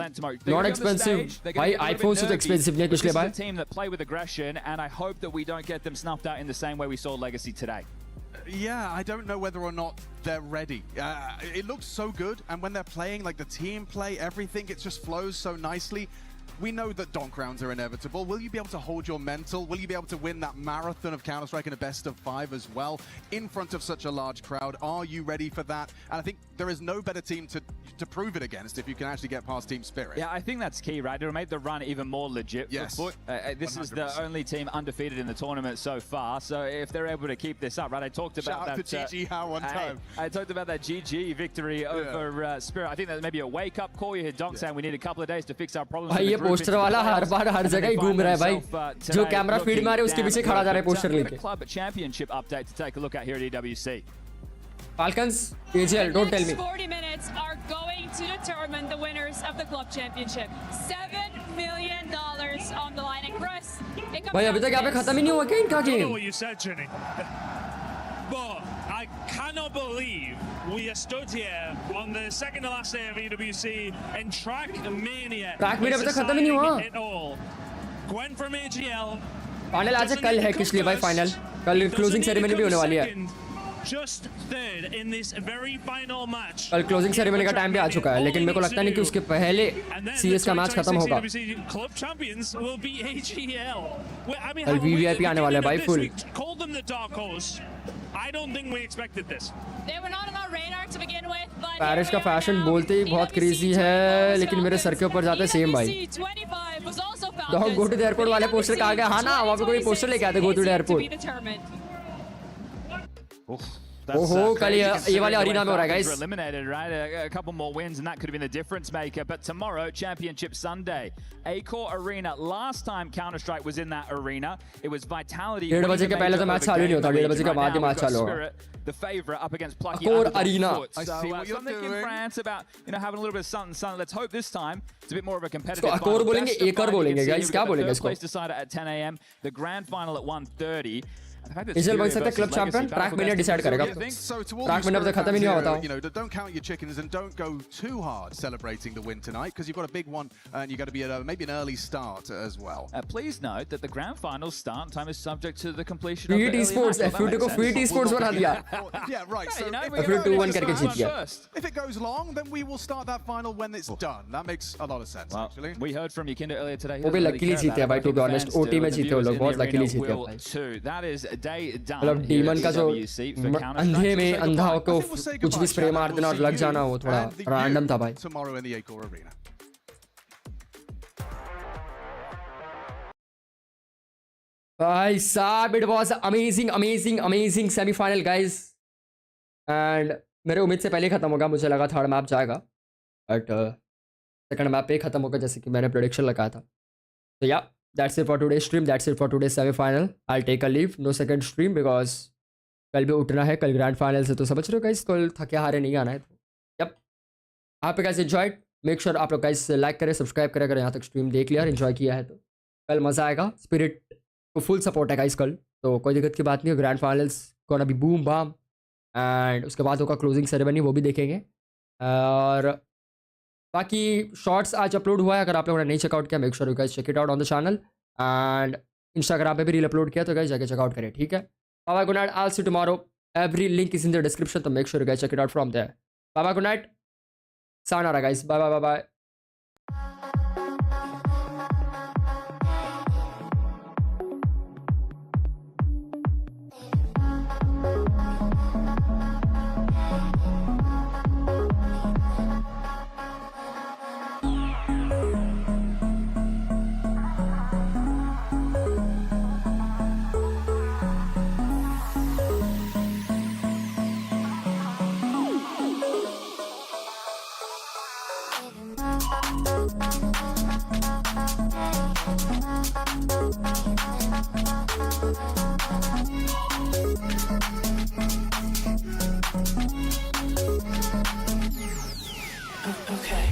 Not expensive. भाई iPhone से तो expensive नहीं पिछले बार. This is a team that play with aggression, and I hope that we don't get them snuffed out in the same way we saw Legacy today. Yeah, I don't know whether or not they're ready. It looks so good, and when they're playing, like the team play, everything, it just flows so nicely. We know that donk rounds are inevitable. Will you be able to hold your mental? Will you be able to win that marathon of Counter-Strike in a best of 5 as well in front of such a large crowd? Are you ready for that? And I think there is no better team to prove it against if you can actually get past Team Spirit. Yeah, I think that's key, right? It'll make the run even more legit for FUT. This 100%. Is the only team undefeated in the tournament so far. So if they're able to keep this up, right? I talked about Shout out to GG How one time. I talked about that GG victory over Spirit. I think that may be a wake-up call. You hear Donk saying we need a couple of days to fix our problems. Poster वाला हर बार हर जगह ही घूम रहा है भाई जो camera feed में आ रहा है उसके पीछे खड़ा जा रहा है पोस्टर लेके. Club championship update to take a look at here at EWC. Falcons, AGL, don't tell me. 40 minutes are going to determine the winners of the club championship. $7 million on the line. And Chris, भाई अभी तक यहाँ पे खत्म ही नहीं हुआ क्या इनका I don't know game? what you said, Jenny. But I cannot believe we are stood here on the second to last day of EWC in Track Mania. Track Mania अभी तक खत्म ही नहीं हुआ. It all. Gwen from AGL. Final आज कल है किस लिए भाई फाइनल? कल क्लोजिंग सेरेमनी भी होने वाली है. Just third in this very final match. कल क्लोजिंग सेरेमनी का टाइम भी आ चुका है लेकिन मेरे को लगता नहीं कि उसके पहले CS का मैच खत्म होगा. Club champions will be AGL. I mean, कल VVIP आने वाला है भाई full. Call them the dark horse. I don't think we expected this. They were not on our radar to begin with, but Paris का fashion बोलते ही बहुत crazy है लेकिन मेरे सर के ऊपर जाते हैं सेम भाई. Dog go to the airport वाले पोस्टर कहाँ गया? हाँ ना वहाँ पे कोई पोस्टर लेके आते गो टू द एयरपोर्ट. ओहो कल ये वाले अरीना में हो रहा है guys. Eliminated, right? A couple more wins and that could have been the difference maker. But tomorrow, Championship Sunday, A-Core Arena. Last time Counter-Strike was in that arena, it was Vitality. 1:30 बजे के पहले तो match चालू नहीं होता. 1:30 बजे के बाद ही मैच चालू होगा. The favorite up against Plucky. A-Core Arena. I see what you're doing. In France about having a little bit of something. Let's hope this time it's a bit more of a competitive. A-Core बोलेंगे, A-Core बोलेंगे guys. क्या बोलेंगे इसको? Place decided at 10 a.m. The grand final at 1:30. Equal बन सकता है club champion. Track mania decide करेगा. Track mania अब तक खत्म ही नहीं हुआ बताओ. You know, don't count your chickens and don't go too hard celebrating the win tonight because you've got a big one and you got to be at maybe an early start as well. Please note that the grand final start time is subject to the completion of FUT Esports. FUT को FUT Esports बना दिया. Yeah, right. So FUT 2-1 करके जीत गया. If it goes long, then we will start that final when it's done. That makes a lot of sense, actually. We heard from Yakinda earlier today. वो भी luckily जीते हैं भाई, to be honest. OT में जीते वो लोग, बहुत luckily जीते हैं भाई. That is a day done. Demon का जो अंधे में अंधा को कुछ भी स्प्रे मार देना और लग जाना वो थोड़ा रैंडम था भाई. भाई साहब, it was amazing semifinal guys. And मेरे उम्मीद से पहले खत्म होगा. मुझे लगा थर्ड मैप जाएगा बट सेकंड मैप पे खत्म होगा जैसे कि मैंने प्रेडिक्शन लगाया था. तो या that's it for today's stream. That's it for today's semi-final. I'll take a leave. No second stream because कल भी उठना है. कल ग्रैंड फाइनल से तो समझ रहे हो गाइस. कल थके हारे नहीं आना है. यप, आप गाइस एंजॉयड. मेक श्योर आप लोग गाइस लाइक करें, सब्सक्राइब करें अगर यहाँ तक स्ट्रीम देख लिया और एंजॉय किया है. तो कल मज़ा आएगा. स्पिरिट को फुल सपोर्ट है गाइस कल, तो कोई दिक्कत की बात नहीं है. ग्रैंड फाइनल्स को अभी बूम बाम एंड उसके बाद होगा क्लोजिंग सेरेमनी, वो भी देखेंगे. और बाकी शॉर्ट्स आज अपलोड हुआ है, अगर आप लोगों ने नहीं चेकआउट किया make sure you guys check it out on the channel and Instagram पे भी रील अपलोड किया तो गाइस जाके चेकआउट करें, ठीक है। Bye good night, I will see you tomorrow, every link is in the description, तो make sure you guys check it out from there. Bye good night, sayonara guys, bye bye bye bye. Okay.